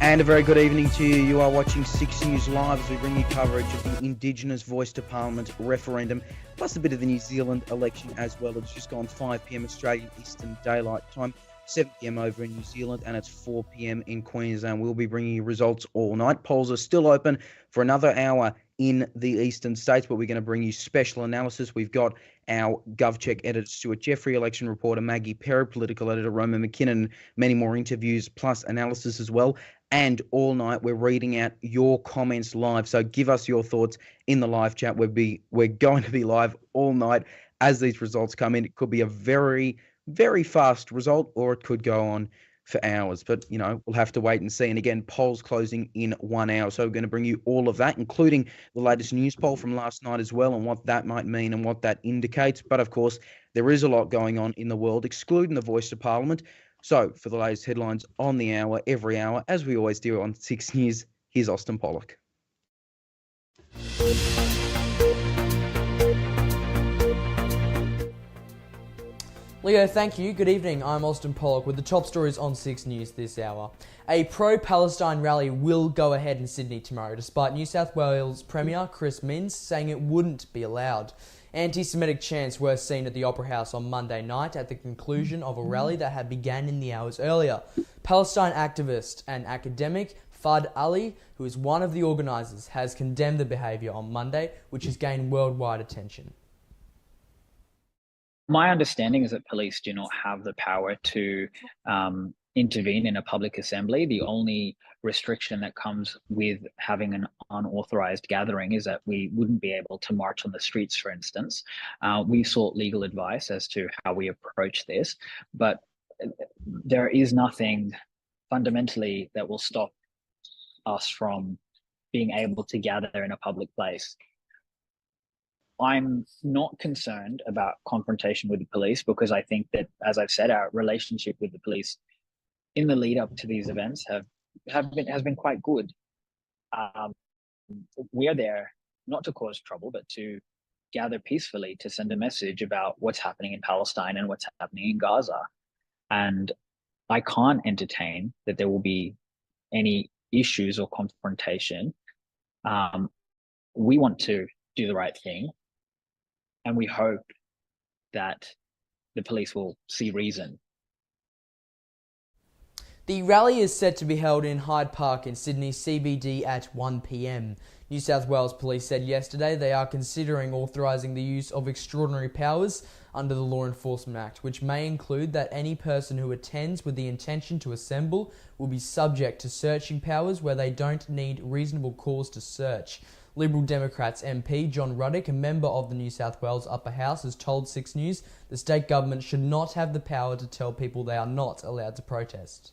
And a very good evening to you. You are watching 6 News Live as we bring you coverage of the Indigenous Voice to Parliament referendum, plus a bit of the New Zealand election as well. It's just gone 5 p.m. Australian Eastern Daylight Time, 7 p.m. over in New Zealand, and it's 4 p.m. in Queensland. We'll be bringing you results all night. Polls are still open for another hour in the eastern states, but we're going to bring you special analysis. We've got our GovCheck editor, Stuart Jeffrey, election reporter, Maggie Perry, political editor, Roman McKinnon, many more interviews, plus analysis as well. And all night, we're reading out your comments live. So give us your thoughts in the live chat. We're going to be live all night as these results come in. It could be a very, very fast result, or it could go on for hours. But, you know, we'll have to wait and see. And again, polls closing in 1 hour. So we're going to bring you all of that, including the latest news poll from last night as well, and what that might mean and what that indicates. But, of course, there is a lot going on in the world, excluding the Voice to Parliament. So, for the latest headlines on the hour, every hour, as we always do on 6 News, here's Austin Pollock. Leo, thank you. Good evening. I'm Austin Pollock with the top stories on 6 News this hour. A pro-Palestine rally will go ahead in Sydney tomorrow, despite New South Wales Premier Chris Minns saying it wouldn't be allowed. Anti-Semitic chants were seen at the Opera House on Monday night at the conclusion of a rally that had begun in the hours earlier. Palestine activist and academic Fad Ali, who is one of the organisers, has condemned the behaviour on Monday, which has gained worldwide attention. My understanding is that police do not have the power to intervene in a public assembly. The only restriction that comes with having an unauthorized gathering is that we wouldn't be able to march on the streets, for instance. We sought legal advice as to how we approach this, but there is nothing fundamentally that will stop us from being able to gather in a public place. I'm not concerned about confrontation with the police because I think that, as I've said, our relationship with the police in the lead up to these events has been quite good. We're there not to cause trouble, but to gather peacefully, to send a message about what's happening in Palestine and what's happening in Gaza. And I can't entertain that there will be any issues or confrontation. We want to do the right thing, and we hope that the police will see reason. The rally is set to be held in Hyde Park in Sydney CBD at 1 p.m. New South Wales Police said yesterday they are considering authorising the use of extraordinary powers under the Law Enforcement Act, which may include that any person who attends with the intention to assemble will be subject to searching powers where they don't need reasonable cause to search. Liberal Democrats MP John Ruddock, a member of the New South Wales Upper House, has told 6 News the state government should not have the power to tell people they are not allowed to protest.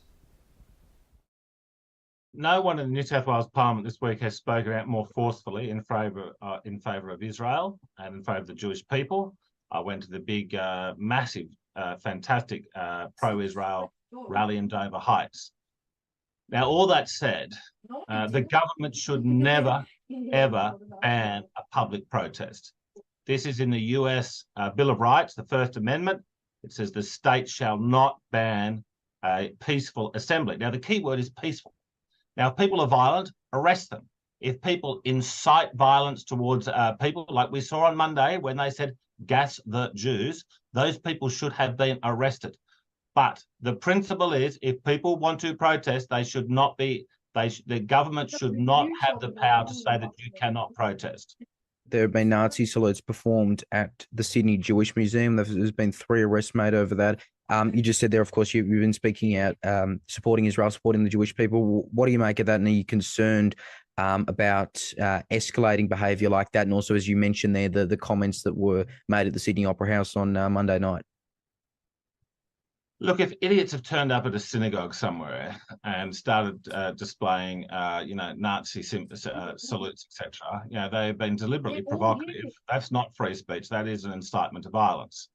No one in the New South Wales Parliament this week has spoken out more forcefully in favour of Israel and in favour of the Jewish people. I went to the big, massive, fantastic pro-Israel rally in Dover Heights. Now, all that said, the government should never, ever ban a public protest. This is in the US Bill of Rights, the First Amendment. It says the state shall not ban a peaceful assembly. Now, the key word is peaceful. Now, if people are violent, arrest them. If people incite violence towards people, like we saw on Monday when they said, gas the Jews, those people should have been arrested. But the principle is, if people want to protest, they should not be, the government should not have the power to say that you cannot protest. There have been Nazi salutes performed at the Sydney Jewish Museum. There's been 3 arrests made over that. You just said there, of course, you've been speaking out, supporting Israel, supporting the Jewish people. What do you make of that? And are you concerned about escalating behaviour like that? And also, as you mentioned there, the comments that were made at the Sydney Opera House on Monday night. Look, if idiots have turned up at a synagogue somewhere and started displaying, Nazi salutes, etc., they've been deliberately provocative. That's not free speech. That is an incitement to violence.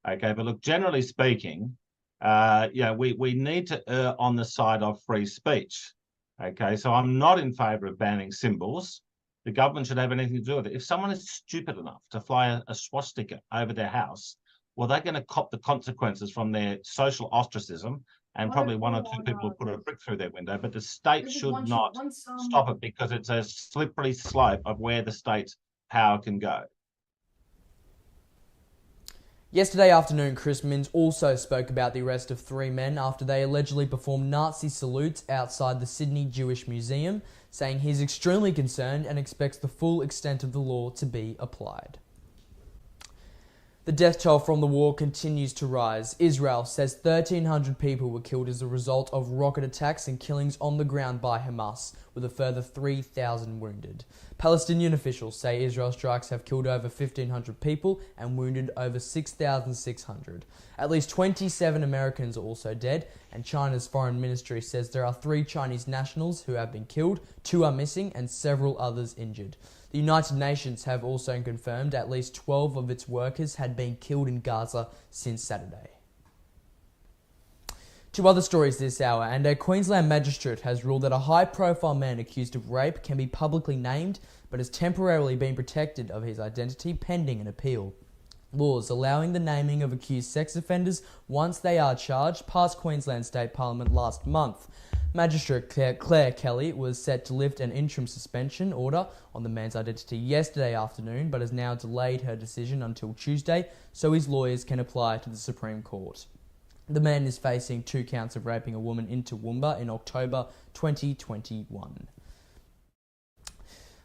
Okay, but look, generally speaking, we need to err on the side of free speech. Okay, so I'm not in favour of banning symbols. The government should have anything to do with it. If someone is stupid enough to fly a swastika over their house, well, they're going to cop the consequences from their social ostracism and probably one or two people will put a brick through their window, but the state should not stop it because it's a slippery slope of where the state's power can go. Yesterday afternoon, Chris Minns also spoke about the arrest of 3 men after they allegedly performed Nazi salutes outside the Sydney Jewish Museum, saying he's extremely concerned and expects the full extent of the law to be applied. The death toll from the war continues to rise. Israel says 1,300 people were killed as a result of rocket attacks and killings on the ground by Hamas, with a further 3,000 wounded. Palestinian officials say Israel strikes have killed over 1,500 people and wounded over 6,600. At least 27 Americans are also dead, and China's foreign ministry says there are 3 Chinese nationals who have been killed, 2 are missing, and several others injured. The United Nations have also confirmed at least 12 of its workers had been killed in Gaza since Saturday. 2 other stories this hour, and a Queensland magistrate has ruled that a high-profile man accused of rape can be publicly named, but has temporarily been protected of his identity pending an appeal. Laws allowing the naming of accused sex offenders once they are charged passed Queensland State Parliament last month. Magistrate Claire Kelly was set to lift an interim suspension order on the man's identity yesterday afternoon, but has now delayed her decision until Tuesday so his lawyers can apply to the Supreme Court. The man is facing 2 counts of raping a woman in Toowoomba in October 2021.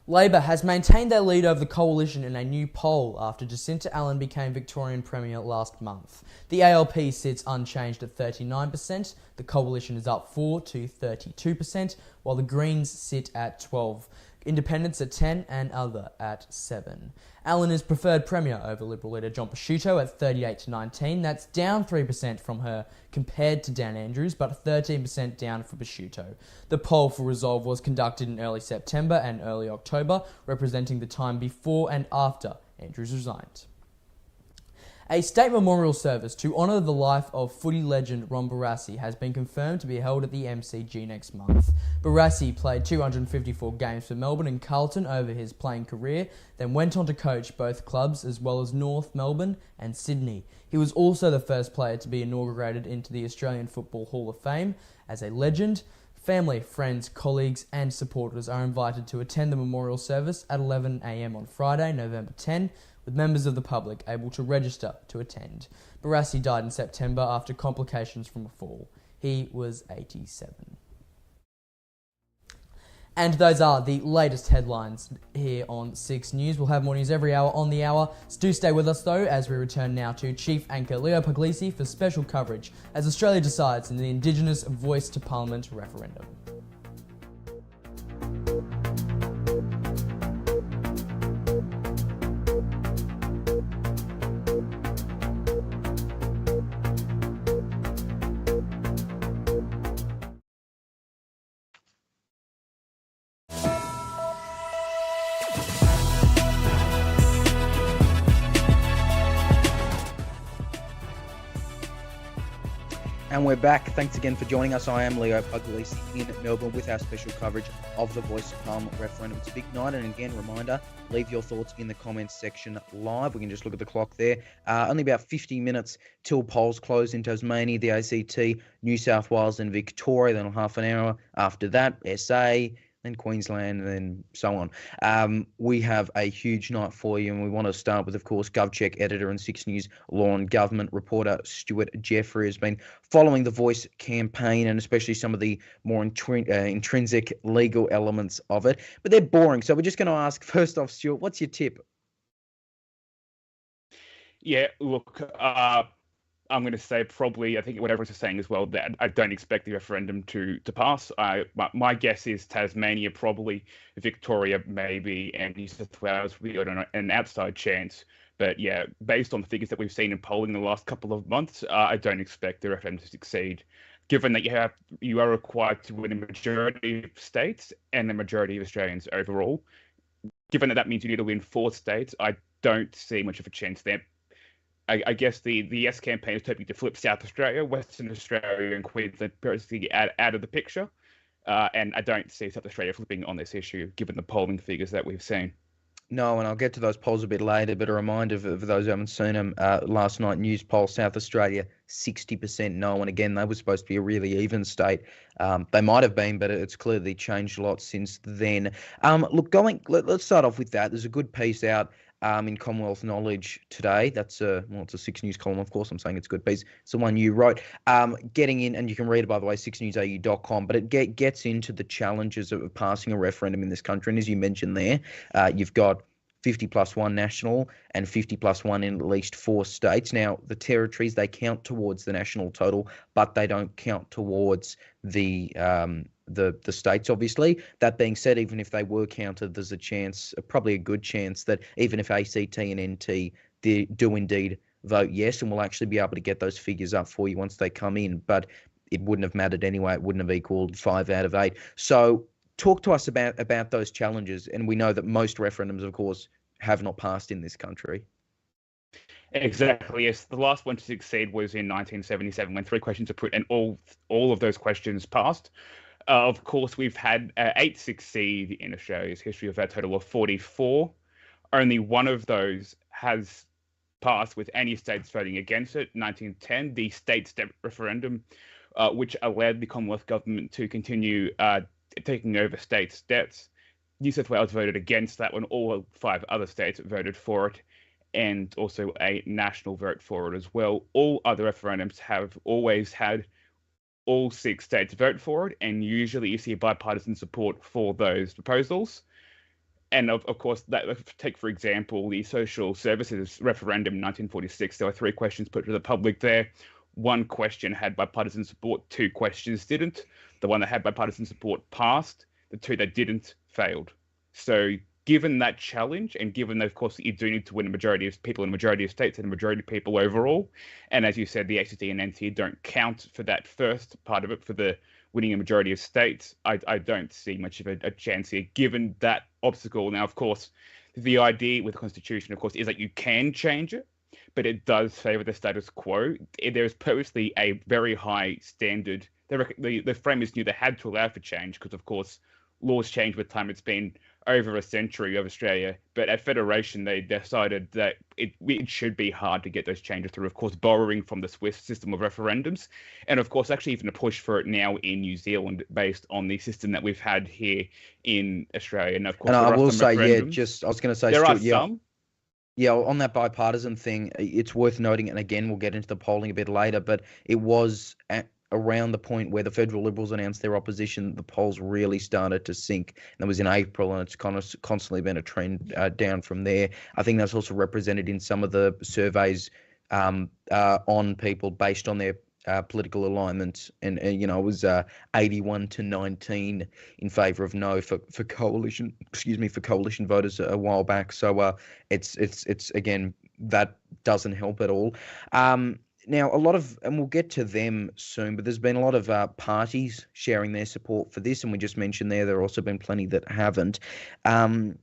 Labor has maintained their lead over the Coalition in a new poll after Jacinta Allen became Victorian Premier last month. The ALP sits unchanged at 39%, the Coalition is up 4 to 32%, while the Greens sit at 12%. Independents at 10 and other at 7. Allen is preferred Premier over Liberal leader John Pesutto at 38 to 19. That's down 3% from her compared to Dan Andrews, but 13% down for Pesutto. The poll for Resolve was conducted in early September and early October, representing the time before and after Andrews resigned. A state memorial service to honour the life of footy legend Ron Barassi has been confirmed to be held at the MCG next month. Barassi played 254 games for Melbourne and Carlton over his playing career, then went on to coach both clubs as well as North Melbourne and Sydney. He was also the first player to be inaugurated into the Australian Football Hall of Fame. As a legend, family, friends, colleagues and supporters are invited to attend the memorial service at 11 a.m. on Friday, November 10, with members of the public able to register to attend. Barassi died in September after complications from a fall. He was 87. And those are the latest headlines here on 6 News. We'll have more news every hour on the hour. So do stay with us though, as we return now to Chief Anchor Leo Puglisi for special coverage as Australia decides in the Indigenous Voice to Parliament referendum. And we're back. Thanks again for joining us. I am Leo Puglisi in Melbourne with our special coverage of the Voice to Parliament referendum. It's a big night, and again, reminder, leave your thoughts in the comments section live. We can just look at the clock there. Only about 50 minutes till polls close in Tasmania, the ACT, New South Wales and Victoria. Then half an hour after that, SA, then Queensland, and then so on. We have a huge night for you, and we want to start with, of course, GovCheck editor and 6 News law and government reporter Stuart Jeffrey has been following the Voice campaign and especially some of the more intrinsic legal elements of it. But they're boring, so we're just going to ask, first off, Stuart, what's your tip? Yeah, look, I'm going to say probably, I think what everyone's saying as well, that I don't expect the referendum to pass. My guess is Tasmania, probably Victoria, maybe, and New South Wales will be on an outside chance. But yeah, based on the figures that we've seen in polling in the last couple of months, I don't expect the referendum to succeed. Given that you are required to win a majority of states and the majority of Australians overall, given that means you need to win 4 states, I don't see much of a chance there. I guess the Yes campaign is hoping to flip South Australia, Western Australia and Queensland basically out of the picture. And I don't see South Australia flipping on this issue, given the polling figures that we've seen. No, and I'll get to those polls a bit later, but a reminder for those who haven't seen them, last night news poll, South Australia, 60% no, and again, they were supposed to be a really even state. They might have been, but it's clearly changed a lot since then. Look, let's start off with that. There's a good piece out in Commonwealth Knowledge today. That's it's a Six News column, of course. I'm saying it's a good piece. It's the one you wrote. Getting in, and you can read it, by the way, SIXNewsAU.com, but it gets into the challenges of passing a referendum in this country. And as you mentioned there, you've got 50 plus one national and 50 plus one in at least 4 states. Now, the territories, they count towards the national total, but they don't count towards the states, obviously. That being said, even if they were counted, there's a chance, probably a good chance, that even if ACT and NT do indeed vote yes, and we'll actually be able to get those figures up for you once they come in, but it wouldn't have mattered anyway. It wouldn't have equaled 5 out of 8. So talk to us about those challenges. And we know that most referendums, of course, have not passed in this country. Exactly, yes. The last one to succeed was in 1977 when 3 questions were put and all of those questions passed. Of course, we've had 8 succeed in Australia's history of a total of 44. Only one of those has passed with any states voting against it. 1910, the state referendum, which allowed the Commonwealth government to continue taking over states' debts. New South Wales voted against that one. All 5 other states voted for it, and also a national vote for it as well. All other referendums have always had all 6 states vote for it, and usually you see bipartisan support for those proposals. And of course, take for example the social services referendum in 1946. There were 3 questions put to the public there. 1 question had bipartisan support, 2 questions didn't. The one that had bipartisan support passed. The 2 that didn't failed. So given that challenge, and given that, of course, you do need to win a majority of people in a majority of states and a majority of people overall, and as you said, the ACT and NT don't count for that first part of it, for the winning a majority of states, I don't see much of a chance here, given that obstacle. Now, of course, the idea with the Constitution, of course, is that you can change it, but it does favour the status quo. There is purposely a very high standard. The framers knew they had to allow for change because, of course, laws change with time. It's been over a century of Australia, but at Federation, they decided that it should be hard to get those changes through, of course, borrowing from the Swiss system of referendums, and of course, actually even a push for it now in New Zealand based on the system that we've had here in Australia. And of course, and I will say, I was going to say, there Stuart, are some. Yeah, on that bipartisan thing, it's worth noting, and again, we'll get into the polling a bit later, but it was around the point where the federal Liberals announced their opposition, the polls really started to sink. And that was in April, and it's kind of constantly been a trend down from there. I think that's also represented in some of the surveys on people based on their political alignment, and it was 81 to 19 in favour of no for coalition voters a while back. So it's again, that doesn't help at all. Now, a lot of, and we'll get to them soon, but there's been a lot of parties sharing their support for this, and we just mentioned there have also been plenty that haven't. And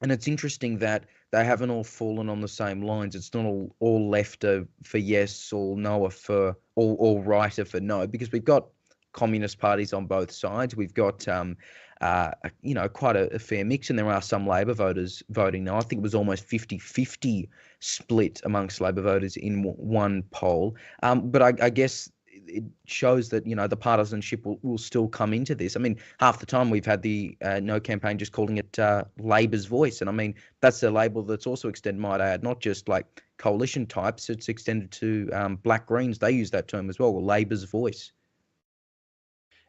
it's interesting that they haven't all fallen on the same lines. It's not all left for yes, all no for all right for no, because we've got communist parties on both sides. We've got quite a fair mix, and there are some Labor voters voting no. I think it was almost 50-50 split amongst Labor voters in one poll. But I guess it shows that, the partisanship will still come into this. I mean, half the time we've had the no campaign just calling it Labor's Voice. And I mean, that's a label that's also extended, might I add, not just like coalition types, it's extended to Black Greens. They use that term as well, Labor's Voice.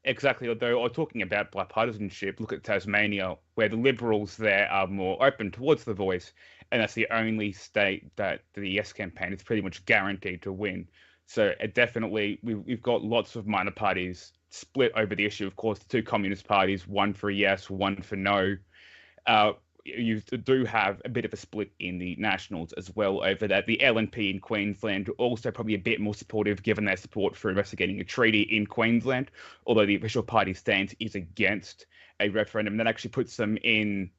Exactly. Although talking about bipartisanship, look at Tasmania, where the Liberals there are more open towards the Voice, and that's the only state that the Yes campaign is pretty much guaranteed to win. So definitely, we've got lots of minor parties split over the issue. Of course, the 2 communist parties, one for yes, one for no. You do have a bit of a split in the Nationals as well over that. The LNP in Queensland also probably a bit more supportive, given their support for investigating a treaty in Queensland, although the official party stance is against a referendum. That actually puts them in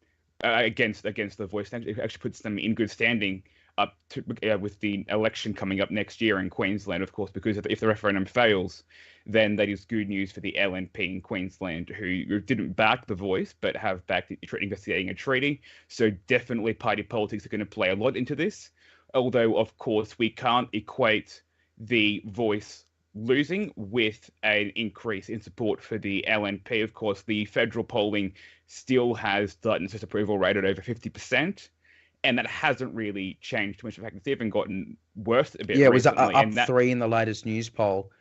against the Voice. It actually puts them in good standing up to with the election coming up next year in Queensland, of course, because if the referendum fails, then that is good news for the LNP in Queensland, who didn't back the Voice but have backed investigating a treaty. So definitely party politics are going to play a lot into this. Although, of course, we can't equate the Voice losing with an increase in support for the LNP. Of course, the federal polling still has Dutton's approval rate at over 50%. And that hasn't really changed too much. In fact, it's even gotten worse a bit. Yeah, it was recently. up 3 in the latest news poll.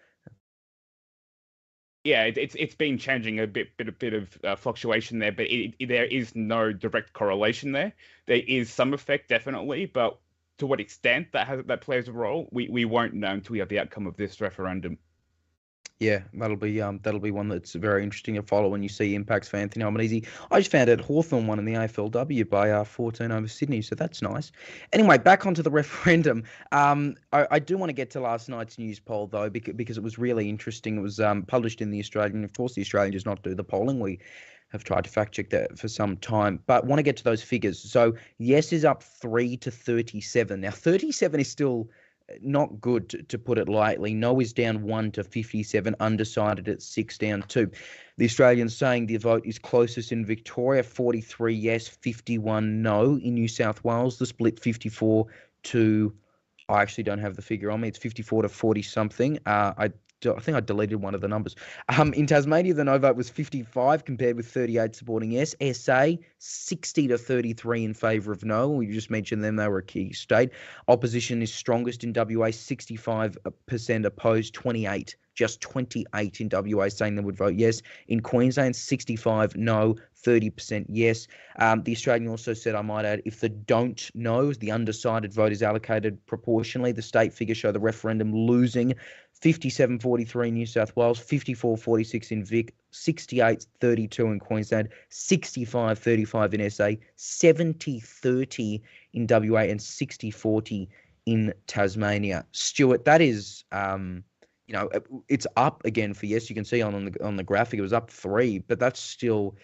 Yeah, it's been changing a bit of fluctuation there, but there is no direct correlation there. There is some effect, definitely, but to what extent that plays a role, we won't know until we have the outcome of this referendum. Yeah, that'll be one that's very interesting to follow when you see impacts for Anthony Albanese. I just found out Hawthorn won in the AFLW by 14 over Sydney, so that's nice. Anyway, back onto the referendum. I do want to get to last night's news poll though, because it was really interesting. It was published in the Australian. Of course, the Australian does not do the polling. We have tried to fact check that for some time, but want to get to those figures. So yes is up 3 to 37. Now 37 is still not good, to put it lightly. No is down 1 to 57, undecided at 6 down 2. The Australians saying the vote is closest in Victoria, 43 yes, 51 no. In New South Wales, the split 54 to, I actually don't have the figure on me, it's 54 to 40 something. I think I deleted one of the numbers. In Tasmania, the no vote was 55 compared with 38 supporting yes. SA, 60 to 33 in favour of no. We just mentioned them. They were a key state. Opposition is strongest in WA, 65% opposed, 28. Just 28 in WA saying they would vote yes. In Queensland, 65 no, 30% yes. The Australian also said, I might add, if the don't knows, the undecided vote is allocated proportionally. The state figures show the referendum losing 57-43 in New South Wales, 54-46 in Vic, 68-32 in Queensland, 65-35 in SA, 70-30 in WA, and 60-40 in Tasmania. Stuart, that is, it's up again for yes. You can see on the graphic it was up 3, but that's still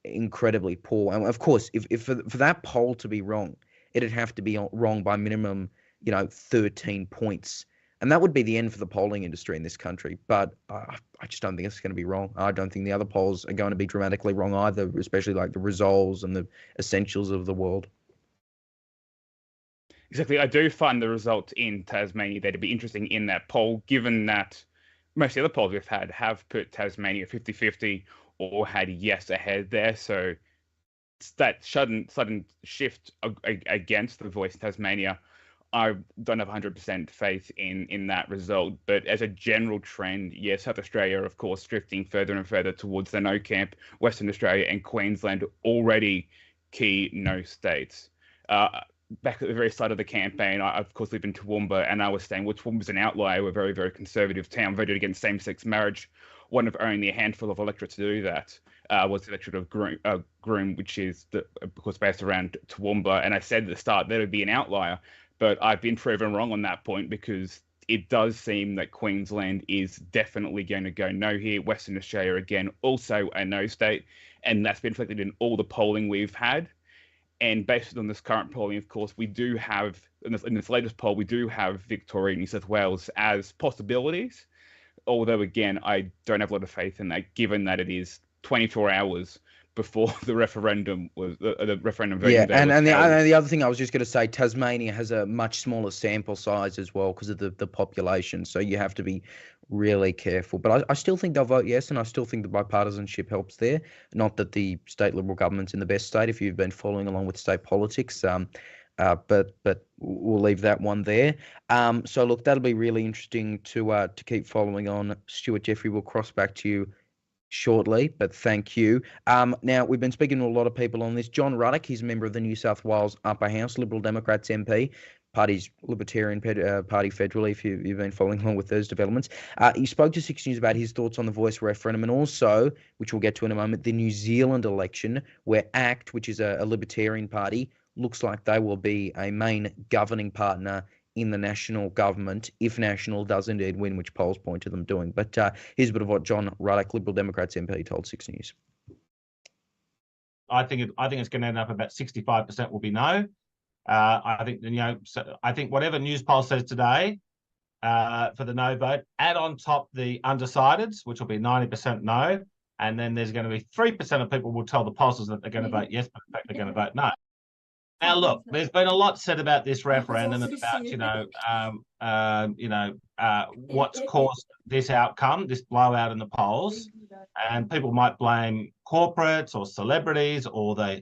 incredibly poor. And of course, if for that poll to be wrong, it'd have to be wrong by minimum, 13 points. And that would be the end for the polling industry in this country. But I just don't think it's going to be wrong. I don't think the other polls are going to be dramatically wrong either, especially like the Results and the Essentials of the world. Exactly. I do find the result in Tasmania there to be interesting in that poll, given that most of the other polls we've had have put Tasmania 50-50 or had yes ahead there. So it's that sudden shift against the Voice in Tasmania. I don't have 100% faith in that result, but as a general trend, yes, South Australia, of course, drifting further and further towards the no camp. Western Australia and Queensland already key no states. Back at the very start of the campaign, I of course live in Toowoomba, and I was saying, well, Toowoomba's an outlier. We're a very, very conservative town, voted against same-sex marriage. One of only a handful of electorates to do that was the electorate of Groom, which is, of course, based around Toowoomba. And I said at the start that it would be an outlier. But I've been proven wrong on that point, because it does seem that Queensland is definitely going to go no here. Western Australia, again, also a no state. And that's been reflected in all the polling we've had. And based on this current polling, of course, we do have, in this latest poll, we do have Victoria and New South Wales as possibilities. Although, again, I don't have a lot of faith in that, given that it is 24 hours before the referendum was the referendum voting. Yeah, and the other thing I was just going to say, Tasmania has a much smaller sample size as well because of the population, so you have to be really careful. But I still think they'll vote yes, and I still think the bipartisanship helps there. Not that the state Liberal government's in the best state if you've been following along with state politics, but we'll leave that one there. So look, that'll be really interesting to keep following on. Stuart, Jeffrey, we'll cross back to you shortly, but thank you. Now, we've been speaking to a lot of people on this. John Ruddock, he's a member of the New South Wales Upper House, Liberal Democrats MP, party's Libertarian Party federally, if you've been following along with those developments. He spoke to 6 News about his thoughts on the Voice referendum and also, which we'll get to in a moment, the New Zealand election, where ACT, which is a Libertarian party, looks like they will be a main governing partner in the national government if National does indeed win, which polls point to them doing. But here's a bit of what John Ruddock, Liberal Democrats MP, told 6 News. I think it's going to end up about 65% will be no, I think I think whatever news poll says today for the no vote, add on top the undecideds, which will be 90% no, and then there's going to be 3% of people will tell the pollsters that they're going to vote yes, but in fact they're going to vote no. Now, look, there's been a lot said about this referendum and about what's caused this outcome, this blowout in the polls, and people might blame corporates or celebrities or the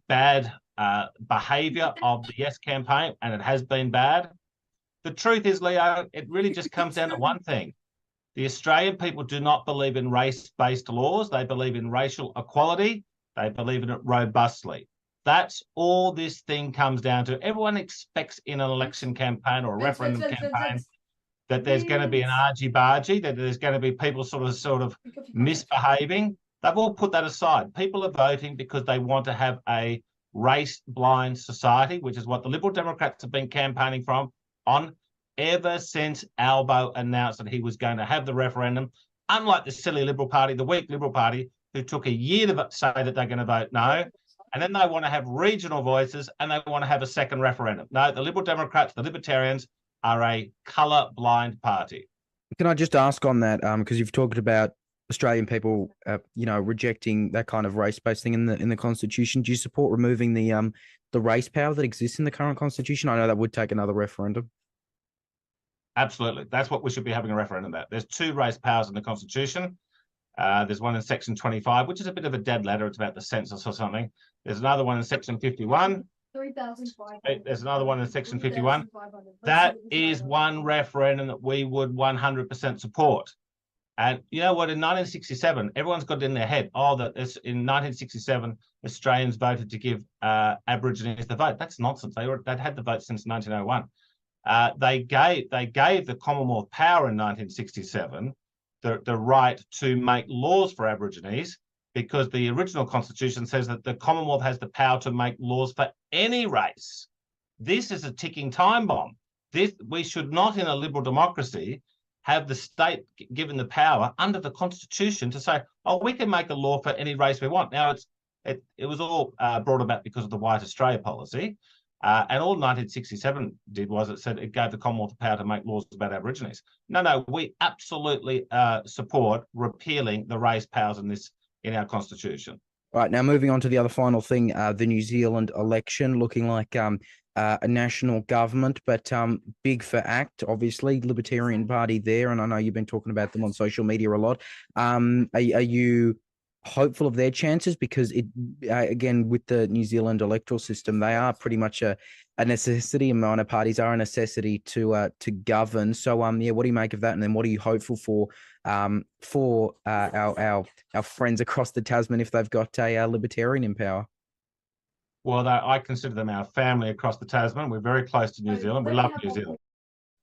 bad behaviour of the Yes campaign, and it has been bad. The truth is, Leo, it really just comes down to one thing. The Australian people do not believe in race-based laws. They believe in racial equality. They believe in it robustly. That's all this thing comes down to. Everyone expects in an election campaign or a referendum campaign that there's going to be an argy-bargy, that there's going to be people sort of misbehaving. They've all put that aside. People are voting because they want to have a race-blind society, which is what the Liberal Democrats have been campaigning on ever since Albo announced that he was going to have the referendum, unlike the silly Liberal Party, the weak Liberal Party, who took a year to say that they're going to vote no, and then they want to have regional voices and they want to have a second referendum. No, the Liberal Democrats, the Libertarians, are a colour-blind party. Can I just ask on that, because you've talked about Australian people, rejecting that kind of race-based thing in the Constitution. Do you support removing the race power that exists in the current Constitution? I know that would take another referendum. Absolutely. That's what we should be having a referendum about. There's 2 race powers in the Constitution. There's one in Section 25, which is a bit of a dead letter. It's about the census or something. There's another one in Section 51. There's another one in Section 51. That is one referendum that we would 100% support. And you know what? In 1967, everyone's got it in their head, that in 1967, Australians voted to give Aborigines the vote. That's nonsense. They'd had the vote since 1901. They gave the Commonwealth power in 1967, the right to make laws for Aborigines, because the original Constitution says that the Commonwealth has the power to make laws for any race. This is a ticking time bomb. We should not, in a liberal democracy, have the state given the power under the Constitution to say, we can make a law for any race we want. Now, it was all brought about because of the White Australia policy. And all 1967 did was it gave the Commonwealth the power to make laws about Aborigines. No, we absolutely support repealing the race powers in our Constitution. Right, now moving on to the other final thing, the New Zealand election looking like a national government, but big for ACT, obviously, Libertarian Party there, and I know you've been talking about them on social media a lot. Are you hopeful of their chances? Because again, with the New Zealand electoral system, they are pretty much a necessity, and minor parties are a necessity to govern. So what do you make of that? And then what are you hopeful for our friends across the Tasman if they've got a libertarian in power? Well, I consider them our family across the Tasman. We're very close to New Zealand. We love New Zealand.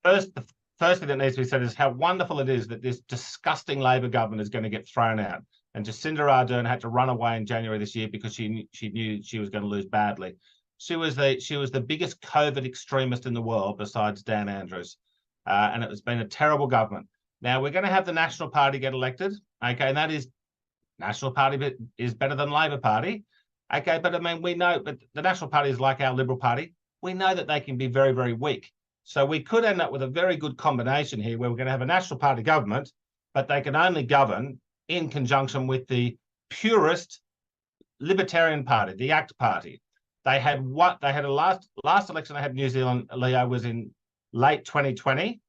The first thing that needs to be said is how wonderful it is that this disgusting Labor government is going to get thrown out. And Jacinda Ardern had to run away in January this year because she knew she was going to lose badly. She was the biggest COVID extremist in the world besides Dan Andrews, and it has been a terrible government. Now we're going to have the National Party get elected, okay, and that is National Party is better than Labor Party, okay. But I mean, we know, but the National Party is like our Liberal Party. We know that they can be very, very weak. So we could end up with a very good combination here, where we're going to have a National Party government, but they can only govern in conjunction with the purist Libertarian Party, the ACT Party. They had a last election they had in New Zealand, Leo, was in late 2020.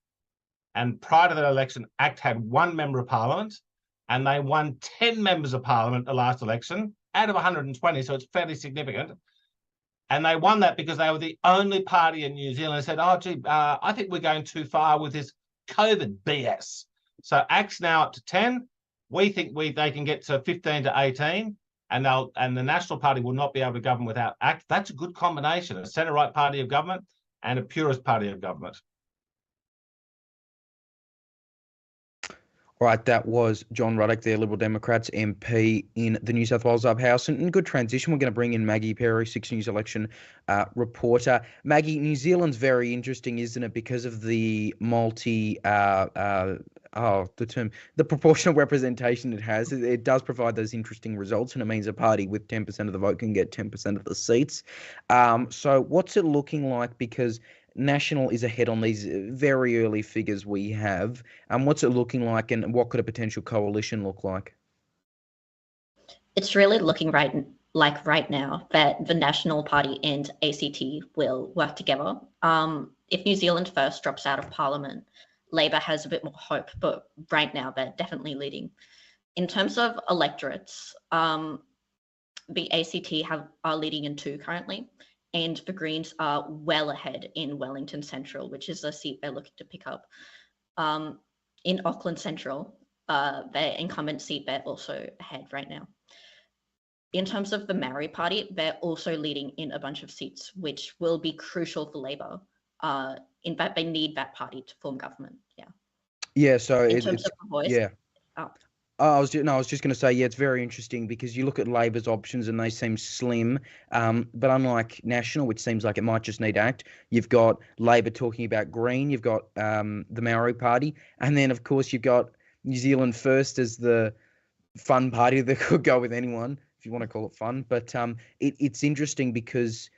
And prior to that election, ACT had 1 member of parliament, and they won 10 members of parliament the last election out of 120, so it's fairly significant. And they won that because they were the only party in New Zealand that said, I think we're going too far with this COVID BS. So ACT's now up to 10. We think they can get to 15 to 18, and the National Party will not be able to govern without ACT. That's a good combination, a centre-right party of government and a purist party of government. All right, that was John Ruddock, their Liberal Democrats MP in the New South Wales Upper House. And in good transition, we're going to bring in Maggie Perry, 6 News election reporter. Maggie, New Zealand's very interesting, isn't it? Because of the the proportional representation it has, it does provide those interesting results, and it means a party with 10% of the vote can get 10% of the seats. So what's it looking like? Because National is ahead on these very early figures we have. What's it looking like, and what could a potential coalition look like? It's really looking right now that the National Party and ACT will work together. If New Zealand First drops out of Parliament, Labor has a bit more hope, but right now they're definitely leading. In terms of electorates, the ACT are leading in 2 currently, and the Greens are well ahead in Wellington Central, which is a seat they're looking to pick up. In Auckland Central, their incumbent seat, they're also ahead right now. In terms of the Maori Party, they're also leading in a bunch of seats, which will be crucial for Labor. In fact, they need that party to form government. Yeah. Yeah. So in terms of the Voice. Yeah. I was just going to say, yeah, it's very interesting because you look at Labor's options and they seem slim. But unlike National, which seems like it might just need to act, you've got Labor talking about Green, you've got the Maori Party, and then of course you've got New Zealand First as the fun party that could go with anyone, if you want to call it fun. But it's interesting because,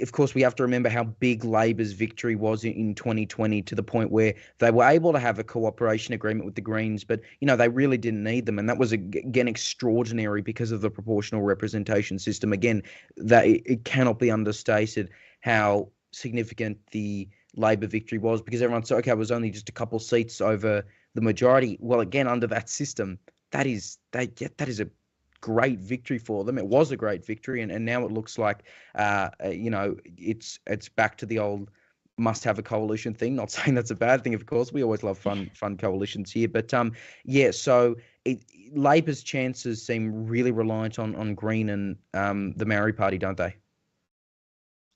of course, we have to remember how big Labor's victory was in 2020, to the point where they were able to have a cooperation agreement with the Greens, but, they really didn't need them. And that was, again, extraordinary because of the proportional representation system. Again, that it cannot be understated how significant the Labor victory was, because everyone said, okay, it was only just a couple seats over the majority. Well, again, under that system, that is a great victory for them. It was a great victory, and now it looks like it's back to the old must have a coalition thing. Not saying that's a bad thing, of course. We always love fun coalitions here, but so Labor's chances seem really reliant on Green and the Maori Party, don't they?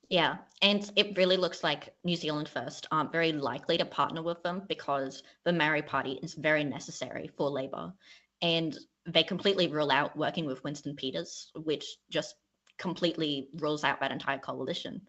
Yeah, and it really looks like New Zealand First aren't very likely to partner with them, because the Maori Party is very necessary for Labor, and they completely rule out working with Winston Peters, which just completely rules out that entire coalition.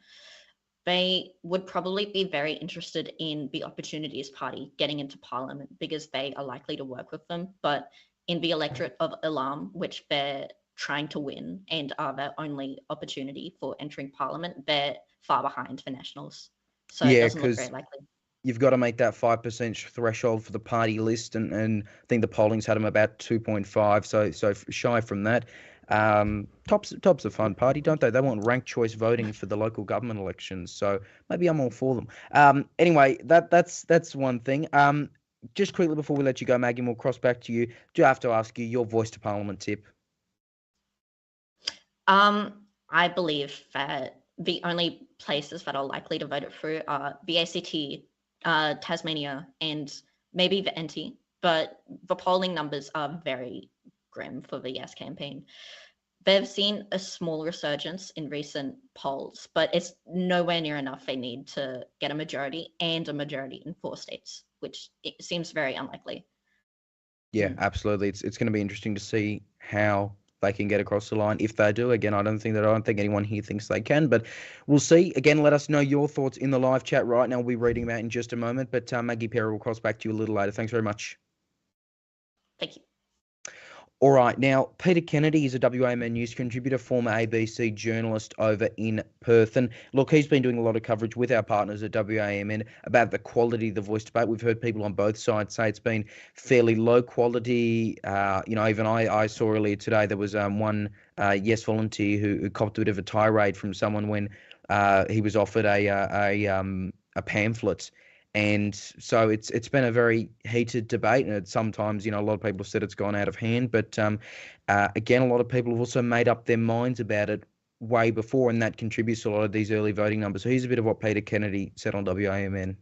They would probably be very interested in the Opportunities Party getting into Parliament, because they are likely to work with them. But in the electorate of Alarm, which they're trying to win and are their only opportunity for entering Parliament, they're far behind the Nationals. So it doesn't look very likely. You've got to make that 5% threshold for the party list, and I think the polling's had them about 2.5, so shy from that. Top's a fun party, don't they? They want ranked choice voting for the local government elections, so maybe I'm all for them. Anyway, that's one thing. Just quickly before we let you go, Maggie, we'll cross back to you. Do I have to ask you your voice to Parliament tip? I believe that the only places that are likely to vote it through are the ACT, Tasmania, and maybe the NT, but the polling numbers are very grim for the Yes campaign. They've seen a small resurgence in recent polls, but it's nowhere near enough. They need to get a majority, and a majority in 4 states, which it seems very unlikely. Yeah, absolutely. It's going to be interesting to see how they can get across the line. If they do, again, I don't think anyone here thinks they can, but we'll see. Again, let us know your thoughts in the live chat right now. We'll be reading them out in just a moment, but Maggie Perry will cross back to you a little later. Thanks very much. Thank you. All right, now, Peter Kennedy is a WAMN News contributor, former ABC journalist over in Perth. And look, he's been doing a lot of coverage with our partners at WAMN about the quality of the voice debate. We've heard people on both sides say it's been fairly low quality. Even I saw earlier today there was one Yes volunteer who copped a bit of a tirade from someone when he was offered a pamphlet. And so it's been a very heated debate, and sometimes, a lot of people have said it's gone out of hand. But again, a lot of people have also made up their minds about it way before, and that contributes to a lot of these early voting numbers. So here's a bit of what Peter Kennedy said on WAMN.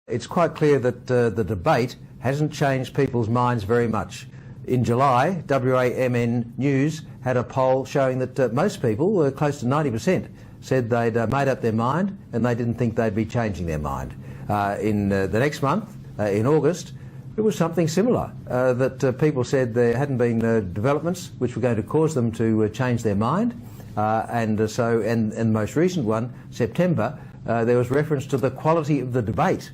It's quite clear that the debate hasn't changed people's minds very much. In July, WAMN News had a poll showing that most people, close to 90%, said they'd made up their mind and they didn't think they'd be changing their mind. In the next month, in August, it was something similar, that people said there hadn't been developments which were going to cause them to change their mind. And the most recent one, September, there was reference to the quality of the debate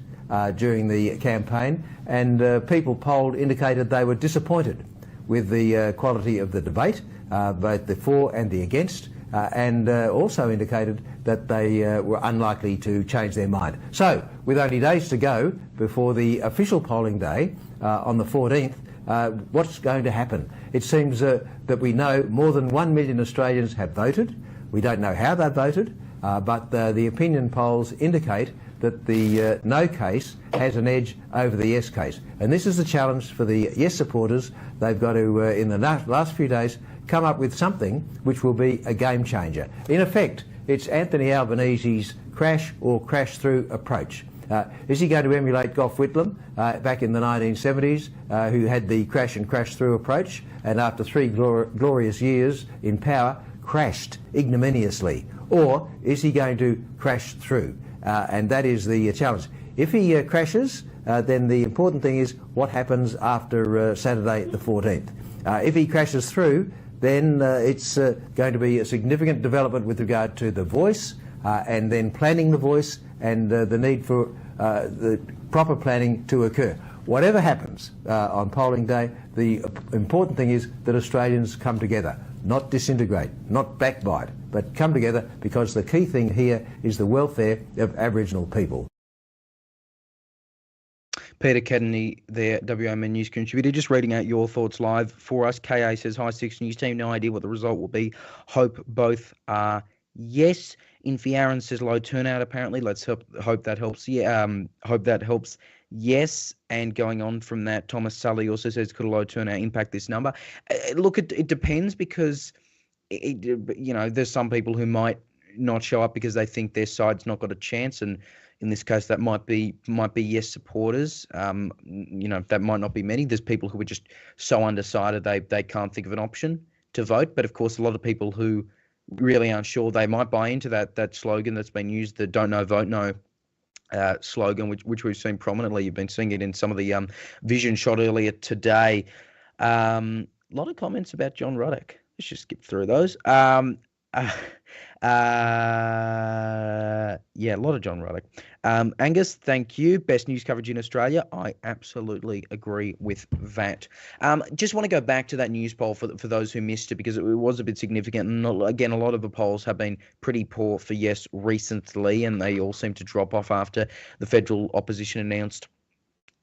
during the campaign, and people polled indicated they were disappointed with the quality of the debate, both the for and the against, and also indicated that they were unlikely to change their mind. So, with only days to go before the official polling day on the 14th, what's going to happen? It seems that we know more than 1 million Australians have voted. We don't know how they voted, but the opinion polls indicate that the no case has an edge over the yes case. And this is the challenge for the yes supporters. They've got to, in the last few days, come up with something which will be a game changer. In effect, it's Anthony Albanese's crash or crash through approach. Is he going to emulate Gough Whitlam back in the 1970s, who had the crash and crash through approach, and after 3 glorious years in power, crashed ignominiously? Or is he going to crash through? And that is the challenge. If he crashes, then the important thing is what happens after Saturday the 14th. If he crashes through, then it's going to be a significant development with regard to the voice, and then planning the voice, and the need for the proper planning to occur. Whatever happens on polling day, the important thing is that Australians come together, not disintegrate, not backbite, but come together, because the key thing here is the welfare of Aboriginal people. Peter Kennedy, the WAMN News contributor, just reading out your thoughts live for us. KA says, "Hi, Six News team, no idea what the result will be. Hope both are yes." Infi Aaron says, "Low turnout apparently. Let's hope that helps." Yeah, hope that helps. Yes, and going on from that, Thomas Sully also says, "Could a low turnout impact this number?" Look, it depends, because there's some people who might not show up because they think their side's not got a chance, and in this case, that might be yes supporters. That might not be many. There's people who are just so undecided they can't think of an option to vote. But of course, a lot of people who really aren't sure, they might buy into that slogan that's been used, the "Don't Know, Vote No" slogan, which we've seen prominently. You've been seeing it in some of the vision shot earlier today. A lot of comments about John Ruddock. Let's just skip through those. Yeah, a lot of John Ruddock. Angus, thank you. Best news coverage in Australia. I absolutely agree with that. Just want to go back to that news poll for those who missed it, because it was a bit significant. And again, a lot of the polls have been pretty poor for yes recently, and they all seem to drop off after the federal opposition announced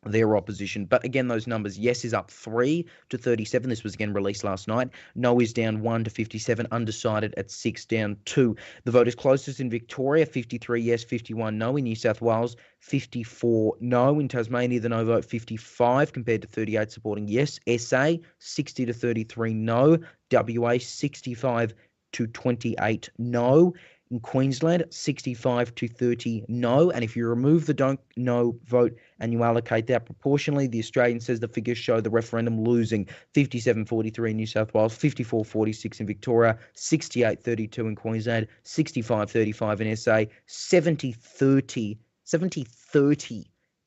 their opposition. But again, those numbers, yes is up 3 to 37. This was again released last night. No is down 1 to 57. Undecided at 6, down 2. The vote is closest in Victoria, 53 yes, 51 no. In New South Wales, 54 no. In Tasmania, the no vote 55 compared to 38 supporting yes. SA, 60 to 33 no. WA, 65 to 28 no. In Queensland, 65 to 30 no. And if you remove the don't know vote and you allocate that proportionally, the Australian says the figures show the referendum losing 57-43 in New South Wales, 54-46 in Victoria, 68-32 in Queensland, 65-35 in SA, 70-30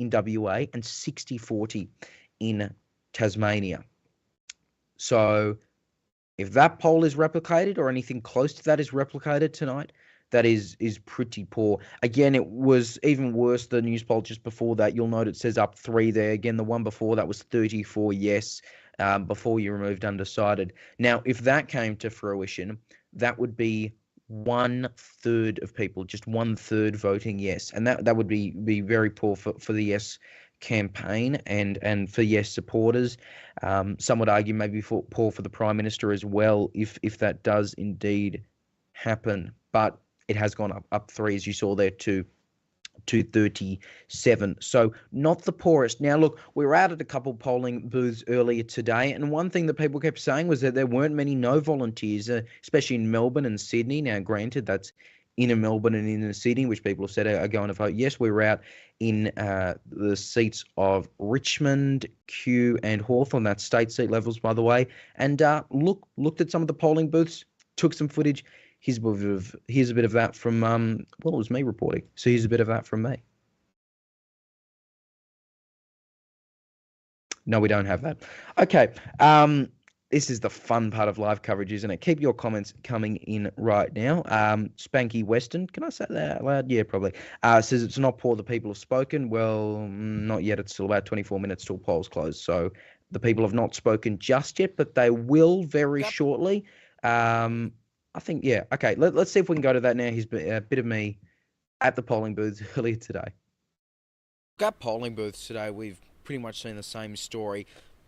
in WA, and 60-40 in Tasmania. So if that poll is replicated, or anything close to that is replicated tonight, that is pretty poor. Again, it was even worse, the news poll just before that. You'll note it says up 3 there. Again, the one before that was 34 yes, before you removed undecided. Now, if that came to fruition, that would be 1/3 of people, just 1/3 voting yes. And that would be very poor for the yes campaign and for yes supporters. Some would argue maybe poor for the Prime Minister as well, if that does indeed happen. But it has gone up 3, as you saw there, to 37. So not the poorest. Now, look, we were out at a couple polling booths earlier today, and one thing that people kept saying was that there weren't many no volunteers, especially in Melbourne and Sydney. Now, granted, that's inner Melbourne and inner Sydney, which people have said are going to vote yes. We were out in the seats of Richmond, Kew, and Hawthorn. That's state seat levels, by the way. And looked at some of the polling booths, took some footage. Here's a bit of that from, it was me reporting. So here's a bit of that from me. No, we don't have that. Okay. This is the fun part of live coverage, isn't it? Keep your comments coming in right now. Spanky Weston, can I say that out loud? Yeah, probably. Says it's not poor, the people have spoken. Well, not yet. It's still about 24 minutes till polls close. So the people have not spoken just yet, but they will very shortly. I think, yeah. Okay, let's see if we can go to that now. Here's a bit of me at the polling booths earlier today. At polling booths today, we've pretty much seen the same story.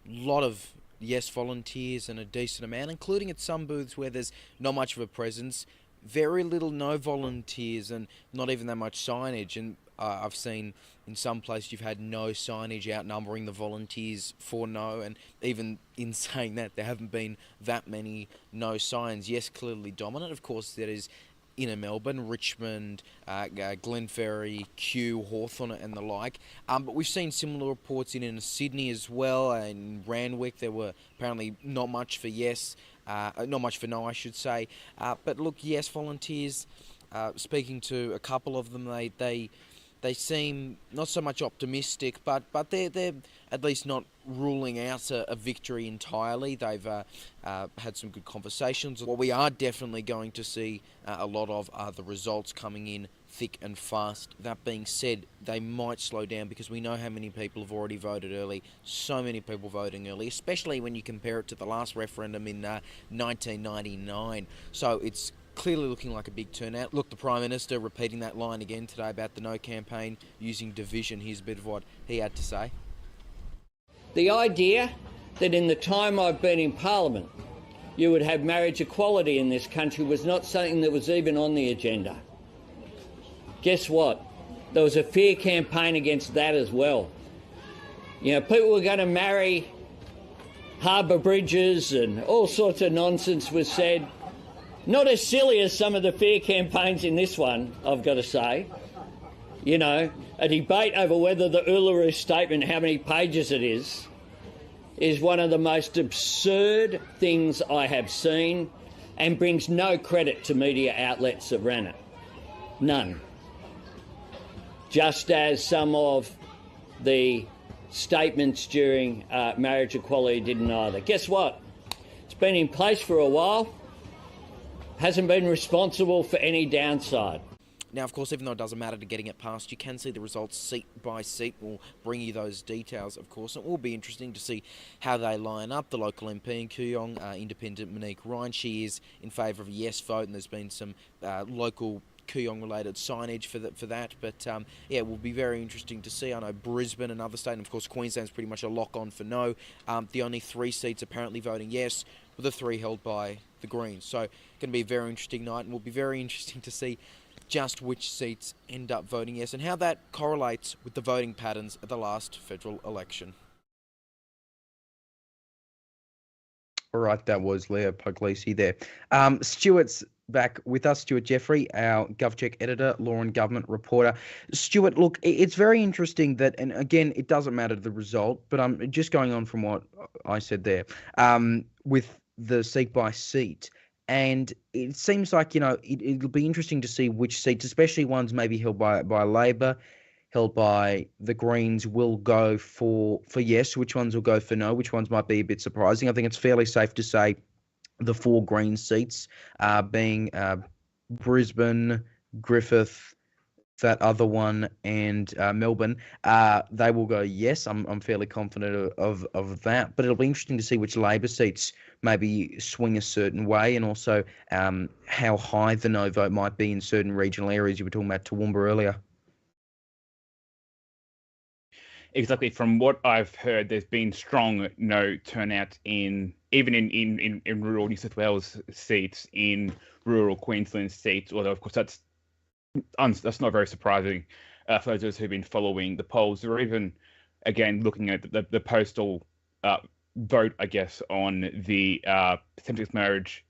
A lot of yes volunteers and a decent amount, including at some booths where there's not much of a presence, very little no volunteers and not even that much signage. And I've seen in some places you've had no signage outnumbering the volunteers for no, and even in saying that, there haven't been that many no signs. Yes, clearly dominant. Of course, that is inner Melbourne, Richmond, Glenferrie, Kew, Hawthorn and the like. But we've seen similar reports in Sydney as well. In Randwick, there were apparently not much for yes, not much for no, I should say. But look, yes, volunteers, speaking to a couple of them, they seem not so much optimistic, but they're at least not ruling out a victory entirely. They've had some good conversations. What we are definitely going to see a lot of are the results coming in thick and fast. That being said, they might slow down because we know how many people have already voted early. So many people voting early, especially when you compare it to the last referendum in 1999. So it's clearly looking like a big turnout. Look, the Prime Minister repeating that line again today about the No campaign using division. Here's a bit of what he had to say. The idea that in the time I've been in Parliament you would have marriage equality in this country was not something that was even on the agenda. Guess what? There was a fair campaign against that as well. You know, people were going to marry harbour bridges and all sorts of nonsense was said. Not as silly as some of the fair campaigns in this one, I've got to say. You know, a debate over whether the Uluru Statement, how many pages it is one of the most absurd things I have seen and brings no credit to media outlets that ran it. None. Just as some of the statements during marriage equality didn't either. Guess what? It's been in place for a while. Hasn't been responsible for any downside. Now, of course, even though it doesn't matter to getting it passed, you can see the results seat by seat. We'll bring you those details, of course. It will be interesting to see how they line up. The local MP in Kooyong, independent Monique Ryan, she is in favour of a yes vote, and there's been some local Kooyong-related signage for that. But, yeah, it will be very interesting to see. I know Brisbane, another state, and, of course, Queensland's pretty much a lock-on for no. The only 3 seats apparently voting yes, with the 3 held by the Greens. So, going to be a very interesting night, and will be very interesting to see just which seats end up voting yes and how that correlates with the voting patterns at the last federal election. All right, that was Leo Puglisi there. Stuart's back with us, Stuart Jeffrey, our GovCheck editor, law and government reporter. Stuart, look, it's very interesting that, and again, it doesn't matter the result, but I'm just going on from what I said there, with the seat by seat. And it seems like, you know, it'll be interesting to see which seats, especially ones maybe held by Labor, held by the Greens, will go for yes, which ones will go for no, which ones might be a bit surprising. I think it's fairly safe to say the 4 Green seats being Brisbane, Griffith, that other one, and Melbourne, they will go yes. I'm fairly confident of that. But it'll be interesting to see which Labor seats maybe swing a certain way, and also how high the no vote might be in certain regional areas. You were talking about Toowoomba earlier. Exactly. From what I've heard, there's been strong no turnout even in rural New South Wales seats, in rural Queensland seats, although of course that's not very surprising for those who've been following the polls, or even, again, looking at the postal vote, I guess, on the same-sex marriage.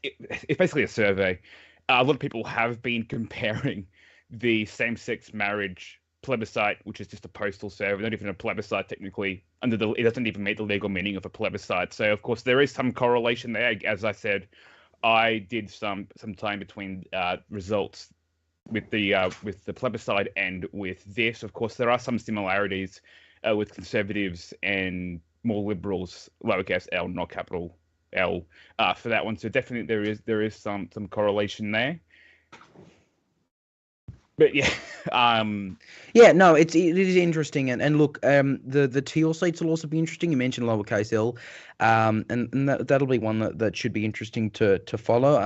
It's basically a survey. A lot of people have been comparing the same-sex marriage plebiscite, which is just a postal survey, not even a plebiscite technically. It doesn't even meet the legal meaning of a plebiscite. So, of course, there is some correlation there. As I said, I did some time between results with the plebiscite and with this. Of course, there are some similarities with Conservatives and more Liberals, lowercase L, not capital L for that one. So definitely there is some correlation there. But yeah, Yeah, no, it is interesting, and look, the Teal seats will also be interesting. You mentioned lowercase L, and that'll be one that should be interesting to follow.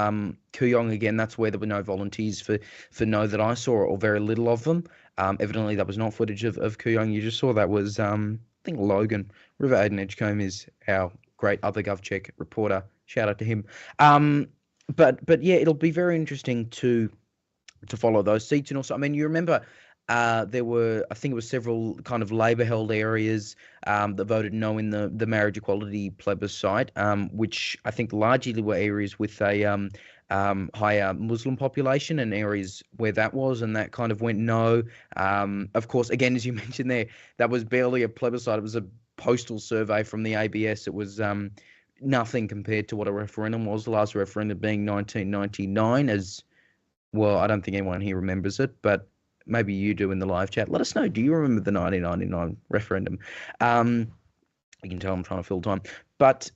Kooyong again, that's where there were no volunteers for No that I saw, or very little of them. Evidently that was not footage of Kooyong you just saw. That was I think Logan River Aiden Edgecombe is our great other GovCheck reporter. Shout out to him. But yeah, it'll be very interesting to follow those seats. And also, I mean, you remember there were, I think it was several kind of Labor-held areas that voted no in the marriage equality plebiscite, which I think largely were areas with a higher Muslim population, and areas where that was, and that kind of went no. Of course, again, as you mentioned there, that was barely a plebiscite. It was a postal survey from the ABS. It was nothing compared to what a referendum was, the last referendum being 1999, as well. I don't think anyone here remembers it, but maybe you do in the live chat. Let us know. Do you remember the 1999 referendum? You can tell I'm trying to fill time. But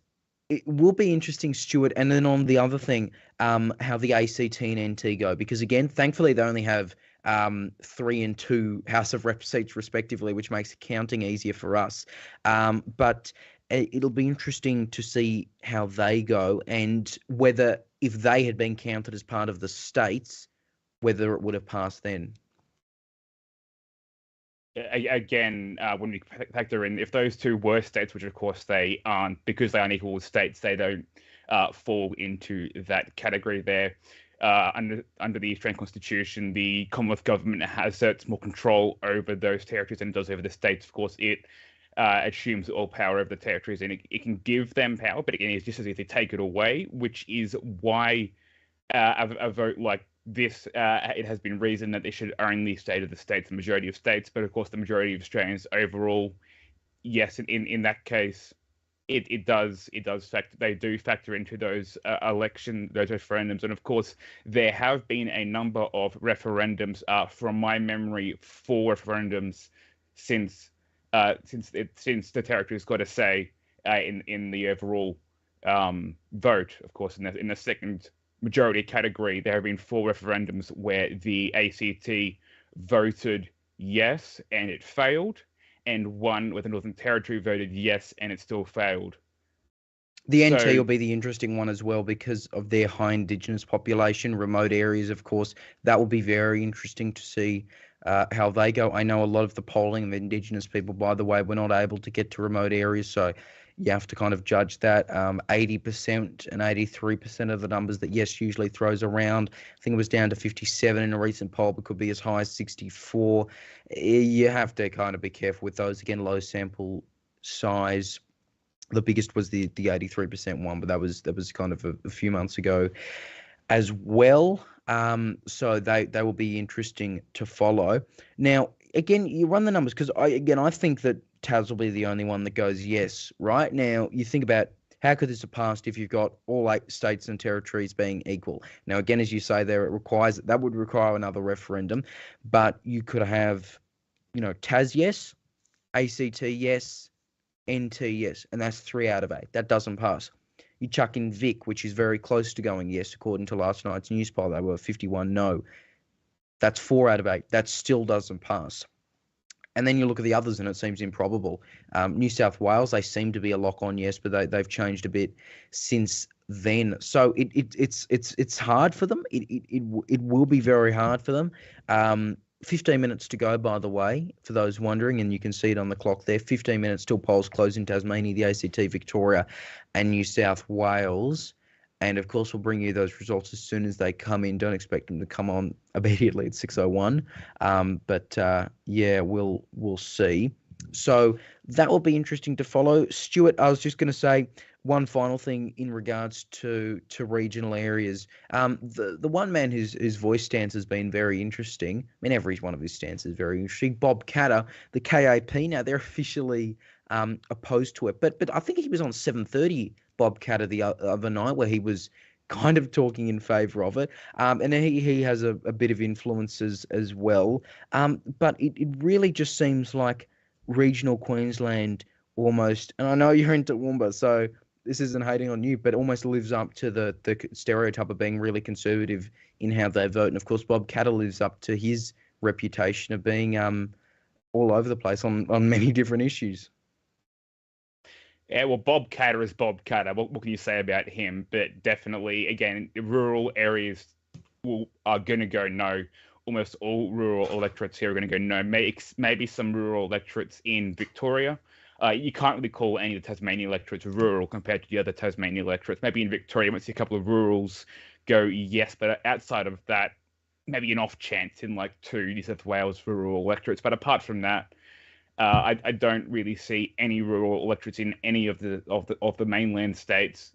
it will be interesting, Stuart. And then on the other thing, how the ACT and NT go. Because, again, thankfully they only have 3 and 2 House of Rep seats, respectively, which makes counting easier for us. But it'll be interesting to see how they go, and whether, if they had been counted as part of the states, whether it would have passed then. Again, when we factor in, if those two were states, which of course they aren't, because they aren't equal states, they don't fall into that category there. Under the Australian Constitution, the Commonwealth government has certain more control over those territories than it does over the states. Of course, it assumes all power over the territories, and it can give them power, but again, it's just as if they take it away, which is why a vote like this, it has been reasoned that they should only stay to the states, the majority of states. But of course, the majority of Australians overall, yes, in that case, it does factor. They do factor into those those referendums, and of course, there have been a number of referendums. From my memory, 4 referendums since the territory's got a say in the overall vote. Of course, in the second majority category, there have been 4 referendums where the ACT voted yes and it failed, and 1 where the Northern Territory voted yes and it still failed. The NT will be the interesting one as well, because of their high Indigenous population, remote areas, of course. That will be very interesting to see how they go. I know a lot of the polling of Indigenous people, by the way, were not able to get to remote areas, so you have to kind of judge that. 80% and 83% of the numbers that Yes usually throws around. I think it was down to 57 in a recent poll, but could be as high as 64. You have to kind of be careful with those. Again, low sample size. The biggest was the 83% one, but that was kind of a few months ago as well. So they will be interesting to follow. Now, again, you run the numbers, because I think that Taz will be the only one that goes yes. Right now, you think about how could this have passed if you've got all 8 states and territories being equal. Now, again, as you say there, that would require another referendum, but you could have, Taz yes, ACT yes, NT yes, and that's 3 out of 8. That doesn't pass. You chuck in Vic, which is very close to going yes, according to last night's news poll. They were 51 no. That's 4 out of 8. That still doesn't pass. And then you look at the others, and it seems improbable. New South Wales, they seem to be a lock on yes, but they've changed a bit since then. So it's hard for them. It will be very hard for them. 15 minutes to go, by the way, for those wondering, and you can see it on the clock there. 15 minutes till polls close in Tasmania, the ACT, Victoria, and New South Wales. And, of course, we'll bring you those results as soon as they come in. Don't expect them to come on immediately at 6:01. Yeah, we'll see. So that will be interesting to follow. Stuart, I was just going to say one final thing in regards to regional areas. The one man whose voice stance has been very interesting. I mean, every one of his stances is very interesting. Bob Katter, the KAP. Now they're officially opposed to it, but I think he was on 7:30. Bob Katter the other night, where he was kind of talking in favour of it. And he has a bit of influences as well. But it really just seems like regional Queensland almost, and I know you're in Toowoomba, so this isn't hating on you, but almost lives up to the stereotype of being really conservative in how they vote. And of course, Bob Catter lives up to his reputation of being all over the place on many different issues. Yeah, well, Bob Catter is Bob Catter. What can you say about him? But definitely, again, rural areas are going to go no. Almost all rural electorates here are going to go no. Maybe some rural electorates in Victoria. You can't really call any of the Tasmanian electorates rural compared to the other Tasmanian electorates. Maybe in Victoria, you might see a couple of rurals go yes, but outside of that, maybe an off chance in like 2 New South Wales rural electorates. But apart from that, I don't really see any rural electorates in any of the mainland states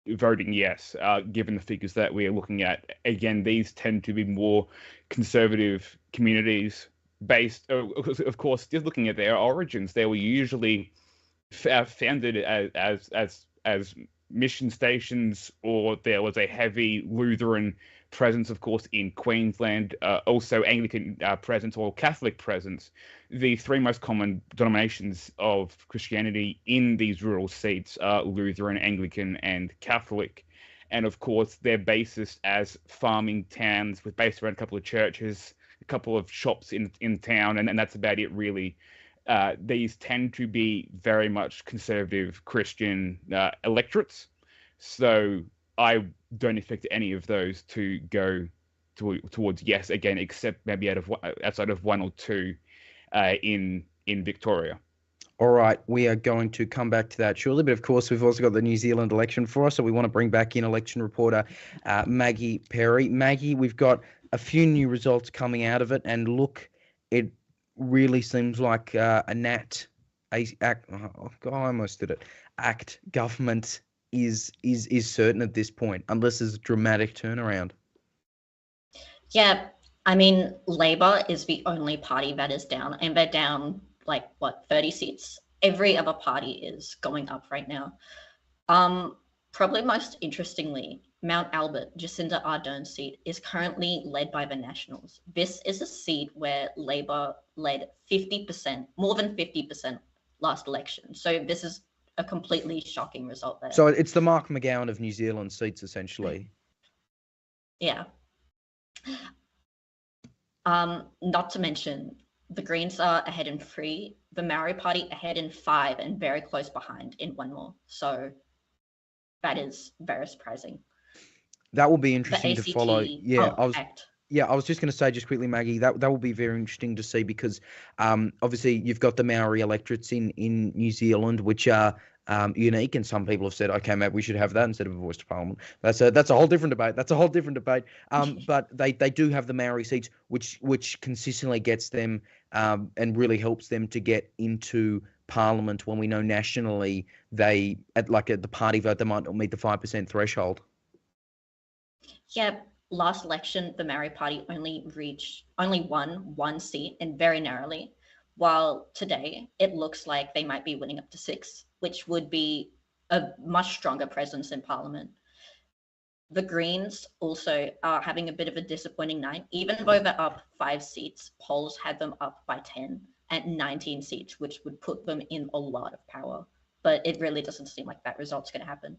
voting yes, given the figures that we are looking at. Again, these tend to be more conservative communities based, of course, just looking at their origins. They were usually founded as mission stations, or there was a heavy Lutheran presence, of course, in Queensland, also Anglican presence or Catholic presence. The 3 most common denominations of Christianity in these rural seats are Lutheran, Anglican, and Catholic. And of course, they're based as farming towns based around a couple of churches, a couple of shops in town, and that's about it, really. These tend to be very much conservative Christian electorates. So I don't expect any of those to go towards yes again, except maybe outside of 1 or 2 in Victoria. All right, we are going to come back to that shortly, but of course we've also got the New Zealand election for us, so we want to bring back in election reporter Maggie Perry. Maggie, we've got a few new results coming out of it, and look, it really seems like ACT government is certain at this point, unless there's a dramatic turnaround. Yeah, I mean, Labor is the only party that is down, and they're down 30 seats. Every other party is going up right now. Probably most interestingly, Mount Albert, Jacinda Ardern's seat, is currently led by the Nationals. This is a seat where Labor led 50%, more than 50% last election. So this is a completely shocking result there. So it's the Mark McGowan of New Zealand seats, essentially. Yeah. Not to mention, the Greens are ahead in 3, the Maori Party ahead in 5, and very close behind in 1 more. So that is very surprising. That will be interesting to follow. Yeah, ACT. I was just going to say just quickly, Maggie, that will be very interesting to see because obviously you've got the Maori electorates in New Zealand, which are unique, and some people have said, okay, maybe we should have that instead of a voice to parliament. That's a whole different debate. But they do have the Maori seats, which consistently gets them and really helps them to get into parliament when we know nationally at the party vote they might not meet the 5% threshold. Yeah, last election the Maori Party only won 1 seat, and very narrowly, while today it looks like they might be winning up to 6, which would be a much stronger presence in parliament. The Greens also are having a bit of a disappointing night. Even though they're up 5 seats, polls had them up by 10 at 19 seats, which would put them in a lot of power. But it really doesn't seem like that result's going to happen.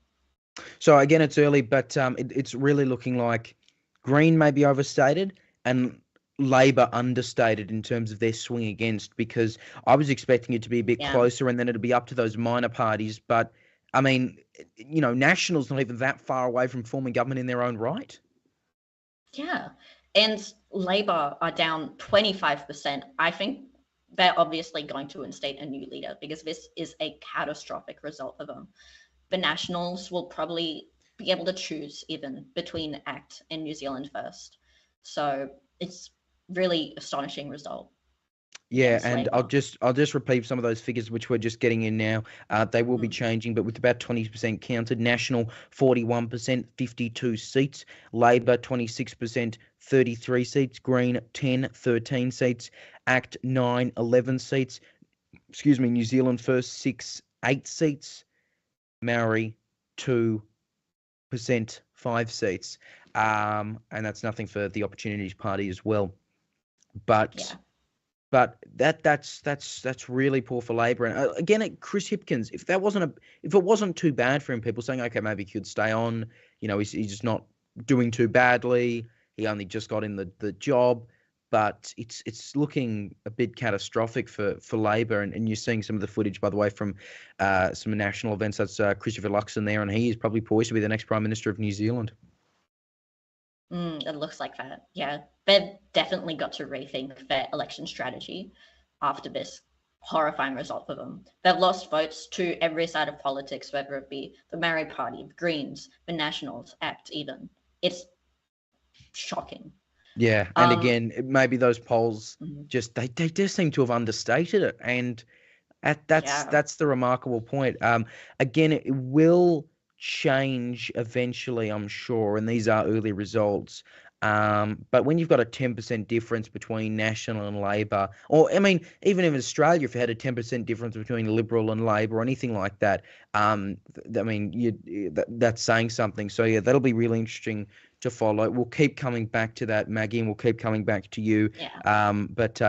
So again, it's early, but it's really looking like Green may be overstated and Labor understated in terms of their swing against, because I was expecting it to be a bit closer and then it'd be up to those minor parties. But I mean, National's not even that far away from forming government in their own right. Yeah, and Labor are down 25%. I think they're obviously going to instate a new leader because this is a catastrophic result for them. The Nationals will probably be able to choose even between ACT and New Zealand First. So it's really astonishing result. Yeah, and I'll just repeat some of those figures which we're just getting in now. They will be changing, but with about 20% counted. National 41%, 52 seats. Labor 26%, 33 seats. Green 10, 13 seats. ACT 9, 11 seats. New Zealand First 6, 8 seats. Maori 2%, 5 seats. And that's nothing for the Opportunities Party as well. But But that's really poor for Labor. And again, Chris Hipkins, if it wasn't too bad for him, people saying, okay, maybe he could stay on. He's just not doing too badly. He only just got in the job, but it's looking a bit catastrophic for Labor. And you're seeing some of the footage, by the way, from some national events. That's Christopher Luxon there, and he is probably poised to be the next Prime Minister of New Zealand. It looks like that. Yeah, they've definitely got to rethink their election strategy after this horrifying result for them. They've lost votes to every side of politics, whether it be the Maori Party, the Greens, the Nationals, ACT even. It's shocking. Yeah, and again, maybe those polls just they just seem to have understated it, and that's the remarkable point. Again, it will change eventually, I'm sure, and these are early results. But when you've got a 10% difference between National and Labor, or I mean, even in Australia, if you had a 10% difference between Liberal and Labor or anything like that, I mean, that's saying something. So yeah, that'll be really interesting to follow. We'll keep coming back to that, Maggie, and we'll keep coming back to you. Yeah.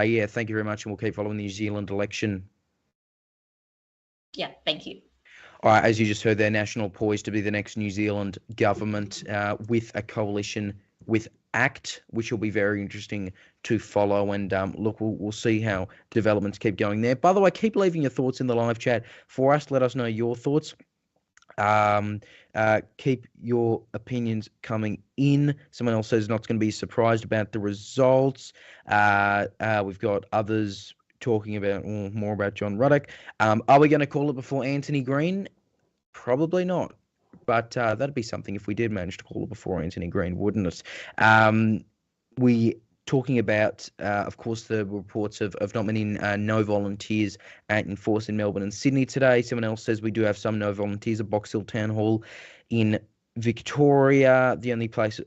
Yeah, thank you very much, and we'll keep following the New Zealand election. Yeah, thank you. All right, as you just heard, they're National poised to be the next New Zealand government with a coalition with ACT, which will be very interesting to follow. And look, we'll see how developments keep going there. By the way, keep leaving your thoughts in the live chat for us. Let us know your thoughts. Keep your opinions coming in. Someone else says not going to be surprised about the results. We've got others talking about more about John Ruddock. Are we going to call it before Anthony Green? Probably not. But that'd be something if we did manage to call it before Anthony Green, wouldn't it? We talking about, of course, the reports of not many no volunteers in force in Melbourne and Sydney today. Someone else says we do have some no volunteers at Box Hill Town Hall in Victoria.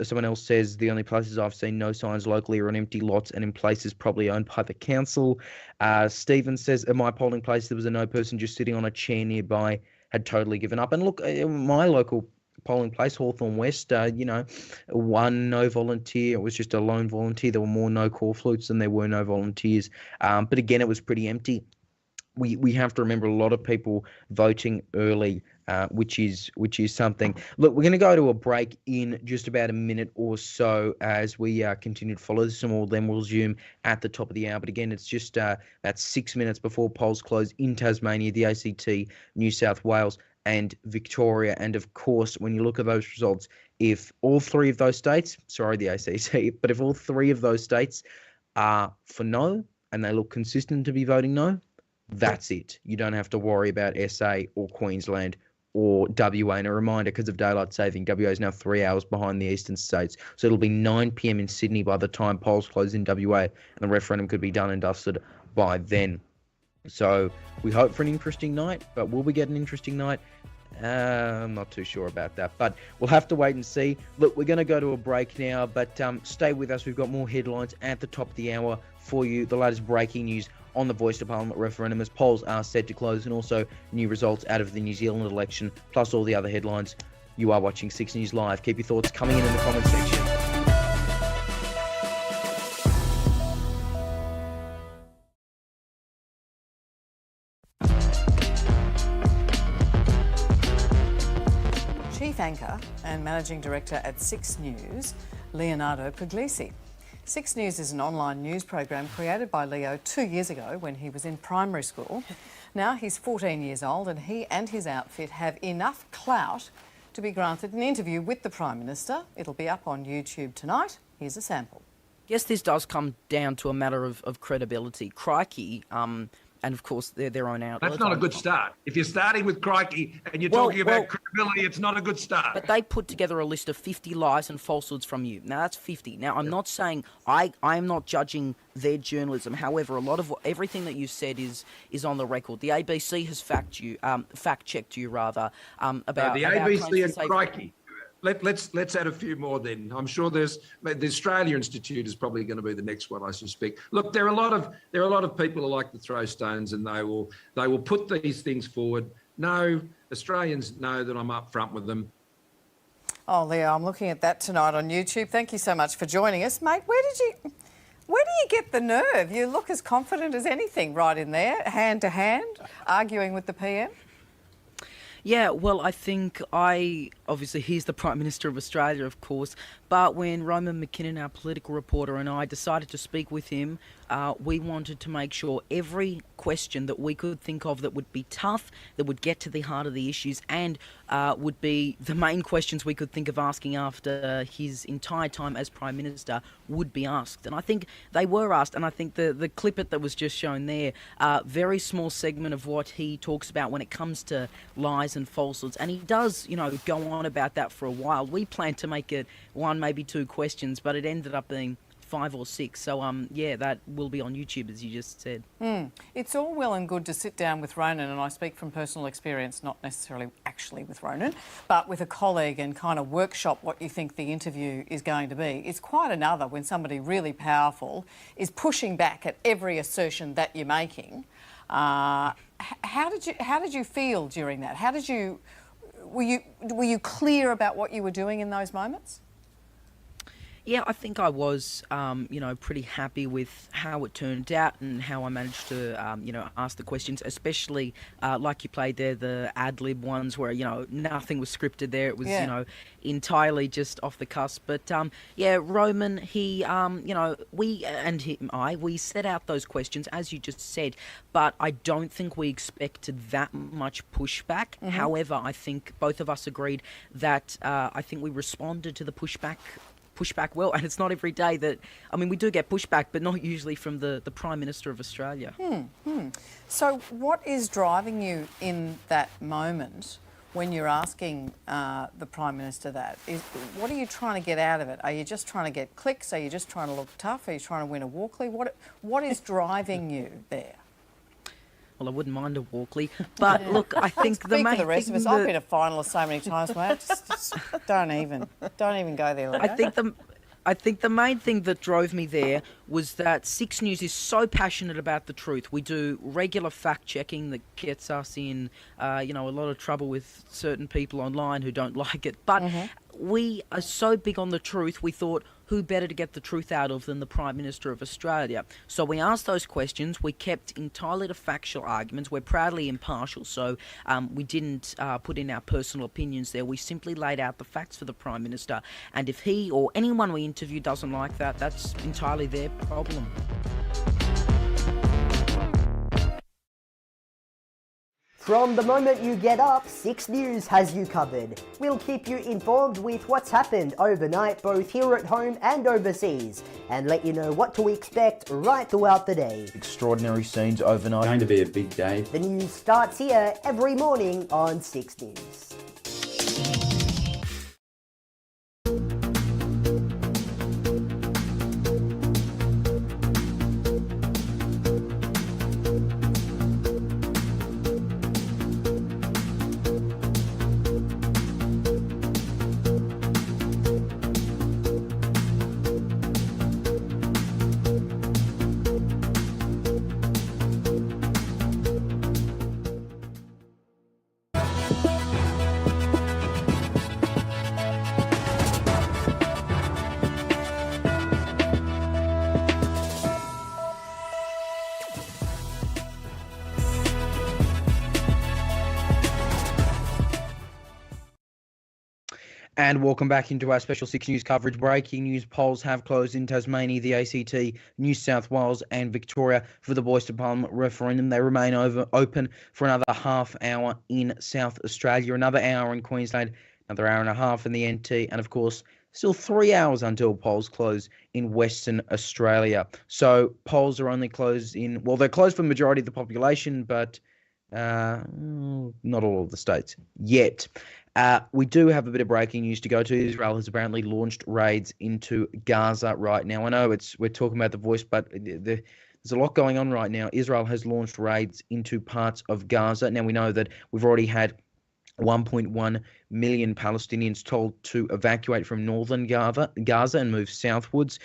Someone else says the only places I've seen no signs locally are on empty lots and in places probably owned by the council. Stephen says at my polling place there was a no person just sitting on a chair nearby, had totally given up. And look, my local polling place, Hawthorn West, one no volunteer. It was just a lone volunteer. There were more no call flutes than there were no volunteers. But again, it was pretty empty. We have to remember a lot of people voting early, which is something. Look, we're going to go to a break in just about a minute or so as we continue to follow this, and then we'll resume at the top of the hour. But again, it's just about 6 minutes before polls close in Tasmania, the ACT, New South Wales, and Victoria. And of course, when you look at those results, if all three of those states, the ACT, but if all three of those states are for no and they look consistent to be voting no, that's it. You don't have to worry about SA or Queensland or WA. And a reminder, because of daylight saving, WA is now 3 hours behind the eastern states. So it'll be 9 p.m. in Sydney by the time polls close in WA, and the referendum could be done and dusted by then. So we hope for an interesting night, but will we get an interesting night? I'm not too sure about that, but we'll have to wait and see. Look, we're going to go to a break now, but stay with us. We've got more headlines at the top of the hour for you, the latest breaking news on the Voice to Parliament referendum as polls are set to close, and also new results out of the New Zealand election, plus all the other headlines. You are watching 6 News Live. Keep your thoughts coming in the comment section. Chief Anchor and Managing Director at 6 News, Leonardo Puglisi. 6 News is an online news program created by Leo 2 years ago when he was in primary school. Now he's 14 years old and he and his outfit have enough clout to be granted an interview with the Prime Minister. It'll be up on YouTube tonight. Here's a sample. Yes, this does come down to a matter of credibility. Crikey, and of course they're their own outlet. That's not a good start. If you're starting with crikey and you're talking about credibility, it's not a good start. But they put together a list of 50 lies and falsehoods from you. Now that's 50. Now I'm not saying I'm not judging their journalism. However, a lot of everything that you said is on the record. The ABC has fact checked you rather about the ABC and crikey. Let's add a few more then. I'm sure the Australia Institute is probably going to be the next one, I suspect. Look, there are a lot of people who like to throw stones, and they will put these things forward. No, Australians know that I'm up front with them. Oh, Leo, I'm looking at that tonight on YouTube. Thank you so much for joining us, mate. Where you get the nerve? You look as confident as anything right in there, hand to hand, arguing with the PM. Yeah, well, I think obviously he's the Prime Minister of Australia, of course, but when Roman McKinnon, our political reporter, and I decided to speak with him, we wanted to make sure every question that we could think of that would be tough, that would get to the heart of the issues, and would be the main questions we could think of asking after his entire time as Prime Minister would be asked. And I think they were asked, and I think the clip that was just shown there, very small segment of what he talks about when it comes to lies and falsehoods, and he does, go on about that for a while. We planned to make it one, maybe two questions, but it ended up being 5 or 6. So, yeah, that will be on YouTube, as you just said. It's all well and good to sit down with Ronan, and I speak from personal experience, not necessarily actually with Ronan, but with a colleague, and kind of workshop what you think the interview is going to be. It's quite another when somebody really powerful is pushing back at every assertion that you're making. How did you feel during that? Were you clear about what you were doing in those moments? Yeah, I think I was, pretty happy with how it turned out and how I managed to, ask the questions, especially like you played there, the ad-lib ones where, nothing was scripted there. It was, entirely just off the cusp. But, Roman, he, we set out those questions, as you just said, but I don't think we expected that much pushback. However, I think both of us agreed that I think we responded to the pushback well, and it's not every day that, we do get pushback, but not usually from the Prime Minister of Australia. So what is driving you in that moment when you're asking the Prime Minister that? What are you trying to get out of it? Are you just trying to get clicks? Are you just trying to look tough? Are you trying to win a Walkley? What is driving you there? Well, I wouldn't mind a Walkley, but look, I think the main for the rest of us. I've been a finalist so many times, mate. Just don't even go there, Leo. I think the main thing that drove me there was that 6 News is so passionate about the truth. We do regular fact-checking that gets us in, a lot of trouble with certain people online who don't like it. But we are so big on the truth, we thought, who better to get the truth out of than the Prime Minister of Australia? So we asked those questions. We kept entirely to factual arguments. We're proudly impartial, so we didn't put in our personal opinions there. We simply laid out the facts for the Prime Minister. And if he or anyone we interview doesn't like that, that's entirely their problem. From the moment you get up, 6 News has you covered. We'll keep you informed with what's happened overnight, both here at home and overseas, and let you know what to expect right throughout the day. Extraordinary scenes overnight. Going to be a big day. The news starts here every morning on 6 News. And welcome back into our special 6 News coverage. Breaking news: polls have closed in Tasmania, the ACT, New South Wales and Victoria for the Voice to Parliament referendum. They remain open for another half hour in South Australia, another hour in Queensland, another hour and a half in the NT, and of course, still 3 hours until polls close in Western Australia. So polls are only closed they're closed for the majority of the population, but not all of the states yet. We do have a bit of breaking news to go to. Israel has apparently launched raids into Gaza right now. I know we're talking about The Voice, but there's a lot going on right now. Israel has launched raids into parts of Gaza. Now, we know that we've already had 1.1 million Palestinians told to evacuate from northern Gaza and move southwards.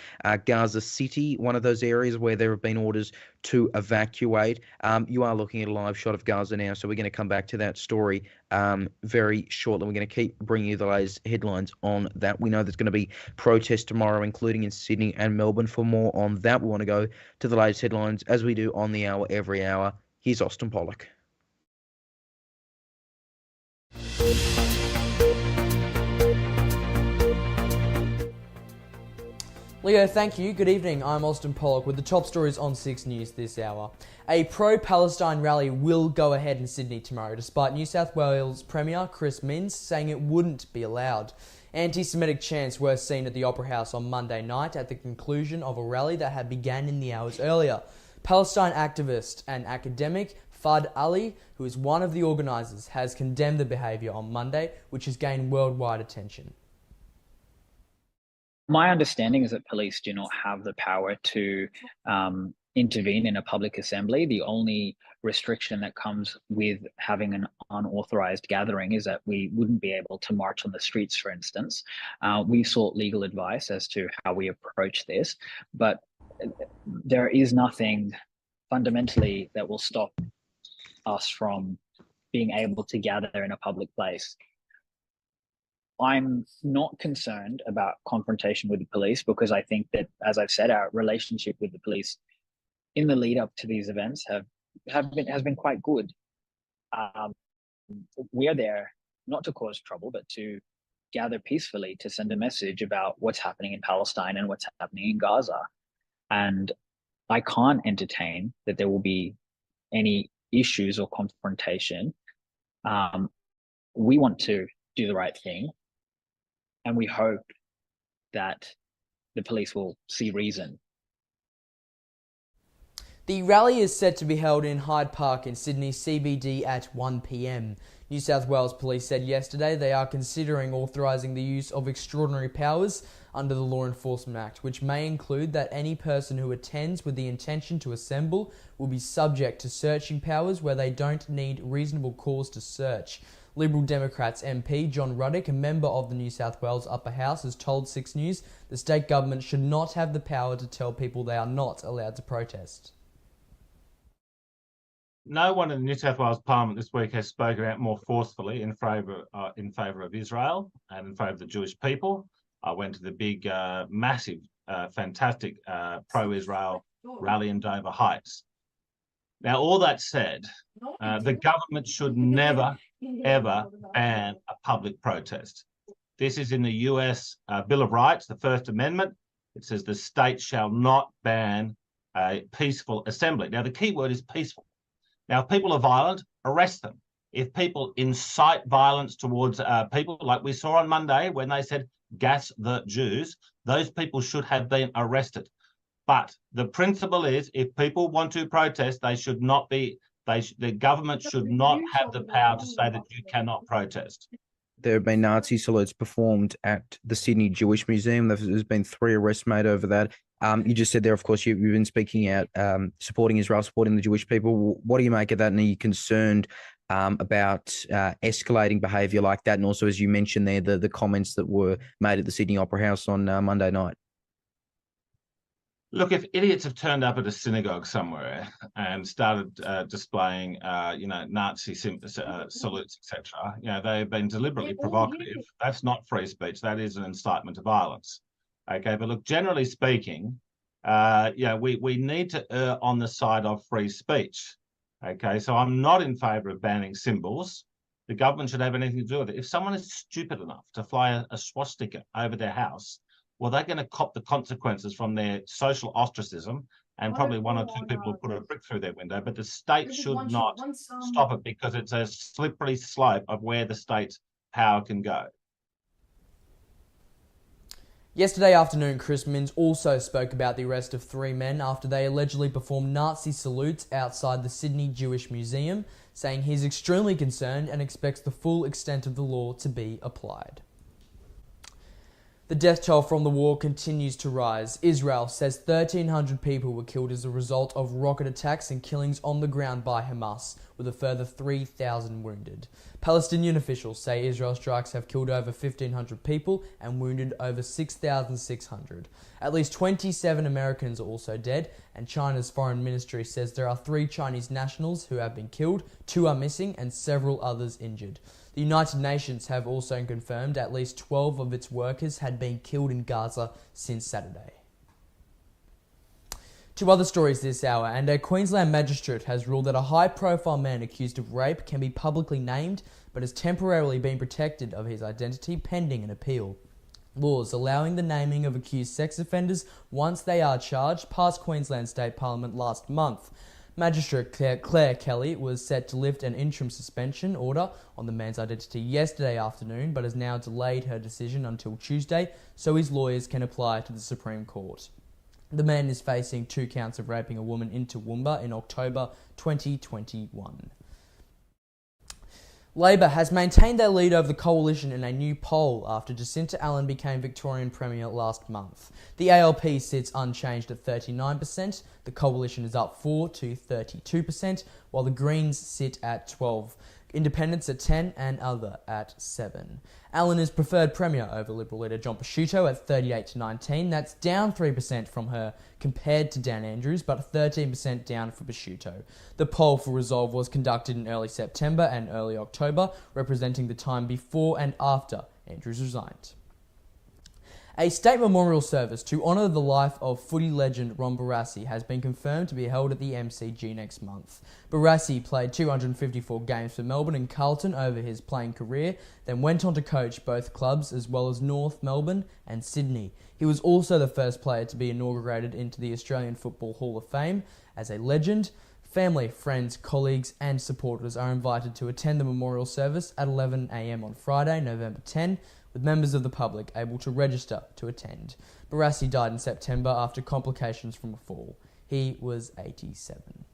Gaza City, one of those areas where there have been orders to evacuate. You are looking at a live shot of Gaza now, so we're going to come back to that story very shortly. We're going to keep bringing you the latest headlines on that. We know there's going to be protests tomorrow, including in Sydney and Melbourne. For more on that, we want to go to the latest headlines as we do on the hour every hour. Here's Austin Pollock. Leo, thank you. Good evening. I'm Austin Pollock with the top stories on 6 News this hour. A pro-Palestine rally will go ahead in Sydney tomorrow, despite New South Wales Premier Chris Minns saying it wouldn't be allowed. Anti-Semitic chants were seen at the Opera House on Monday night at the conclusion of a rally that had begun in the hours earlier. Palestine activist and academic Fad Ali, who is one of the organisers, has condemned the behaviour on Monday, which has gained worldwide attention. My understanding is that police do not have the power to intervene in a public assembly. The only restriction that comes with having an unauthorized gathering is that we wouldn't be able to march on the streets, for instance. We sought legal advice as to how we approach this, but there is nothing fundamentally that will stop us from being able to gather in a public place. I'm not concerned about confrontation with the police because I think that, as I've said, our relationship with the police in the lead up to these events has been quite good. We are there not to cause trouble, but to gather peacefully, to send a message about what's happening in Palestine and what's happening in Gaza. And I can't entertain that there will be any issues or confrontation. We want to do the right thing. And we hope that the police will see reason. The rally is set to be held in Hyde Park in Sydney CBD at 1 p.m. New South Wales Police said yesterday they are considering authorising the use of extraordinary powers under the Law Enforcement Act, which may include that any person who attends with the intention to assemble will be subject to searching powers where they don't need reasonable cause to search. Liberal Democrats MP John Ruddock, a member of the New South Wales Upper House, has told 6 News the state government should not have the power to tell people they are not allowed to protest. No one in the New South Wales Parliament this week has spoken out more forcefully in favour of Israel and in favour of the Jewish people. I went to the big, massive, fantastic pro-Israel rally in Dover Heights. Now, all that said, the government should never, ever ban a public protest. This is in the US Bill of Rights, the First Amendment. It says the state shall not ban a peaceful assembly. Now, the key word is peaceful. Now, if people are violent, arrest them. If people incite violence towards people, like we saw on Monday when they said, gas the Jews, those people should have been arrested. But the principle is, if people want to protest, they should not be, the government should not have the power to say that you cannot protest. There have been Nazi salutes performed at the Sydney Jewish Museum. There's been 3 arrests made over that. You just said there, of course, you've been speaking out, supporting Israel, supporting the Jewish people. What do you make of that? And are you concerned about escalating behaviour like that? And also, as you mentioned there, the comments that were made at the Sydney Opera House on Monday night. Look, if idiots have turned up at a synagogue somewhere and started displaying, Nazi salutes, etc., they've been deliberately provocative. That's not free speech. That is an incitement to violence. Okay, but look, generally speaking, we need to err on the side of free speech. Okay, so I'm not in favour of banning symbols. The government should have anything to do with it. If someone is stupid enough to fly a swastika over their house, well, they're going to cop the consequences from their social ostracism, and probably 1 or 2 people will put a brick through their window. But the state should not stop it because it's a slippery slope of where the state's power can go. Yesterday afternoon, Chris Minns also spoke about the arrest of 3 men after they allegedly performed Nazi salutes outside the Sydney Jewish Museum, saying he's extremely concerned and expects the full extent of the law to be applied. The death toll from the war continues to rise. Israel says 1,300 people were killed as a result of rocket attacks and killings on the ground by Hamas, with a further 3,000 wounded. Palestinian officials say Israel strikes have killed over 1,500 people and wounded over 6,600. At least 27 Americans are also dead, and China's foreign ministry says there are 3 Chinese nationals who have been killed, 2 are missing, and several others injured. The United Nations have also confirmed at least 12 of its workers had been killed in Gaza since Saturday. 2 other stories this hour, and a Queensland magistrate has ruled that a high-profile man accused of rape can be publicly named, but has temporarily been protected of his identity pending an appeal. Laws allowing the naming of accused sex offenders once they are charged passed Queensland State Parliament last month. Magistrate Claire Kelly was set to lift an interim suspension order on the man's identity yesterday afternoon, but has now delayed her decision until Tuesday so his lawyers can apply to the Supreme Court. The man is facing 2 counts of raping a woman in Toowoomba in October 2021. Labor has maintained their lead over the coalition in a new poll after Jacinta Allen became Victorian Premier last month. The ALP sits unchanged at 39%, the coalition is up 4 to 32%, while the Greens sit at 12%. Independents at 10 and other at 7. Allen is preferred Premier over Liberal leader John Pesciuto at 38 to 19. That's down 3% from her compared to Dan Andrews, but 13% down for Pesciuto. The poll for Resolve was conducted in early September and early October, representing the time before and after Andrews resigned. A state memorial service to honour the life of footy legend Ron Barassi has been confirmed to be held at the MCG next month. Barassi played 254 games for Melbourne and Carlton over his playing career, then went on to coach both clubs as well as North Melbourne and Sydney. He was also the first player to be inaugurated into the Australian Football Hall of Fame as a legend. Family, friends, colleagues and supporters are invited to attend the memorial service at 11 a.m. on Friday, November 10, with members of the public able to register to attend. Barassi died in September after complications from a fall. He was 87.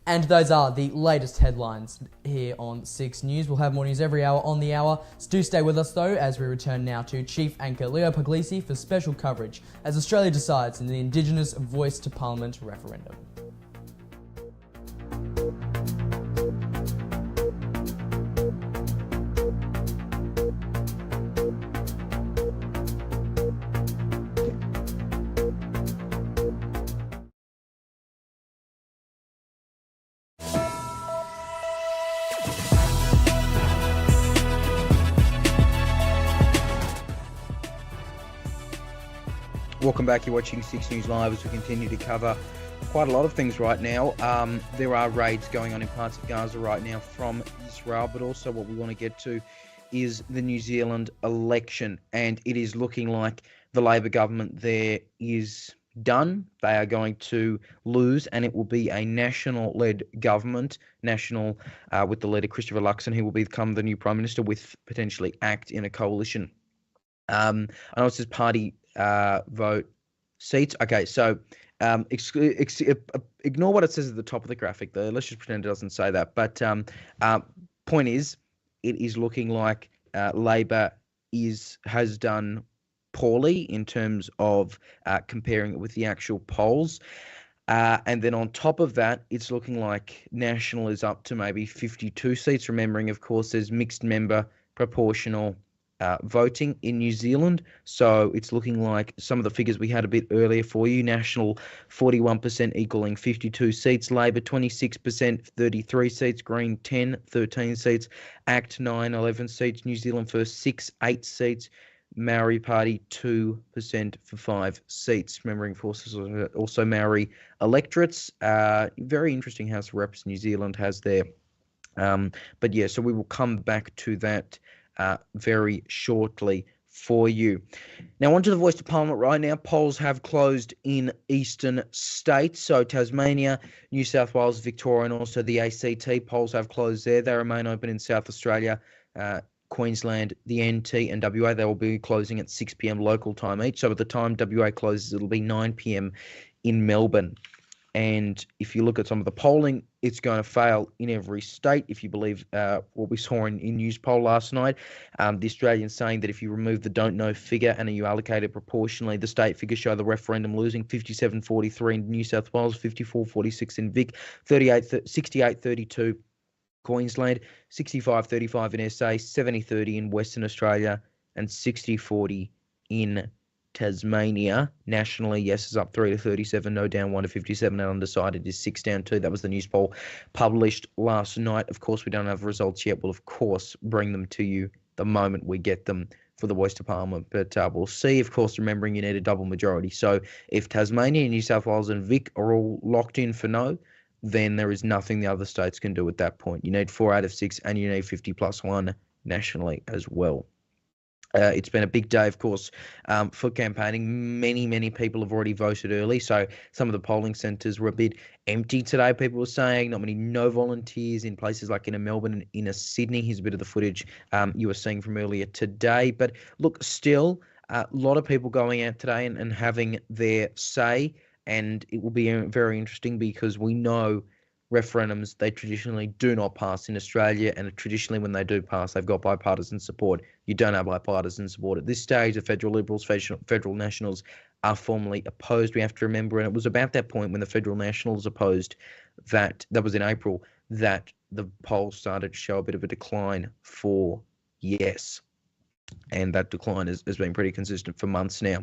And those are the latest headlines here on 6 News. We'll have more news every hour on the hour. Do stay with us though as we return now to Chief Anchor Leo Puglisi for special coverage as Australia decides in the Indigenous Voice to Parliament referendum. Welcome back. You're watching 6 News Live as we continue to cover quite a lot of things right now. There are raids going on in parts of Gaza right now from Israel, but also what we want to get to is the New Zealand election, and it is looking like the Labor government there is done. They are going to lose, and it will be a national-led government, with the leader Christopher Luxon, who will become the new Prime Minister with potentially ACT in a coalition. I know it says party vote seats. Okay, so ignore what it says at the top of the graphic there. Let's just pretend it doesn't say that. But point is, it is looking like Labor has done poorly in terms of comparing it with the actual polls. And then on top of that, it's looking like National is up to maybe 52 seats. Remembering, of course, there's mixed member proportional voting in New Zealand. So it's looking like some of the figures we had a bit earlier for you. National 41% equaling 52 seats. Labor 26%, 33 seats. Green 10, 13 seats. ACT 9, 11 seats. New Zealand First 6, 8 seats. Maori Party 2% for 5 seats. Remembering forces also Maori electorates. Very interesting House of Reps New Zealand has there. But yeah, so we will come back to that very shortly for you. Now on to the Voice to Parliament right now. Polls have closed in eastern states. So Tasmania, New South Wales, Victoria and also the ACT. Polls have closed there. They remain open in South Australia, Queensland, the NT and WA. They will be closing at 6 p.m. local time each. So at the time WA closes, it'll be 9 p.m. in Melbourne. And if you look at some of the polling it's going to fail in every state, if you believe what we saw in News Poll last night. The Australians saying that if you remove the don't know figure and you allocate it proportionally, the state figures show the referendum losing 57-43 in New South Wales, 54-46 in Vic, 68-32 Queensland, 65-35 in SA, 70-30 in Western Australia, and 60-40 in Tasmania. Nationally, yes is up 3-37, no down 1-57, and undecided is 6-2. That was the news poll published last night. Of course, we don't have results yet. We'll, of course, bring them to you the moment we get them for the Voice to Parliament. But we'll see. Of course, remembering you need a double majority. So if Tasmania, New South Wales and Vic are all locked in for no, then there is nothing the other states can do at that point. You need 4 out of 6 and you need 50+1 nationally as well. It's been a big day, of course, for campaigning. Many people have already voted early, so some of the polling centres were a bit empty today, people were saying. Not many no volunteers in places like inner Melbourne and inner Sydney. Here's a bit of the footage you were seeing from earlier today. But look, still a lot of people going out today and having their say, and it will be very interesting because we know referendums, they traditionally do not pass in Australia, and traditionally when they do pass, they've got bipartisan support. You don't have bipartisan support at this stage. The federal Liberals, federal Nationals are formally opposed. We have to remember, and it was about that point when the federal Nationals opposed that was in April, that the polls started to show a bit of a decline for yes. And that decline has been pretty consistent for months now.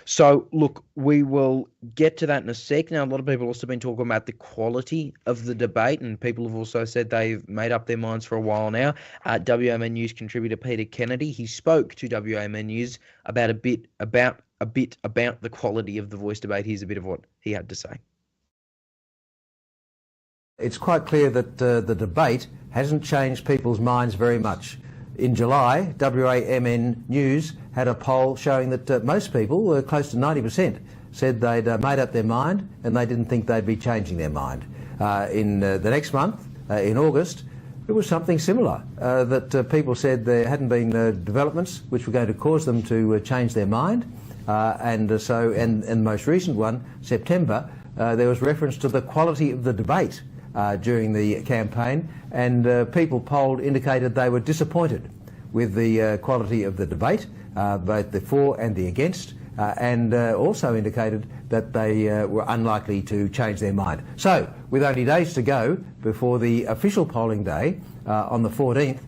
So, look, we will get to that in a sec. Now, a lot of people have also been talking about the quality of the debate, and people have also said they've made up their minds for a while now. WAMN News contributor Peter Kennedy, he spoke to WAMN News about a bit about the quality of the Voice debate. Here's a bit of what he had to say. It's quite clear that the debate hasn't changed people's minds very much. In July, WAMN News had a poll showing that most people, close to 90%, said they'd made up their mind and they didn't think they'd be changing their mind. In the next month, in August, it was something similar, that people said there hadn't been developments which were going to cause them to change their mind. And the most recent one, September, there was reference to the quality of the debate during the campaign, and people polled indicated they were disappointed with the quality of the debate, both the for and the against, and also indicated that they were unlikely to change their mind. So, with only days to go before the official polling day on the 14th,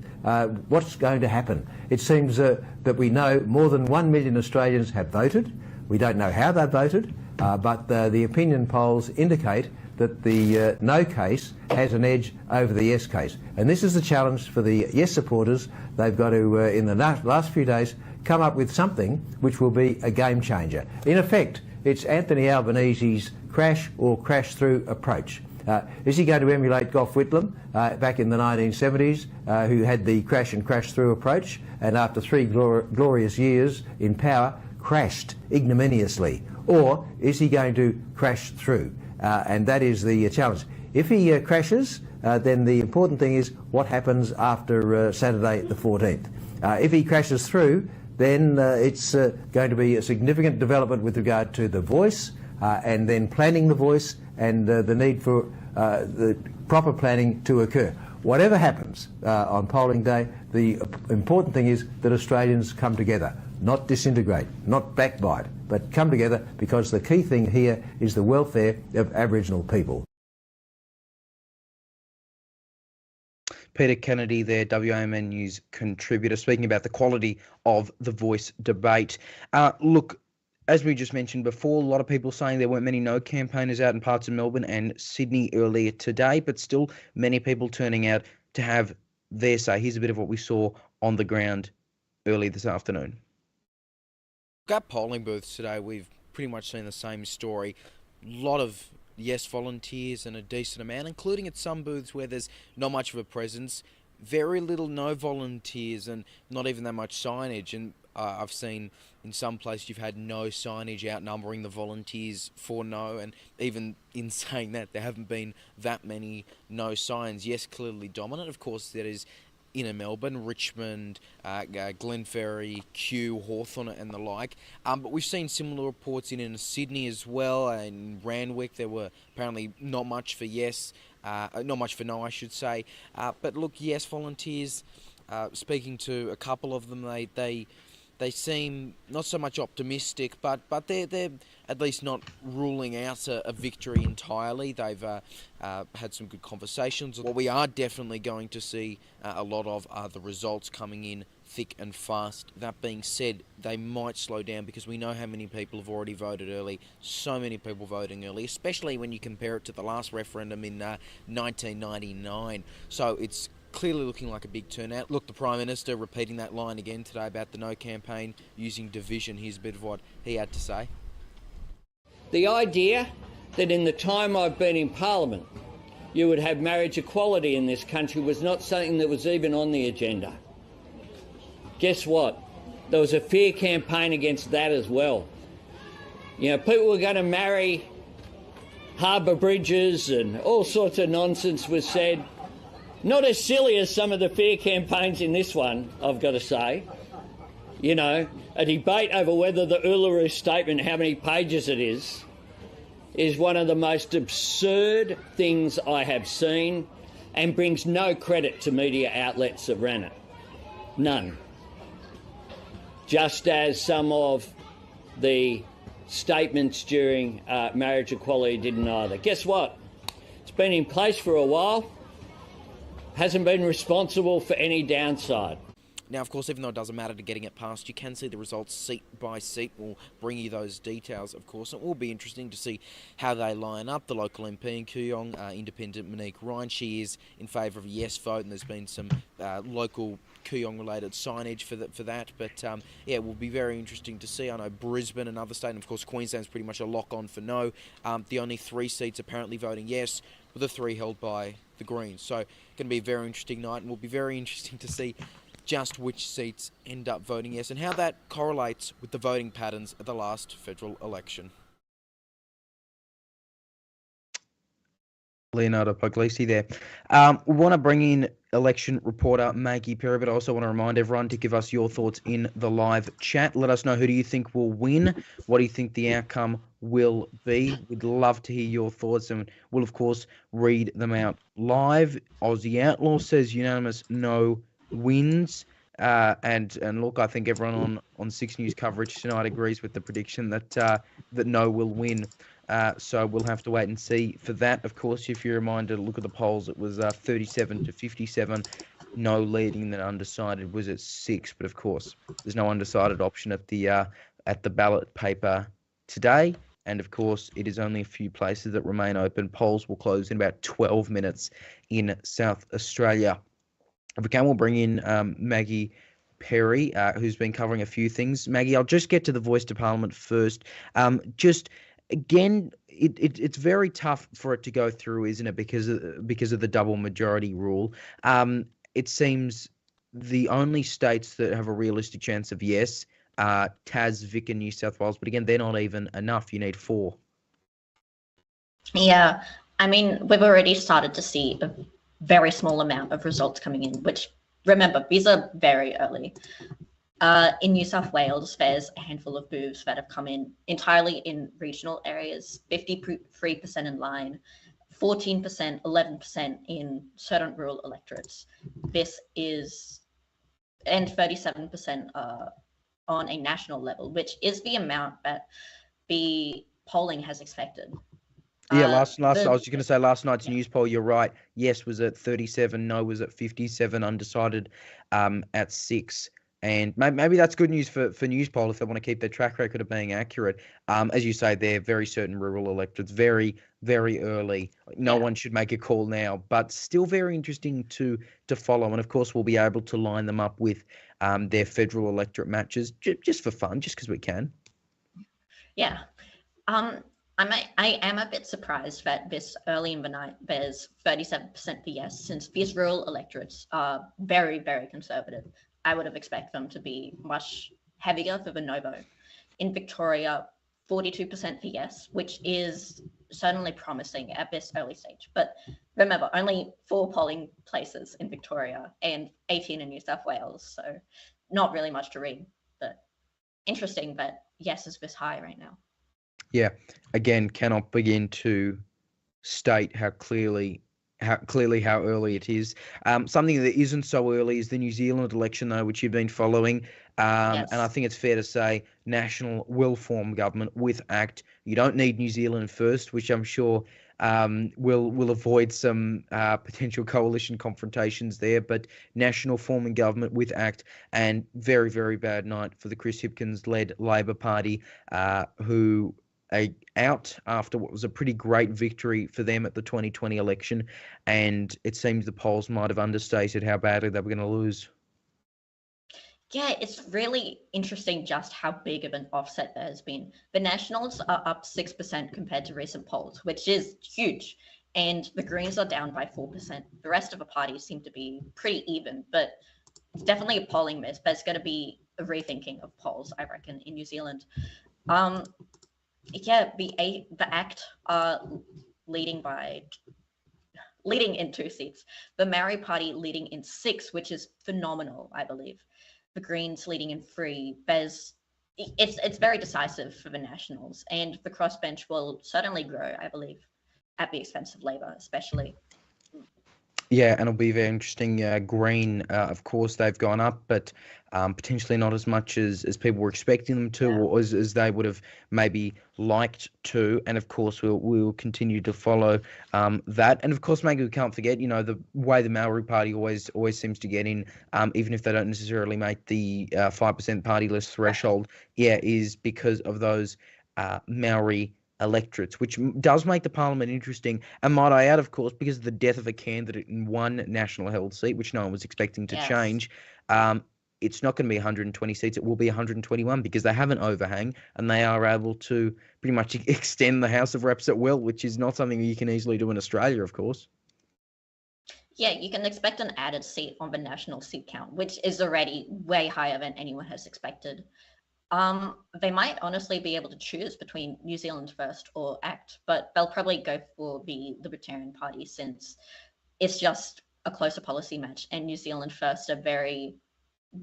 what's going to happen? It seems that we know more than 1 million Australians have voted. We don't know how they voted, but the opinion polls indicate that the no case has an edge over the yes case. And this is the challenge for the yes supporters. They've got to, in the last few days, come up with something which will be a game changer. In effect, it's Anthony Albanese's crash or crash through approach. Is he going to emulate Gough Whitlam back in the 1970s, who had the crash and crash through approach, and after 3 glorious years in power, crashed ignominiously? Or is he going to crash through? And that is the challenge. If he crashes, then the important thing is what happens after Saturday the 14th. If he crashes through, then it's going to be a significant development with regard to the Voice, and then planning the Voice, and the need for the proper planning to occur. Whatever happens on polling day, the important thing is that Australians come together, not disintegrate, not backbite, but come together, because the key thing here is the welfare of Aboriginal people. Peter Kennedy there, WAMN News contributor, speaking about the quality of the Voice debate. Look, as we just mentioned before, a lot of people saying there weren't many no campaigners out in parts of Melbourne and Sydney earlier today, but still many people turning out to have their say. Here's a bit of what we saw on the ground early this afternoon. At polling booths today, we've pretty much seen the same story. A lot of yes volunteers and a decent amount, including at some booths where there's not much of a presence. Very little no volunteers and not even that much signage. And I've seen in some places you've had no signage outnumbering the volunteers for no, and even in saying that, there haven't been that many no signs. Yes, clearly dominant. Of course, that is inner Melbourne, Richmond, Glenferrie, Kew, Hawthorn and the like. But we've seen similar reports in Sydney as well. In Randwick, there were apparently not much for yes. not much for no, I should say. But look, yes, volunteers. Speaking to a couple of them, they seem not so much optimistic, but they're at least not ruling out a victory entirely. They've had some good conversations. What we are definitely going to see a lot of are the results coming in thick and fast. That being said, they might slow down because we know how many people have already voted early. So many people voting early, especially when you compare it to the last referendum in 1999. So it's clearly looking like a big turnout. Look, the Prime Minister repeating that line again today about the No campaign using division. Here's a bit of what he had to say. The idea that in the time I've been in Parliament, you would have marriage equality in this country was not something that was even on the agenda. Guess what? There was a fear campaign against that as well. You know, people were going to marry harbour bridges and all sorts of nonsense was said. Not as silly as some of the fear campaigns in this one, I've got to say. You know, a debate over whether the Uluru Statement, how many pages it is one of the most absurd things I have seen and brings no credit to media outlets that ran it. None. Just as some of the statements during marriage equality didn't either. Guess what? It's been in place for a while. Hasn't been responsible for any downside. Now, of course, even though it doesn't matter to getting it passed, you can see the results seat by seat. We'll bring you those details, of course. It will be interesting to see how they line up. The local MP in Kooyong, independent Monique Ryan, she is in favour of a yes vote, and there's been some local Kooyong-related signage for that. But, yeah, it will be very interesting to see. I know Brisbane, another state, and, of course, Queensland's pretty much a lock-on for no. The only 3 seats apparently voting yes, with the 3 held by the Greens. So, going to be a very interesting night, and will be very interesting to see just which seats end up voting yes and how that correlates with the voting patterns at the last federal election. Leonardo Puglisi there. We want to bring in election reporter Maggie Perry, but I also want to remind everyone to give us your thoughts in the live chat. Let us know, who do you think will win? What do you think the outcome will be? We'd love to hear your thoughts, and we'll, of course, read them out live. Aussie Outlaw says unanimous no wins. And look, I think everyone on 6 News coverage tonight agrees with the prediction that that no will win. So we'll have to wait and see for that. Of course, if you remind to look at the polls, it was 37 to 57. No leading, then undecided was at 6. But of course, there's no undecided option at the ballot paper today. And of course, it is only a few places that remain open. Polls will close in about 12 minutes in South Australia. If we can, we'll bring in Maggie Perry, who's been covering a few things. Maggie, I'll just get to the Voice to Parliament first. Just again, it's very tough for it to go through, isn't it? Because of the double majority rule. It seems the only states that have a realistic chance of yes are Tas, Vic, and New South Wales. But again, they're not even enough. You need 4. Yeah, I mean, we've already started to see a very small amount of results coming in, which, remember, these are very early. In New South Wales, there's a handful of booths that have come in entirely in regional areas, 53% in line, 14%, 11% in certain rural electorates. And 37% on a national level, which is the amount that the polling has expected. Yeah, I was just going to say last night's news poll, you're right. Yes was at 37, no was at 57, undecided at 6. And maybe that's good news for Newspoll if they want to keep their track record of being accurate. As you say, they're very certain rural electorates, very, very early. No one should make a call now, but still very interesting to follow. And of course, we'll be able to line them up with their federal electorate matches just for fun, just because we can. Yeah. I am a bit surprised that this early in the night there's 37% for yes, since these rural electorates are very, very conservative. I would have expected them to be much heavier for the no vote. In Victoria, 42% for yes, which is certainly promising at this early stage. But remember, only 4 polling places in Victoria and 18 in New South Wales, so not really much to read. But interesting that yes is this high right now. Yeah, again, cannot begin to state how clearly how early it is. Something that isn't so early is the New Zealand election, though, which you've been following. And I think it's fair to say National will form government with ACT. You don't need New Zealand first, which I'm sure will avoid some potential coalition confrontations there. But National forming government with ACT, and very, very bad night for the Chris Hipkins-led Labor Party, who out after what was a pretty great victory for them at the 2020 election, and it seems the polls might have understated how badly they were going to lose. Yeah, it's really interesting just how big of an offset there has been. The Nationals are up 6% compared to recent polls, which is huge, and the Greens are down by 4%. The rest of the parties seem to be pretty even, but it's definitely a polling miss. There's going to be a rethinking of polls, I reckon, in New Zealand. Yeah, the ACT are leading in 2 seats. The Maori Party leading in 6, which is phenomenal, I believe. The Greens leading in 3. It's very decisive for the Nationals, and the crossbench will certainly grow, I believe, at the expense of Labor, especially. Yeah, and it'll be very interesting. Green, of course, they've gone up, but potentially not as much as people were expecting them to, or as they would have maybe liked to. And of course, we'll continue to follow that. And of course, maybe we can't forget, the way the Maori Party always seems to get in, even if they don't necessarily make the 5% party list threshold, is because of those Maori electorates, which does make the parliament interesting. And might I add, of course, because of the death of a candidate in one national held seat, which no one was expecting to change, it's not going to be 120 seats. It will be 121 because they have an overhang and they are able to pretty much extend the House of Reps at will, which is not something you can easily do in Australia, of course. Yeah, you can expect an added seat on the national seat count, which is already way higher than anyone has expected. They might honestly be able to choose between New Zealand First or ACT, but they'll probably go for the Libertarian Party since it's just a closer policy match, and New Zealand First are very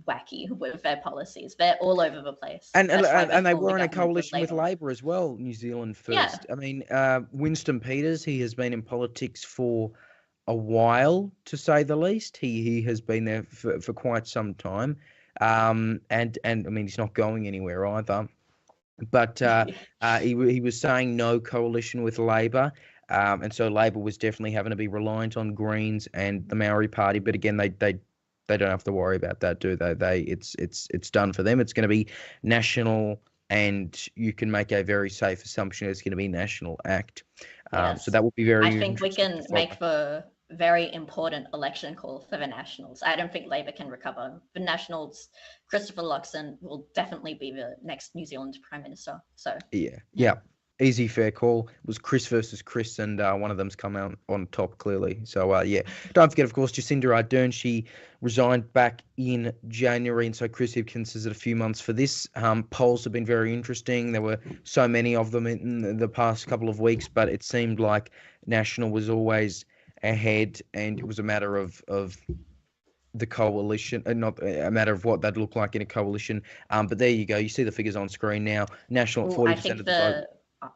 wacky with their policies. They're all over the place. And they were in a coalition with Labor as well, New Zealand First. Yeah. I mean, Winston Peters, he has been in politics for a while, to say the least. He has been there for quite some time. And I mean, he's not going anywhere either. But he was saying no coalition with Labor, and so Labor was definitely having to be reliant on Greens and the Maori Party. But again, they don't have to worry about that, do they? It's done for them. It's going to be national, and you can make a very safe assumption it's going to be National ACT. So that will be very. I think we can make the very important election call for the Nationals. I don't think Labor can recover. The Nationals, Christopher Luxon will definitely be the next New Zealand Prime Minister. So yeah, easy, fair call. It was Chris versus Chris, and one of them's come out on top clearly. So don't forget, of course, Jacinda Ardern. She resigned back in January, and so Chris Hipkins has had a few months for this. Polls have been very interesting. There were so many of them in the past couple of weeks, but it seemed like National was always ahead, and it was a matter of the coalition, and not a matter of what that'd look like in a coalition. But there you go. You see the figures on screen now. National 40% of the vote.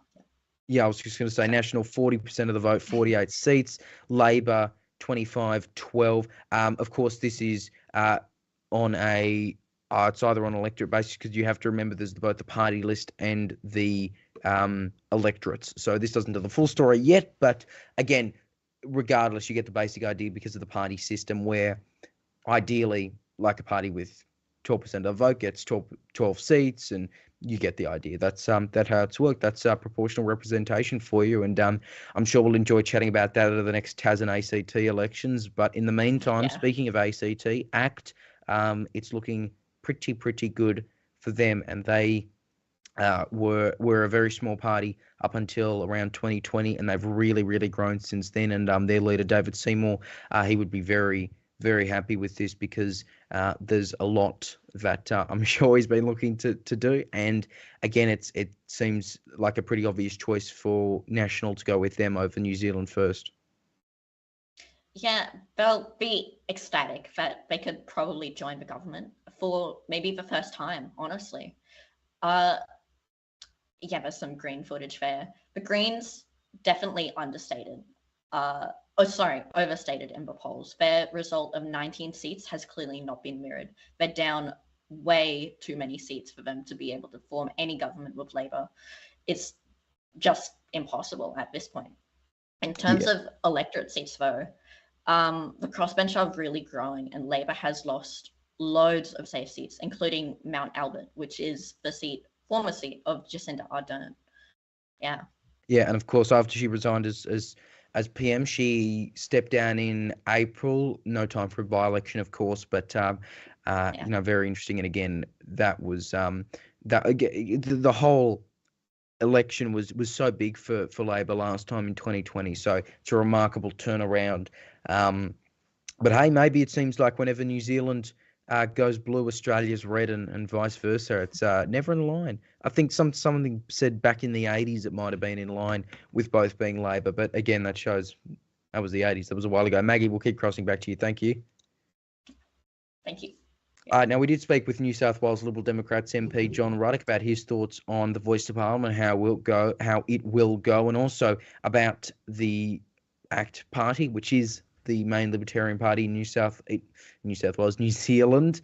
Yeah, I was just going to say National 40% of the vote, 48 seats. Labor 25-12. Of course, this is on a it's either on electorate basis, because you have to remember there's both the party list and the electorates. So this doesn't tell the full story yet, but again, regardless, you get the basic idea because of the party system, where ideally, like a party with 12% of the vote gets 12 seats, and you get the idea. That's how it's worked. That's proportional representation for you, and I'm sure we'll enjoy chatting about that at the next Tas and ACT elections. But in the meantime, speaking of ACT, ACT, it's looking pretty good for them, and they were a very small party up until around 2020, and they've really grown since then. And their leader, David Seymour, he would be very happy with this, because there's a lot that I'm sure he's been looking to do. And again, it seems like a pretty obvious choice for National to go with them over New Zealand First. Yeah, they'll be ecstatic that they could probably join the government for maybe the first time, honestly. Yeah, there's some Green footage there. The Greens definitely understated. overstated in the polls. Their result of 19 seats has clearly not been mirrored. They're down way too many seats for them to be able to form any government with Labor. It's just impossible at this point. In terms of electorate seats, though, the crossbench are really growing, and Labor has lost loads of safe seats, including Mount Albert, which is the former seat of Jacinda Ardern. Yeah. Yeah, and of course, after she resigned as PM, she stepped down in April. No time for a by-election, of course, but very interesting. And again, that was the whole election was so big for Labor last time in 2020. So it's a remarkable turnaround. But hey, maybe it seems like whenever New Zealand goes blue, Australia's red, and vice versa. It's never in line. I think something said back in the 80s it might have been in line with both being Labor. But again, that shows that was the 80s. That was a while ago. Maggie, we'll keep crossing back to you. Thank you. Thank you. Now, we did speak with New South Wales Liberal Democrats MP John Ruddock about his thoughts on the Voice to Parliament, how it will go, and also about the ACT Party, which is the main Libertarian Party in New South Wales, New Zealand,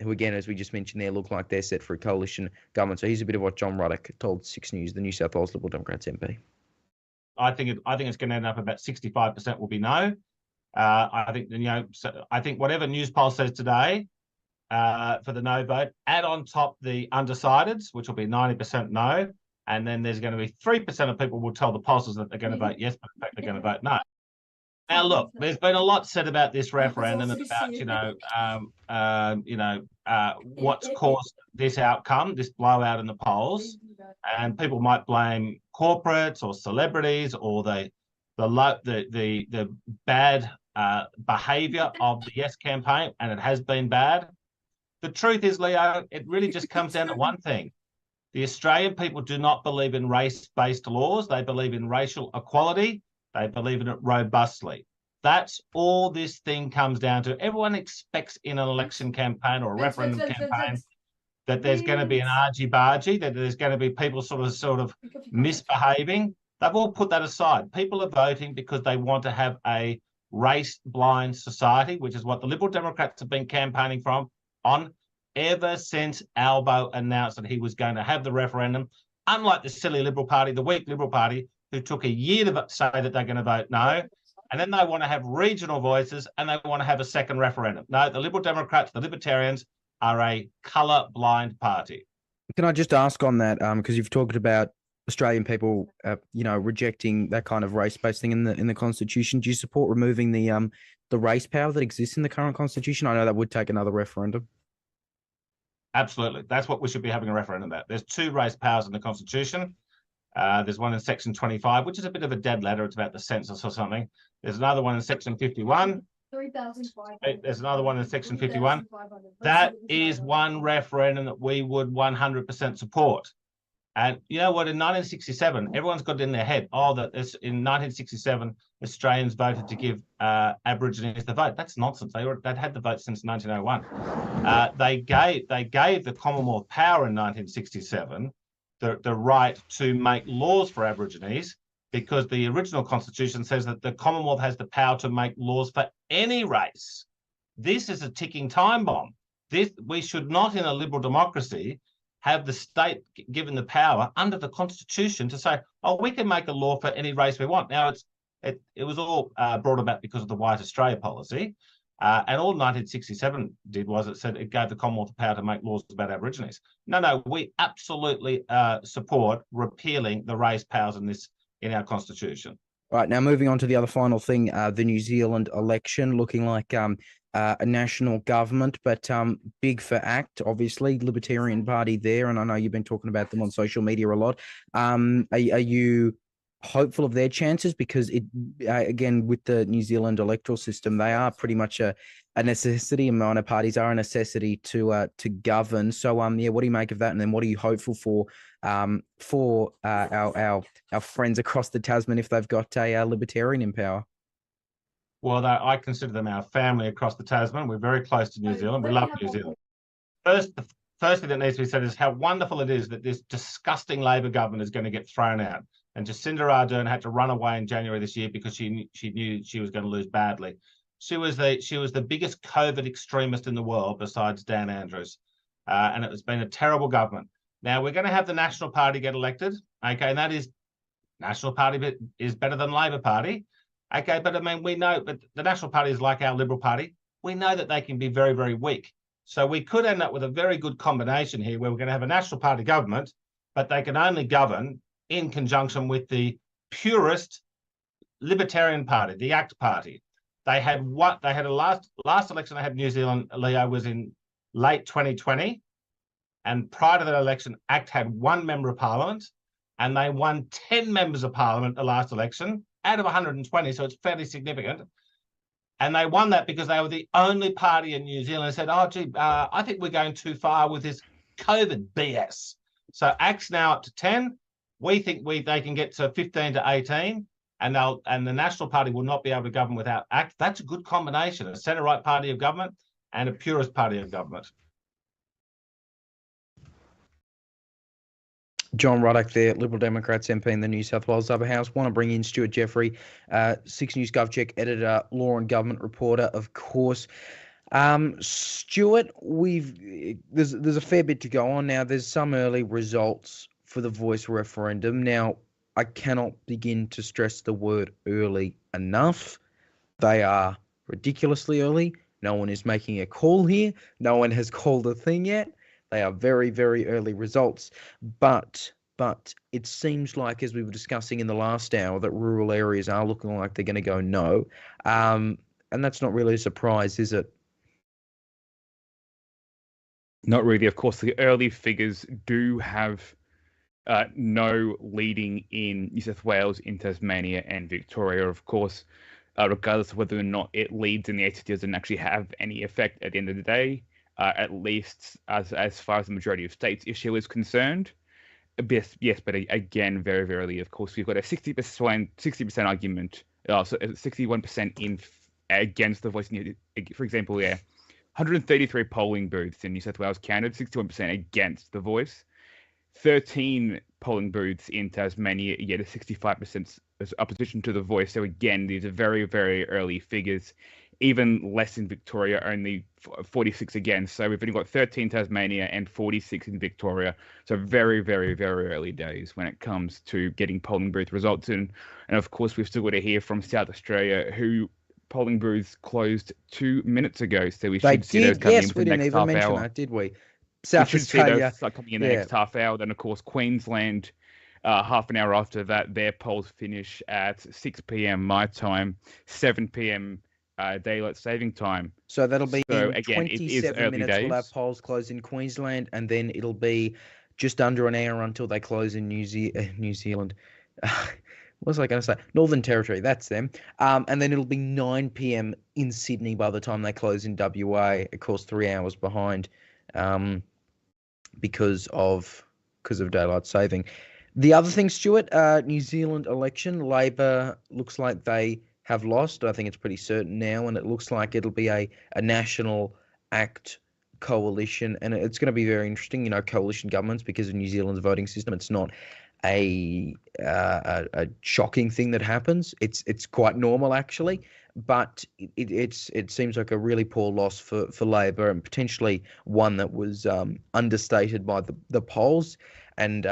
who again, as we just mentioned there, look like they're set for a coalition government. So here's a bit of what John Ruddock told 6 News, the New South Wales Liberal Democrats MP. I think it's going to end up about 65% will be no. I think whatever news poll says today for the no vote, add on top the undecideds, which will be 90% no, and then there's going to be 3% of people will tell the pollsters that they're going to vote yes, but in fact they're going to vote no. Now, look, there's been a lot said about this referendum and about what's caused this outcome, this blowout in the polls, and people might blame corporates or celebrities or the bad behaviour of the Yes campaign, and it has been bad. The truth is, Leo, it really just comes down to one thing. The Australian people do not believe in race-based laws. They believe in racial equality. They believe in it robustly. That's all this thing comes down to. Everyone expects in an election campaign or a referendum campaign that there's going to be an argy-bargy, that there's going to be people sort of misbehaving. They've all put that aside. People are voting because they want to have a race-blind society, which is what the Liberal Democrats have been campaigning on ever since Albo announced that he was going to have the referendum, unlike the silly Liberal Party, the weak Liberal Party, who took a year to say that they're going to vote no, and then they want to have regional voices and they want to have a second referendum. No, the Liberal Democrats, the Libertarians, are a colour-blind party. Can I just ask on that, because you've talked about Australian people, rejecting that kind of race-based thing in the Constitution. Do you support removing the race power that exists in the current Constitution? I know that would take another referendum. Absolutely. That's what we should be having a referendum about. There's 2 race powers in the Constitution. There's one in Section 25, which is a bit of a dead letter. It's about the census or something. There's another one in Section 51. There's another one in Section 51. That is one referendum that we would 100% support. And you know what? In 1967, everyone's got it in their head, that in 1967, Australians voted to give Aborigines the vote. That's nonsense. They'd had the vote since 1901. They gave the Commonwealth power in 1967, the right to make laws for Aborigines, because the original Constitution says that the Commonwealth has the power to make laws for any race. This is a ticking time bomb. We should not, in a liberal democracy, have the state given the power under the Constitution to say, we can make a law for any race we want. Now, it was all brought about because of the White Australia policy. And all 1967 did was it gave the Commonwealth the power to make laws about Aborigines. No, we absolutely support repealing the race powers in our Constitution. Right, now moving on to the other final thing, the New Zealand election looking like a national government, but big for ACT, obviously, Libertarian Party there, and I know you've been talking about them on social media a lot. Are you hopeful of their chances? Because again, with the New Zealand electoral system, they are pretty much a necessity, and minor parties are a necessity to govern. So what do you make of that? And then what are you hopeful for our friends across the Tasman if they've got a libertarian in power? Well, I consider them our family across the Tasman. We're very close to New Zealand. We love New Zealand. The first thing that needs to be said is how wonderful it is that this disgusting Labor government is going to get thrown out. and Jacinda Ardern had to run away in January this year because she knew she was going to lose badly. She was the biggest COVID extremist in the world besides Dan Andrews, and it has been a terrible government. Now we're going to have the National Party get elected, okay, and that is National Party is better than Labor Party, okay, but I mean we know, but the National Party is like our Liberal Party. We know that they can be very, very weak. So we could end up with a very good combination here where we're going to have a National Party government, but they can only govern in conjunction with the purest Libertarian Party, the ACT Party. They had a last election they had in New Zealand, Leo, was in late 2020. And prior to that election, ACT had one member of parliament and they won 10 members of parliament the last election out of 120. So it's fairly significant. And they won that because they were the only party in New Zealand that said, oh, gee, I think we're going too far with this COVID BS. So ACT's now up to 10. We think they can get to 15 to 18, and the National Party will not be able to govern without ACT. That's a good combination, a centre-right party of government and a purist party of government. John Ruddock there, Liberal Democrats MP in the New South Wales Upper House. Want to bring in Stuart Jeffrey, 6 News GovCheck editor, law and government reporter, of course. Stuart, there's a fair bit to go on now. There's some early results for the Voice referendum. Now, I cannot begin to stress the word early enough. They are ridiculously early. No one is making a call here. No one has called a thing yet. They are very, very early results. But it seems like, as we were discussing in the last hour, that rural areas are looking like they're going to go no. And that's not really a surprise, is it? Not really. Of course, the early figures do have no leading in New South Wales, in Tasmania and Victoria. Of course, regardless of whether or not it leads in the ACT, doesn't actually have any effect at the end of the day. At least as far as the majority of states issue is concerned. Yes, but again, very, very early. Of course, we've got a 60% argument, so 61% in against the Voice. For example, 133 polling booths in New South Wales counted, 61% against the Voice. 13 polling booths in Tasmania, yet a 65% opposition to the Voice. So again, these are very, very early figures. Even less in Victoria, only 46 again. So we've only got 13 Tasmania and 46 in Victoria. So very, very, very early days when it comes to getting polling booth results in. And of course, we've still got to hear from South Australia, who polling booths closed 2 minutes ago. So we should see those coming in for the next half hour. That, did we? South we should Australia see those start coming in the next half hour. Then, of course, Queensland, half an hour after that, their polls finish at 6 p.m. my time, 7 p.m. Daylight saving time. So that'll be in again, 27 minutes. Days. We'll have polls close in Queensland, and then it'll be just under an hour until they close in New Zealand. What was I going to say? Northern Territory, that's them. And then it'll be 9 p.m. in Sydney by the time they close in WA. Of course, 3 hours behind because of daylight saving. The other thing, Stuart, New Zealand election, Labor looks like they have lost. I think it's pretty certain now, and it looks like it'll be a national ACT coalition, and it's going to be very interesting, coalition governments, because of New Zealand's voting system. It's not a shocking thing that happens. It's quite normal, actually, but it seems like a really poor loss for Labor, and potentially one that was understated by the polls. And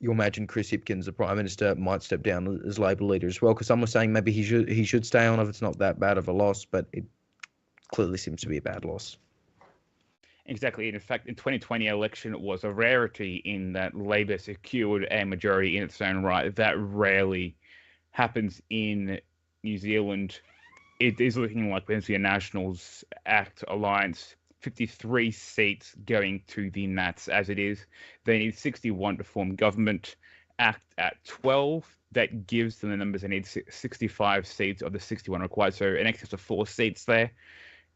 you imagine Chris Hipkins, the Prime Minister, might step down as Labor leader as well, because some were saying maybe he should stay on if it's not that bad of a loss, but it clearly seems to be a bad loss. Exactly. In fact, in 2020 election was a rarity in that Labor secured a majority in its own right. That rarely happens in New Zealand. It is looking like the Nationals ACT alliance, 53 seats going to the Nats as it is. They need 61 to form government. ACT at 12. That gives them the numbers. They need 65 seats of the 61 required, so in excess of 4 seats there.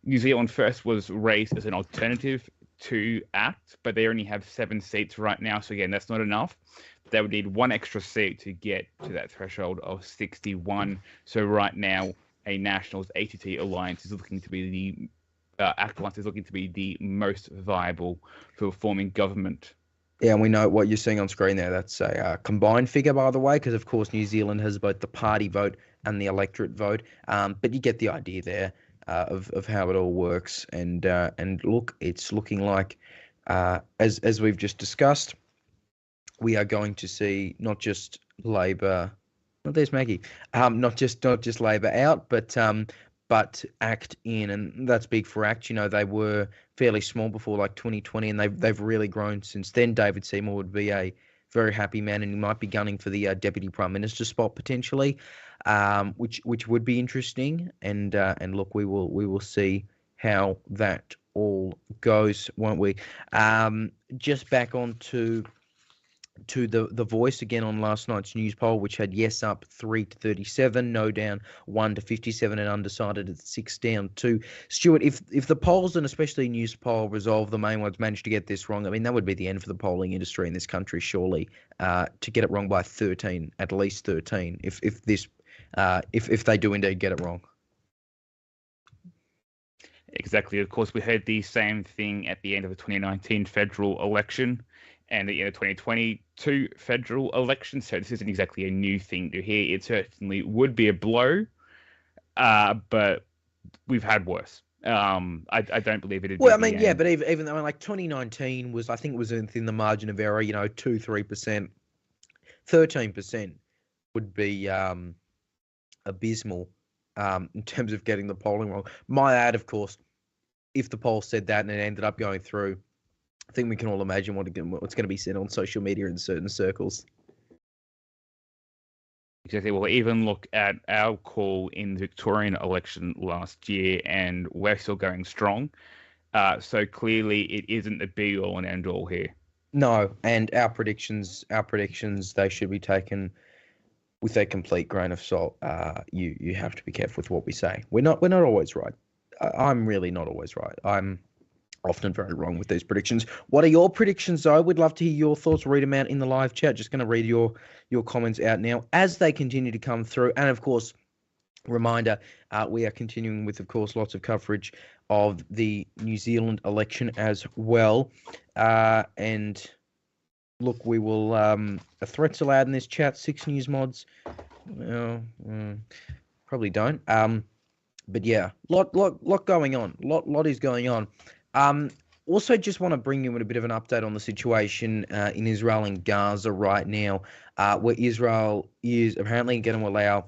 New Zealand First was raised as an alternative to ACT, but they only have 7 seats right now. So again, that's not enough. They would need 1 extra seat to get to that threshold of 61. So right now, a Nationals ACT alliance is looking to be ACT alliance is looking to be the most viable for forming government. Yeah, and we know what you're seeing on screen there. That's a combined figure, by the way, because of course New Zealand has both the party vote and the electorate vote. But you get the idea there of how it all works. And look, it's looking like, as we've just discussed, we are going to see not just Labor. Well, there's Maggie. Not just Labor out, but ACT in, and that's big for ACT. You know, they were fairly small before like 2020, and they've really grown since then. David Seymour would be a very happy man, and he might be gunning for the Deputy Prime Minister spot potentially, which would be interesting. And look, we will see how that all goes, won't we? Just back on to the Voice again on last night's news poll, which had yes up 3 to 37, no down 1 to 57, and undecided at 6 down 2. Stuart, if the polls, and especially news poll Resolve, the main ones, managed to get this wrong, I mean, that would be the end for the polling industry in this country, surely, to get it wrong by 13, at least 13, if they do indeed get it wrong. Exactly. Of course, we heard the same thing at the end of the 2019 federal election and the 2022 federal election. So this isn't exactly a new thing to hear. It certainly would be a blow, but we've had worse. I don't believe it. Well, I mean, yeah, but even though like 2019 was, I think it was within the margin of error, 2-3%, 13% would be abysmal in terms of getting the polling wrong. My ad, of course, if the poll said that and it ended up going through, I think we can all imagine what's going to be said on social media in certain circles. Exactly. Well, even look at our call in the Victorian election last year, and we're still going strong. So clearly, it isn't the be-all and end-all here. No, and our predictions, they should be taken with a complete grain of salt. You have to be careful with what we say. We're not always right. I'm really not always right. I'm often very wrong with these predictions. What are your predictions, though? We'd love to hear your thoughts. Read them out in the live chat. Just going to read your comments out now as they continue to come through. And, of course, reminder, we are continuing with, of course, lots of coverage of the New Zealand election as well. And, look, we will... threats allowed in this chat? 6 News mods? Probably don't. But, yeah, lot going on. Lot is going on. Also, just want to bring you in a bit of an update on the situation in Israel and Gaza right now, where Israel is apparently going to allow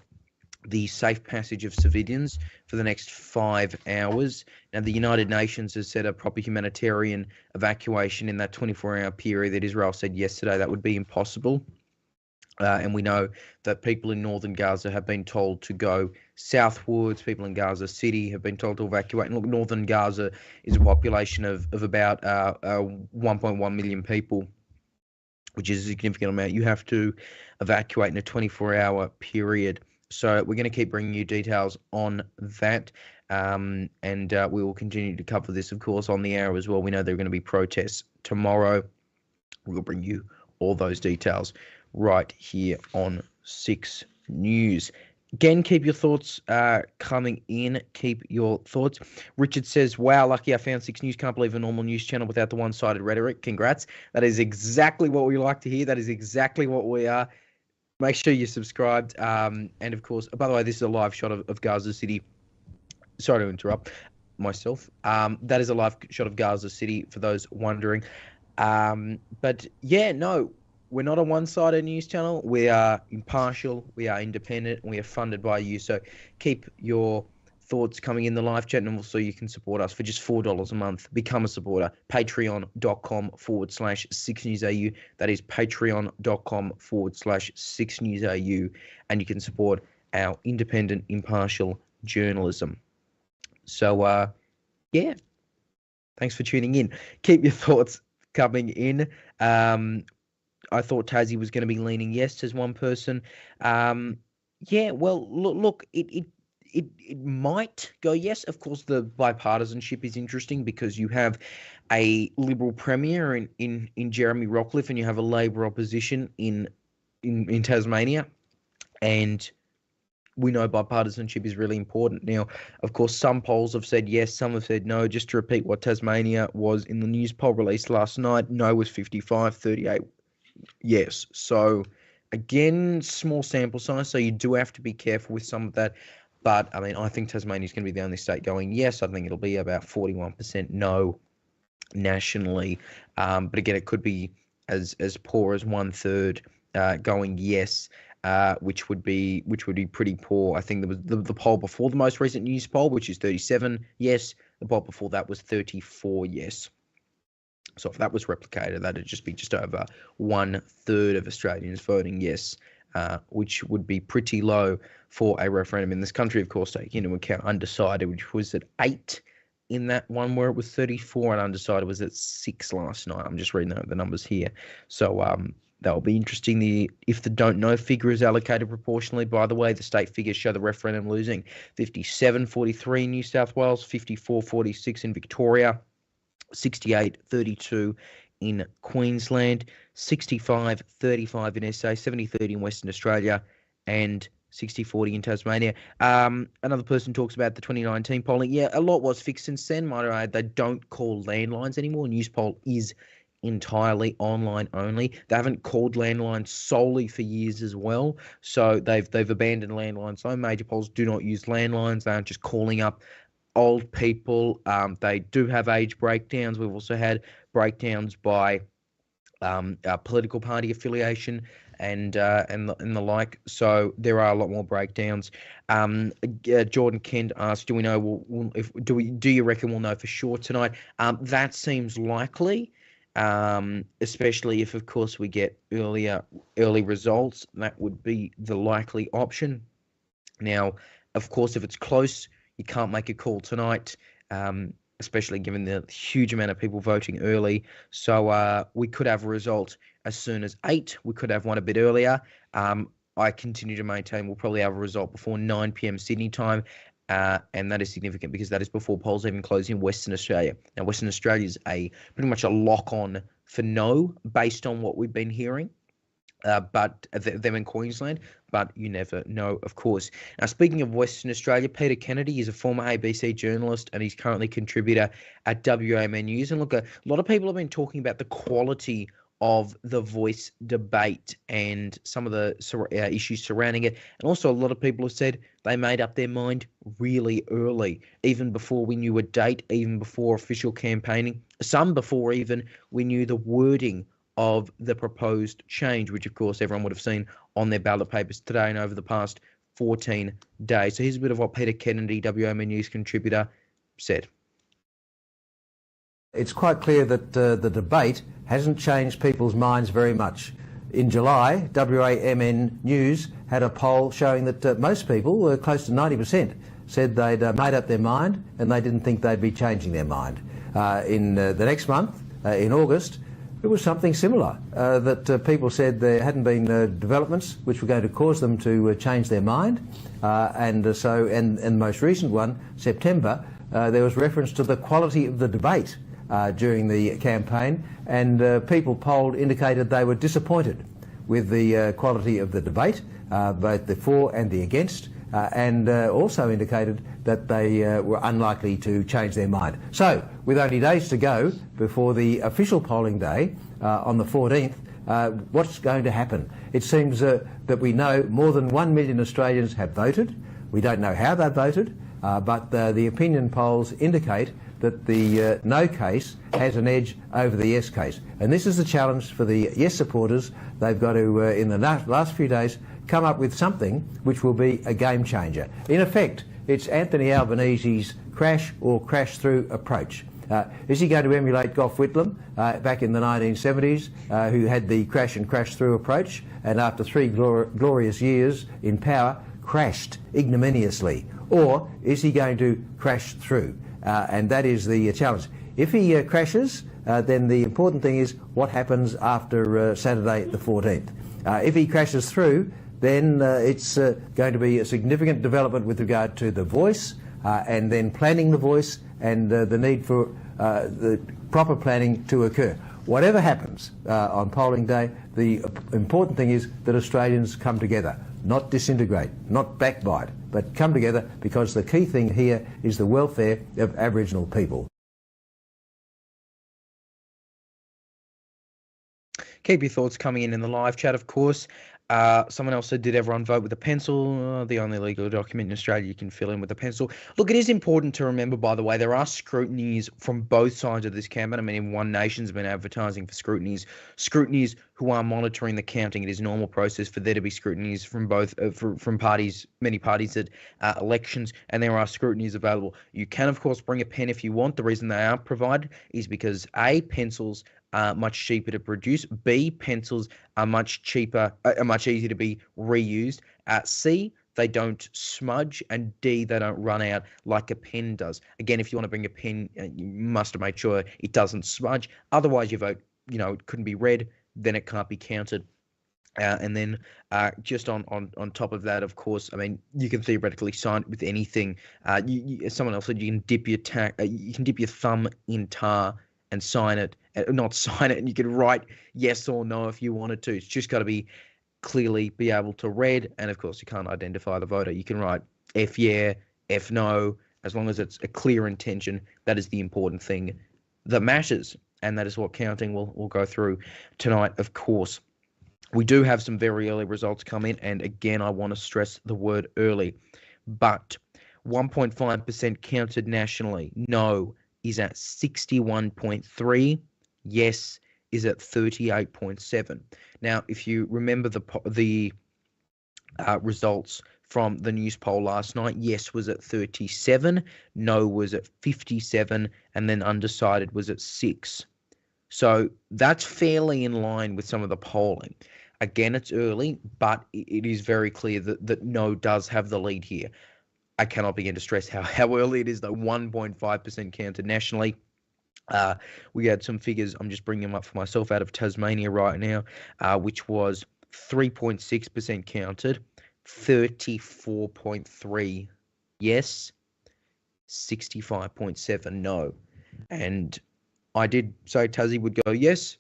the safe passage of civilians for the next 5 hours. Now, the United Nations has set a proper humanitarian evacuation in that 24-hour period that Israel said yesterday that would be impossible. And we know that people in northern Gaza have been told to go southwards. People in Gaza City have been told to evacuate. And look, northern Gaza is a population of about 1.1 million people, which is a significant amount. You have to evacuate in a 24-hour period. So we're going to keep bringing you details on that. And we will continue to cover this, of course, on the air as well. We know there are going to be protests tomorrow. We'll bring you all those details right here on 6 News. Again, keep your thoughts coming in. Keep your thoughts. Richard says, wow, lucky I found 6 News. Can't believe a normal news channel without the one-sided rhetoric. Congrats. That is exactly what we like to hear. That is exactly what we are. Make sure you're subscribed. And, of course, by the way, this is a live shot of Gaza City. Sorry to interrupt myself. That is a live shot of Gaza City, for those wondering. But, yeah, no. We're not a one-sided news channel. We are impartial. We are independent. And we are funded by you. So keep your thoughts coming in the live chat. And also you can support us for just $4 a month. Become a supporter. Patreon.com/SIXNewsAU. That is Patreon.com/SIXNewsAU. And you can support our independent, impartial journalism. So, yeah. Thanks for tuning in. Keep your thoughts coming in. I thought Tassie was going to be leaning yes, says one person. Yeah, well, look, it might go yes. Of course, the bipartisanship is interesting because you have a Liberal Premier in Jeremy Rockcliffe and you have a Labor opposition in Tasmania. And we know bipartisanship is really important. Now, of course, some polls have said yes, some have said no. Just to repeat what Tasmania was in the news poll released last night, no was 55, 38 yes. So, again, small sample size, so you do have to be careful with some of that. But, I mean, I think Tasmania is going to be the only state going yes. I think it'll be about 41% no nationally. But again, it could be as poor as 1/3 going yes. Which would be pretty poor. I think there was the poll before the most recent news poll, which is 37 yes. The poll before that was 34 yes. So if that was replicated, that'd just be just over 1/3 of Australians voting yes, which would be pretty low for a referendum in this country. Of course, taking into account undecided, which was at 8 in that one where it was 34, and undecided was at 6 last night. I'm just reading the numbers here. So that'll be interesting. If the don't know figure is allocated proportionally, by the way, the state figures show the referendum losing 57-43 in New South Wales, 54-46 in Victoria, 68-32 in Queensland, 65-35 in SA, 70-30 in Western Australia, and 60-40 in Tasmania. Another person talks about the 2019 polling. Yeah, a lot was fixed since then. Might I add, they don't call landlines anymore. Newspoll is entirely online only. They haven't called landlines solely for years as well, so they've abandoned landlines. So major polls do not use landlines. They aren't just calling up old people. They do have age breakdowns. We've also had breakdowns by political party affiliation and the like. So there are a lot more breakdowns. Jordan Kent asked, "Do you reckon we'll know for sure tonight?" That seems likely. Especially if, of course, we get early results. That would be the likely option. Now, of course, if it's close, you can't make a call tonight, especially given the huge amount of people voting early. So we could have a result as soon as 8. We could have one a bit earlier. I continue to maintain we'll probably have a result before 9 p.m. Sydney time. And that is significant because that is before polls even close in Western Australia. Now, Western Australia is pretty much a lock-on for no, based on what we've been hearing. But them in Queensland, but you never know, of course. Now, speaking of Western Australia, Peter Kennedy is a former ABC journalist and he's currently contributor at WAMN News. And look, a lot of people have been talking about the quality of the Voice debate and some of the issues surrounding it. And also a lot of people have said they made up their mind really early, even before we knew a date, even before official campaigning, some before even we knew the wording of the proposed change, which of course everyone would have seen on their ballot papers today and over the past 14 days. So here's a bit of what Peter Kennedy, WAMN News contributor, said. It's quite clear that the debate hasn't changed people's minds very much. In July, WAMN News had a poll showing that most people, close to 90%, said they'd made up their mind and they didn't think they'd be changing their mind. In the next month, in August, it was something similar, that people said there hadn't been developments which were going to cause them to change their mind. And the most recent one, September, there was reference to the quality of the debate during the campaign, and people polled indicated they were disappointed with the quality of the debate, both the for and the against, and also indicated that they were unlikely to change their mind. So, with only days to go before the official polling day on the 14th, what's going to happen? It seems that we know more than 1 million Australians have voted. We don't know how they voted, but the opinion polls indicate that the no case has an edge over the yes case. And this is the challenge for the yes supporters. They've got to, in the last few days, come up with something which will be a game changer. In effect, it's Anthony Albanese's crash or crash through approach. Is he going to emulate Gough Whitlam back in the 1970s, who had the crash and crash through approach, and after 3 glorious years in power, crashed ignominiously? Or is he going to crash through? And that is the challenge. If he crashes, then the important thing is what happens after Saturday the 14th. If he crashes through, then it's going to be a significant development with regard to the voice, and then planning the voice, and the need for the proper planning to occur. Whatever happens on polling day, the important thing is that Australians come together. not disintegrate, not backbite, but come together, because the key thing here is the welfare of Aboriginal people. Keep your thoughts coming in the live chat, of course. Someone else said, did everyone vote with a pencil? The only legal document in Australia you can fill in with a pencil. Look, it is important to remember, by the way, there are scrutinies from both sides of this campaign. I mean, One Nation's been advertising for scrutinies who are monitoring the counting. It is a normal process for there to be scrutinies from both, from parties, many parties at elections, and there are scrutinies available. You can, of course, bring a pen if you want. The reason they are provided is because A, pencils are much cheaper to produce. B, pencils are much cheaper, much easier to be reused. C, they don't smudge, and D, they don't run out like a pen does. Again, if you want to bring a pen, you must make sure it doesn't smudge. Otherwise, your vote, it couldn't be read, then it can't be counted. And then just on top of that, of course, I mean, you can theoretically sign it with anything. As someone else said, you can dip your thumb in tar and sign it, not sign it, and you can write yes or no if you wanted to. It's just got to be clearly be able to read, and of course you can't identify the voter. You can write F yeah, F no, as long as it's a clear intention. That is the important thing that matters, and that is what counting will go through tonight, of course. We do have some very early results come in, and again, I want to stress the word early, but 1.5% counted nationally. No is at 61.3. Yes is at 38.7. Now, if you remember the results from the news poll last night, yes was at 37, no was at 57, and then undecided was at 6. So that's fairly in line with some of the polling. Again, it's early, but it is very clear that no does have the lead here. I cannot begin to stress how early it is, though. 1.5% counted nationally. We had some figures, I'm just bringing them up for myself, out of Tasmania right now, which was 3.6% counted, 34.3 yes, 65.7 no. And I did say Tassie would go yes,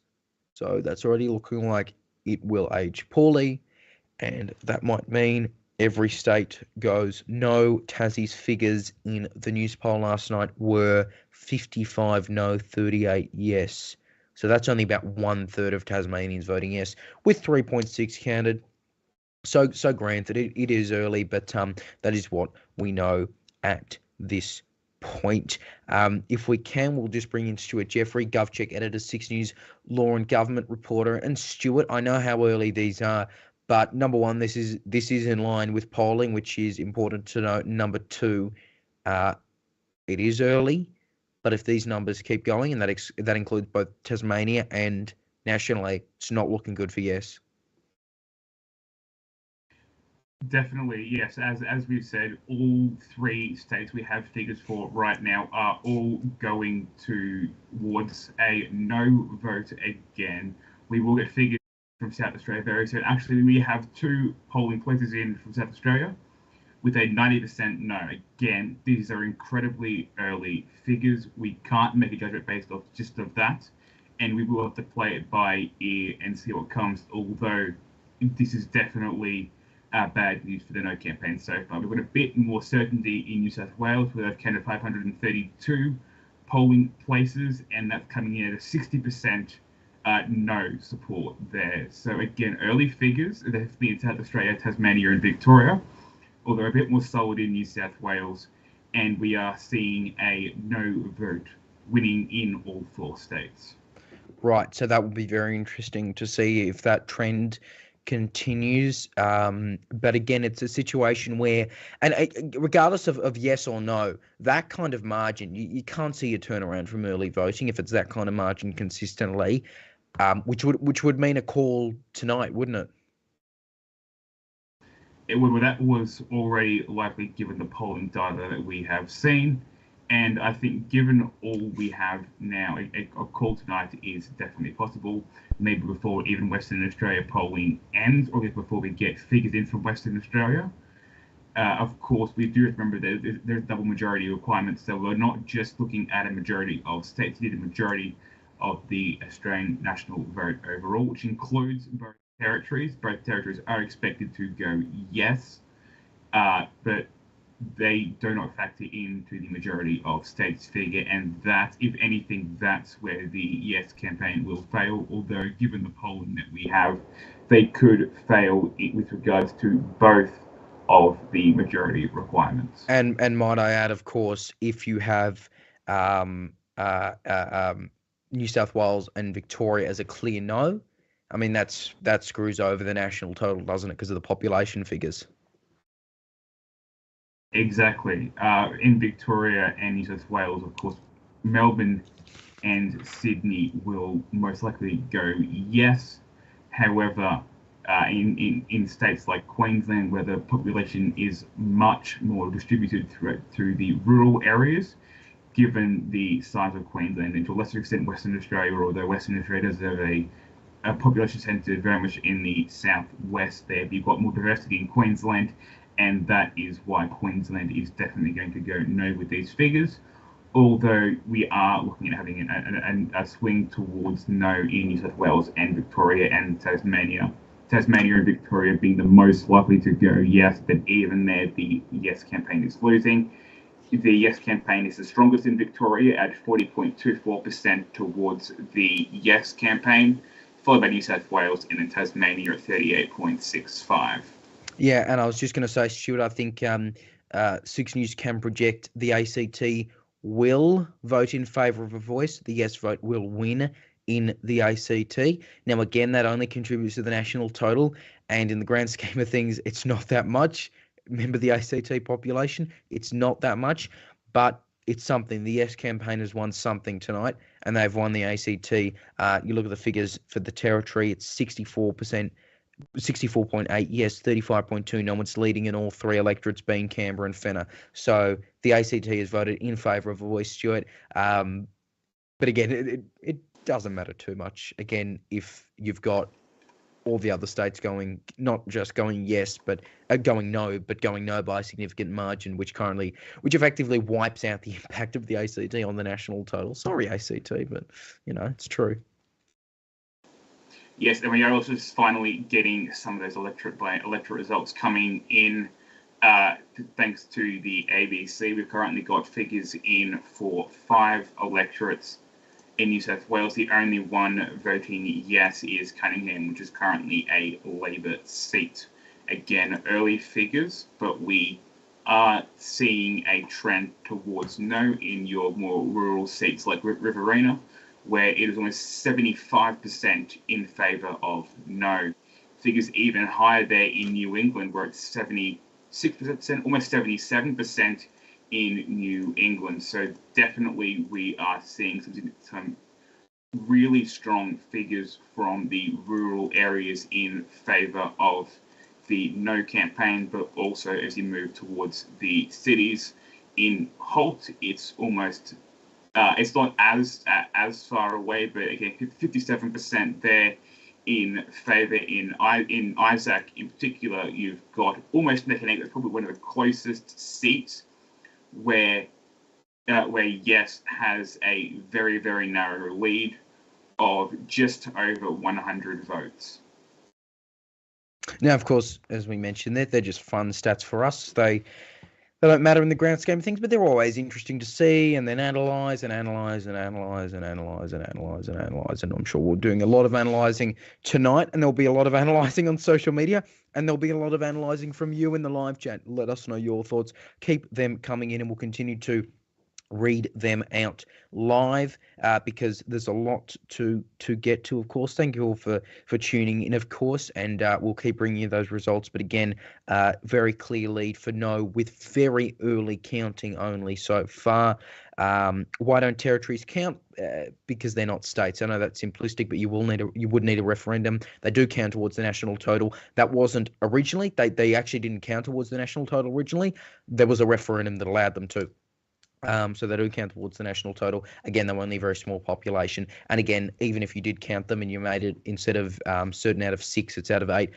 so that's already looking like it will age poorly, and that might mean every state goes no. Tassie's figures in the news poll last night were 55 no, 38 yes. So that's only about 1/3 of Tasmanians voting yes, with 3.6 counted. So granted, it is early, but that is what we know at this point. If we can, we'll just bring in Stuart Jeffrey, GovCheck editor, 6 News law and government reporter. And Stuart, I know how early these are, but number one, this is in line with polling, which is important to note. Number two, it is early, but if these numbers keep going, and that includes both Tasmania and nationally, it's not looking good for yes. Definitely, yes. As we've said, all 3 states we have figures for right now are all going towards a no vote again. We will get figures from South Australia very soon. Actually, we have 2 polling places in from South Australia with a 90% no. Again, these are incredibly early figures. We can't make a judgment based off just of that, and we will have to play it by ear and see what comes, although this is definitely bad news for the no campaign so far. We've got a bit more certainty in New South Wales, where they've counted 532 polling places, and that's coming in at a 60% no support there. So again, early figures that have been in South Australia, Tasmania and Victoria, although a bit more solid in New South Wales, and we are seeing a no vote winning in all 4 states. Right, so that will be very interesting to see if that trend continues, but again, it's a situation where, and regardless of yes or no, that kind of margin, you can't see a turnaround from early voting if it's that kind of margin consistently, which would mean a call tonight, wouldn't it? It would. Well, that was already likely given the polling data that we have seen, and I think given all we have now, a call tonight is definitely possible. Maybe before even Western Australia polling ends, or before we get figures in from Western Australia. Of course, we do remember that there's double majority requirements, so we're not just looking at a majority of states, we need a majority of the Australian national vote overall, which includes both territories. Both territories are expected to go yes, but they do not factor into the majority of states figure, and that, if anything, that's where the yes campaign will fail. Although, given the polling that we have, they could fail with regards to both of the majority requirements. And might I add, of course, if you have New South Wales and Victoria as a clear no, I mean that screws over the national total, doesn't it, because of the population figures? Exactly. In Victoria and New South Wales, of course, Melbourne and Sydney will most likely go yes. However, in states like Queensland, where the population is much more distributed through the rural areas, given the size of Queensland, and to a lesser extent Western Australia, although Western Australia does have a population centred very much in the southwest there, but you've got more diversity in Queensland, and that is why Queensland is definitely going to go no with these figures. Although we are looking at having a swing towards no in New South Wales and Victoria and Tasmania. Tasmania and Victoria being the most likely to go yes, but even there, the yes campaign is losing. The yes campaign is the strongest in Victoria at 40.24% towards the yes campaign, followed by New South Wales and then Tasmania at 38.65%. Yeah, and I was just going to say, Stuart, I think Six News can project the ACT will vote in favour of a voice. The yes vote will win in the ACT. Now, again, that only contributes to the national total, and in the grand scheme of things, it's not that much. Remember the ACT population? It's not that much, but it's something. The yes campaign has won something tonight, and they've won the ACT. You look at the figures for the territory, it's 64%. 64.8 yes, 35.2 no. It's leading in all three electorates, being Canberra and Fenner. So the ACT has voted in favour of a voice, Stuart. But again, it doesn't matter too much. Again, if you've got all the other states going, not just going yes, but going no by a significant margin, which effectively wipes out the impact of the ACT on the national total. Sorry, ACT, but it's true. Yes, and we are also finally getting some of those electorate results coming in thanks to the ABC. We've currently got figures in for 5 electorates in New South Wales. The only one voting yes is Cunningham, which is currently a Labor seat. Again, early figures, but we are seeing a trend towards no in your more rural seats like Riverina, where it is almost 75% in favour of no. Figures even higher there in New England, where it's 76%, almost 77% in New England. So definitely we are seeing some really strong figures from the rural areas in favour of the no campaign, but also as you move towards the cities. In Holt, it's almost it's not as far away, but again, 57% there in favour. In Isaac, in particular, you've got almost neck and neck. That's probably one of the closest seats where yes has a very, very narrow lead of just over 100 votes. Now, of course, as we mentioned, they're just fun stats for us. They don't matter in the grand scheme of things, but they're always interesting to see and then analyse. And I'm sure we're doing a lot of analysing tonight, and there'll be a lot of analysing on social media, and there'll be a lot of analysing from you in the live chat. Let us know your thoughts. Keep them coming in, and we'll continue to read them out live because there's a lot to get to, of course. Thank you all for tuning in, of course, and we'll keep bringing you those results. But again, very clear lead for no with very early counting only so far. Why don't territories count? Because they're not states. I know that's simplistic, but you would need a referendum. They do count towards the national total. That wasn't originally. They actually didn't count towards the national total originally. There was a referendum that allowed them to. So they do count towards the national total. Again, they're only a very small population. And again, even if you did count them and you made it, instead of certain out of 6, it's out of 8,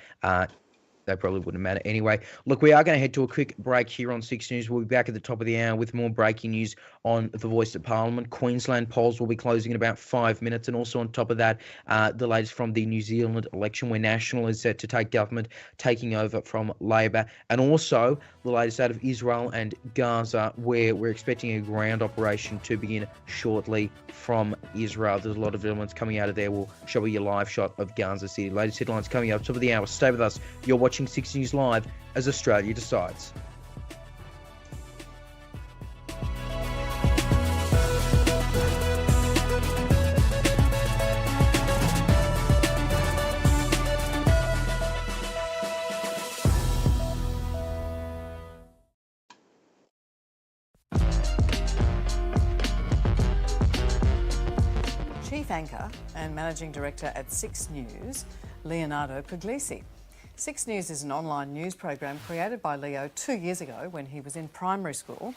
they probably wouldn't matter anyway. Look, we are going to head to a quick break here on 6 News. We'll be back at the top of the hour with more breaking news on the Voice of Parliament. Queensland polls will be closing in about 5 minutes. And also on top of that, the latest from the New Zealand election, where National is set to take government, taking over from Labor. And also the latest out of Israel and Gaza, where we're expecting a ground operation to begin shortly from Israel. There's a lot of elements coming out of there. We'll show you a live shot of Gaza City. Latest headlines coming up top of the hour. Stay with us. You're watching 6 News Live as Australia decides. Chief Anchor and Managing Director at 6 News, Leonardo Puglisi. 6 News is an online news program created by Leo 2 years ago when he was in primary school.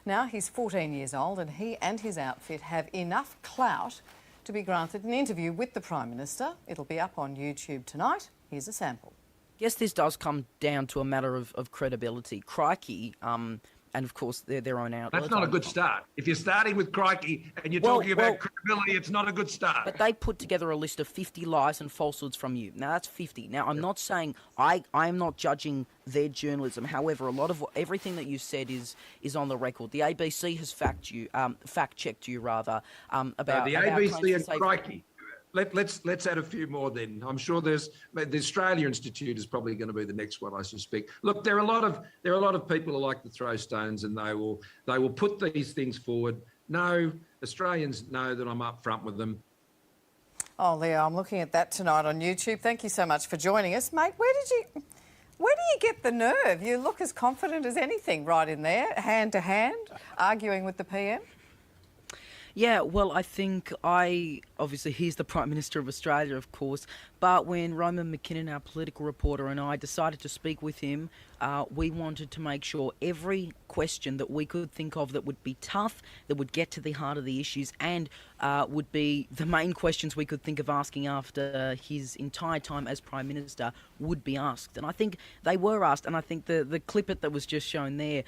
Now he's 14 years old and he and his outfit have enough clout to be granted an interview with the Prime Minister. It'll be up on YouTube tonight. Here's a sample. Yes, this does come down to a matter of credibility. Crikey, and of course their own outlet. That's not a good start. If you're starting with crikey and you're talking about credibility, it's not a good start. But they put together a list of 50 lies and falsehoods from you. Now that's 50. Now I'm not saying I'm not judging their journalism. However, a lot of everything that you said is on the record. The ABC has fact checked you rather about the ABC and crikey. Let's add a few more then. I'm sure the Australia Institute is probably going to be the next one, I suspect. Look, there are a lot of people who like to throw stones, and they will put these things forward. No, Australians know that I'm up front with them. Oh, Leo, I'm looking at that tonight on YouTube. Thank you so much for joining us, mate. Where do you get the nerve? You look as confident as anything right in there, hand to hand, arguing with the PM. Yeah, well, I think obviously he's the Prime Minister of Australia, of course, but when Roman McKinnon, our political reporter, and I decided to speak with him, we wanted to make sure every question that we could think of that would be tough, that would get to the heart of the issues, and would be the main questions we could think of asking after his entire time as Prime Minister would be asked. And I think they were asked, and I think the clip that was just shown there,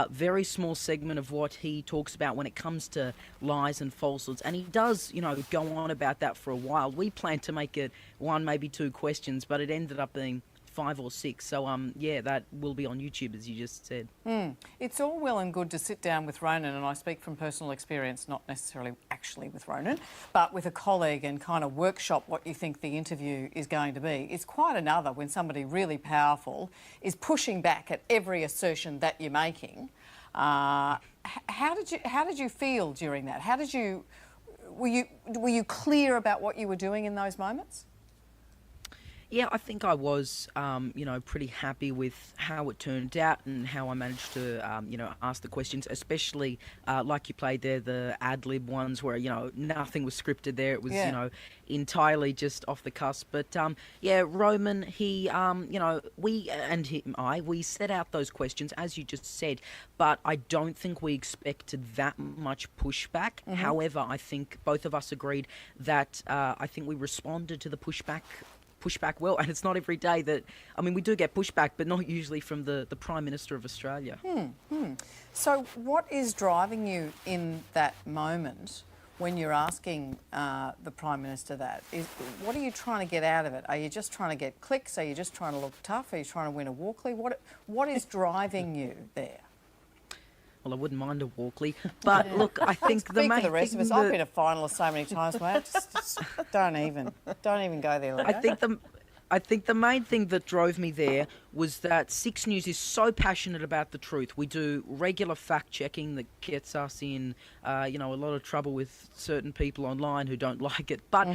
very small segment of what he talks about when it comes to lies and falsehoods, and he does, go on about that for a while. We planned to make it one, maybe two questions, but it ended up being 5 or 6. So, yeah, that will be on YouTube, as you just said. It's all well and good to sit down with Ronan, and I speak from personal experience, not necessarily actually with Ronan, but with a colleague, and kind of workshop what you think the interview is going to be. It's quite another when somebody really powerful is pushing back at every assertion that you're making. How did you feel during that? Were you clear about what you were doing in those moments? Yeah, I think I was, pretty happy with how it turned out and how I managed to, ask the questions, especially like you played there, the ad-lib ones where, nothing was scripted there. It was, entirely just off the cusp. But, Roman, he, we set out those questions, as you just said, but I don't think we expected that much pushback. Mm-hmm. However, I think both of us agreed that I think we responded to the pushback well, and it's not every day that, we do get pushback, but not usually from the Prime Minister of Australia. So what is driving you in that moment when you're asking the Prime Minister that? What are you trying to get out of it? Are you just trying to get clicks? Are you just trying to look tough? Are you trying to win a Walkley? What is driving you there? Well, I wouldn't mind a Walkley, but look, I think the main for the rest of us. I've been a finalist so many times, mate. Just don't even go there. Leo. I think the main thing that drove me there was that 6 News is so passionate about the truth. We do regular fact-checking that gets us in, a lot of trouble with certain people online who don't like it. But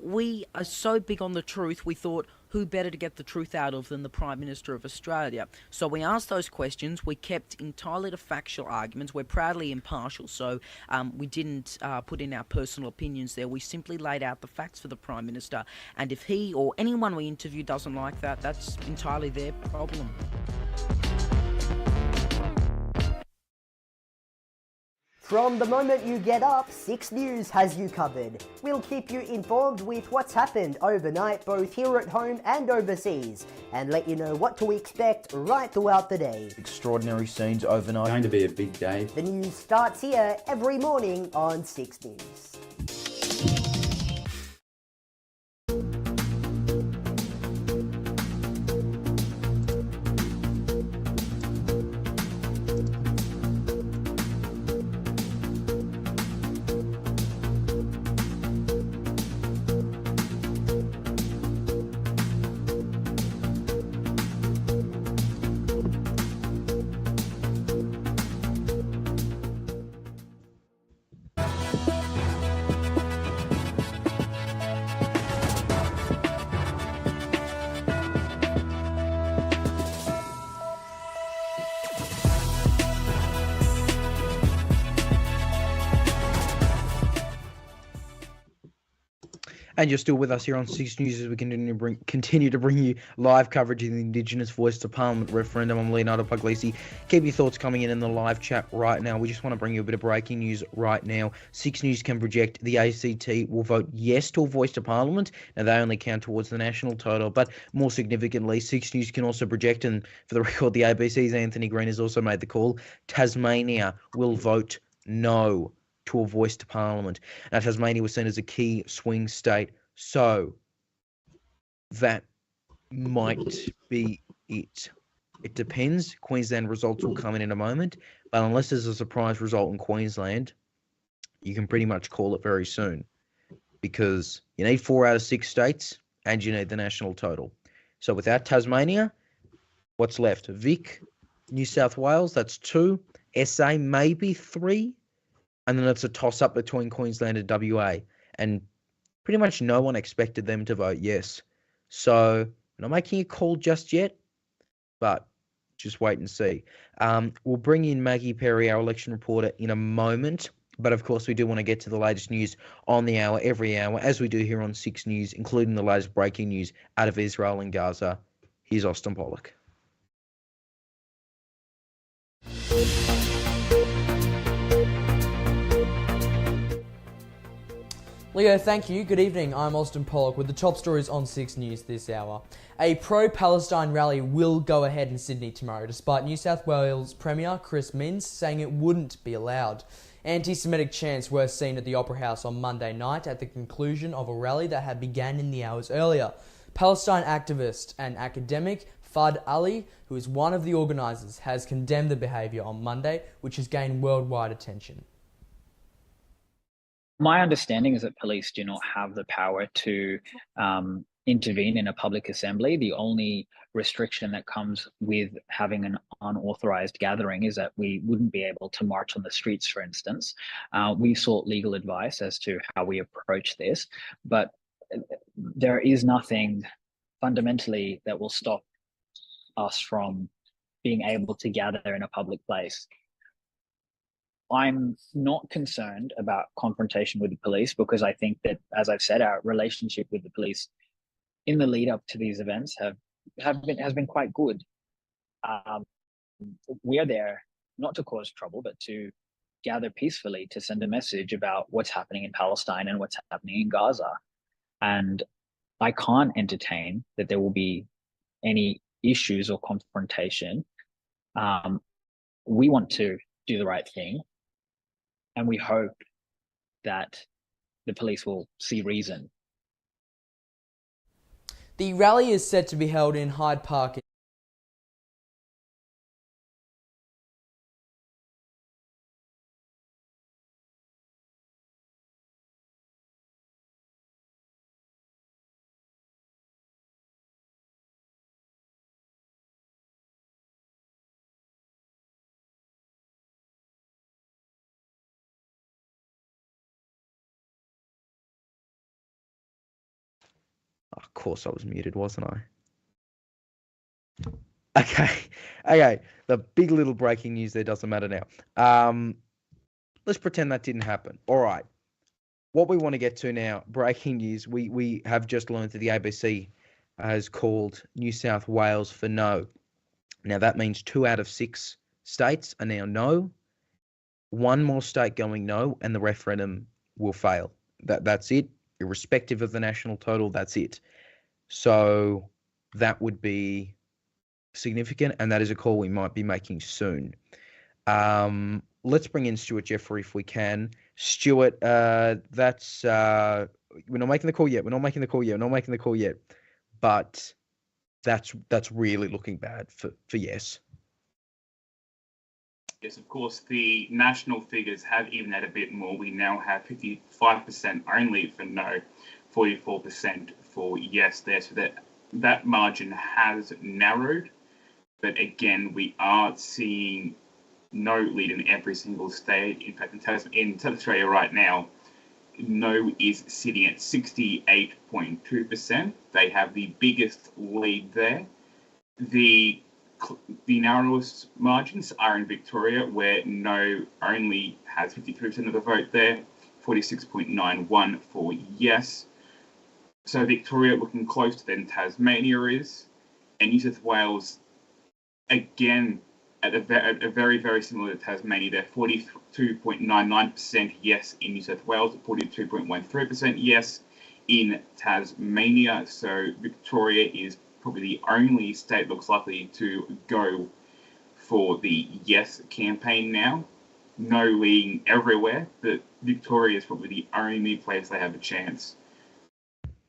we are so big on the truth, we thought, who better to get the truth out of than the Prime Minister of Australia? So we asked those questions. We kept entirely to factual arguments. We're proudly impartial, so we didn't put in our personal opinions there. We simply laid out the facts for the Prime Minister. And if he or anyone we interview doesn't like that, that's entirely their problem. From the moment you get up, 6 News has you covered. We'll keep you informed with what's happened overnight, both here at home and overseas, and let you know what to expect right throughout the day. Extraordinary scenes overnight. Going to be a big day. The news starts here every morning on 6 News. And you're still with us here on 6 News as we continue to bring you live coverage of the Indigenous Voice to Parliament referendum. I'm Leonardo Puglisi. Keep your thoughts coming in the live chat right now. We just want to bring you a bit of breaking news right now. 6 News can project the ACT will vote yes to a voice to Parliament. Now, they only count towards the national total, but more significantly, 6 News can also project, and for the record, the ABC's Anthony Green has also made the call, Tasmania will vote no to a voice to Parliament. Now, Tasmania was seen as a key swing state, so that might be it. It depends. Queensland results will come in a moment, but unless there's a surprise result in Queensland, you can pretty much call it very soon, because you need 4 out of 6 states and you need the national total. So without Tasmania, what's left? Vic, New South Wales, that's 2. SA, maybe 3. And then it's a toss-up between Queensland and WA. And pretty much no one expected them to vote yes. So I'm not making a call just yet, but just wait and see. We'll bring in Maggie Perry, our election reporter, in a moment. But of course, we do want to get to the latest news on the hour, every hour, as we do here on 6 News, including the latest breaking news out of Israel and Gaza. Here's Austin Pollock. Leo, thank you. Good evening. I'm Austin Pollock with the top stories on 6 News this hour. A pro-Palestine rally will go ahead in Sydney tomorrow, despite New South Wales Premier Chris Minns saying it wouldn't be allowed. Anti-Semitic chants were seen at the Opera House on Monday night at the conclusion of a rally that had begun in the hours earlier. Palestine activist and academic Fad Ali, who is one of the organisers, has condemned the behaviour on Monday, which has gained worldwide attention. My understanding is that police do not have the power to intervene in a public assembly. The only restriction that comes with having an unauthorized gathering is that we wouldn't be able to march on the streets, for instance. We sought legal advice as to how we approach this, but there is nothing fundamentally that will stop us from being able to gather in a public place. I'm not concerned about confrontation with the police because I think that, as I've said, our relationship with the police in the lead up to these events has been quite good. We are there not to cause trouble, but to gather peacefully, to send a message about what's happening in Palestine and what's happening in Gaza. And I can't entertain that there will be any issues or confrontation. We want to do the right thing. And we hope that the police will see reason. The rally is set to be held in Hyde Park. Of course I was muted, wasn't I? Okay. The big little breaking news there doesn't matter now. Let's pretend that didn't happen. All right. What we want to get to now, breaking news, we have just learned that the ABC has called New South Wales for no. Now that means 2 out of 6 states are now no. one more state going no, and the referendum will fail. That's it. Irrespective of the national total, that's it. So that would be significant, and that is a call we might be making soon. Let's bring in Stuart Jeffrey if we can. Stuart, that's we're not making the call yet. But that's really looking bad for yes. Yes, of course, the national figures have even had a bit more. We now have 55% only for no, 44% for yes there. So that margin has narrowed. But again, we are seeing no lead in every single state. In fact, in South Australia right now, no is sitting at 68.2%. They have the biggest lead there. The narrowest margins are in Victoria, where no only has 53% of the vote there, 46.91 for yes. So Victoria looking close to then Tasmania is, and New South Wales, again, at a very, very similar to Tasmania. They're 42.99% yes in New South Wales, 42.13% yes in Tasmania. So Victoria is probably the only state looks likely to go for the yes campaign now. No leading everywhere, but Victoria is probably the only place they have a chance.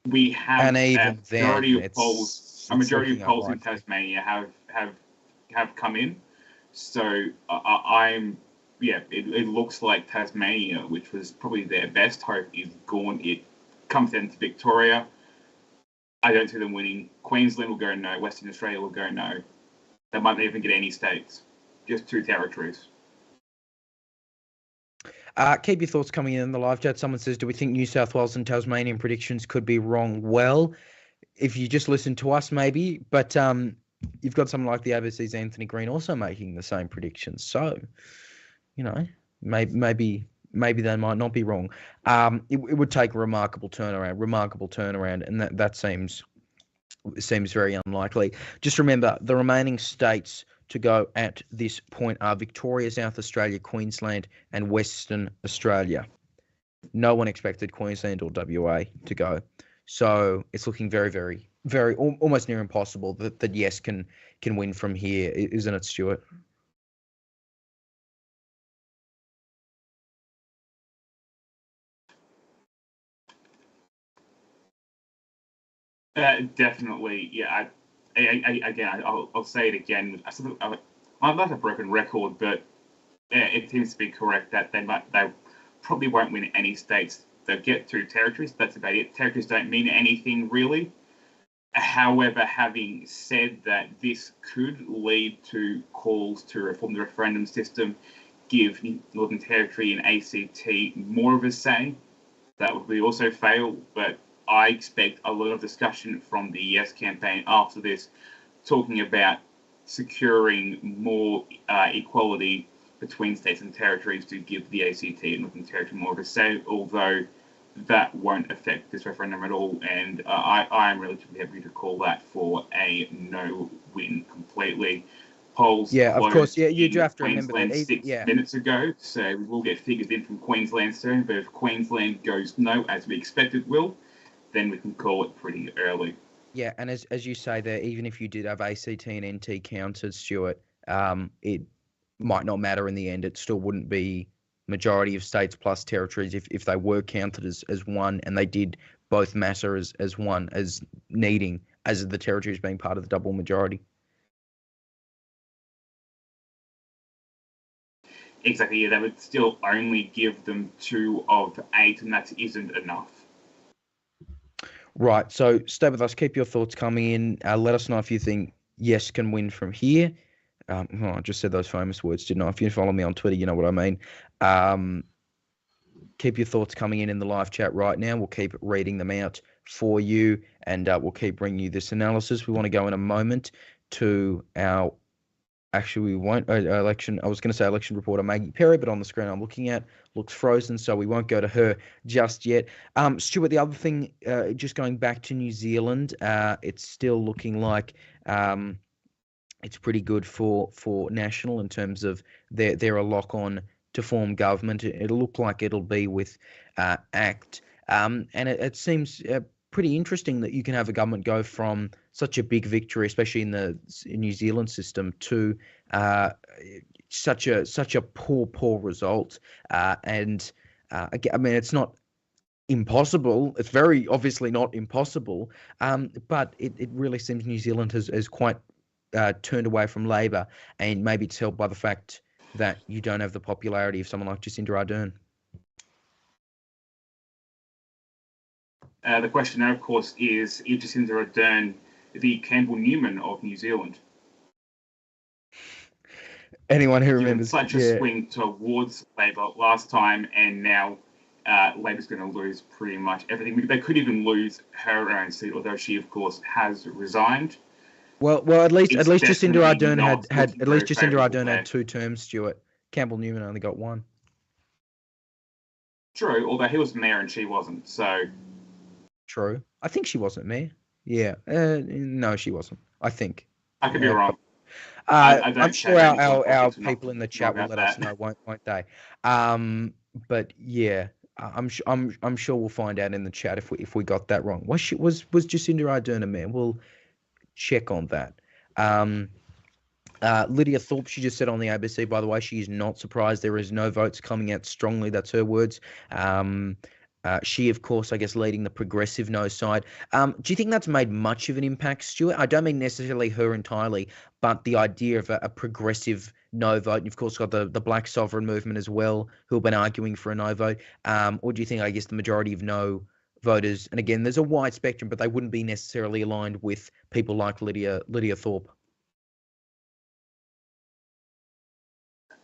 We have and even a majority then, of polls. A majority of polls in Tasmania have come in. So it looks like Tasmania, which was probably their best hope, is gone. It comes down to Victoria. I don't see them winning. Queensland will go no. Western Australia will go no. They might not even get any states, just 2 territories. Keep your thoughts coming in the live chat. Someone says, do we think New South Wales and Tasmanian predictions could be wrong? Well, if you just listen to us, maybe. But you've got someone like the ABC's Anthony Green also making the same predictions. So, maybe they might not be wrong. It would take a remarkable turnaround, and that seems very unlikely. Just remember, the remaining states to go at this point are Victoria, South Australia, Queensland, and Western Australia. No one expected Queensland or WA to go. So it's looking very, very, very almost near impossible that yes can win from here, isn't it, Stuart? Definitely, yeah. I'll say it again. I'm not a broken record, but it seems to be correct that they probably won't win any states. They'll get 2 territories. That's about it. Territories don't mean anything really. However, having said that, this could lead to calls to reform the referendum system, give Northern Territory and ACT more of a say. That would also fail, but I expect a lot of discussion from the Yes campaign after this, talking about securing more equality between states and territories to give the ACT and Northern Territory more of a say, although that won't affect this referendum at all. And I am relatively happy to call that for a no win completely. Polls of course. Yeah, you do have to remember that. 6 minutes ago, so we will get figures in from Queensland soon. But if Queensland goes no, as we expect it will, then we can call it pretty early. Yeah, and as you say there, even if you did have ACT and NT counted, Stuart, it might not matter in the end. It still wouldn't be majority of states plus territories if they were counted as one, and they did both matter as one, as needing, as the territories being part of the double majority. Exactly, yeah, they would still only give them 2 of 8, and that isn't enough. Right, so stay with us. Keep your thoughts coming in. Let us know if you think yes can win from here. I just said those famous words, didn't I? If you follow me on Twitter, you know what I mean. Keep your thoughts coming in the live chat right now. We'll keep reading them out for you, and we'll keep bringing you this analysis. We want to go in a moment to our... Actually, we won't. Election. I was going to say election reporter Maggie Perry, but on the screen I'm looking at looks frozen, so we won't go to her just yet. Stuart, the other thing, just going back to New Zealand, it's still looking like it's pretty good for National in terms of they're a lock on to form government. It'll look like it'll be with ACT. And it seems pretty interesting that you can have a government go from such a big victory, especially in the New Zealand system, to such a poor result. And I mean, it's not impossible. It's very obviously not impossible. But it really seems New Zealand has quite turned away from Labor, and maybe it's helped by the fact that you don't have the popularity of someone like Jacinda Ardern. The question now, of course, is Jacinda Ardern the Campbell Newman of New Zealand? Anyone who remembers such a swing towards Labor last time, and now Labor's going to lose pretty much everything. They could even lose her own seat, although she, of course, has resigned. Well, at least Jacinda Ardern had 2 terms, Stuart. Campbell Newman only got 1. True, although he was mayor and she wasn't, so. True. I think she wasn't mayor. Yeah. No, she wasn't. I think. I could be wrong. I'm sure our people in the chat will let us know, won't they? But yeah, I'm sure we'll find out in the chat if we got that wrong. Was Jacinda Ardern a mayor? We'll check on that. Lydia Thorpe, she just said on the ABC, by the way, she is not surprised there is no votes coming out strongly. That's her words. She, of course, I guess, leading the progressive no side. Do you think that's made much of an impact, Stuart? I don't mean necessarily her entirely, but the idea of a progressive no vote. And, of course, got the Black Sovereign movement as well, who have been arguing for a no vote. Or do you think, I guess, the majority of no voters, and again, there's a wide spectrum, but they wouldn't be necessarily aligned with people like Lydia Thorpe?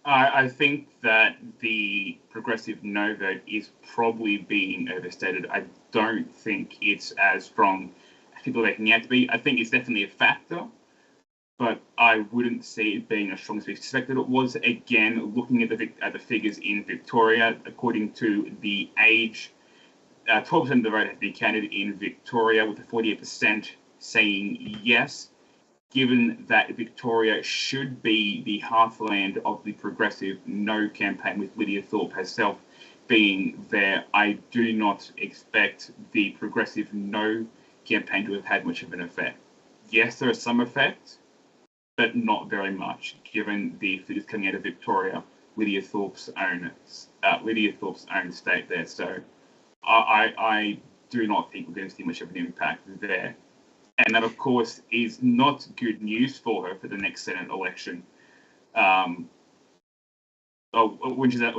I think that the progressive no vote is probably being overstated. I don't think it's as strong as people are making it out to be. I think it's definitely a factor, but I wouldn't see it being as strong as we expected it was. Again, looking at the figures in Victoria, according to the age, 12% of the vote has been counted in Victoria, with the 48% saying yes. Given that Victoria should be the heartland of the progressive no campaign, with Lydia Thorpe herself being there, I do not expect the progressive no campaign to have had much of an effect. Yes, there is some effect, but not very much, given the figures coming out of Victoria, Lydia Thorpe's own state there. So I do not think we're going to see much of an impact there. And that, of course, is not good news for her for the next Senate election. When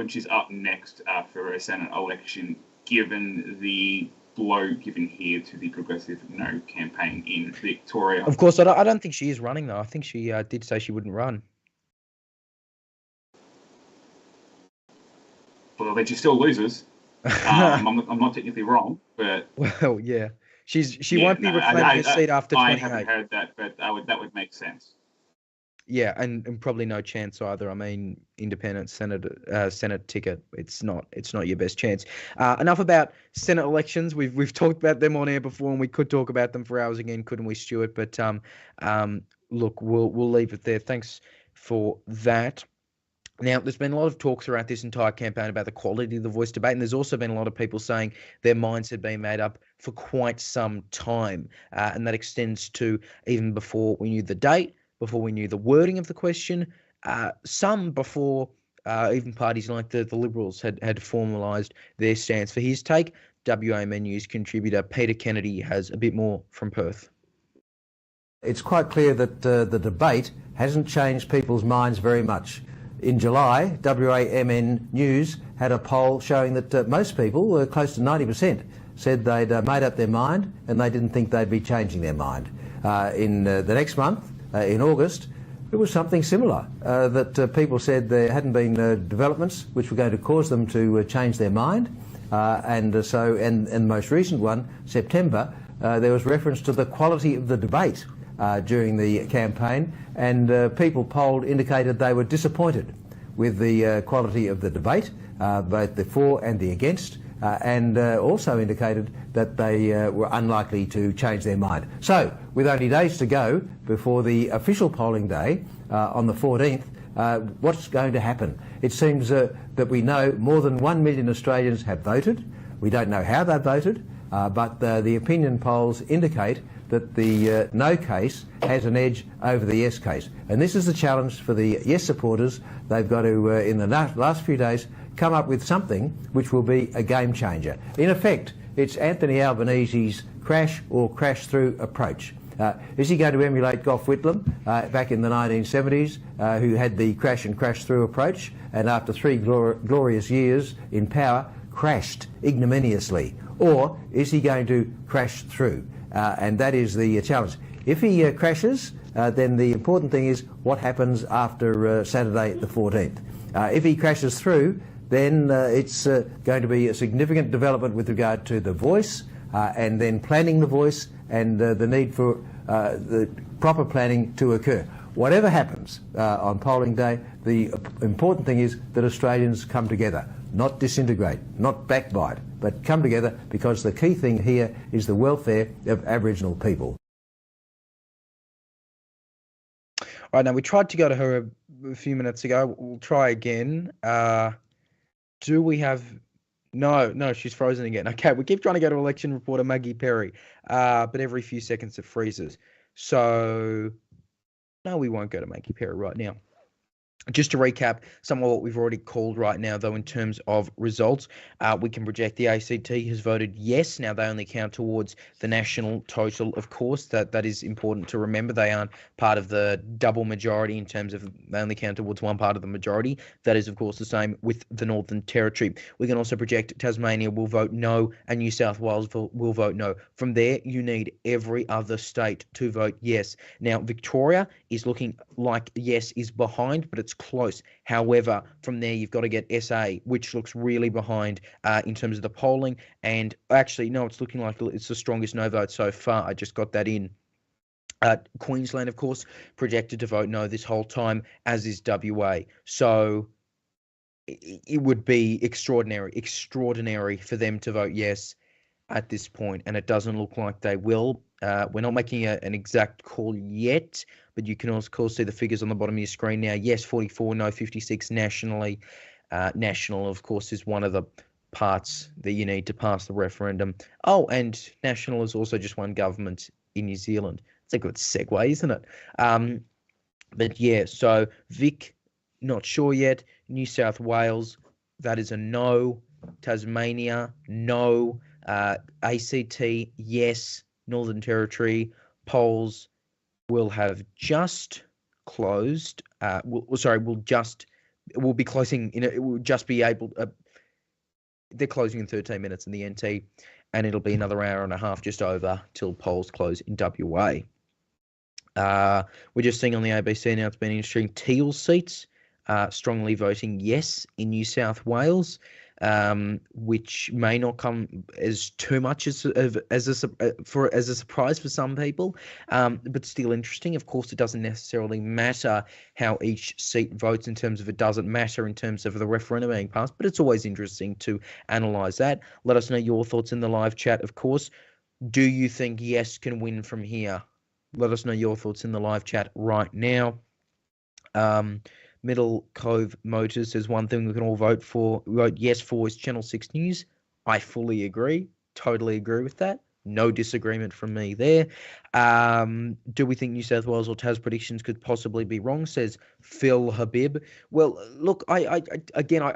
she's up next for a Senate election, given the blow given here to the progressive no campaign in Victoria. Of course, I don't think she is running, though. I think she did say she wouldn't run. Well, then she still loses. I'm not technically wrong, but... Well, yeah. She won't be reclaiming her seat after 28. I haven't heard that, but that would make sense. Yeah, and probably no chance either. I mean, independent Senate ticket. It's not your best chance. Enough about Senate elections. We've talked about them on air before, and we could talk about them for hours again, couldn't we, Stuart? But look, we'll leave it there. Thanks for that. Now, there's been a lot of talk throughout this entire campaign about the quality of the voice debate, and there's also been a lot of people saying their minds had been made up for quite some time, and that extends to even before we knew the date, before we knew the wording of the question, some before even parties like the Liberals had formalised their stance. For his take, WAMN News contributor Peter Kennedy has a bit more from Perth. It's quite clear that the debate hasn't changed people's minds very much. In July, WAMN News had a poll showing that most people, close to 90%, said they'd made up their mind and they didn't think they'd be changing their mind. In the next month, in August, it was something similar, that people said there hadn't been developments which were going to cause them to change their mind. And the most recent one, September, there was reference to the quality of the debate during the campaign, and people polled indicated they were disappointed with the quality of the debate, both the for and the against, and also indicated that they were unlikely to change their mind. So, with only days to go before the official polling day on the 14th, what's going to happen? It seems that we know more than 1 million Australians have voted. We don't know how they voted, but the opinion polls indicate that the no case has an edge over the yes case. And this is the challenge for the yes supporters. They've got to, in the last few days, come up with something which will be a game changer. In effect, it's Anthony Albanese's crash or crash through approach. Is he going to emulate Gough Whitlam back in the 1970s, who had the crash and crash through approach, and after 3 glorious years in power, crashed ignominiously? Or is he going to crash through? And that is the challenge. If he crashes, then the important thing is what happens after Saturday the 14th. If he crashes through, then it's going to be a significant development with regard to the voice, and then planning the voice, and the need for the proper planning to occur. Whatever happens on polling day, the important thing is that Australians come together, not disintegrate, not backbite, but come together, because the key thing here is the welfare of Aboriginal people. All right, now we tried to go to her a few minutes ago. We'll try again. Do we have... No, she's frozen again. Okay, we keep trying to go to election reporter Maggie Perry, but every few seconds it freezes. So, no, we won't go to Maggie Perry right now. Just to recap some of what we've already called right now, though, in terms of results, we can project the ACT has voted yes. Now, they only count towards the national total, of course. That is important to remember. They aren't part of the double majority in terms of they only count towards one part of the majority. That is, of course, the same with the Northern Territory. We can also project Tasmania will vote no and New South Wales will vote no. From there, you need every other state to vote yes. Now, Victoria is looking like yes is behind, but it's close. However, from there, you've got to get SA, which looks really behind in terms of the polling. And actually, no, it's looking like it's the strongest no vote so far. I just got that in. Queensland, of course, projected to vote no this whole time, as is WA. So it would be extraordinary for them to vote yes at this point, and it doesn't look like they will. We're not making an exact call yet, but you can of course see the figures on the bottom of your screen now. Yes, 44, no, 56 nationally. National, of course, is one of the parts that you need to pass the referendum. Oh, and national is also just one government in New Zealand. It's a good segue, isn't it? But yeah, so Vic, not sure yet. New South Wales, that is a no. Tasmania, no. ACT, yes. Northern Territory polls will have just closed. Will be closing. It will just be able. They're closing in 13 minutes in the NT, and it'll be another hour and a half, just over, till polls close in WA. We're just seeing on the ABC now. It's been interesting. Teal seats strongly voting yes in New South Wales. Which may not come as too much as a surprise for some people, but still interesting. Of course, it doesn't necessarily matter how each seat votes in terms of it doesn't matter in terms of the referendum being passed, but it's always interesting to analyse that. Let us know your thoughts in the live chat, of course. Do you think yes can win from here? Let us know your thoughts in the live chat right now. Middle Cove Motors says one thing we can all vote yes for is Channel 6 News. I fully agree. Totally agree with that. No disagreement from me there. Do we think New South Wales or Tas predictions could possibly be wrong, says Phil Habib. Well, look, I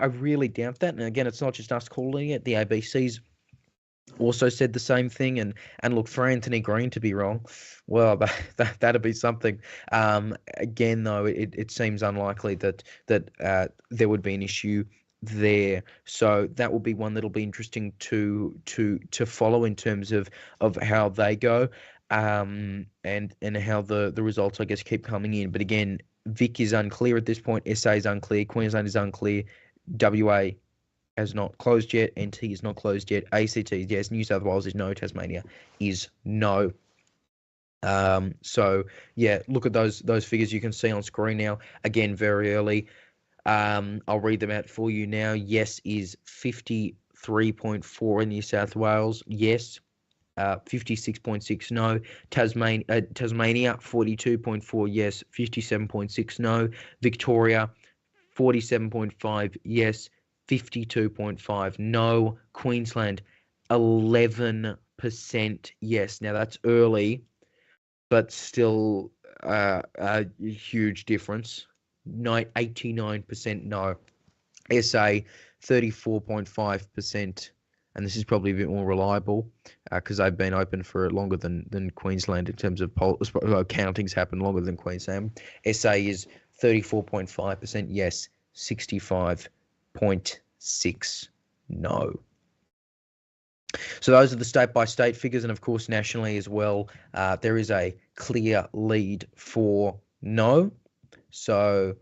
really doubt that. And again, it's not just us calling it. The ABC's also said the same thing, and look, for Anthony Green to be wrong, well, that'd be something. Again, though, it seems unlikely that there would be an issue there, so that will be one that'll be interesting to follow in terms of how they go, and how the results, I guess, keep coming in. But again, Vic is unclear at this point. SA is unclear. Queensland is unclear. WA has not closed yet. NT is not closed yet. ACT is yes. New South Wales is no. Tasmania is no. So yeah, look at those figures you can see on screen now. Again, very early. I'll read them out for you now. Yes is 53.4 in New South Wales. Yes. 56.6 no. Tasmania 42.4 yes, 57.6 no. Victoria 47.5 yes, 52.5 no. Queensland 11% yes. Now that's early, but still a huge difference. 89% no. SA 34.5%, and this is probably a bit more reliable because they've been open for longer than Queensland in terms of countings happen longer than Queensland. SA is 34.5% yes, 65.6 no. So those are the state-by-state figures, and of course nationally as well. There is a clear lead for no. So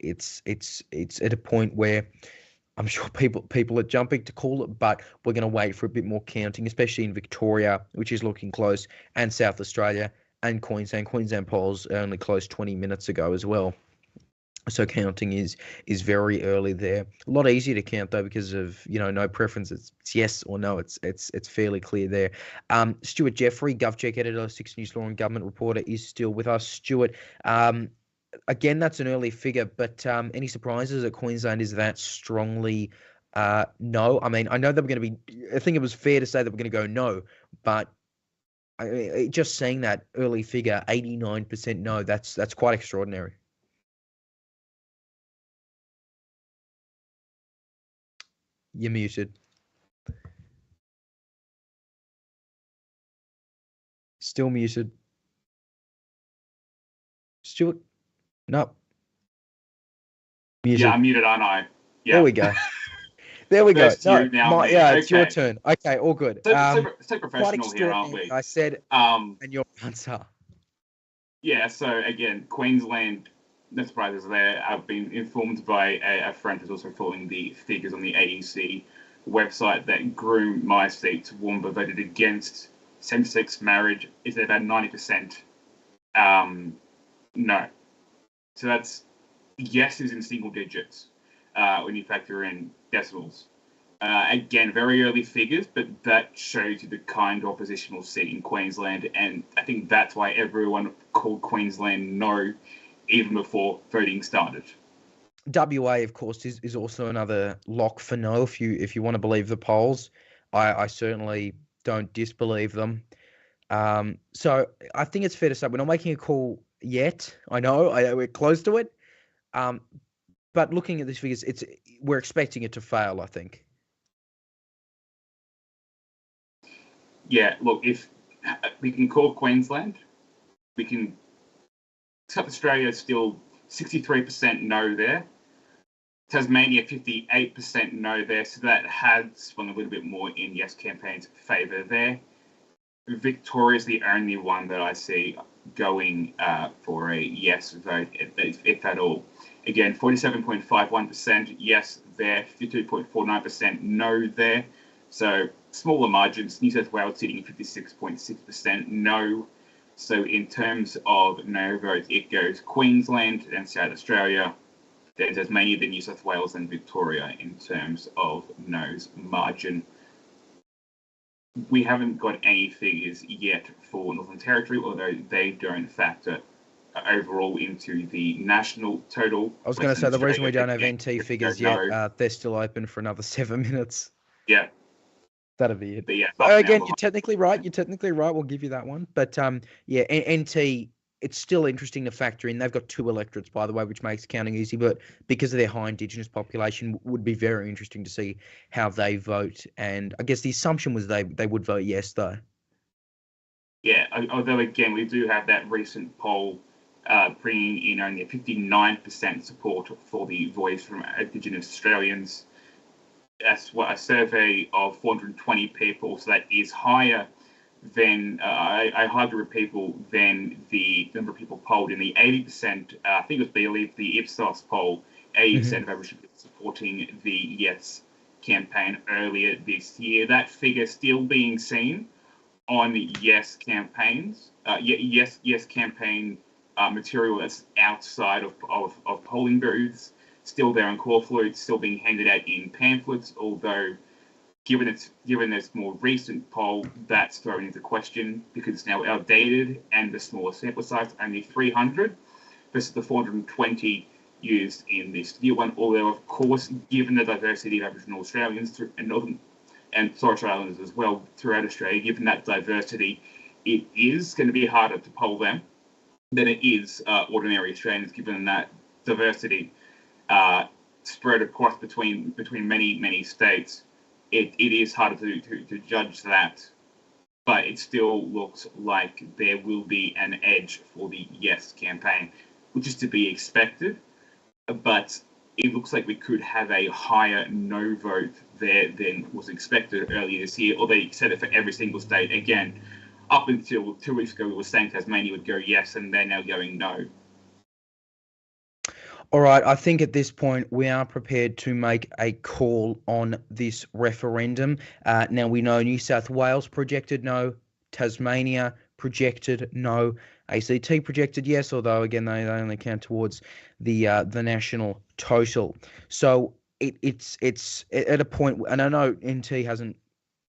it's at a point where I'm sure people are jumping to call it, but we're going to wait for a bit more counting, especially in Victoria, which is looking close, and South Australia and Queensland. Queensland polls only closed 20 minutes ago as well. So counting is very early there. A lot easier to count though because of no preference. It's yes or no. It's fairly clear there. Stuart Jeffrey, GovCheck editor, 6 News Law and Government reporter, is still with us. Stuart, again, that's an early figure, but any surprises that Queensland is that strongly no? I mean, I know that we're going to be. I think it was fair to say that we're going to go no, but just seeing that early figure, 89% no, that's quite extraordinary. You're muted. Still muted. Stuart? No. Muted. Yeah, I'm muted, aren't I? Yeah. There we go. There we go. No, now yeah, okay. It's your turn. Okay, all good. So professional here, aren't we? I said, and your answer. Yeah, so again, Queensland, no surprises there. I've been informed by a friend who's also following the figures on the AEC website that Groom, my seat, Woombah voted against same-sex marriage is at about 90%. No. So that's yes is in single digits when you factor in decimals. Again, very early figures, but that shows you the kind of opposition we'll see in Queensland, and I think that's why everyone called Queensland no even before voting started. WA, of course, is also another lock for no if you want to believe the polls. I certainly don't disbelieve them. So I think it's fair to say we're not making a call yet. I know we're close to it. But looking at these figures, we're expecting it to fail, I think. Yeah, look, if we can call Queensland, we can. South Australia is still 63% no there. Tasmania 58% no there, so that has swung a little bit more in yes campaign's favour there. Victoria is the only one that I see going for a yes vote, if at all. Again, 47.51% yes there, 52.49% no there. So smaller margins. New South Wales sitting at 56.6% no. So in terms of no votes, it goes Queensland and South Australia, then Tasmania, then New South Wales and Victoria in terms of no's margin. We haven't got any figures yet for Northern Territory, although they don't factor overall into the national total. I was going to say the reason we don't have NT figures yet, they're still open for another 7 minutes. Yeah. That'd be it. But yeah, again, you're technically right. We'll give you that one. But yeah, NT, it's still interesting to factor in. They've got 2 electorates, by the way, which makes counting easy. But because of their high Indigenous population, would be very interesting to see how they vote. And I guess the assumption was they would vote yes, though. Yeah, although again, we do have that recent poll bringing in only a 59% support for the voice from Indigenous Australians. That's what a survey of 420 people, so that is higher than a higher group of people than the number of people polled in the 80%. I think it was the Ipsos poll, 80% of average people supporting the yes campaign earlier this year. That figure still being seen on yes campaigns, yes campaign material that's outside of polling booths. Still there on call flutes, still being handed out in pamphlets, although Given this more recent poll, that's thrown into question because it's now outdated and the smaller sample size, only 300 versus the 420 used in this new one. Although, of course, given the diversity of Aboriginal Australians and Northern and Torres Strait Islanders as well throughout Australia, given that diversity, it is going to be harder to poll them than it is ordinary Australians, given that diversity spread across between many states. It is harder to judge that, but it still looks like there will be an edge for the Yes campaign, which is to be expected. But it looks like we could have a higher no vote there than was expected earlier this year, although you said it for every single state. Again, up until 2 weeks ago, we were saying Tasmania would go yes, and they're now going no. All right, I think at this point we are prepared to make a call on this referendum. Now we know New South Wales projected no, Tasmania projected no, ACT projected yes, although again they only count towards the national total. So it's at a point, and I know NT hasn't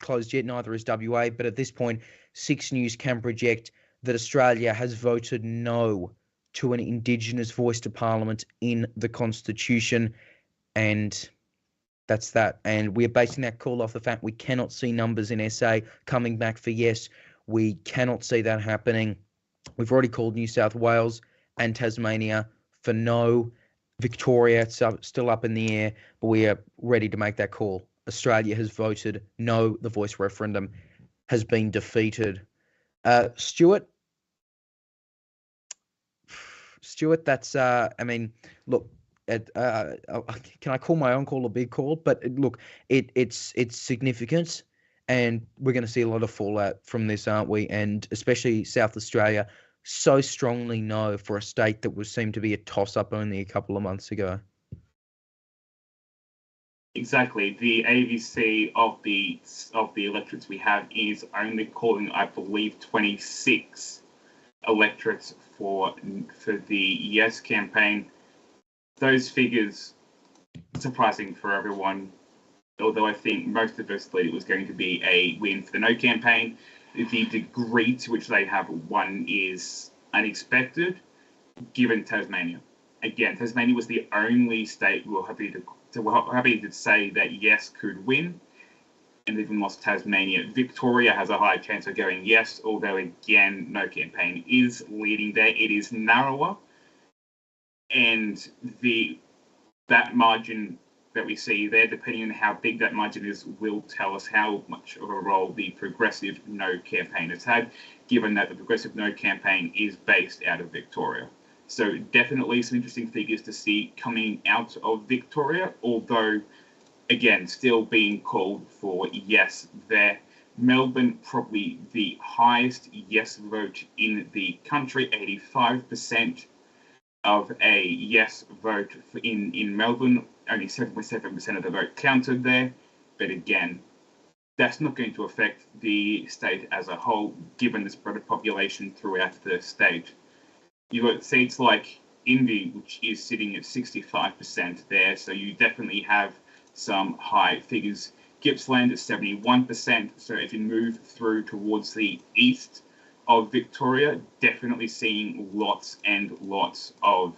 closed yet, neither is WA, but at this point, 6 News can project that Australia has voted no to an Indigenous voice to Parliament in the Constitution, and that's that. And we're basing that call off the fact we cannot see numbers in SA coming back for yes. We cannot see that happening. We've already called New South Wales and Tasmania for no. Victoria, it's still up in the air, but we are ready to make that call. Australia has voted no. The voice referendum has been defeated. Stuart, that's I mean, look, can I call my own call a big call? But look, it's significant, and we're going to see a lot of fallout from this, aren't we? And especially South Australia, so strongly no for a state that was seemed to be a toss-up only a couple of months ago. Exactly. The ABC of the electorates we have is only calling, I believe, 26 electorates for the Yes campaign. Those figures surprising for everyone, although I think most of us thought it was going to be a win for the No campaign. The degree to which they have won is unexpected, given Tasmania. Again, Tasmania was the only state we were happy to say that Yes could win, and even lost Tasmania. Victoria has a high chance of going yes, although again, No campaign is leading there. It is narrower, and that margin that we see there, depending on how big that margin is, will tell us how much of a role the progressive No campaign has had, given that the progressive No campaign is based out of Victoria. So definitely some interesting figures to see coming out of Victoria, although again, still being called for yes there. Melbourne, probably the highest yes vote in the country, 85% of a yes vote in Melbourne, only 7.7% of the vote counted there. But again, that's not going to affect the state as a whole, given the spread of population throughout the state. You've got states like Indy, which is sitting at 65% there, so you definitely have some high figures. Gippsland is 71%. So if you move through towards the east of Victoria, definitely seeing lots and lots of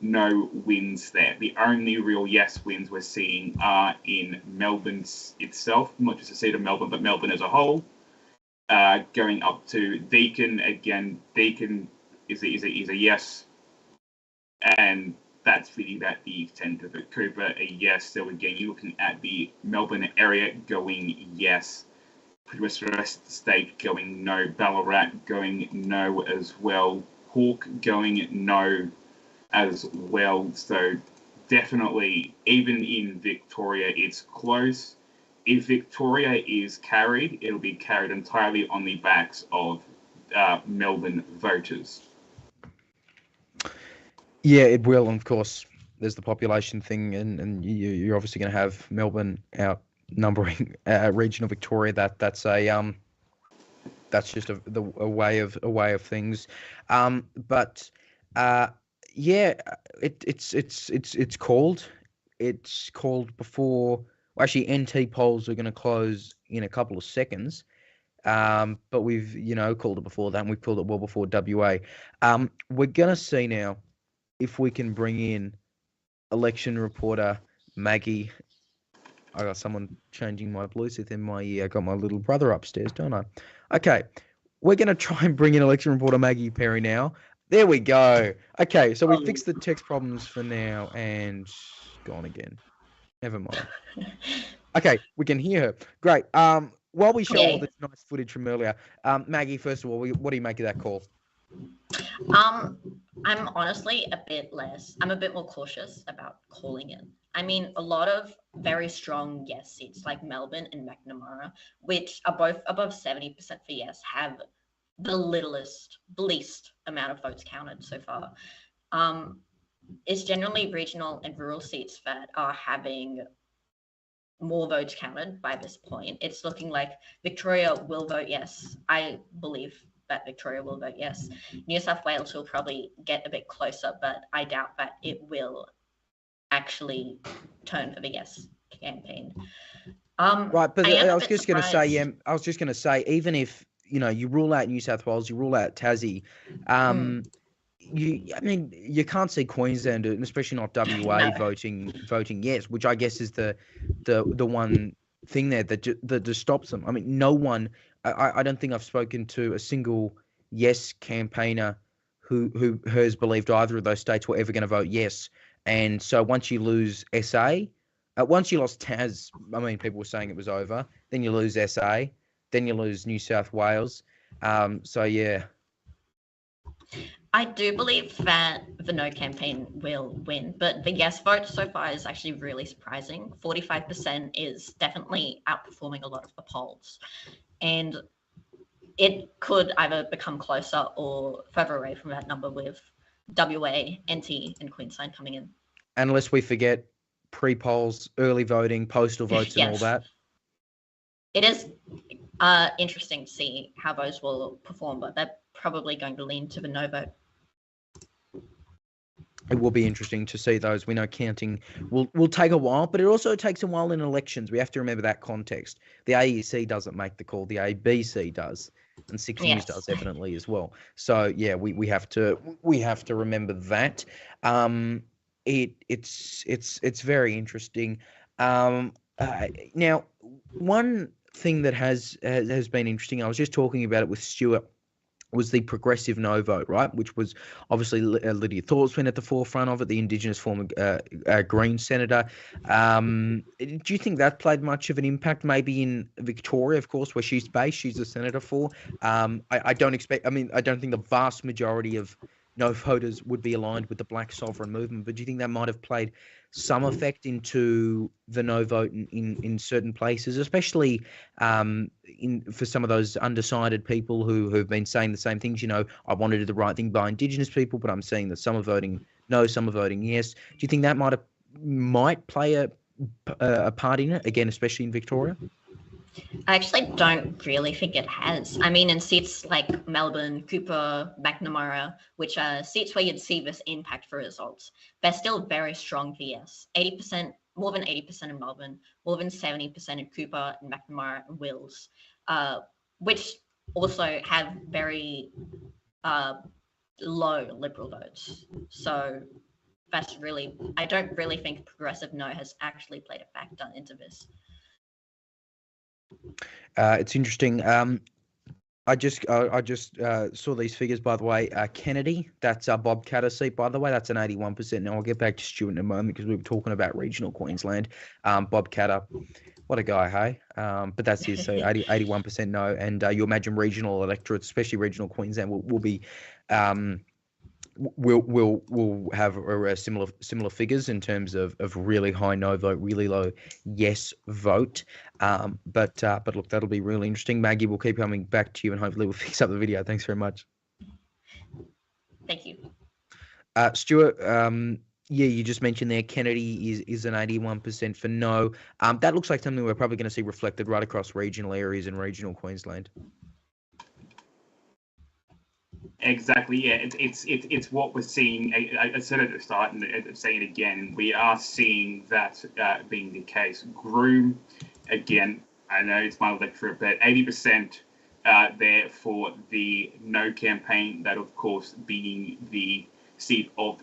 no wins there. The only real yes wins we're seeing are in Melbourne itself, not just the seat of Melbourne, but Melbourne as a whole. Going up to Deakin, again, Deakin is a yes, and that's really the extent of it. Cooper, a yes. So again, you're looking at the Melbourne area going yes. Pretty much the rest of the state going no. Ballarat going no as well. Hawke going no as well. So definitely, even in Victoria, it's close. If Victoria is carried, it'll be carried entirely on the backs of Melbourne voters. Yeah, it will. And of course, there's the population thing, and you're obviously going to have Melbourne outnumbering regional Victoria. That's just a way of things. But yeah, it's called. It's called before Well, actually, NT polls are going to close in a couple of seconds. But we've, called it before that, and we've called it well before WA. We're going to see now if we can bring in election reporter Maggie. I got someone changing my Bluetooth in my ear. I got my little brother upstairs, don't I? Okay, we're going to try and bring in election reporter Maggie Perry now. There we go. Okay, so we fixed the text problems for now, and gone again. Never mind. Okay, we can hear her. Great. While we show all this nice footage from earlier, Maggie, first of all, what do you make of that call? I'm honestly I'm a bit more cautious about calling it. I mean, a lot of very strong yes seats like Melbourne and Macnamara, which are both above 70% for yes, have the least amount of votes counted so far. It's generally regional and rural seats that are having more votes counted by this point. It's looking like Victoria will vote yes. I believe that Victoria will vote yes. New South Wales will probably get a bit closer, but I doubt that it will actually turn for the yes campaign. Right, but I was just going to say, even if you rule out New South Wales, you rule out Tassie, you can't see Queensland, and especially not WA, voting yes, which I guess is the one thing there that just stops them. I mean, no one. I don't think I've spoken to a single yes campaigner who has believed either of those states were ever going to vote yes. And so once you lose SA, once you lost Tas, I mean, people were saying it was over. Then you lose SA, then you lose New South Wales. So yeah. I do believe that the no campaign will win, but the yes vote so far is actually really surprising. 45% is definitely outperforming a lot of the polls. And it could either become closer or further away from that number with WA, NT, and Queensland coming in. Unless we forget pre-polls, early voting, postal votes, and all that. It is interesting to see how those will perform, but they're probably going to lean to the no vote. It will be interesting to see those. We know counting will take a while, but it also takes a while in elections. We have to remember that context. The AEC doesn't make the call; the ABC does, and Six News does evidently as well. So yeah, we have to remember that. It's very interesting. Now, one thing that has been interesting, I was just talking about it with Stuart, was the progressive no vote, right? Which was obviously Lydia Thorpe's at the forefront of it, the Indigenous former Green senator. Do you think that played much of an impact? Maybe in Victoria, of course, where she's based, she's a senator for. I don't think the vast majority of no voters would be aligned with the Black Sovereign movement, but do you think that might have played some effect into the no vote in certain places, especially for some of those undecided people who have been saying the same things? I want to do the right thing by Indigenous people, but I'm seeing that some are voting no, some are voting yes. Do you think that might play a part in it, again, especially in Victoria? I actually don't really think it has. I mean, in seats like Melbourne, Cooper, Macnamara, which are seats where you'd see this impact for results, they're still very strong for yes. 80%, more than 80% in Melbourne, more than 70% in Cooper and Macnamara and Wills, which also have very low Liberal votes. So that's really, I don't really think progressive no has actually played a factor into this. It's interesting. I just saw these figures, by the way. Kennedy, that's Bob Catter's seat, by the way. That's an 81%. Now, I'll get back to Stuart in a moment because we were talking about regional Queensland. Bob Catter, what a guy, hey? But that's his, so 81% no. And you imagine regional electorates, especially regional Queensland, will be we'll have similar figures in terms of really high no vote, really low yes vote. But look, that'll be really interesting. Maggie, we'll keep coming back to you, and hopefully we'll fix up the video. Thanks very much. Thank you. Stuart, you just mentioned there Kennedy is an 81% for no. That looks like something we're probably going to see reflected right across regional areas in regional Queensland. Exactly. Yeah, it's what we're seeing. I said it at the start, and I'm saying it again. We are seeing that being the case. Groom, again. I know it's my electorate, but 80% there for the no campaign. That, of course, being the seat of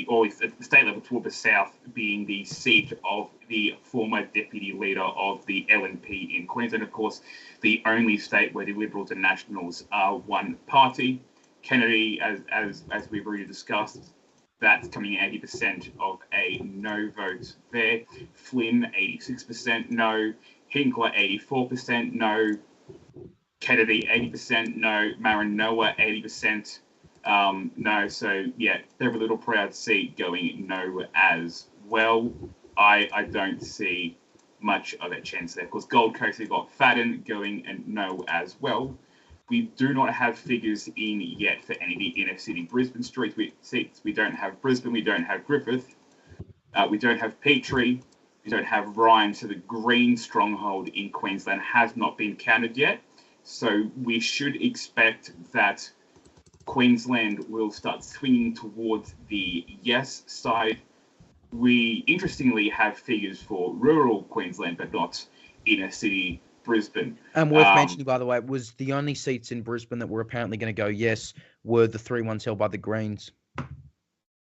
or at the state level toward the south, being the seat of the former deputy leader of the LNP in Queensland. Of course, the only state where the Liberals and Nationals are one party. Kennedy, as we've already discussed, that's coming in 80% of a no vote there. Flynn, 86% no. Hinkler, 84% no. Kennedy, 80% no. Maranoa, 80% no. So, yeah, very little proud seat going no as well. I don't see much of a chance there. Of course, Gold Coast, they've got Fadden going and no as well. We do not have figures in yet for any of the inner city Brisbane seats. We don't have Brisbane. We don't have Griffith. We don't have Petrie. We don't have Ryan. So the Green stronghold in Queensland has not been counted yet. So we should expect that Queensland will start swinging towards the yes side. We interestingly have figures for rural Queensland, but not inner city Brisbane. And worth mentioning, by the way, was the only seats in Brisbane that were apparently going to go yes were the 3 ones held by the Greens.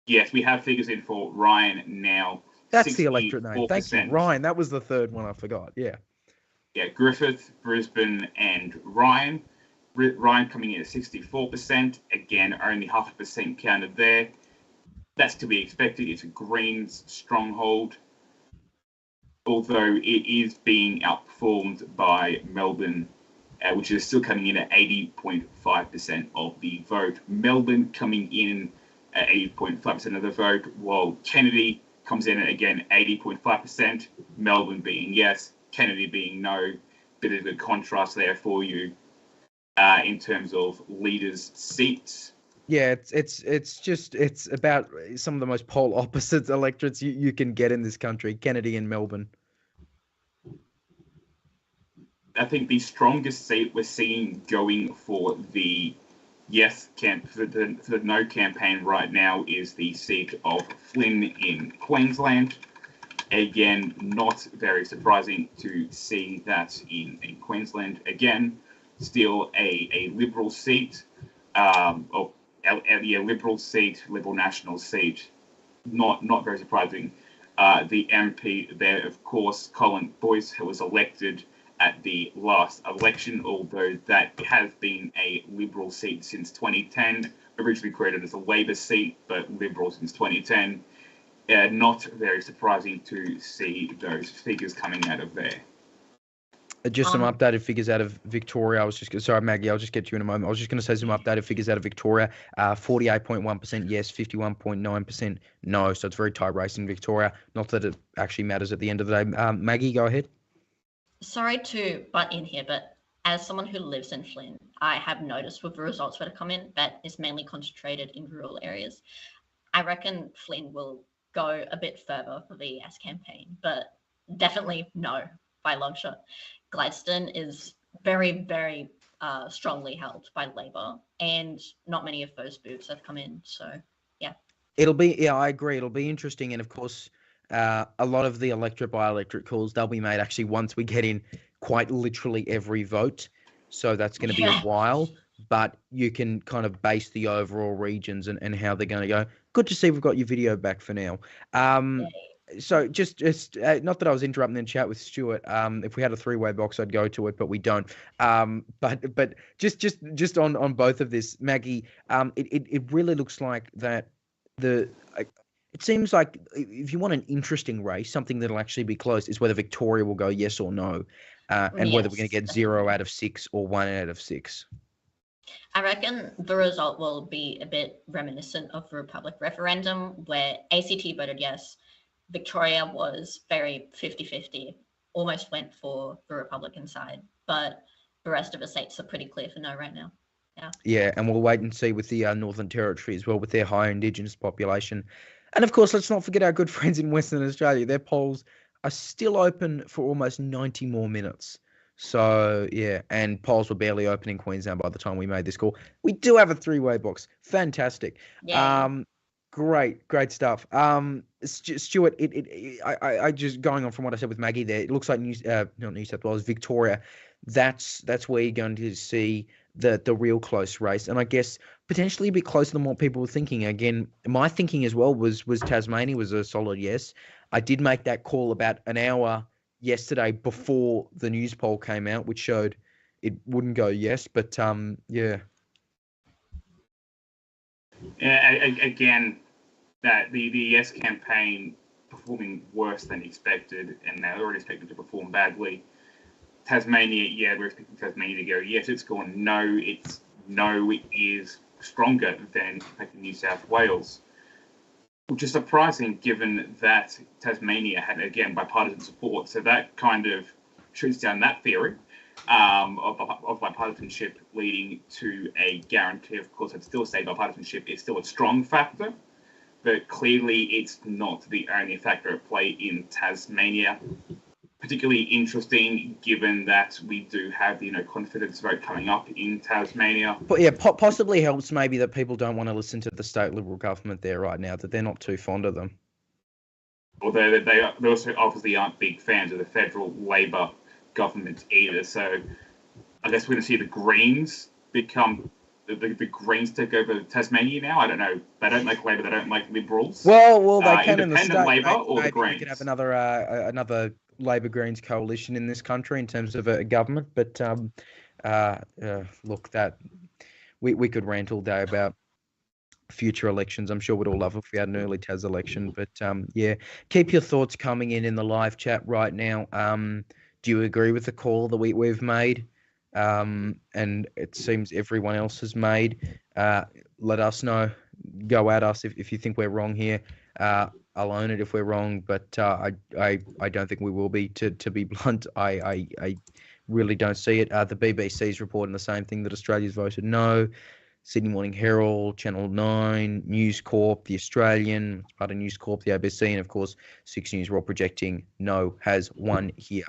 Yes, we have figures in for Ryan now. That's the electorate name. Thank you, Ryan. That was the third one I forgot. Yeah. Yeah, Griffith, Brisbane, and Ryan. Ryan coming in at 64%. Again, only 0.5% counted there. That's to be expected. It's a Greens stronghold, although it is being outperformed by Melbourne, which is still coming in at 80.5% of the vote. Melbourne coming in at 80.5% of the vote, while Kennedy comes in at, again, 80.5%, Melbourne being yes, Kennedy being no. Bit of a contrast there for you in terms of leaders' seats. Yeah, it's about some of the most pole opposite electorates you can get in this country, Kennedy and Melbourne. I think the strongest seat we're seeing going for the yes camp, for the no campaign right now is the seat of Flynn in Queensland. Again, not very surprising to see that in Queensland. Again, still a Liberal seat, Liberal seat, Liberal National seat. Not very surprising. The MP there, of course, Colin Boyce, who was elected at the last election, although that has been a Liberal seat since 2010, originally created as a Labor seat, but Liberal since 2010. Not very surprising to see those figures coming out of there. Just some updated figures out of Victoria. Sorry, Maggie, I'll just get to you in a moment. I was just going to say some updated figures out of Victoria. 48.1% yes, 51.9% no. So it's very tight race in Victoria. Not that it actually matters at the end of the day. Maggie, go ahead. Sorry to butt in here, but as someone who lives in Flynn, I have noticed with the results that have come in that is mainly concentrated in rural areas. I reckon Flynn will go a bit further for the yes campaign, but definitely no by a long shot. Gladstone is very, very strongly held by Labor, and not many of those booths have come in. So, yeah. I agree. It'll be interesting. And of course, a lot of the electorate by electorate calls, they'll be made actually once we get in quite literally every vote. So that's going to be a while, but you can kind of base the overall regions and how they're going to go. Good to see we've got your video back for now. So just not that I was interrupting the chat with Stuart. If we had a three-way box, I'd go to it, but we don't. But just on both of this, Maggie, it really looks like that it seems like if you want an interesting race, something that'll actually be close, is whether Victoria will go yes or no, and whether we're going to get 0 out of 6 or 1 out of 6. I reckon the result will be a bit reminiscent of the Republic referendum, where ACT voted yes. Victoria was very 50-50, almost went for the Republican side, but the rest of the states are pretty clear for no right now. Yeah, and we'll wait and see with the Northern Territory as well, with their higher Indigenous population. And of course, let's not forget our good friends in Western Australia. Their polls are still open for almost 90 more minutes. So yeah, and polls were barely open in Queensland by the time we made this call. We do have a three-way box. Fantastic. Yeah. Great stuff. Stuart, I just going on from what I said with Maggie there. It looks like not New South Wales, Victoria. That's where you're going to see the real close race, and I guess potentially a bit closer than what people were thinking. Again, my thinking as well was Tasmania was a solid yes. I did make that call about an hour yesterday before the news poll came out, which showed it wouldn't go yes. But yeah. Again, that the yes campaign performing worse than expected, and they're already expected to perform badly. Tasmania, yeah, we're expecting Tasmania to go yes. It's gone no. It is stronger than expected New South Wales, which is surprising given that Tasmania had, again, bipartisan support. So that kind of shoots down that theory of bipartisanship leading to a guarantee. Of course, I'd still say bipartisanship is still a strong factor, but clearly it's not the only factor at play in Tasmania. Particularly interesting given that we do have the confidence vote coming up in Tasmania. But yeah, possibly helps maybe that people don't want to listen to the state Liberal government there right now, that they're not too fond of them. Although they also obviously aren't big fans of the federal Labor government either. So I guess we're going to see the Greens become the Greens take over Tasmania now. I don't know. They don't like Labor. They don't like Liberals. Well, they can in the state. Labor or the Greens. We could have another Labor Greens coalition in this country in terms of a government. But look, that we could rant all day about future elections. I'm sure we'd all love if we had an early Tas election. But yeah, keep your thoughts coming in the live chat right now. Do you agree with the call that we've made? And it seems everyone else has made. Let us know. Go at us if you think we're wrong here. I'll own it if we're wrong, but I don't think we will be. To be blunt, I really don't see it. The BBC's reporting the same thing, that Australia's voted no. Sydney Morning Herald, Channel 9, News Corp, The Australian, part of News Corp, the ABC, and of course 6 News were all projecting no has won here.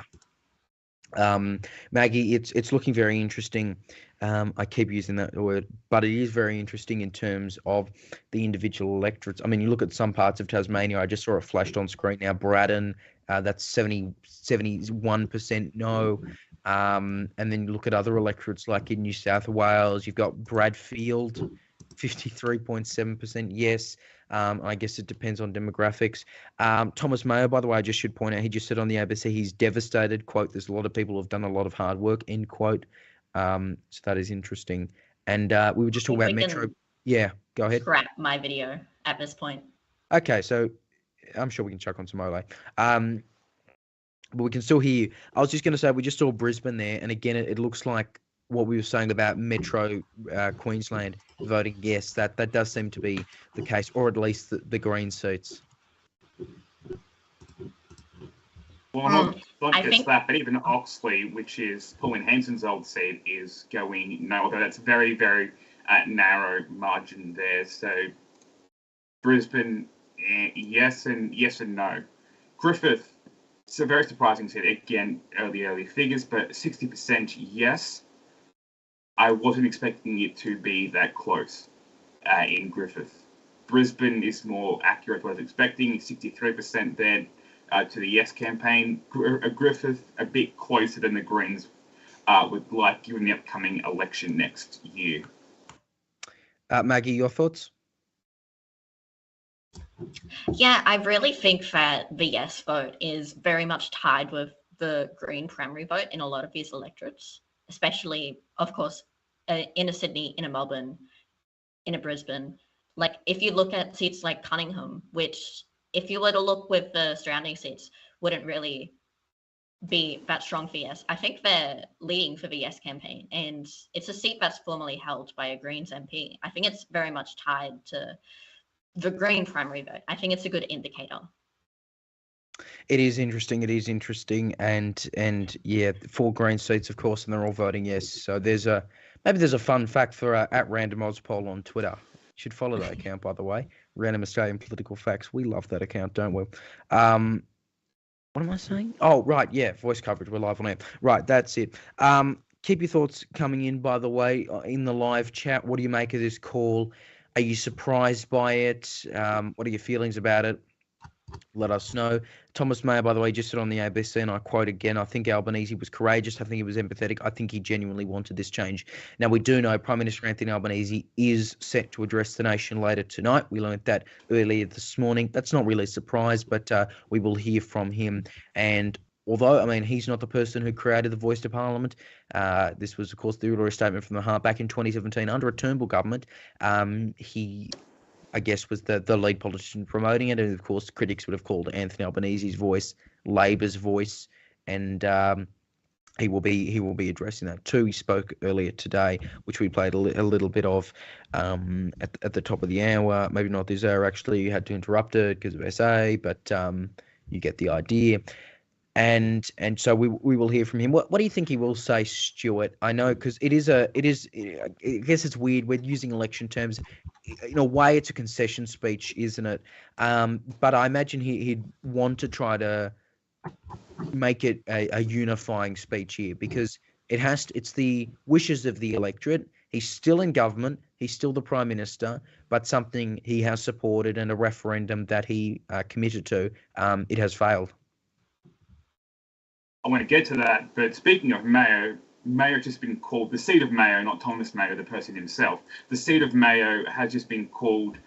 Maggie, it's looking very interesting. I keep using that word, but it is very interesting in terms of the individual electorates. I mean, you look at some parts of Tasmania. I just saw it flashed on screen now. Braddon, that's 71% no. And then you look at other electorates like in New South Wales. You've got Bradfield, 53.7% yes. I guess it depends on demographics. Thomas Mayo, by the way, I just should point out, he just said on the ABC he's devastated, quote, there's a lot of people who have done a lot of hard work, end quote. So that is interesting. And we were just talking about Metro. Yeah, go ahead. Scrap my video at this point. Okay, so I'm sure we can chuck on some Ole. But we can still hear you. I was just going to say, we just saw Brisbane there. And again, it looks like what we were saying about Metro Queensland voting yes, that does seem to be the case, or at least the Green seats. Well, not just that, but even Oxley, which is Pauline Hanson's old seat, is going no, although that's very, very narrow margin there. So Brisbane, yes and no. Griffith, it's a very surprising seat. Again, early figures, but 60% yes. I wasn't expecting it to be that close in Griffith. Brisbane is more accurate to what I was expecting, 63% there to the yes campaign. Griffith a bit closer than the Greens would like given the upcoming election next year. Maggie, your thoughts? Yeah, I really think that the yes vote is very much tied with the Green primary vote in a lot of these electorates, especially, of course, in a Sydney, in a Melbourne, in a Brisbane. Like, if you look at seats like Cunningham, which, if you were to look with the surrounding seats, wouldn't really be that strong for yes. I think they're leading for the yes campaign, and it's a seat that's formerly held by a Greens MP. I think it's very much tied to the Green primary vote. I think it's a good indicator. It is interesting, and yeah, 4 Green seats, of course, and they're all voting yes. So maybe there's a fun fact for at Random Oz Poll on Twitter. You should follow that account, by the way. Random Australian Political Facts. We love that account, don't we? What am I saying? Oh, right, yeah, voice coverage. We're live on air. Right, that's it. Keep your thoughts coming in, by the way, in the live chat. What do you make of this call? Are you surprised by it? What are your feelings about it? Let us know. Thomas Mayer, by the way, just said on the ABC, and I quote again, I think Albanese was courageous. I think he was empathetic. I think he genuinely wanted this change. Now, we do know Prime Minister Anthony Albanese is set to address the nation later tonight. We learned that earlier this morning. That's not really a surprise, but we will hear from him. And although, I mean, he's not the person who created the voice to Parliament. This was, of course, the Uluru Statement from the Heart back in 2017 under a Turnbull government. He, I guess, was the lead politician promoting it, and of course critics would have called Anthony Albanese's voice Labor's voice, and he will be addressing that too. He spoke earlier today, which we played a little bit of at the top of the hour. Maybe not this hour actually. You had to interrupt it because of SA, but you get the idea. And so we will hear from him. What do you think he will say, Stuart? I know, because I guess it's weird. We're using election terms. In a way, it's a concession speech, isn't it? But I imagine he'd want to try to make it a unifying speech here, because it's the wishes of the electorate. He's still in government. He's still the Prime Minister, but something he has supported and a referendum that he committed to, it has failed. I want to get to that, but speaking of Mayo has just been called, the seat of Mayo, not Thomas Mayo, the person himself. The seat of Mayo has just been called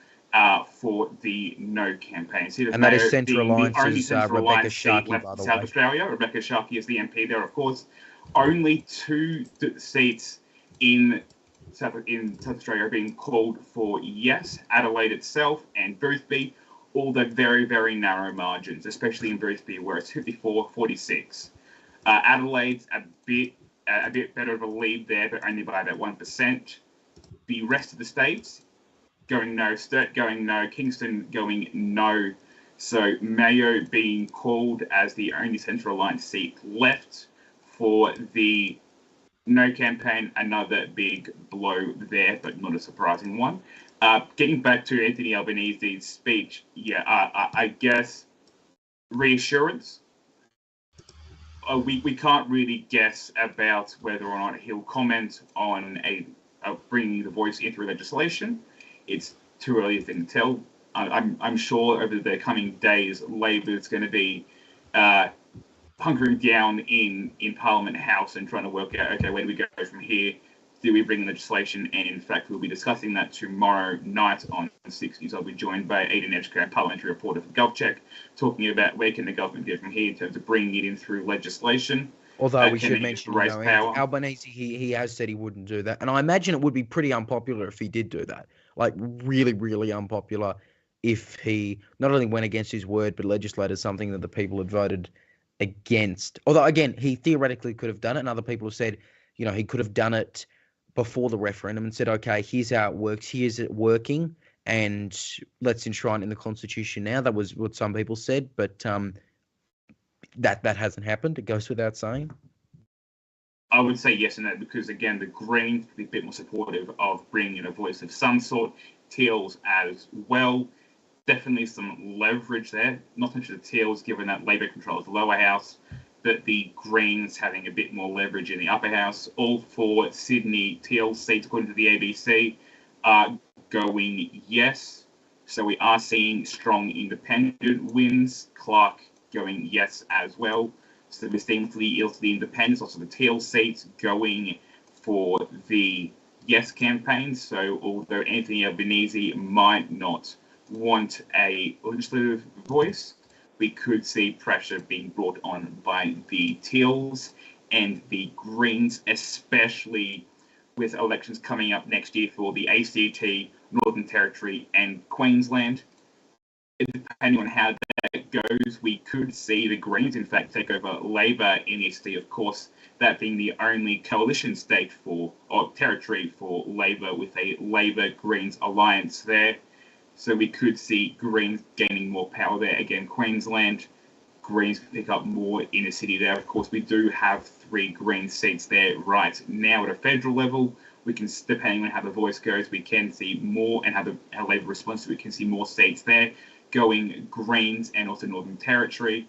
for the No campaign. Seat of and Mayo, that is Centre Alliance's Rebecca Sharkey, by the South way. Australia. Rebecca Sharkey is the MP there, of course. Only 2 seats in South Australia are being called for yes. Adelaide itself and Boothby, all the very, very narrow margins, especially in Boothby, where it's 54-46. Adelaide's a bit better of a lead there, but only by about 1%. The rest of the states going no, Sturt going no, Kingston going no. So Mayo being called as the only Central Alliance seat left for the No campaign, another big blow there, but not a surprising one. Getting back to Anthony Albanese's speech, I guess reassurance. We can't really guess about whether or not he'll comment on bringing the voice into legislation. It's too early to tell. I'm sure over the coming days, Labor is going to be hunkering down in Parliament House and trying to work out, okay, where do we go from here? Do we bring legislation? And in fact, we'll be discussing that tomorrow night on 6 News. I'll be joined by Aidan Edgecombe, parliamentary reporter for GovCheck, talking about where can the government go from here in terms of bringing it in through legislation. Although we should mention, Albanese, he has said he wouldn't do that. And I imagine it would be pretty unpopular if he did do that. Like, really, really unpopular if he not only went against his word, but legislated something that the people had voted against. Although, again, he theoretically could have done it, and other people have said, he could have done it before the referendum and said, okay, here's how it works, here's it working, and let's enshrine it in the Constitution now. That was what some people said, but that hasn't happened. It goes without saying. I would say yes and no, because again, the Greens would be a bit more supportive of bringing in a voice of some sort. Teals as well. Definitely some leverage there. Not so much the Teals, given that Labor controls the lower house, but the Greens having a bit more leverage in the upper house. All 4 Sydney Teal seats, according to the ABC, are going yes. So we are seeing strong independent wins. Clark going yes as well. So we're seeing the independents, also the Teal seats, going for the yes campaign. So although Anthony Albanese might not want a legislative voice, we could see pressure being brought on by the Teals and the Greens, especially with elections coming up next year for the ACT, Northern Territory and Queensland. Depending on how that goes, we could see the Greens, in fact, take over Labor in the ACT, of course, that being the only coalition state or territory for Labor with a Labor-Greens alliance there. So we could see Greens gaining more power there. Again, Queensland, Greens pick up more in the city there. Of course, we do have 3 Green seats there right now at a federal level. We can, depending on how the voice goes, we can see more, and how Labor responds, we can see more seats there going Greens and also Northern Territory.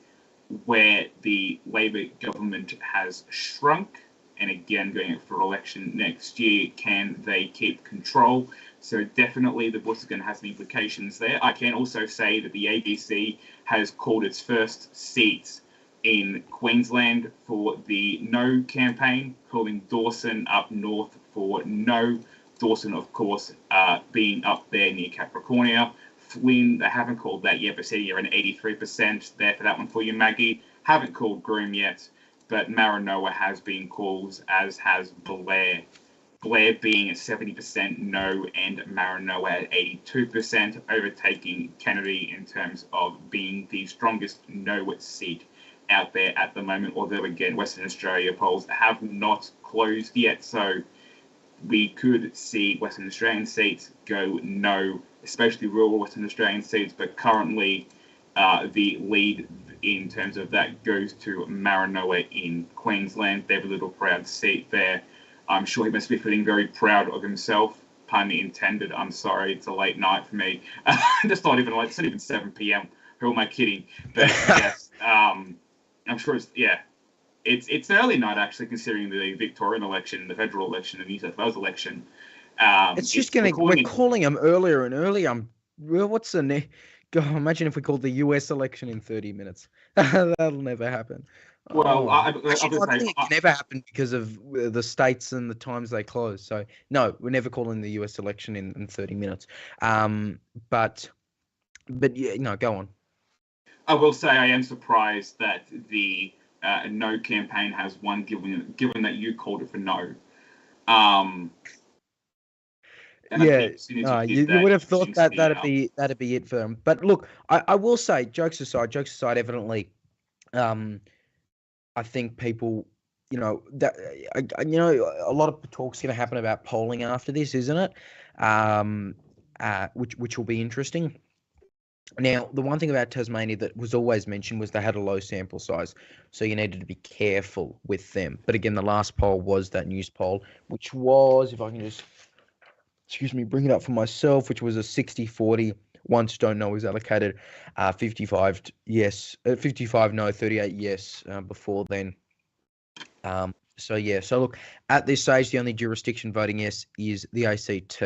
where the Labor government has shrunk, and again going up for election next year, can they keep control? So definitely the Voice is going to have some implications there. I can also say that the ABC has called its first seats in Queensland for the No campaign, calling Dawson up north for No. Dawson, of course, being up there near Capricornia. Flynn, they haven't called that yet, but said you're an 83% there for that one for you, Maggie. Haven't called Groom yet, but Maranoa has been called, as has Blair. Blair being at 70% no, and Maranoa at 82%, overtaking Kennedy in terms of being the strongest no seat out there at the moment. Although, again, Western Australia polls have not closed yet, so we could see Western Australian seats go no, especially rural Western Australian seats, but currently the lead in terms of that goes to Maranoa in Queensland. They have a little proud seat there. I'm sure he must be feeling very proud of himself, pun intended. I'm sorry, it's a late night for me. It's not even 7 p.m. Who am I kidding? But yes, I'm sure it's an early night actually, considering the Victorian election, the federal election, the New South Wales election. We're calling them earlier and earlier. What's the God, imagine if we called the US election in 30 minutes. That'll never happen. Well, I think it can never happen because of the states and the times they close. So no, we're never calling the US election in 30 minutes. But yeah, no, go on. I will say I am surprised that the No campaign has won, given that you called it for No. You would have thought that'd be it for them. But look, I will say, jokes aside, evidently, I think people, that a lot of talk's going to happen about polling after this, isn't it? Which will be interesting. Now, the one thing about Tasmania that was always mentioned was they had a low sample size, so you needed to be careful with them. But again, the last poll was that news poll, which was, if I can just, bring it up for myself, which was a 60-40. Once don't know is allocated, 55 yes, 55 no, 38 yes before then. So look, at this stage, the only jurisdiction voting yes is the ACT,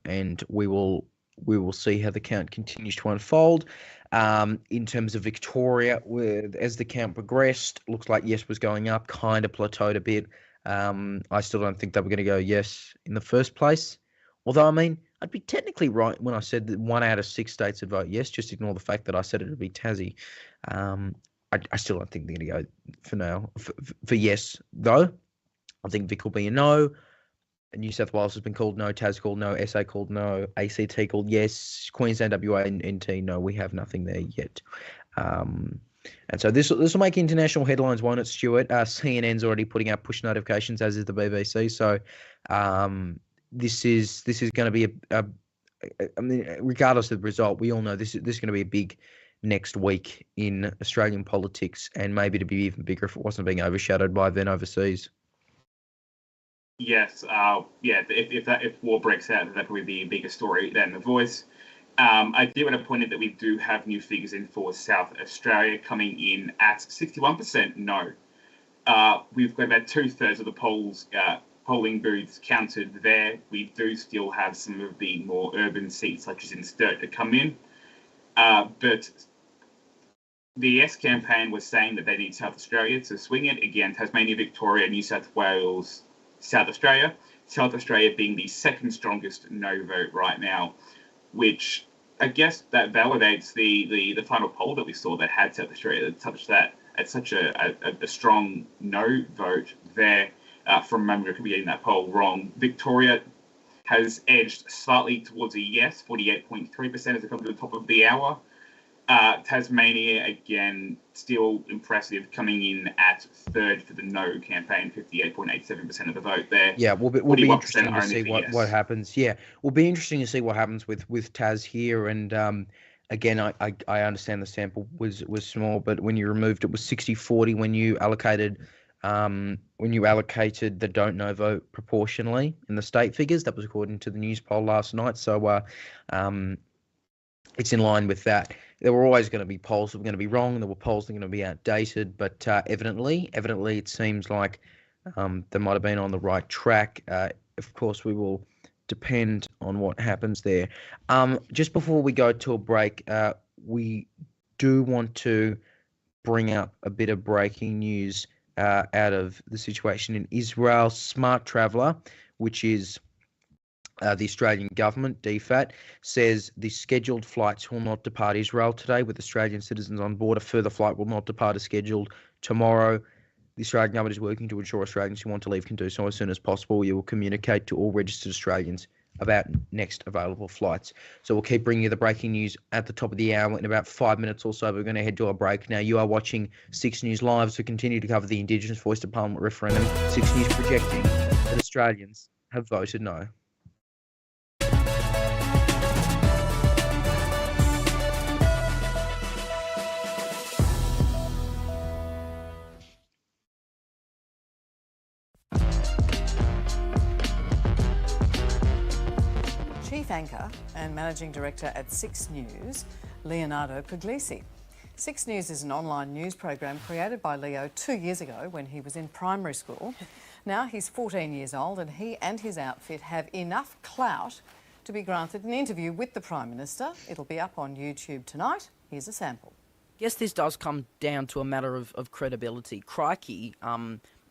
and we will see how the count continues to unfold. In terms of Victoria, as the count progressed, looks like yes was going up, kind of plateaued a bit. I still don't think they were going to go yes in the first place. Although, I mean, I'd be technically right when I said that 1 out of 6 states would vote yes. Just ignore the fact that I said it would be Tassie. I still don't think they're going to go for now for yes, though. I think Vic will be a no. New South Wales has been called no. Tas called no. SA called no. ACT called yes. Queensland, WA, and NT, no. We have nothing there yet. And so this will make international headlines, won't it, Stuart? CNN's already putting out push notifications, as is the BBC. So this is going to be I mean, regardless of the result, we all know this is going to be a big next week in Australian politics, and maybe to be even bigger if it wasn't being overshadowed by then overseas. Yes, if war breaks out, that would be a bigger story than The Voice. I do want to point out that we do have new figures in for South Australia, coming in at 61% no. We've got about 2/3 of the polling booths counted there. We do still have some of the more urban seats, such as in Sturt, to come in. But the Yes campaign was saying that they need South Australia to swing it. Again, Tasmania, Victoria, New South Wales, South Australia. South Australia being the second strongest no vote right now, which I guess that validates the final poll that we saw that had South Australia at such a strong no vote there. From memory, I could be getting that poll wrong. Victoria has edged slightly towards a yes, 48.3% as it comes to the top of the hour. Tasmania, again, still impressive, coming in at third for the no campaign, 58.87% of the vote there. Yeah, we'll be interesting to see what happens. Yeah, will be interesting to see what happens with Tas here. And again, I understand the sample was small, but when you removed it was 60-40 when you allocated the don't know vote proportionally in the state figures. That was according to the news poll last night. So it's in line with that. there were always going to be polls that were going to be wrong. There were polls that were going to be outdated, but evidently, it seems like they might have been on the right track. Of course, we will depend on what happens there. Just before we go to a break, we do want to bring up a bit of breaking news out of the situation in Israel. Smart Traveller, which is the Australian government, DFAT, says the scheduled flights will not depart Israel today with Australian citizens on board. A further flight will not depart as scheduled tomorrow. The Australian government is working to ensure Australians who want to leave can do so as soon as possible. We will communicate to all registered Australians about next available flights. So we'll keep bringing you the breaking news at the top of the hour in about 5 minutes or so. We're going to head to a break now. You are watching 6 News Live as we continue to cover the Indigenous Voice to Parliament referendum. 6 News projecting that Australians have voted no. Chief Anchor and Managing Director at 6 News, Leonardo Puglisi. 6 News is an online news program created by Leo 2 years ago when he was in primary school. Now he's 14 years old and he and his outfit have enough clout to be granted an interview with the Prime Minister. It'll be up on YouTube tonight. Here's a sample. Yes, this does come down to a matter of credibility. Crikey,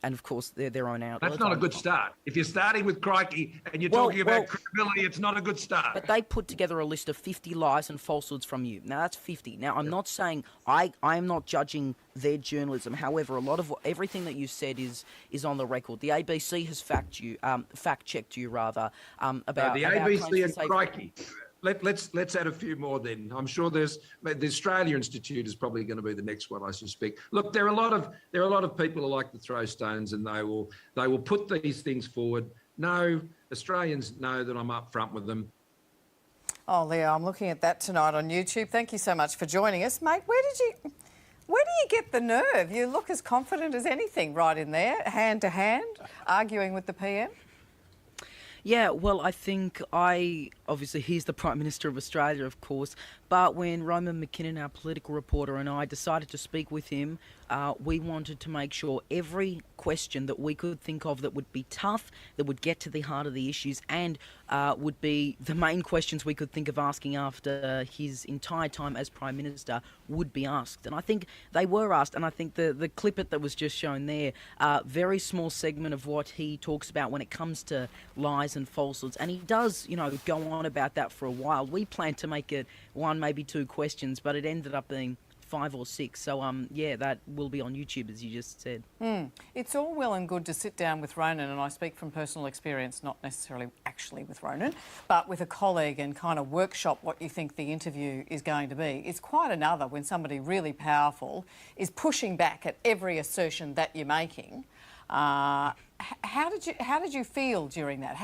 and of course their own outlet. That's not a good start. If you're starting with crikey and you're talking about credibility, it's not a good start. But they put together a list of 50 lies and falsehoods from you. Now that's 50. Now I'm not saying I'm not judging their journalism. However, a lot of everything that you said is on the record. The ABC has fact checked you rather about the about ABC and crikey. Let's add a few more then. I'm sure the Australia Institute is probably going to be the next one, I suspect. Look, there are a lot of people who like to throw stones, and they will put these things forward. No, Australians know that I'm up front with them. Oh, Leo, I'm looking at that tonight on YouTube. Thank you so much for joining us, mate. Where do you get the nerve? You look as confident as anything right in there, hand to hand, arguing with the PM. Yeah, well, I think obviously he's the Prime Minister of Australia, of course, but when Roman McKinnon, our political reporter, and I decided to speak with him, we wanted to make sure every question that we could think of that would be tough, that would get to the heart of the issues, and would be the main questions we could think of asking after his entire time as Prime Minister would be asked. And I think they were asked, and I think the clip that was just shown there, very small segment of what he talks about when it comes to lies and falsehoods, and he does, go on about that for a while. We planned to make it 1, maybe 2 questions, but it ended up being 5 or 6. So, yeah, that will be on YouTube, as you just said. It's all well and good to sit down with Ronan, and I speak from personal experience, not necessarily actually with Ronan, but with a colleague, and kind of workshop what you think the interview is going to be. It's quite another when somebody really powerful is pushing back at every assertion that you're making. How did you feel during that?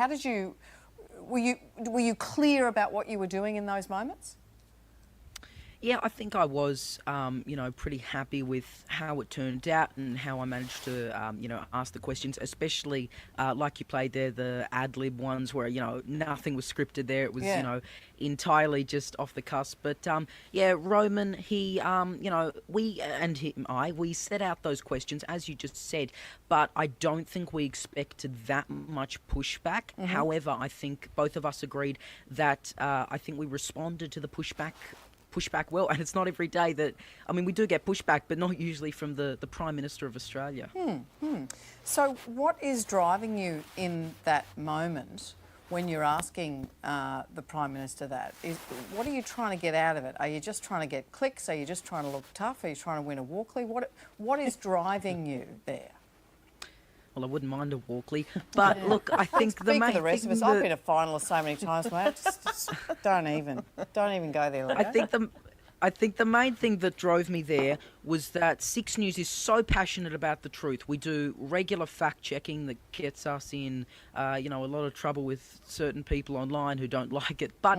Were you clear about what you were doing in those moments? Yeah, I think I was, pretty happy with how it turned out and how I managed to, ask the questions, especially like you played there, the ad-lib ones where, nothing was scripted there. It was, entirely just off the cusp. But, Roman, he, we set out those questions, as you just said, but I don't think we expected that much pushback. However, I think both of us agreed that I think we responded to the pushback well, and it's not every day that, we do get pushback, but not usually from the Prime Minister of Australia. So what is driving you in that moment when you're asking the Prime Minister that? What are you trying to get out of it? Are you just trying to get clicks? Are you just trying to look tough? Are you trying to win a Walkley? What is driving you there? Well, I wouldn't mind a Walkley, but look, I think the main for the rest of us. I've been a finalist so many times, mate. Just don't even go there, Leo. I think the main thing that drove me there was that 6 News is so passionate about the truth. We do regular fact-checking that gets us in, a lot of trouble with certain people online who don't like it. But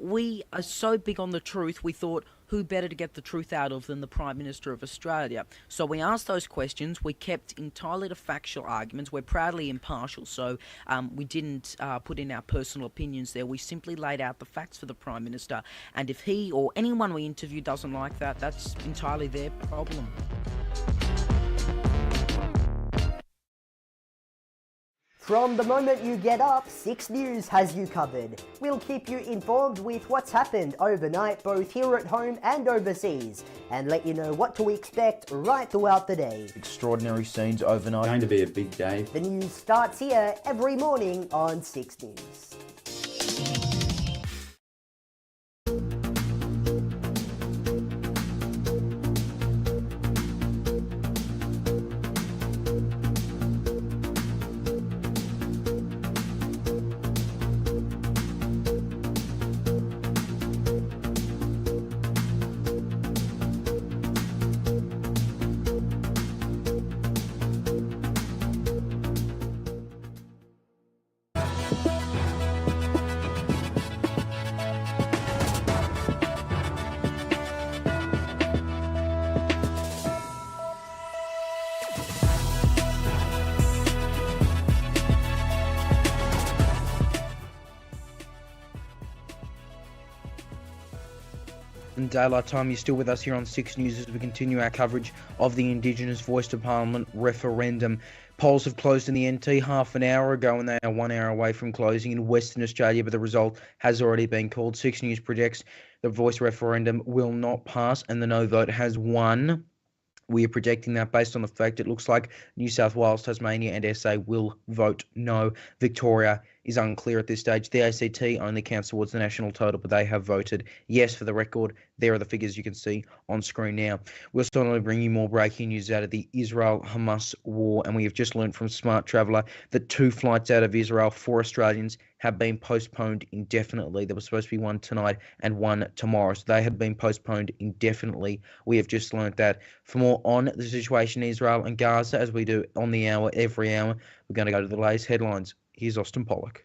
we are so big on the truth, we thought, who better to get the truth out of than the Prime Minister of Australia? So we asked those questions. We kept entirely to factual arguments. We're proudly impartial, so we didn't put in our personal opinions there. We simply laid out the facts for the Prime Minister, and if he or anyone we interview doesn't like that, that's entirely their problem. From the moment you get up, 6 News has you covered. We'll keep you informed with what's happened overnight, both here at home and overseas, and let you know what to expect right throughout the day. Extraordinary scenes overnight. Going to be a big day. The news starts here every morning on 6 News. In daylight time, you're still with us here on 6 News as we continue our coverage of the Indigenous Voice to Parliament referendum. Polls have closed in the NT half an hour ago, and they are 1 hour away from closing in Western Australia, but the result has already been called. 6 News projects the Voice referendum will not pass, and the no vote has won. We are projecting that based on the fact it looks like New South Wales, Tasmania and SA will vote no. Victoria is unclear at this stage. The ACT only counts towards the national total, but they have voted yes. For the record, there are the figures you can see on screen now. We'll certainly bring you more breaking news out of the Israel-Hamas war, and we have just learned from Smart Traveller that 2 flights out of Israel for Australians have been postponed indefinitely. There was supposed to be one tonight and one tomorrow, so they had been postponed indefinitely. We have just learned that. For more on the situation in Israel and Gaza, as we do on the hour, every hour, we're going to go to the latest headlines. Here's Austin Pollock.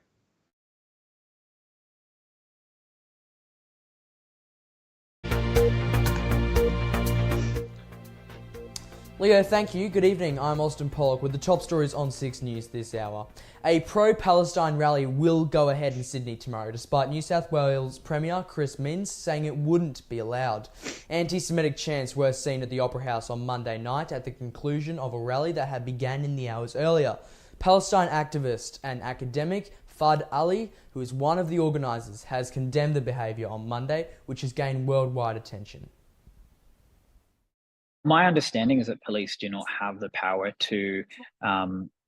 Leo, thank you. Good evening. I'm Austin Pollock with the top stories on 6 News this hour. A pro-Palestine rally will go ahead in Sydney tomorrow, despite New South Wales Premier Chris Minns saying it wouldn't be allowed. Anti-Semitic chants were seen at the Opera House on Monday night at the conclusion of a rally that had begun in the hours earlier. Palestine activist and academic Fad Ali, who is one of the organisers, has condemned the behaviour on Monday, which has gained worldwide attention. My understanding is that police do not have the power to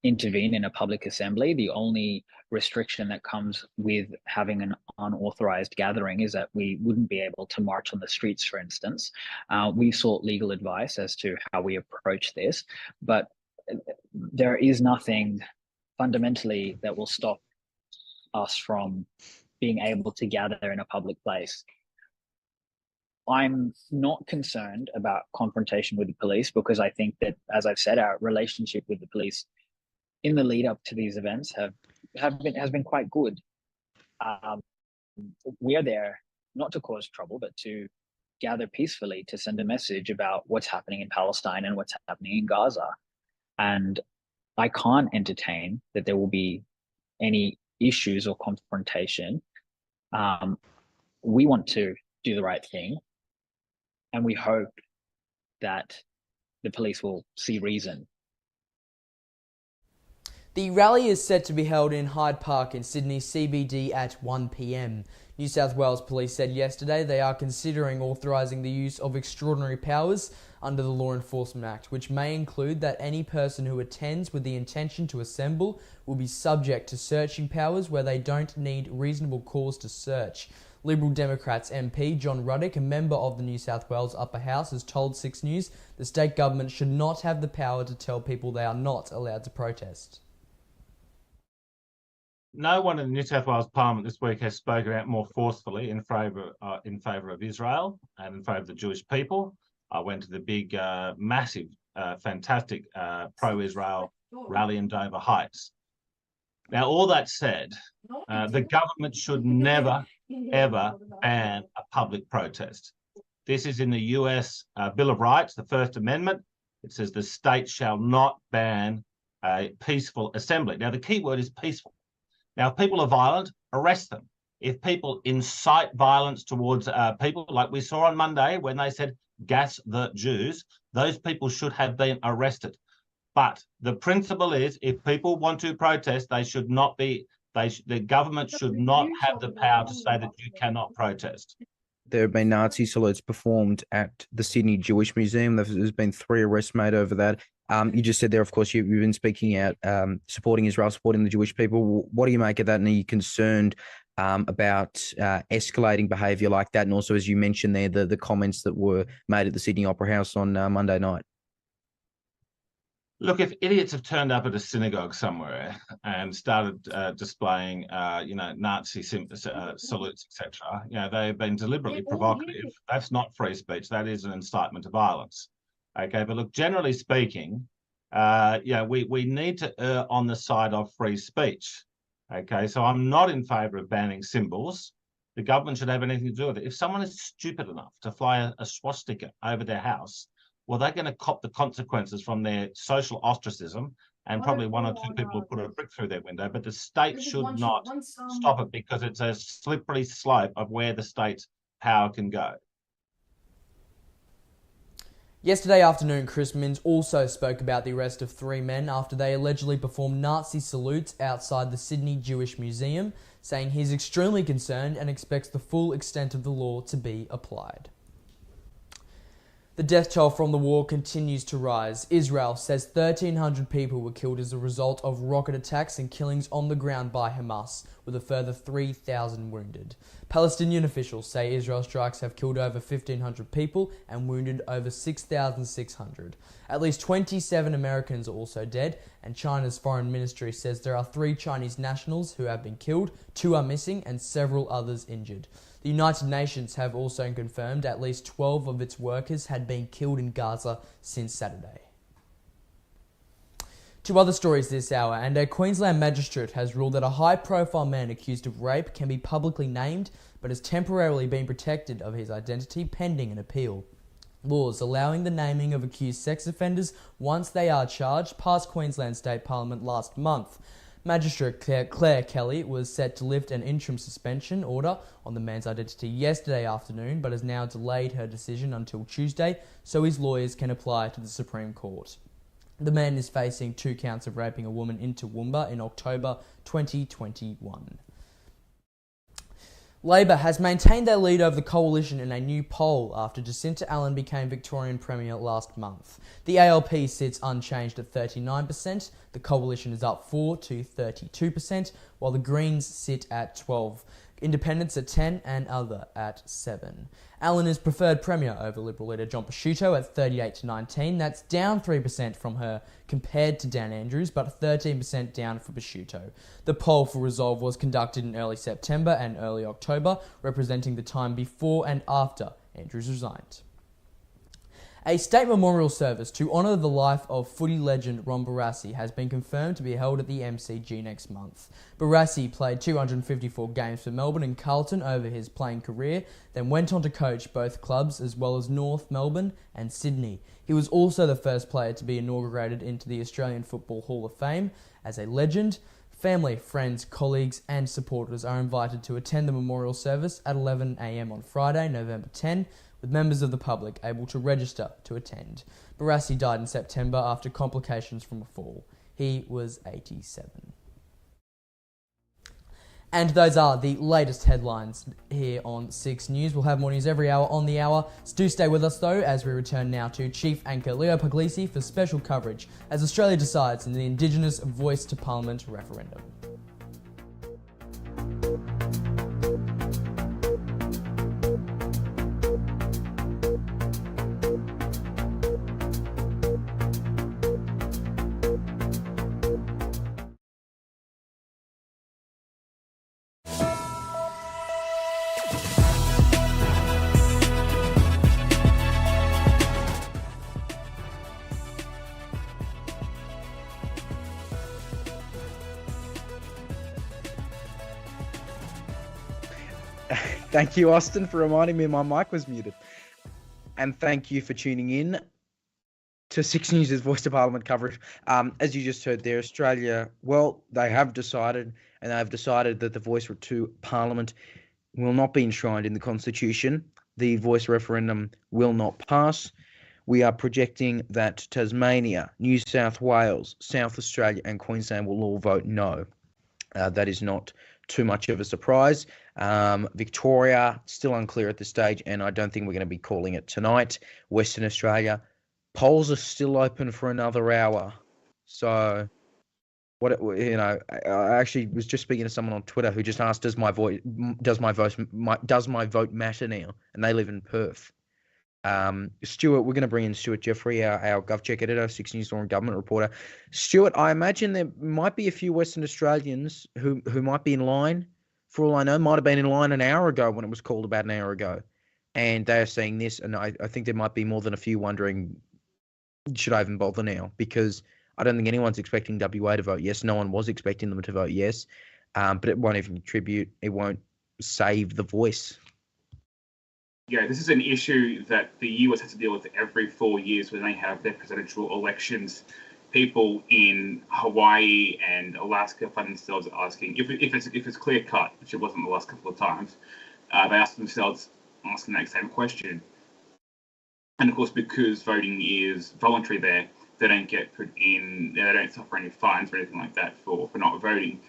intervene in a public assembly. The only restriction that comes with having an unauthorized gathering is that we wouldn't be able to march on the streets, for instance. We sought legal advice as to how we approach this, but there is nothing fundamentally that will stop us from being able to gather in a public place. I'm not concerned about confrontation with the police because I think that, as I've said, our relationship with the police in the lead up to these events has been quite good. We are there not to cause trouble, but to gather peacefully, to send a message about what's happening in Palestine and what's happening in Gaza. And I can't entertain that there will be any issues or confrontation. We want to do the right thing. And we hope that the police will see reason. The rally is set to be held in Hyde Park in Sydney CBD at 1 p.m. New South Wales Police said yesterday they are considering authorising the use of extraordinary powers under the Law Enforcement Act, which may include that any person who attends with the intention to assemble will be subject to searching powers where they don't need reasonable cause to search. Liberal Democrats MP John Ruddock, a member of the New South Wales Upper House, has told 6 News the state government should not have the power to tell people they are not allowed to protest. No one in the New South Wales Parliament this week has spoken out more forcefully in favour of Israel and in favour of the Jewish people. I went to the big, massive, fantastic pro-Israel rally in Dover Heights. Now, all that said, the government should never, ever ban a public protest. This is in the US Bill of Rights, the First Amendment. It says the state shall not ban a peaceful assembly. Now, the key word is peaceful. Now, if people are violent, arrest them. If people incite violence towards people, like we saw on Monday when they said gas the Jews, those people should have been arrested. But the principle is, if people want to protest, they should not be. The government should not have the power to say that you cannot protest. There have been Nazi salutes performed at the Sydney Jewish Museum. There's been 3 arrests made over that. You just said there, of course, you've been speaking out, supporting Israel, supporting the Jewish people. What do you make of that? And are you concerned about escalating behaviour like that? And also, as you mentioned there, the comments that were made at the Sydney Opera House on Monday night. Look, if idiots have turned up at a synagogue somewhere and started displaying, Nazi salutes, etc., they've been deliberately provocative. That's not free speech. That is an incitement to violence. Okay, but look, generally speaking, we need to err on the side of free speech. Okay, so I'm not in favour of banning symbols. The government should have anything to do with it. If someone is stupid enough to fly a swastika over their house, well, they're going to cop the consequences from their social ostracism, and probably 1 or 2 people will put a brick through their window. But the state should not stop it, because it's a slippery slope of where the state's power can go. Yesterday afternoon, Chris Minns also spoke about the arrest of 3 men after they allegedly performed Nazi salutes outside the Sydney Jewish Museum, saying he's extremely concerned and expects the full extent of the law to be applied. The death toll from the war continues to rise. Israel says 1,300 people were killed as a result of rocket attacks and killings on the ground by Hamas, with a further 3,000 wounded. Palestinian officials say Israel strikes have killed over 1,500 people and wounded over 6,600. At least 27 Americans are also dead, and China's foreign ministry says there are 3 Chinese nationals who have been killed, 2 are missing, and several others injured. The United Nations have also confirmed at least 12 of its workers had been killed in Gaza since Saturday. 2 other stories this hour, and a Queensland magistrate has ruled that a high-profile man accused of rape can be publicly named, but has temporarily been protected of his identity pending an appeal. Laws allowing the naming of accused sex offenders once they are charged passed Queensland State Parliament last month. Magistrate Claire Kelly was set to lift an interim suspension order on the man's identity yesterday afternoon, but has now delayed her decision until Tuesday so his lawyers can apply to the Supreme Court. The man is facing 2 counts of raping a woman in Toowoomba in October 2021. Labor has maintained their lead over the coalition in a new poll after Jacinta Allen became Victorian Premier last month. The ALP sits unchanged at 39%, the coalition is up 4 to 32%, while the Greens sit at 12%. Independents at 10 and other at 7. Allen is preferred Premier over Liberal leader John Pesciuto at 38 to 19. That's down 3% from her compared to Dan Andrews, but 13% down for Pesciuto. The poll for Resolve was conducted in early September and early October, representing the time before and after Andrews resigned. A state memorial service to honour the life of footy legend Ron Barassi has been confirmed to be held at the MCG next month. Barassi played 254 games for Melbourne and Carlton over his playing career, then went on to coach both clubs as well as North Melbourne and Sydney. He was also the first player to be inaugurated into the Australian Football Hall of Fame. As a legend, family, friends, colleagues and supporters are invited to attend the memorial service at 11 a.m. on Friday, November 10, with members of the public able to register to attend. Barassi died in September after complications from a fall. He was 87. And those are the latest headlines here on 6 News. We'll have more news every hour on the hour. Do stay with us though, as we return now to Chief Anchor Leo Puglisi for special coverage as Australia decides in the Indigenous Voice to Parliament referendum. Thank you, Austin, for reminding me my mic was muted. And thank you for tuning in to 6 News' Voice to Parliament coverage. As you just heard there, Australia, well, they have decided, and they've decided that the Voice to Parliament will not be enshrined in the Constitution. The Voice referendum will not pass. We are projecting that Tasmania, New South Wales, South Australia, and Queensland will all vote no. That is not too much of a surprise. Victoria, still unclear at this stage, and I don't think we're going to be calling it tonight. Western Australia, polls are still open for another hour. So, I actually was just speaking to someone on Twitter who just asked, does my vote matter now? And they live in Perth. Stuart, we're going to bring in Stuart Jeffrey, our GovCheck editor, 6 News Law and Government reporter. Stuart, I imagine there might be a few Western Australians who might be in line, for all I know, might have been in line an hour ago when it was called about an hour ago. And they are seeing this, and I think there might be more than a few wondering, should I even bother now? Because I don't think anyone's expecting WA to vote yes. No one was expecting them to vote yes. But it won't even contribute. It won't save the Voice. Yeah, this is an issue that the US has to deal with every 4 years when they have their presidential elections. People in Hawaii and Alaska find themselves asking, if it's clear cut, which it wasn't the last couple of times, they ask themselves asking that same question. And of course, because voting is voluntary there, they don't get put in, they don't suffer any fines or anything like that for not voting.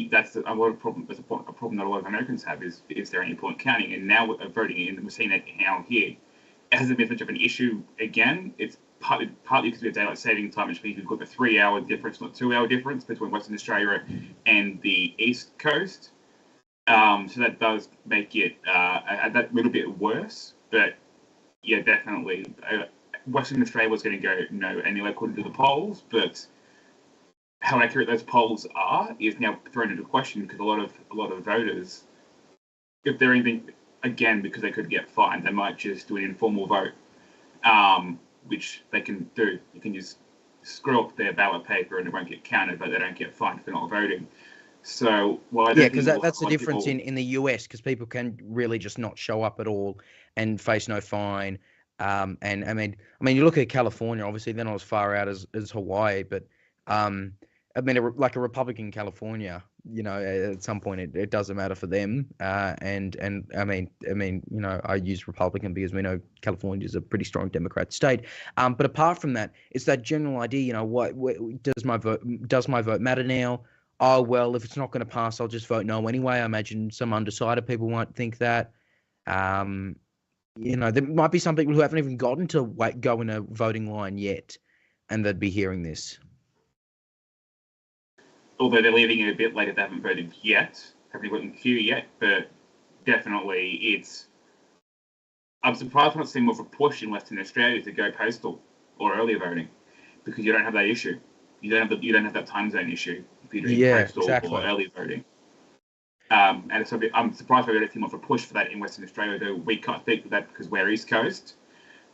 That's a lot of problem. That's a problem that a lot of Americans have is there any point counting? And now with voting in, we're seeing that now here. It hasn't been much of an issue again. It's partly because we have daylight saving time, which means we've got the 3-hour difference, not 2-hour difference between Western Australia and the East Coast. So that does make it that little bit worse. But yeah, definitely, Western Australia was going to go no anyway according to the polls, but how accurate those polls are is now thrown into question because a lot of voters, if they're anything, again, because they could get fined, they might just do an informal vote, which they can do. You can just screw up their ballot paper and it won't get counted, but they don't get fined for not voting. So, because that's the difference in the US, because people can really just not show up at all and face no fine. And I mean, you look at California. Obviously, they're not as far out as Hawaii, but like a Republican California, at some point it doesn't matter for them. And I mean, I use Republican because we know California is a pretty strong Democrat state. But apart from that, it's that general idea. What does my vote matter now? Oh well, if it's not going to pass, I'll just vote no anyway. I imagine some undecided people might think that. There might be some people who haven't even gotten to go in a voting line yet, and they'd be hearing this. Although they're leaving it a bit later, they haven't voted yet, haven't got in queue yet, but definitely I'm surprised we're not seeing more of a push in Western Australia to go postal or earlier voting, because you don't have that issue. You don't have that time zone issue if you're doing postal or early voting. And so I'm surprised we don't see more of a push for that in Western Australia, though we can't speak to that because we're East Coast.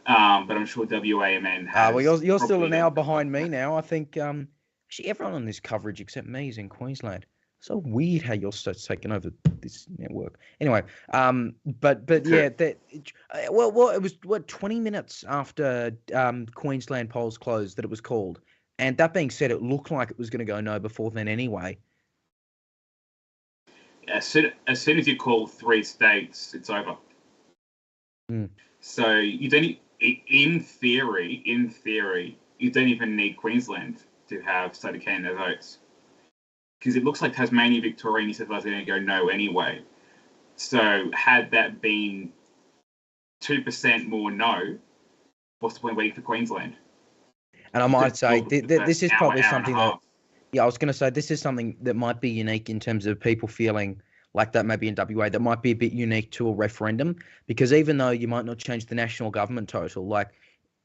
But I'm sure WAMN has. Well, you're still an hour behind me now. I think actually everyone on this coverage except me is in Queensland. So weird how you're taking over this network. Anyway, but yeah, it was 20 minutes after Queensland polls closed that it was called. And that being said, it looked like it was going to go no before then anyway. As soon as you call 3 states, it's over. So you don't, in theory, you don't even need Queensland to have started counting their votes, because it looks like Tasmania, Victoria, and New South Wales are going to go no anyway. So had that been 2% more no, what's the point of waiting for Queensland? And I might say this is probably something that, I was going to say this is something that might be unique in terms of people feeling like that maybe in WA, that might be a bit unique to a referendum, because even though you might not change the national government total, like,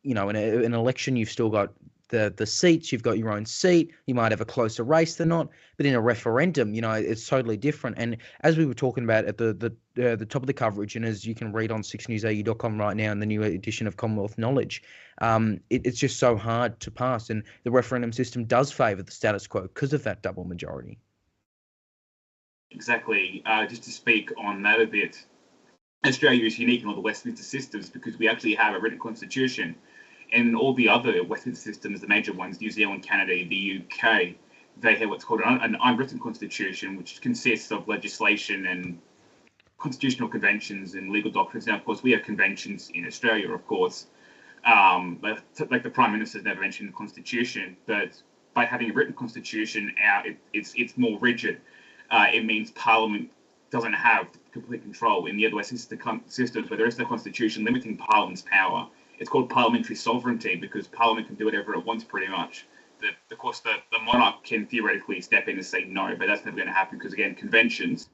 in an election, you've still got the seats, you've got your own seat, you might have a closer race than not, but in a referendum, it's totally different. And as we were talking about at the top of the coverage, and as you can read on 6newsau.com right now in the new edition of Commonwealth Knowledge, it's just so hard to pass, and the referendum system does favour the status quo because of that double majority. Exactly. Just to speak on that a bit, Australia is unique in all the Westminster systems because we actually have a written constitution. And all the other Westminster systems, the major ones, New Zealand, Canada, the UK, they have what's called an unwritten constitution, which consists of legislation and constitutional conventions and legal doctrines. Now, of course, we have conventions in Australia, of course. Like the Prime Minister's never mentioned the Constitution, but by having a written constitution, it's more rigid. It means Parliament doesn't have complete control. In the other Westminster systems, where there is no constitution limiting Parliament's power, it's called parliamentary sovereignty because Parliament can do whatever it wants pretty much. Of course, the monarch can theoretically step in and say no, but that's never going to happen because, again, conventions.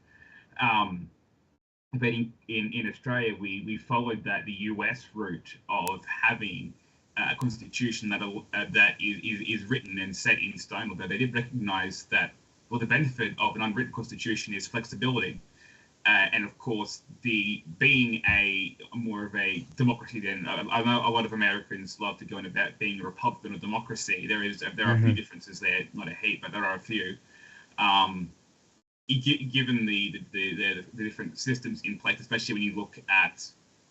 But in Australia, we followed the US route of having a constitution that is written and set in stone, although they did recognise that, well, the benefit of an unwritten constitution is flexibility. And of course, being more of a democracy than I know a lot of Americans love to go on about being a Republican or democracy. There are a few differences there, not a heap, but there are a few. Given the different systems in place, especially when you look at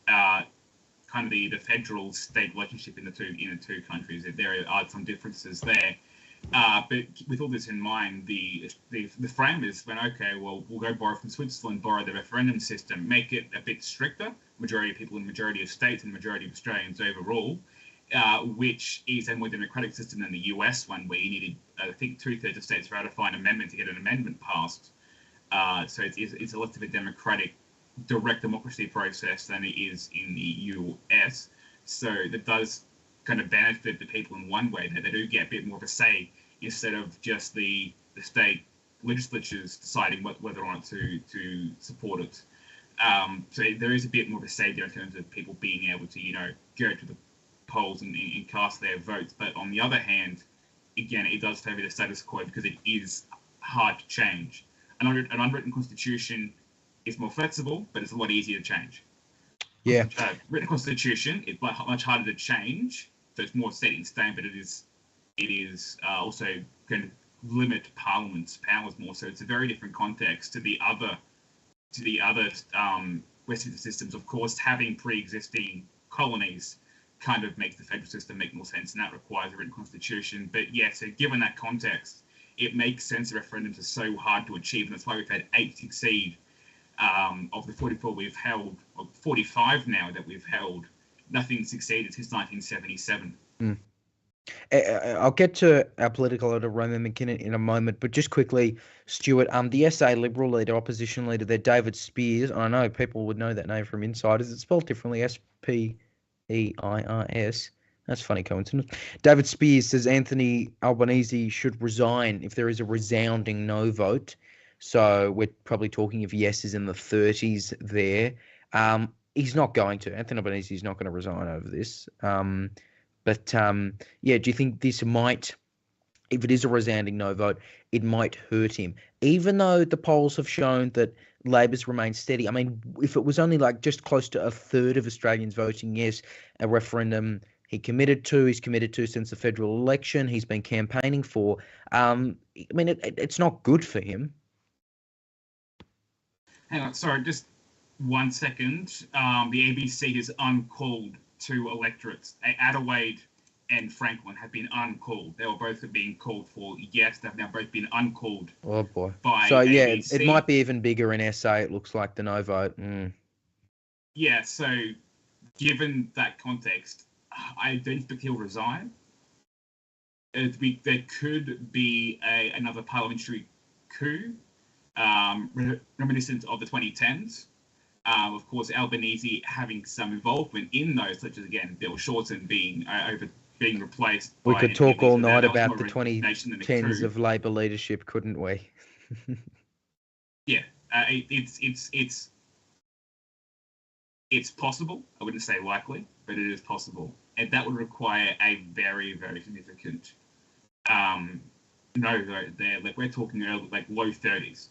kind of the federal state relationship in the two countries, there are some differences there. But with all this in mind, the framers went, okay, well, we'll go borrow from Switzerland, borrow the referendum system, make it a bit stricter, majority of people in majority of states and majority of Australians overall, which is a more democratic system than the US one, where you needed, I think, 2/3 of states to ratify an amendment to get an amendment passed. So it's a less of a democratic, direct democracy process than it is in the US. So that does kind of benefit the people in one way, that they do get a bit more of a say instead of just the state legislatures deciding whether or not to support it. So there is a bit more of a say there in terms of people being able to, go to the polls and cast their votes. But on the other hand, again, it does favour the status quo because it is hard to change. An unwritten constitution is more flexible, but it's a lot easier to change. Yeah. Written constitution is much harder to change, so it's more set in stone, but it is also going to limit Parliament's powers more. So it's a very different context to the other Westminster systems. Of course, having pre-existing colonies kind of makes the federal system make more sense, and that requires a written constitution. But yeah, so given that context, it makes sense that referendums are so hard to achieve, and that's why we've had 8 succeed. Of the 44 we've held, or 45 now that we've held, nothing succeeded since 1977. I'll get to our political editor, Roman McKinnon, in a moment, but just quickly, Stuart, the SA Liberal leader, opposition leader there, David Spears, I know people would know that name from insiders, it's spelled differently, Speirs. That's a funny coincidence. David Spears says Anthony Albanese should resign if there is a resounding no vote. So we're probably talking if yes is in the 30s there. He's not going to. Anthony Albanese is not going to resign over this. But do you think this might, if it is a resounding no vote, it might hurt him? Even though the polls have shown that Labor's remained steady. I mean, if it was only like just close to a third of Australians voting yes, a referendum he's committed to since the federal election, he's been campaigning for. It's not good for him. Hang on, sorry, just 1 second. The ABC has uncalled 2 electorates. Adelaide and Franklin have been uncalled. They were both being called for yes. They've now both been uncalled. Oh boy. By so yeah, ABC. it might be even bigger in SA. It looks like the no vote. Yeah. So, given that context, I don't think he'll resign. There could be another parliamentary coup, reminiscent of the 2010s. Of course, Albanese having some involvement in those, such as, again, Bill Shorten being replaced. We by could talk all night that was about more the resignation than a 2010s coup. of Labor leadership, couldn't we? Yeah, it's possible. I wouldn't say likely, but it is possible, and that would require a very, very significant no vote there. Like we're talking like low 30s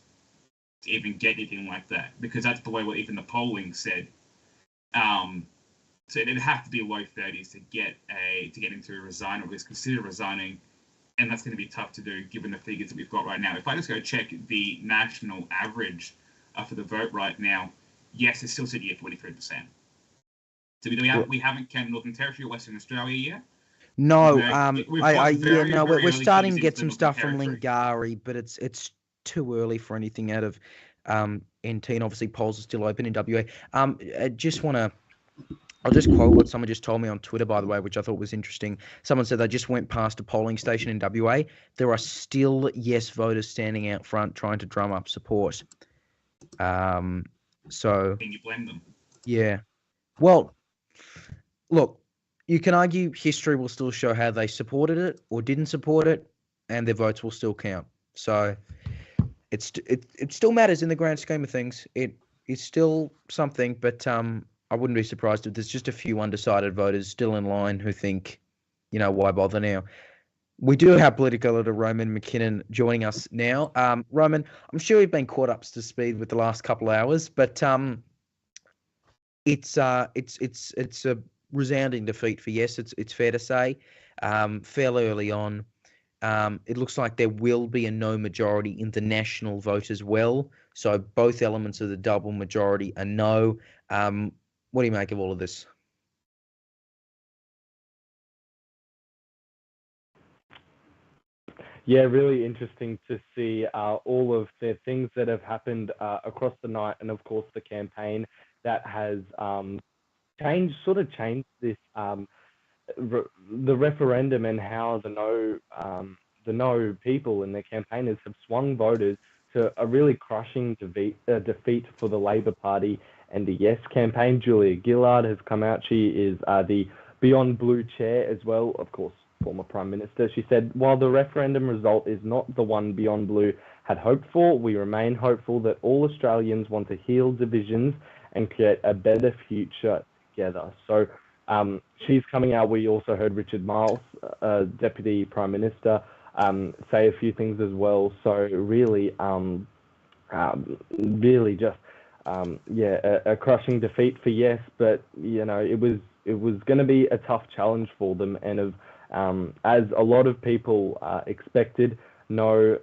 to even get anything like that, because that's below what even the polling said. So it'd have to be low 30s to get him to resign, or at least consider resigning. and that's going to be tough to do given the figures that we've got right now. If I just go check the national average for the vote right now, yes, it's still sitting at 43%. So we haven't counted Northern Territory or Western Australia yet. No, We're we're starting to keys get into some the stuff from Northern Lingari, but it's too early for anything out of NT, and obviously polls are still open in WA. I'll just quote what someone just told me on Twitter, by the way, which I thought was interesting. Someone said they just went past a polling station in WA. There are still yes voters standing out front trying to drum up support. So Can you blame them? Yeah. Well, look, you can argue history will still show how they supported it or didn't support it, and their votes will still count. So it still matters in the grand scheme of things. It is still something, but I wouldn't be surprised if there's just a few undecided voters still in line who think, why bother now? We do have political editor Roman McKinnon joining us now. Roman, I'm sure you've been caught up to speed with the last couple of hours, but it's a resounding defeat for yes. It's fair to say. Fairly early on, it looks like there will be a no majority in the national vote as well. So both elements of the double majority are no. What do you make of all of this? Yeah, really interesting to see all of the things that have happened across the night, and of course the campaign that has changed this the referendum, and how the no people and their campaigners have swung voters to a really crushing defeat for the Labor Party and the Yes campaign. Julia Gillard has come out. She is the Beyond Blue chair as well, of course, former Prime Minister. She said, while the referendum result is not the one Beyond Blue had hoped for, we remain hopeful that all Australians want to heal divisions and create a better future together. So she's coming out. We also heard Richard Marles, Deputy Prime Minister, say a few things as well. So really just a crushing defeat for Yes, but it was going to be a tough challenge for them, and as a lot of people expected, No,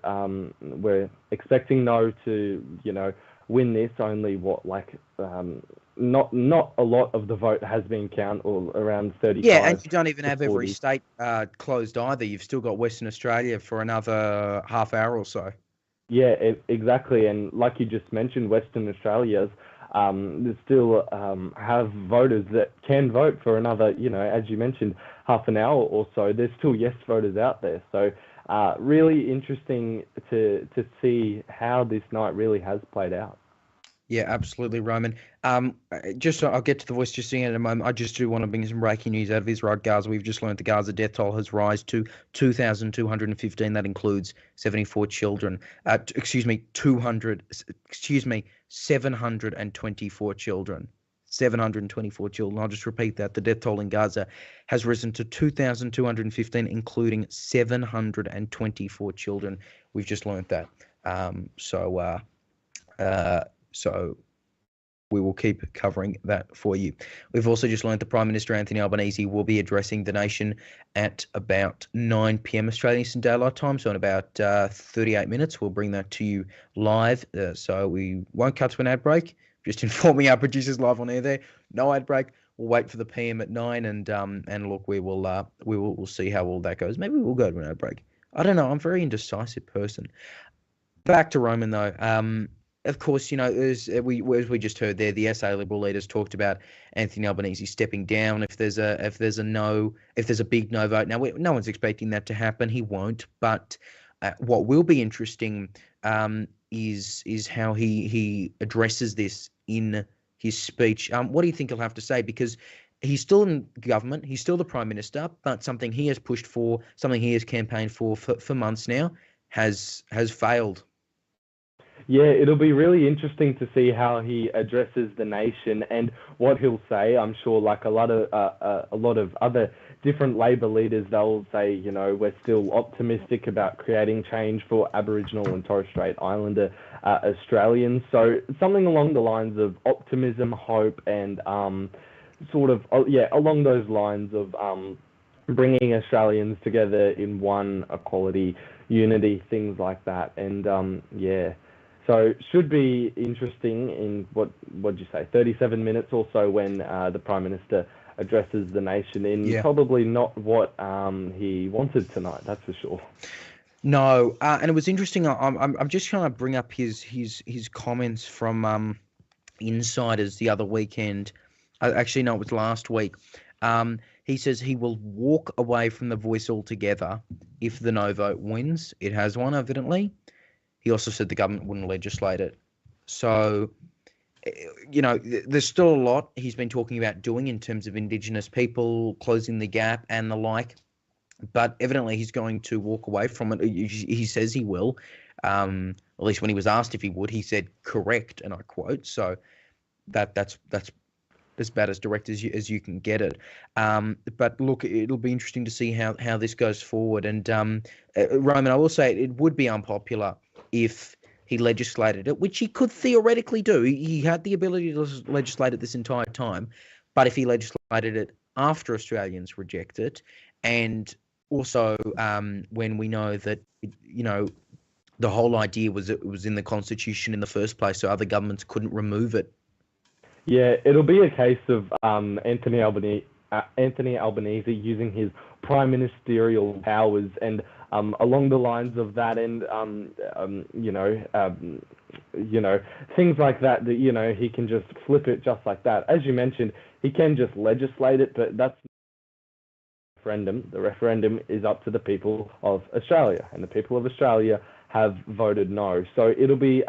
we're expecting No to win this. Only not a lot of the vote has been counted, or around 35. Yeah, and you don't even have every state closed either. You've still got Western Australia for another half hour or so. Yeah, exactly. And like you just mentioned, Western Australia's still have voters that can vote for another, as you mentioned, half an hour or so. There's still yes voters out there. So really interesting to see how this night really has played out. Yeah, absolutely, Roman. I'll get to the voice just in a moment. I just do want to bring some breaking news out of Israel, Gaza. We've just learned the Gaza death toll has risen to 2,215. That includes 74 children. 724 children. 724 children. I'll just repeat that. The death toll in Gaza has risen to 2,215, including 724 children. We've just learned that. So we will keep covering that for you. We've also just learned that Prime Minister Anthony Albanese will be addressing the nation at about 9 p.m. Australian Eastern Daylight Time. So in about 38 minutes, we'll bring that to you live. So we won't cut to an ad break. Just informing our producers live on air there. No ad break. We'll wait for the PM at 9, and look, we'll see how all that goes. Maybe we'll go to an ad break. I don't know. I'm a very indecisive person. Back to Roman though. Of course, as we just heard there, the SA Liberal leaders talked about Anthony Albanese stepping down if there's a big no vote. Now, no one's expecting that to happen. He won't. But what will be interesting is how he addresses this in his speech. What do you think he'll have to say? Because he's still in government, he's still the Prime Minister, but something he has pushed for, something he has campaigned for months now, has failed. Yeah, it'll be really interesting to see how he addresses the nation and what he'll say. I'm sure, like a lot of other different Labor leaders, they'll say, we're still optimistic about creating change for Aboriginal and Torres Strait Islander Australians. So something along the lines of optimism, hope, and along those lines of bringing Australians together in one equality, unity, things like that. And yeah, so should be interesting in what'd you say, 37 minutes or so when the Prime Minister addresses the nation in probably not what he wanted tonight, that's for sure. No, and it was interesting. I'm just trying to bring up his comments from Insiders the other weekend. Actually, no, it was last week. He says he will walk away from the Voice altogether if the no vote wins. It has one, evidently. He also said the government wouldn't legislate it. So, you know, there's still a lot he's been talking about doing in terms of Indigenous people, closing the gap and the like. But evidently he's going to walk away from it. He says he will. At least when he was asked if he would, he said correct, and I quote. So that's as bad as direct as you can get it. But look, it'll be interesting to see how this goes forward. And Roman, I will say it would be unpopular if he legislated it, which he could theoretically do. He had the ability to legislate it this entire time. But if he legislated it after Australians reject it, and also when we know that, you know, the whole idea was it was in the Constitution in the first place, so other governments couldn't remove it. Yeah, it'll be a case of Anthony Albanese using his prime ministerial powers, and along the lines of that, and things like that. That, you know, he can just flip it just like that. As you mentioned, he can just legislate it, but that's referendum. The referendum is up to the people of Australia, and the people of Australia have voted no. So it'll be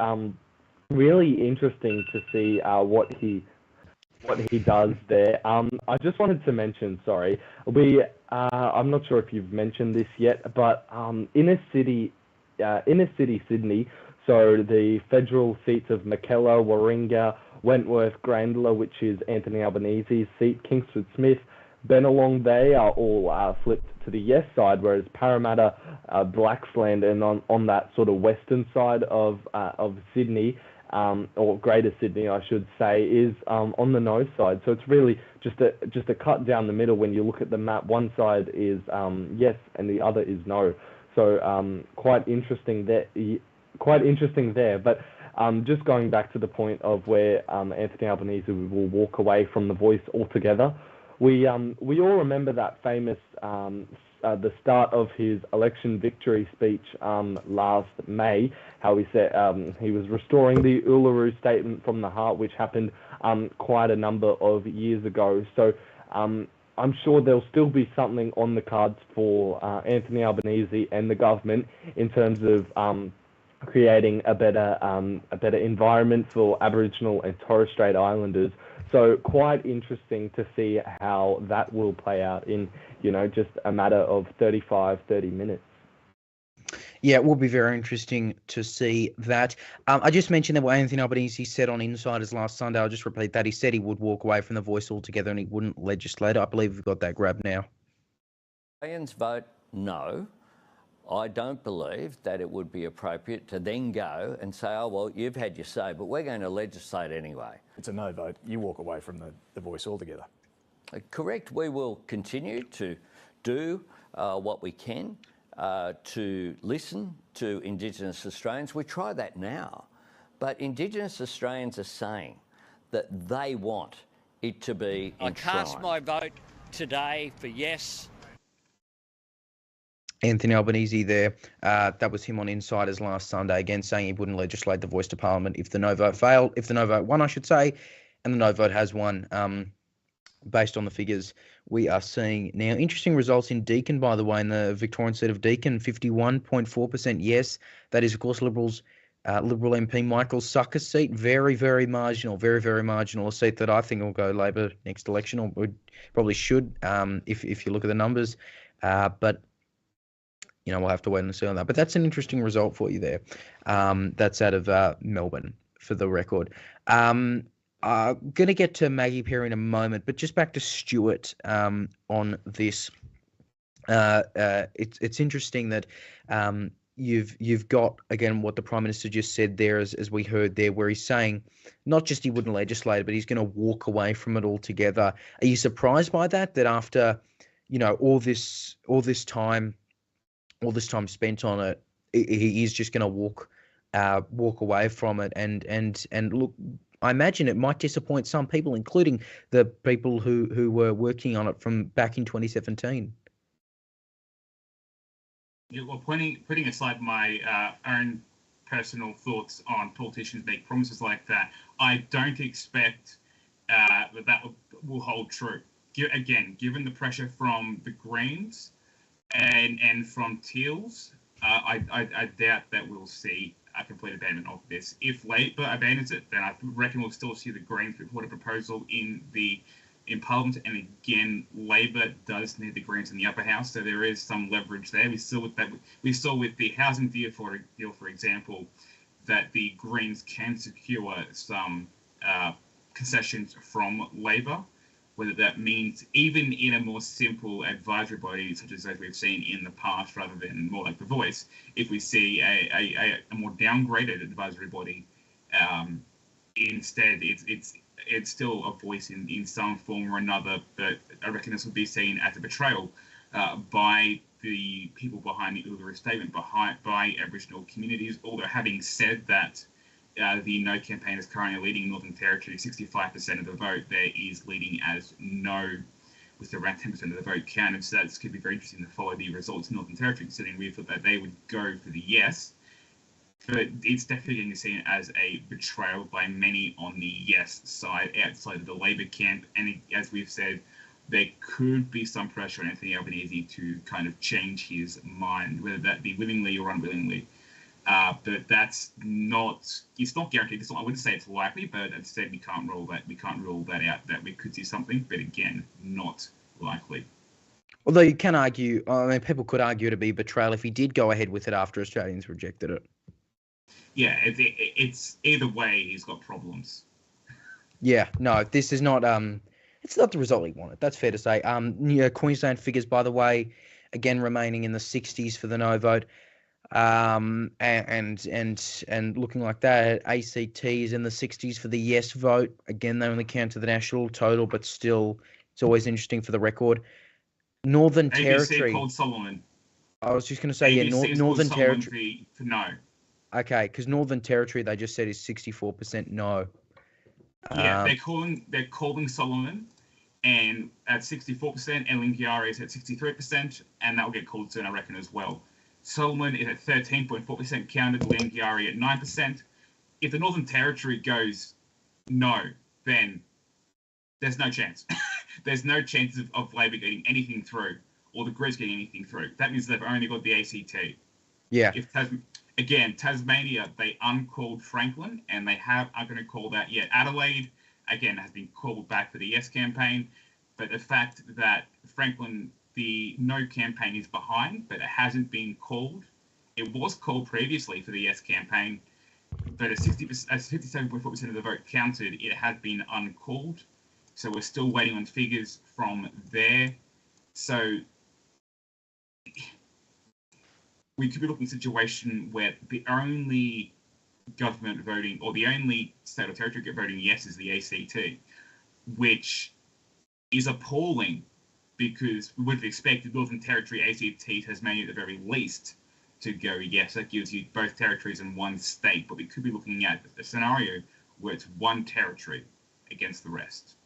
really interesting to see what he does there. I just wanted to mention, sorry, I'm not sure if you've mentioned this yet, but inner city Sydney, so the federal seats of Mackellar, Warringah, Wentworth, Grayndler, which is Anthony Albanese's seat, Kingsford Smith, Bennelong, they are all flipped to the yes side, whereas Parramatta, Blaxland, and on that sort of western side of Sydney, or Greater Sydney, I should say, is on the no side. So it's really just a cut down the middle. When you look at the map, one side is yes and the other is no. So quite interesting there. But just going back to the point of where Anthony Albanese will walk away from the Voice altogether. We all remember that famous the start of his election victory speech last May, how he said he was restoring the Uluru Statement from the Heart, which happened quite a number of years ago. So I'm sure there'll still be something on the cards for Anthony Albanese and the government in terms of creating a better environment for Aboriginal and Torres Strait Islanders. So quite interesting to see how that will play out in, just a matter of 30 minutes. Yeah, it will be very interesting to see that. I just mentioned that what Anthony Albanese said on Insiders last Sunday. I'll just repeat that. He said he would walk away from the Voice altogether and he wouldn't legislate. I believe we've got that grab now. Australians vote no. I don't believe that it would be appropriate to then go and say, oh, well, you've had your say, but we're going to legislate anyway. It's a no vote. You walk away from the Voice altogether. Correct. We will continue to do what we can to listen to Indigenous Australians. We try that now. But Indigenous Australians are saying that they want it to be enshrined. I cast my vote today for yes. Anthony Albanese there. That was him on Insiders last Sunday, again saying he wouldn't legislate the Voice to Parliament if the no vote failed, if the no vote won, I should say, and the no vote has won based on the figures we are seeing now. Interesting results in Deakin, by the way, in the Victorian seat of Deakin, 51.4% yes. That is, of course, Liberal MP Michael Sucker's seat. Very, very marginal, a seat that I think will go Labor next election, or would, probably should if you look at the numbers. But we'll have to wait and see on that. But that's an interesting result for you there. That's out of Melbourne, for the record. Going to get to Maggie Perry in a moment, but just back to Stuart on this. It's interesting that you've got, again, what the Prime Minister just said there, as we heard there, where he's saying not just he wouldn't legislate it, but he's going to walk away from it altogether. Are you surprised by that after all this time spent on it, he is just going to walk away from it, and look, I imagine it might disappoint some people, including the people who were working on it from back in 2017. Yeah, well, putting aside my own personal thoughts on politicians make promises like that, I don't expect that will hold true. Again, given the pressure from the Greens and from Teals, I doubt that we'll see a complete abandonment of this. If Labor abandons it, then I reckon we'll still see the Greens put a proposal in Parliament. And again, Labor does need the Greens in the upper house, so there is some leverage there. We saw with the housing deal, for example, that the Greens can secure some concessions from Labor. Whether that means even in a more simple advisory body, such as we've seen in the past, rather than more like The Voice, if we see a more downgraded advisory body, instead it's still a voice in some form or another. But I reckon this would be seen as a betrayal by the people behind the Uluru Statement, by Aboriginal communities. Although having said that, the No campaign is currently leading Northern Territory, 65% of the vote there is leading as No, with around 10% of the vote counted. So that could be very interesting to follow the results in Northern Territory, considering we thought that they would go for the yes. But it's definitely getting seen as a betrayal by many on the yes side, outside of the Labor camp. And as we've said, there could be some pressure on Anthony Albanese to kind of change his mind, whether that be willingly or unwillingly. But it's not guaranteed. I wouldn't say it's likely, but as I said, we can't rule that out, that we could see something, but again, not likely. Although you can argue, people could argue to be betrayal if he did go ahead with it after Australians rejected it. Yeah, it's either way, he's got problems. Yeah, no, this is not it's not the result he wanted. That's fair to say. Queensland figures, by the way, again remaining in the 60s for the no vote. And looking like that, ACT is in the 60s for the yes vote. Again, they only count to the national total, but still, it's always interesting for the record. Northern ABC Territory. called Solomon. I was just going to say, Northern Territory for no. Okay, because Northern Territory, they just said is 64% no. Yeah, they're calling Solomon, and at 64%, and Lingiari is at 63%, and that will get called soon, I reckon, as well. Solomon is at 13.4% counted, Lingiari at 9%. If the Northern Territory goes no, then there's no chance. There's no chance of Labor getting anything through, or the Greens getting anything through. That means they've only got the ACT. Yeah. Tasmania, they uncalled Franklin, and they aren't going to call that yet. Adelaide, again, has been called back for the yes campaign, but the fact that Franklin, the no campaign is behind, but it hasn't been called. It was called previously for the yes campaign, but at 57.4% of the vote counted, it has been uncalled. So we're still waiting on figures from there. So we could be looking at a situation where the only government voting, or the only state or territory voting yes, is the ACT, which is appalling, because we would have expected Northern Territory, ACT, Tasmania at the very least to go yes. That gives you both territories in one state, but we could be looking at a scenario where it's one territory against the rest.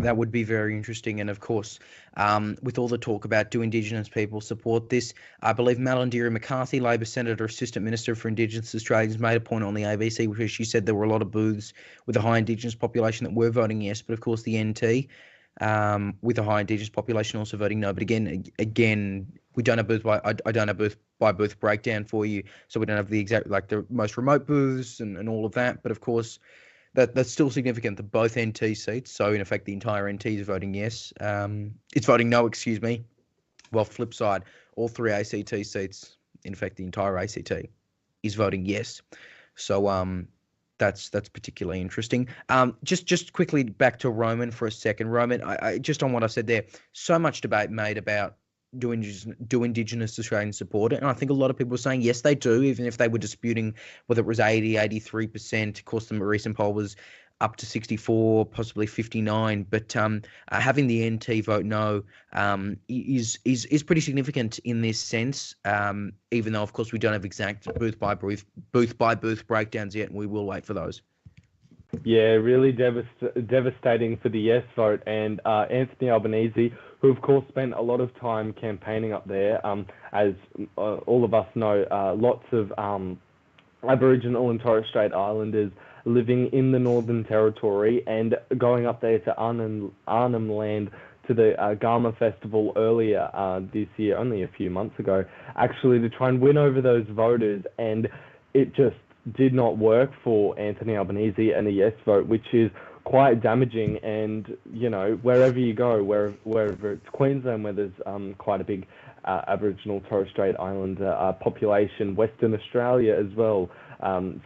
That would be very interesting. And of course, with all the talk about do Indigenous people support this, I believe Malandiri McCarthy, Labor Senator, Assistant Minister for Indigenous Australians, made a point on the ABC where she said there were a lot of booths with a high Indigenous population that were voting yes, but of course the NT with a high Indigenous population also voting no. But again, we don't have booth I don't have booth by booth breakdown for you, so we don't have the exact, like the most remote booths and all of that. But of course, that's still significant that both NT seats, so in effect the entire NT is voting yes. It's voting no, excuse me. Well, flip side, all three ACT seats, in effect the entire ACT, is voting yes. So that's particularly interesting. Just quickly back to Roman for a second. Roman, I just on what I said there, so much debate made about do Indigenous Australians support it? And I think a lot of people were saying, yes, they do, even if they were disputing whether it was 80, 83%. Of course, the recent poll was up to 64, possibly 59. But having the NT vote no is pretty significant in this sense. Even though, of course, we don't have exact booth by booth breakdowns yet, and we will wait for those. Yeah, really devastating for the yes vote. And Anthony Albanese, who of course spent a lot of time campaigning up there, as all of us know, lots of Aboriginal and Torres Strait Islanders living in the Northern Territory and going up there to Arnhem Land to the Gama Festival earlier this year, only a few months ago, actually to try and win over those voters. And it just did not work for Anthony Albanese and a yes vote, which is quite damaging. And, you know, wherever you go, wherever it's Queensland, where there's quite a big Aboriginal Torres Strait Islander population, Western Australia as well,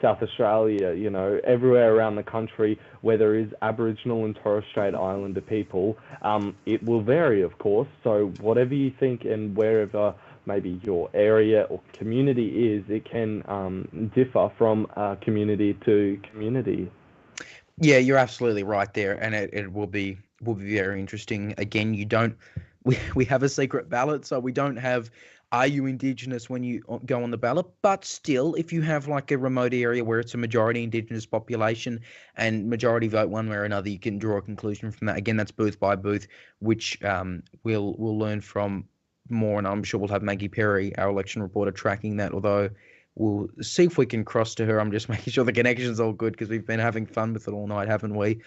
South Australia, you know, everywhere around the country where there is Aboriginal and Torres Strait Islander people, it will vary, of course. So whatever you think and wherever maybe your area or community is, it can differ from community to community. Yeah, you're absolutely right there, and it will be very interesting. Again, we have a secret ballot, so we don't have are you Indigenous when you go on the ballot, but still, if you have like a remote area where it's a majority Indigenous population and majority vote one way or another, you can draw a conclusion from that. Again, that's booth by booth, which we'll learn from more, and I'm sure we'll have Maggie Perry, our election reporter, tracking that, although we'll see if we can cross to her. I'm just making sure the connection's all good because we've been having fun with it all night, haven't we?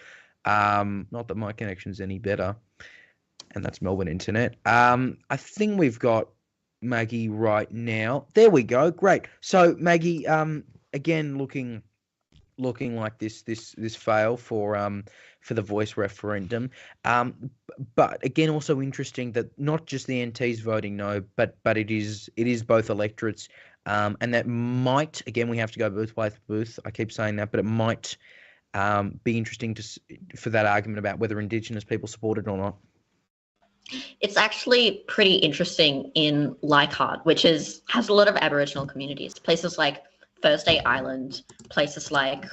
Not that my connection's any better, and that's Melbourne internet. I think we've got Maggie right now. There we go. Great. So Maggie, again, looking like this fail for the voice referendum. But again, also interesting that not just the NT's voting no, but it is both electorates. And that might, again, we have to go booth by booth. I keep saying that, but it might be interesting for that argument about whether Indigenous people support it or not. It's actually pretty interesting in Leichhardt, which has a lot of Aboriginal communities. Places like Thursday Island, places like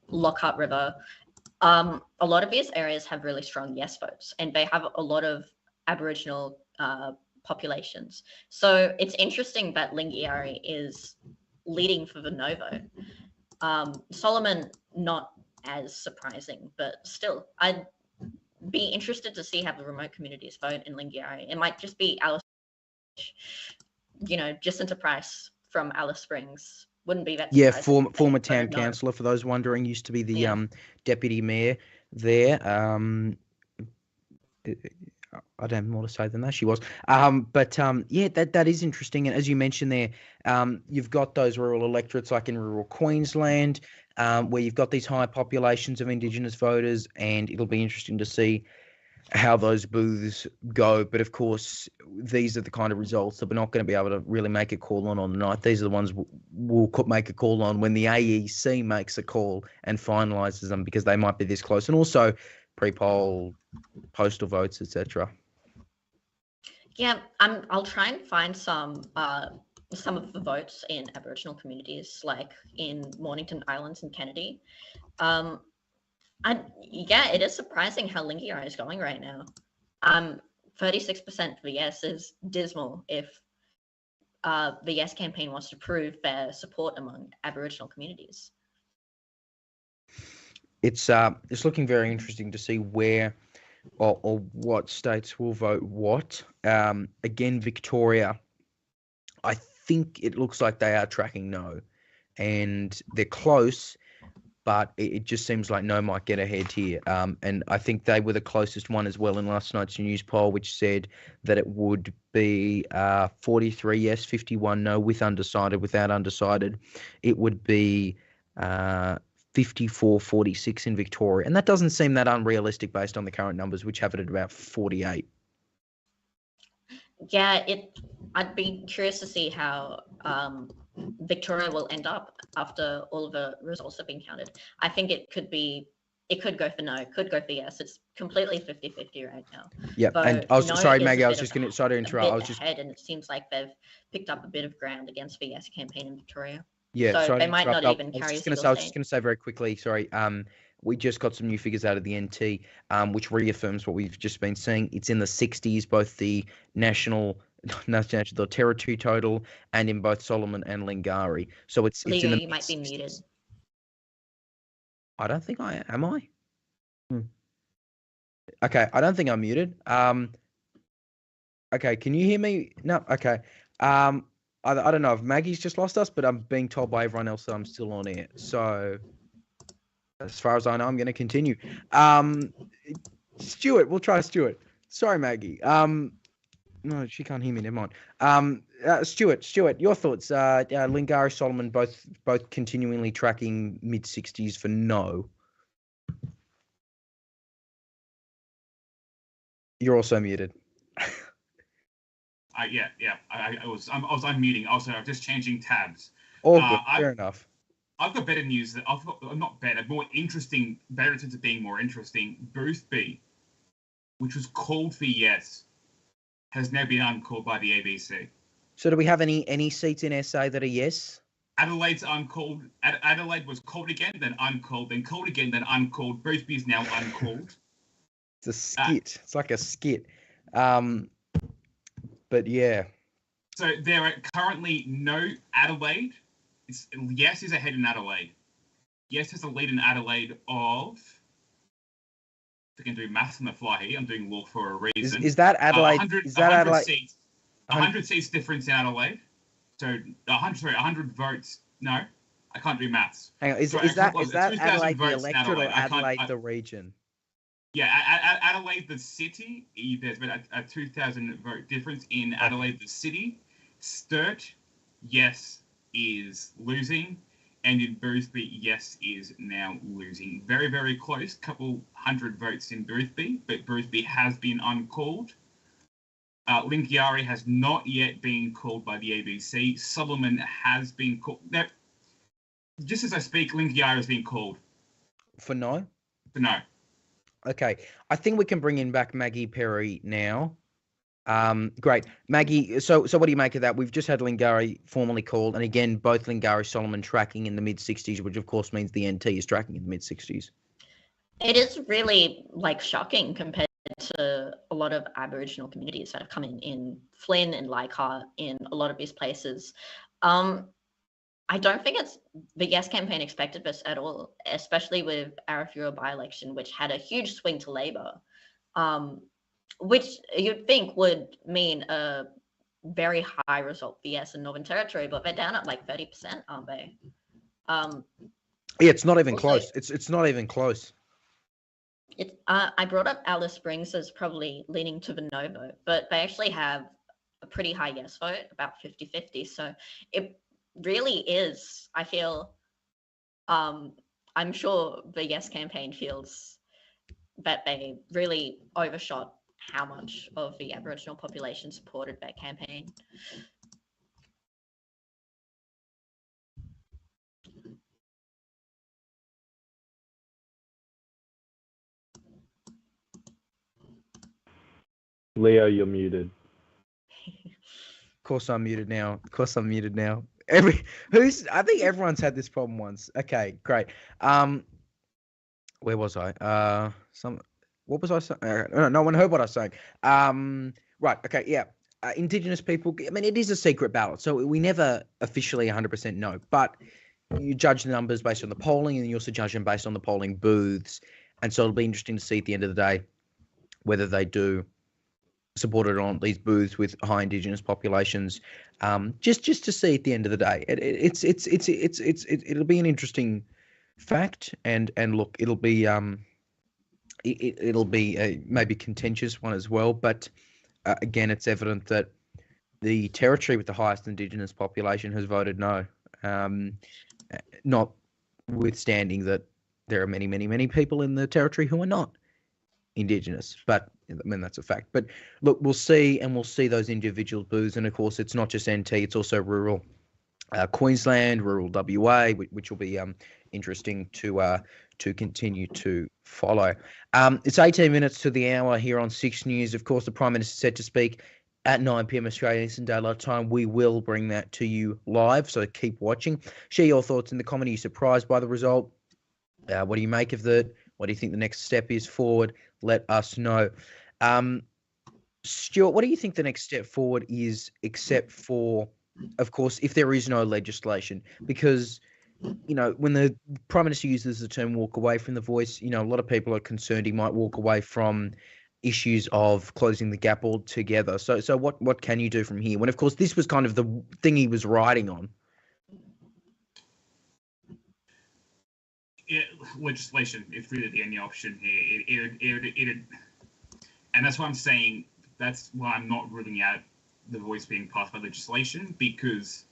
Lockhart River. A lot of these areas have really strong yes votes, and they have a lot of Aboriginal populations. So it's interesting that Lingiari is leading for the no vote. Solomon, not as surprising, but still, I'd be interested to see how the remote communities vote in Lingiari. It might just be Alice, Jacinta Price from Alice Springs. Wouldn't be that surprising. Yeah, former town councillor, for those wondering, used to be the deputy mayor there. I don't have more to say than that. She was. That is interesting. And as you mentioned there, you've got those rural electorates like in rural Queensland, where you've got these high populations of Indigenous voters, and it'll be interesting to see how those booths go. But of course, these are the kind of results that we're not going to be able to really make a call on the night. These are the ones we'll make a call on when the AEC makes a call and finalises them, because they might be this close. And also pre-poll, postal votes, etc. Yeah, I'll try and find some of the votes in Aboriginal communities, like in Mornington Islands and Kennedy. It is surprising how Lingiari is going right now. 36% for yes is dismal if the yes campaign wants to prove their support among Aboriginal communities. It's looking very interesting to see where or what states will vote what. Again, Victoria, I think it looks like they are tracking no, and they're close, but it just seems like no might get ahead here. And I think they were the closest one as well in last night's news poll, which said that it would be 43 yes, 51 no with undecided. Without undecided, it would be 54-46 in Victoria. And that doesn't seem that unrealistic based on the current numbers, which have it at about 48. Yeah, I'd be curious to see how Victoria will end up after all of the results have been counted. I think it could go for no, could go for yes. It's completely 50-50 right now. Yeah, and I was sorry, Maggie, I was just going to sorry to interrupt. I was just ahead, and it seems like they've picked up a bit of ground against the yes campaign in Victoria. Yeah, so sorry they might not even I was just going to say very quickly, sorry. we just got some new figures out of the NT, which reaffirms what we've just been seeing. It's in the 60s, both the the territory total, and in both Solomon and Lingari. So it's Leo, in the you might be muted. I don't think I am. I. Okay, I don't think I'm muted. Okay, can you hear me? No. Okay. I don't know if Maggie's just lost us, but I'm being told by everyone else that I'm still on air. So, as far as I know, I'm going to continue. Stuart, we'll try Stuart. Sorry, Maggie. No, she can't hear me. Never mind. Stuart, your thoughts? Lingari, Solomon, both continually tracking mid-60s for no. You're also muted. Yeah. I was unmuting. Also, I'm just changing tabs. All good. Fair enough. I've got better news. Not better, more interesting. Better in terms of being more interesting. Boothby, which was called for yes, has now been uncalled by the ABC. So, do we have any seats in SA that are yes? Adelaide's uncalled. Adelaide was called again, then uncalled, then called again, then uncalled. Boothby is now uncalled. It's a skit. It's like a skit. But yeah. So there are currently no Adelaide. Yes is ahead in Adelaide. Yes has a lead in Adelaide of. I can do maths on the fly here. I'm doing law for a reason. Is that Adelaide? 100 seats. 100 seats difference in Adelaide. So 100 votes. No, I can't do maths. Hang on. Is that Adelaide the electorate or Adelaide the region? Yeah, Adelaide the city, there's been a 2,000 vote difference in Adelaide the city. Sturt, yes, is losing. And in Boothby, yes, is now losing. Very, very close. Couple hundred votes in Boothby, but Boothby has been uncalled. Lingiari has not yet been called by the ABC. Solomon has been called. Now, just as I speak, Lingiari has been called. For no? For no. Okay, I think we can bring in back Maggie Perry now. Great, Maggie. So what do you make of that? We've just had Lingari formally called, and again, both Lingari, Solomon tracking in the mid-60s, which of course means the NT is tracking in the mid-60s. It is really shocking compared to a lot of Aboriginal communities that are coming in Flynn and Leichhardt, in a lot of these places. I don't think it's the Yes campaign expected this at all, especially with Arafura by-election, which had a huge swing to Labor, which you'd think would mean a very high result for Yes in Northern Territory, but they're down at 30%, aren't they? Yeah, it's not even close. It's not even close. I brought up Alice Springs as probably leaning to the no vote, but they actually have a pretty high Yes vote, about 50-50. So it really is, I feel, I'm sure the Yes campaign feels that they really overshot how much of the Aboriginal population supported that campaign. Leo, you're muted. Of course I'm muted now. I think everyone's had this problem once. Okay, great. Where was I? What was I saying? No one heard what I was saying. Right. Okay. Yeah. Indigenous people. I mean, it is a secret ballot, so we never officially 100% know. But you judge the numbers based on the polling, and you also judge them based on the polling booths. And so it'll be interesting to see at the end of the day whether they do support it on these booths with high Indigenous populations. Just to see at the end of the day, it'll be an interesting fact, and look, it'll be it'll be a maybe contentious one as well. But again, it's evident that the territory with the highest Indigenous population has voted no, notwithstanding that there are many people in the territory who are not Indigenous, but I mean that's a fact. But look, we'll see those individual booths, and of course, it's not just NT; it's also rural Queensland, rural WA, which will be interesting to continue to follow. It's 18 minutes to the hour here on 6 News. Of course, the Prime Minister is set to speak at 9 p.m. Australian Eastern Daylight Time. We will bring that to you live, so keep watching. Share your thoughts in the comment. Are you surprised by the result? What do you make of that? What do you think the next step is forward? Let us know. Stuart, what do you think the next step forward is, except for, of course, if there is no legislation? Because, when the Prime Minister uses the term walk away from the voice, a lot of people are concerned he might walk away from issues of closing the gap altogether. So what can you do from here? When, of course, this was kind of the thing he was riding on. Legislation is really the only option here. And that's why I'm saying, that's why I'm not ruling out the voice being passed by legislation, because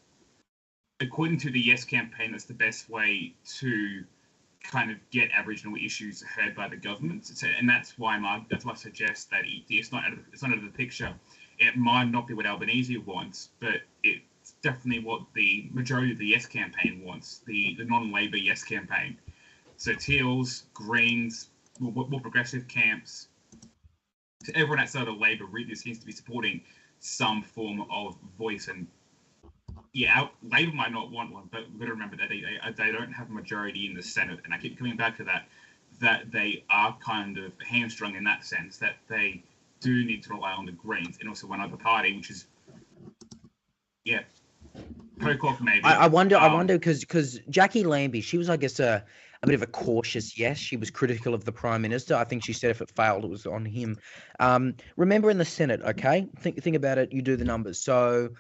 according to the Yes campaign, that's the best way to kind of get Aboriginal issues heard by the government. And that's why I suggest that it's not out of the picture. It might not be what Albanese wants, but it's definitely what the majority of the Yes campaign wants, the non-Labor Yes campaign. So Teals, Greens, more progressive camps, to everyone outside of Labor really seems to be supporting some form of voice. And yeah, Labor might not want one, but we've got to remember that they don't have a majority in the Senate. And I keep coming back to that they are kind of hamstrung in that sense, that they do need to rely on the Greens and also one other party, which is, Pocock maybe. I wonder because Jackie Lambie, she was, I guess, a bit of a cautious yes. She was critical of the Prime Minister. I think she said if it failed, it was on him. Remember in the Senate, okay? Think about it. You do the numbers. So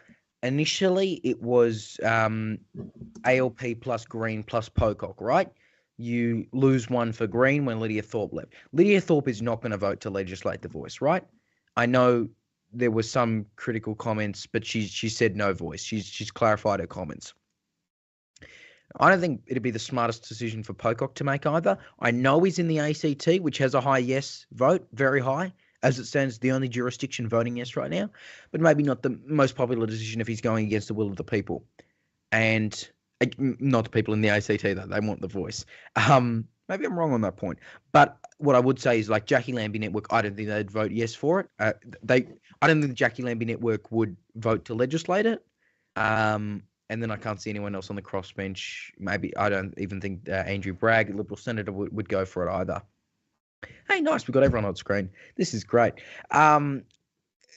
initially it was ALP plus Green plus Pocock, right? You lose one for Green when Lydia Thorpe left. Lydia Thorpe is not going to vote to legislate the voice, right? I know there were some critical comments, but she said no voice. She's clarified her comments. I don't think it'd be the smartest decision for Pocock to make either. I know he's in the ACT, which has a high yes vote, very high. As it stands, the only jurisdiction voting yes right now, but maybe not the most popular decision if he's going against the will of the people. And not the people in the ACT, though. They want the voice. Maybe I'm wrong on that point. But what I would say is, like, Jackie Lambie Network, I don't think they'd vote yes for it. I don't think the Jackie Lambie Network would vote to legislate it. And then I can't see anyone else on the crossbench. Maybe I don't even think Andrew Bragg, Liberal Senator, would go for it either. Hey, nice. We've got everyone on screen. This is great. Not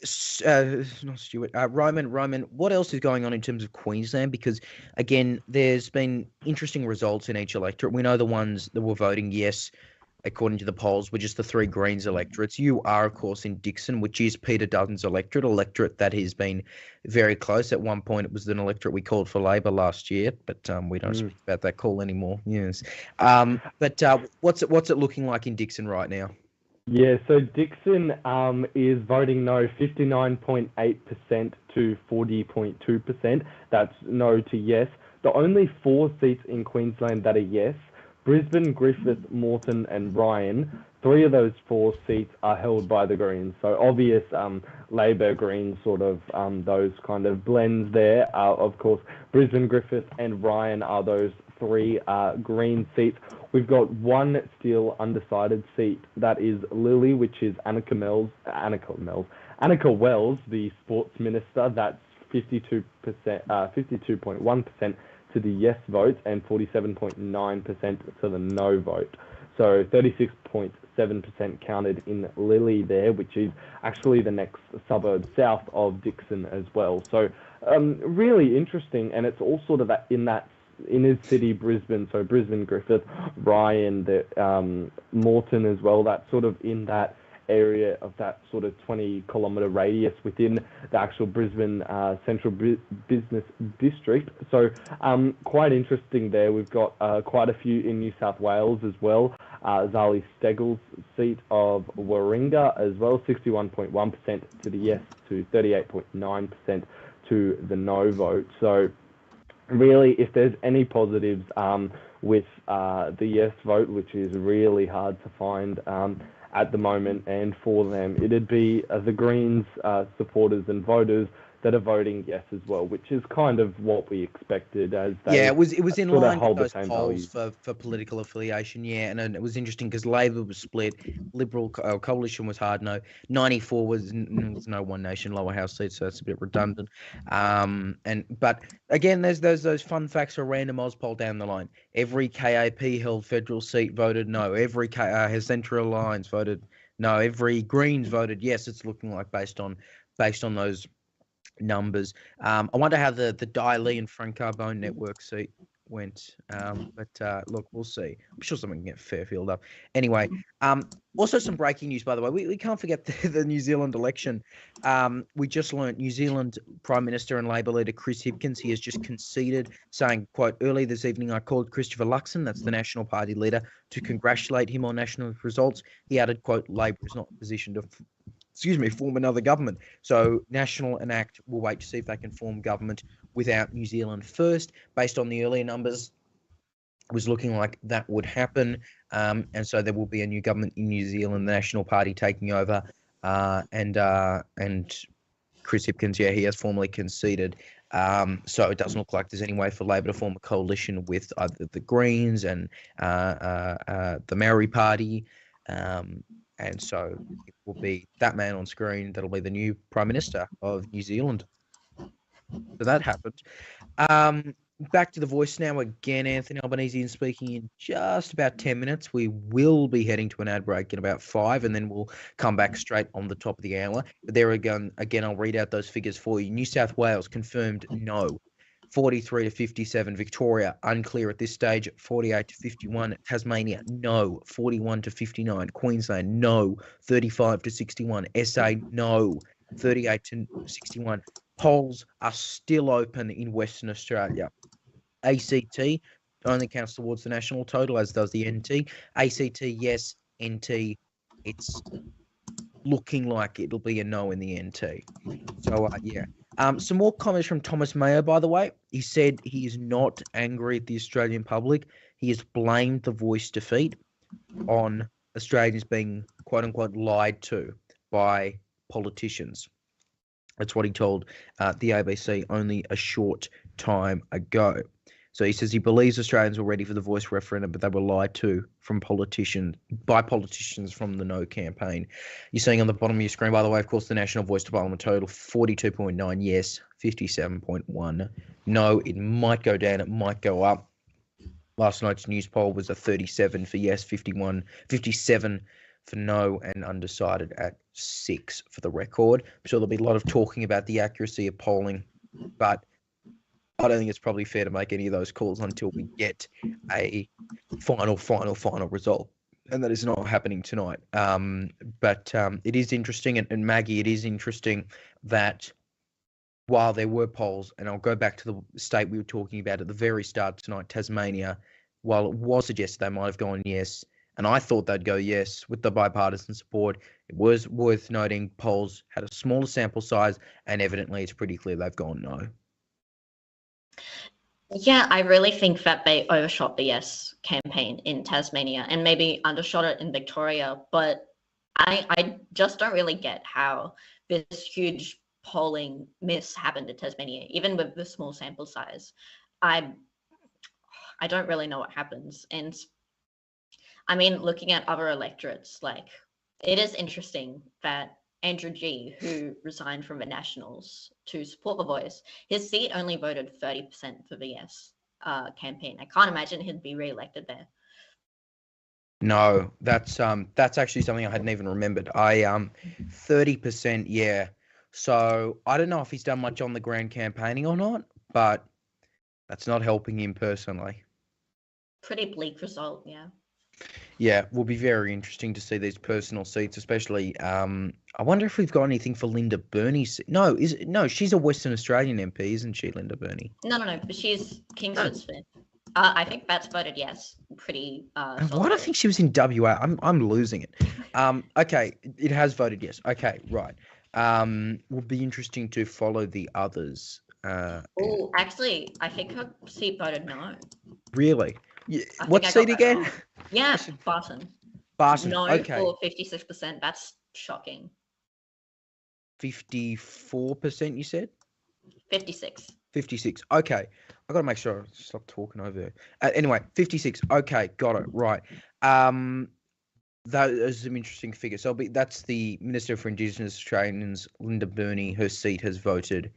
Stuart. Roman, what else is going on in terms of Queensland? Because, again, there's been interesting results in each electorate. We know the ones that were voting yes, according to the polls, were just the three Greens electorates. You are, of course, in Dixon, which is Peter Dutton's electorate that has been very close. At one point, it was an electorate we called for Labor last year, but we don't speak about that call anymore. Yes. But what's it looking like in Dixon right now? Yeah, so Dixon is voting no 59.8% to 40.2%. That's no to yes. The only 4 seats in Queensland that are yes: Brisbane, Griffith, Moreton and Ryan. 3 of those 4 seats are held by the Greens. So obvious Labor Greens sort of those kind of blends there. Of course, Brisbane, Griffith and Ryan are those 3 Green seats. We've got 1 still undecided seat. That is Lily, which is Annika Wells, the sports minister. That's 52.1% to the yes vote and 47.9% to the no vote. So 36.7% counted in Lily there, which is actually the next suburb south of Dixon as well. So really interesting, and it's all sort of in that inner city Brisbane, so Brisbane, Griffith, Ryan, Moreton as well, that's sort of in that area of that sort of 20-kilometre radius within the actual Brisbane Central Business District. So quite interesting there. We've got quite a few in New South Wales as well. Zali Steggall's seat of Warringah as well, 61.1% to the yes to 38.9% to the no vote. So really, if there's any positives with the yes vote, which is really hard to find at the moment, and for them, it'd be the Greens supporters and voters that are voting yes as well, which is kind of what we expected as they it was in sort line of hold with the those same polls values. for political affiliation, and it was interesting because Labor was split, Liberal coalition was hard no, 94 was no One Nation lower house seat, so that's a bit redundant. But again, there's those fun facts or random Oz poll down the line. Every KAP held federal seat voted no. Every Central Alliance voted no. Every Greens voted yes. It's looking like based on those numbers. I wonder how the Daly and Frank Carbone network seat went. Look, we'll see. I'm sure someone can get Fairfield up. Anyway, also some breaking news, by the way. We can't forget the New Zealand election. We just learned New Zealand Prime Minister and Labor leader Chris Hipkins, he has just conceded, saying, quote, early this evening I called Christopher Luxon, that's the National Party leader, to congratulate him on national results. He added, quote, Labor is not in a position to form another government. So National and ACT will wait to see if they can form government without New Zealand first. Based on the earlier numbers, it was looking like that would happen. And so there will be a new government in New Zealand, the National Party taking over. And Chris Hipkins, he has formally conceded. So it doesn't look like there's any way for Labor to form a coalition with either the Greens and the Maori Party. And so it will be that man on screen that'll be the new Prime Minister of New Zealand. So that happened. Back to the Voice now again. Anthony Albanese in speaking in just about 10 minutes. We will be heading to an ad break in about 5, and then we'll come back straight on the top of the hour. But there again, I'll read out those figures for you. New South Wales confirmed no. 43 to 57. Victoria, unclear at this stage. 48 to 51. Tasmania, no. 41 to 59. Queensland, no. 35 to 61. SA, no. 38 to 61. Polls are still open in Western Australia. ACT only counts towards the national total, as does the NT. ACT, yes. NT, it's looking like it'll be a no in the NT. So, some more comments from Thomas Mayo, by the way. He said he is not angry at the Australian public. He has blamed the Voice defeat on Australians being, quote-unquote, lied to by politicians. That's what he told the ABC only a short time ago. So he says he believes Australians were ready for the Voice referendum, but they were lied to by politicians from the No campaign. You're seeing on the bottom of your screen, by the way, of course, the National Voice to Parliament total, 42.9 yes, 57.1 no. It might go down, it might go up. Last night's news poll was a 37 for yes, 57 for no, and undecided at 6 for the record. I'm sure there'll be a lot of talking about the accuracy of polling, but I don't think it's probably fair to make any of those calls until we get a final result. And that is not happening tonight. But it is interesting, and Maggie, it is interesting that while there were polls, and I'll go back to the state we were talking about at the very start tonight, Tasmania, while it was suggested they might have gone yes, and I thought they'd go yes with the bipartisan support, it was worth noting polls had a smaller sample size, and evidently it's pretty clear they've gone no. Yeah, I really think that they overshot the yes campaign in Tasmania and maybe undershot it in Victoria, but I just don't really get how this huge polling miss happened in Tasmania, even with the small sample size. I don't really know what happens. And I mean, looking at other electorates, like, it is interesting that Andrew G, who resigned from the Nationals to support the Voice, his seat only voted 30% for the yes campaign. I can't imagine he'd be re-elected there. No, that's actually something I hadn't even remembered. 30%, yeah. So I don't know if he's done much on the ground campaigning or not, but that's not helping him personally. Pretty bleak result, yeah. Yeah, will be very interesting to see these personal seats, especially. I wonder if we've got anything for Linda Burney's. No, she's a Western Australian MP, isn't she, Linda Burney? No, but she's Kingsford Smith. I think that's voted yes. Pretty. Why do I think she was in WA? I'm losing it. Okay, it has voted yes. Okay, right. Will be interesting to follow the others. Oh, actually, I think her seat voted no. Really? Yeah. What seat again? Wrong. Yeah, Barton. Barton. No, okay. for 56%. That's shocking. 54%, you said? 56. 56. Okay. I got to make sure I stop talking over there. Anyway, 56. Okay. Got it. Right. That is some interesting figures. So that's the Minister for Indigenous Australians, Linda Burney. Her seat has voted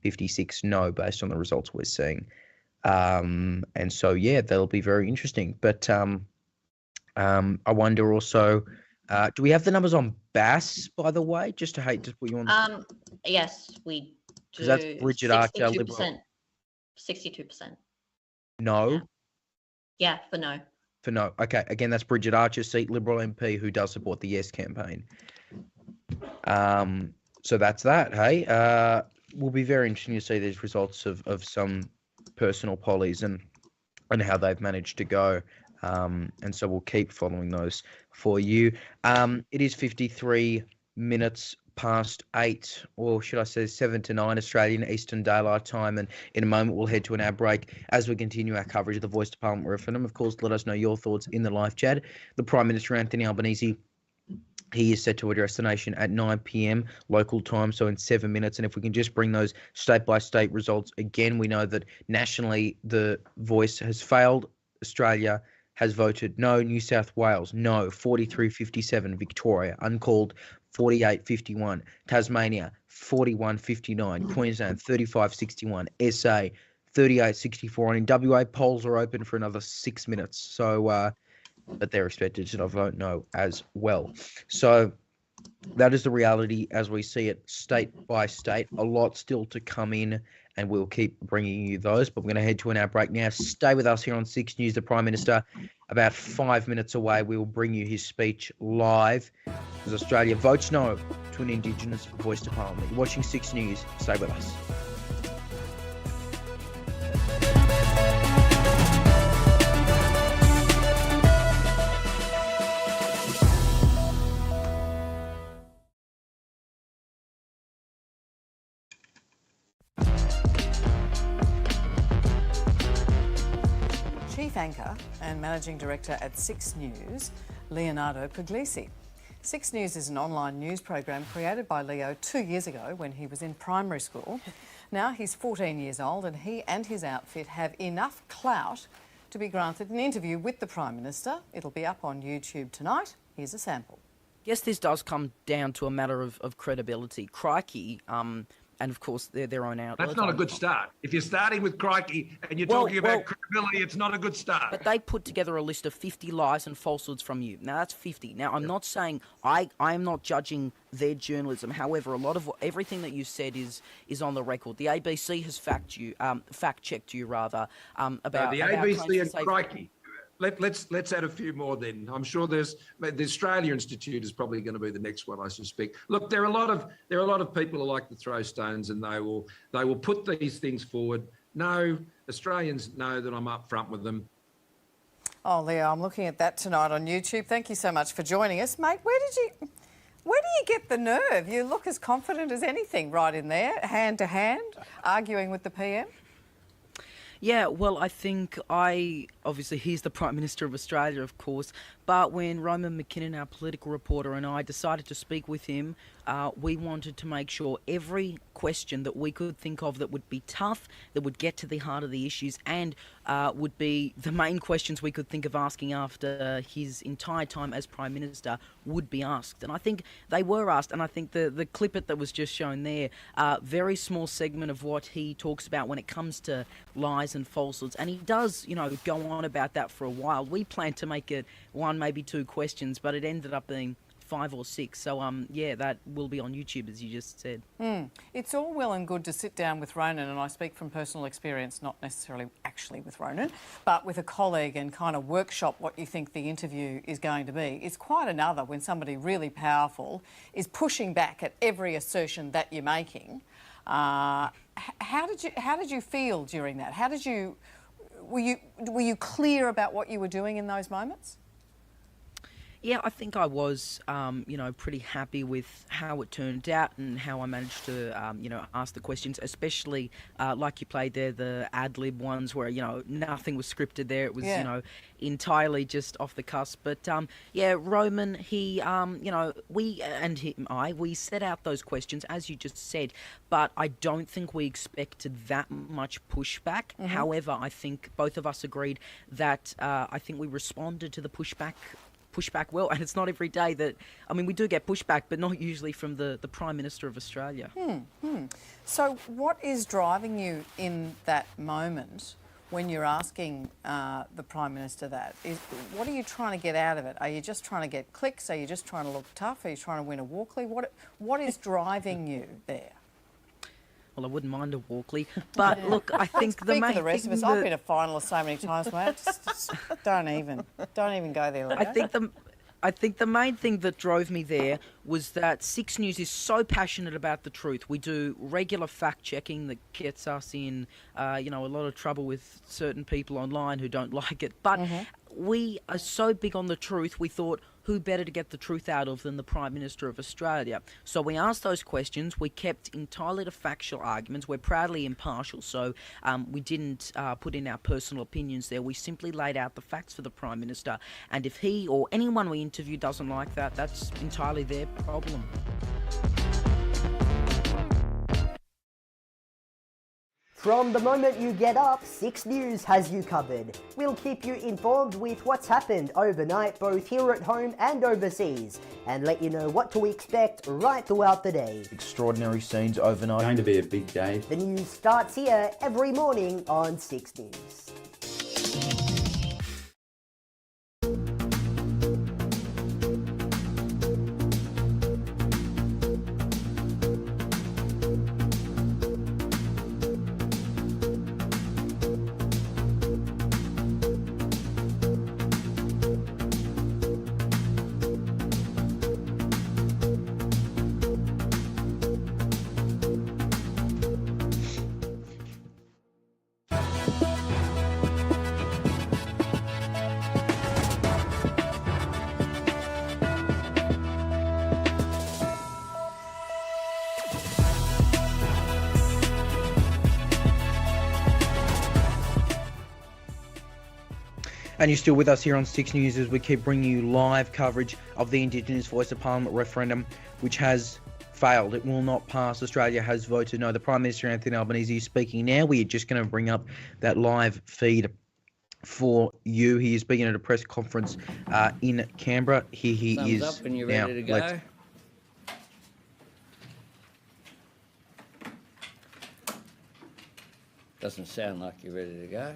56 no based on the results we're seeing. And so, yeah, that'll be very interesting. But I wonder also, do we have the numbers on Bass, by the way? Just to hate to put you on. Yes, we do. Because that's Bridget Archer, Liberal. 62%. No. Yeah, for no. For no. Okay. Again, that's Bridget Archer's seat, Liberal MP, who does support the Yes campaign. So that's that. Hey, will be very interesting to see these results of some personal pollies and how they've managed to go. And so we'll keep following those for you. It is 53 minutes past 8, or should I say 7 to 9 Australian Eastern Daylight Time, and in a moment we'll head to an ad break as we continue our coverage of the Voice to Parliament referendum. Of course, let us know your thoughts in the live chat. The Prime Minister, Anthony Albanese, he is set to address the nation at 9 p.m. local time, so in 7 minutes. And if we can just bring those state-by-state results again, we know that nationally the Voice has failed. Australia has voted no. New South Wales, no, 43-57. Victoria, uncalled, 48-51. Tasmania, 41-59. Queensland, 35-61. SA, 38-64. And in WA, polls are open for another 6 minutes. So, but they're expected to not vote no as well. So that is the reality as we see it state by state. A lot still to come in, and we'll keep bringing you those. But we're going to head to an outbreak now. Stay with us here on 6 News. The Prime Minister, about 5 minutes away, we will bring you his speech live as Australia votes no to an Indigenous Voice to Parliament. You're watching 6 News. Stay with us. Chief Anchor and Managing Director at 6 News, Leonardo Puglisi. 6 News is an online news program created by Leo 2 years ago when he was in primary school. Now he's 14 years old, and he and his outfit have enough clout to be granted an interview with the Prime Minister. It'll be up on YouTube tonight. Here's a sample. Yes, this does come down to a matter of credibility. Crikey, and of course they're their own outlet. That's not a good start. If you're starting with crikey and you're talking about credibility, it's not a good start. But they put together a list of 50 lies and falsehoods from you. Now that's 50. Now I'm not saying I'm not judging their journalism. However, a lot of everything that you said is on the record. The ABC has fact checked you rather about the about ABC and crikey. Let's add a few more then. I'm sure the Australia Institute is probably going to be the next one, I suspect. Look, there are a lot of people who like to throw stones, and they will put these things forward. No, Australians know that I'm up front with them. Oh, Leo, I'm looking at that tonight on YouTube. Thank you so much for joining us, mate. Where do you get the nerve? You look as confident as anything right in there, hand to hand, arguing with the PM. Yeah, well, I think obviously he's the Prime Minister of Australia, of course, but when Roman McKinnon, our political reporter, and I decided to speak with him, we wanted to make sure every question that we could think of that would be tough, that would get to the heart of the issues, and would be the main questions we could think of asking after his entire time as Prime Minister would be asked. And I think they were asked, and I think the clip that was just shown there, very small segment of what he talks about when it comes to lies and falsehoods, and he does, go on about that for a while. We planned to make it 1, maybe 2 questions, but it ended up being 5 or 6. So, yeah, that will be on YouTube, as you just said. It's all well and good to sit down with Ronan, and I speak from personal experience, not necessarily actually with Ronan, but with a colleague, and kind of workshop what you think the interview is going to be. It's quite another when somebody really powerful is pushing back at every assertion that you're making. How did you feel during that? Were you clear about what you were doing in those moments? Yeah, I think I was, pretty happy with how it turned out and how I managed to, ask the questions, especially like you played there, the ad-lib ones where, nothing was scripted there. It was, entirely just off the cusp. But, Roman, he, we set out those questions, as you just said, but I don't think we expected that much pushback. Mm-hmm. However, I think both of us agreed that I think we responded to the pushback well, and it's not every day that, we do get pushback, but not usually from the Prime Minister of Australia. So what is driving you in that moment when you're asking the Prime Minister that? What are you trying to get out of it? Are you just trying to get clicks? Are you just trying to look tough? Are you trying to win a Walkley? What is driving you there? Well, I wouldn't mind a Walkley, but look, I think the main for the rest thing of us. I've been a finalist so many times, mate. Just don't even go there. Leo. I think the main thing that drove me there was that Six News is so passionate about the truth. We do regular fact checking that gets us in, a lot of trouble with certain people online who don't like it. But we are so big on the truth. We thought, who better to get the truth out of than the Prime Minister of Australia? So we asked those questions. We kept entirely to factual arguments. We're proudly impartial, so we didn't put in our personal opinions there. We simply laid out the facts for the Prime Minister. And if he or anyone we interview doesn't like that, that's entirely their problem. From the moment you get up, 6 News has you covered. We'll keep you informed with what's happened overnight, both here at home and overseas, and let you know what to expect right throughout the day. Extraordinary scenes overnight. Going to be a big day. The news starts here every morning on 6 News. And you're still with us here on 6 News as we keep bringing you live coverage of the Indigenous Voice of Parliament referendum, which has failed. It will not pass. Australia has voted no. The Prime Minister, Anthony Albanese, is speaking now. We are just going to bring up that live feed for you. He is speaking at a press conference in Canberra. Here he Thumbs is up when you're now. ready to go. Doesn't sound like you're ready to go.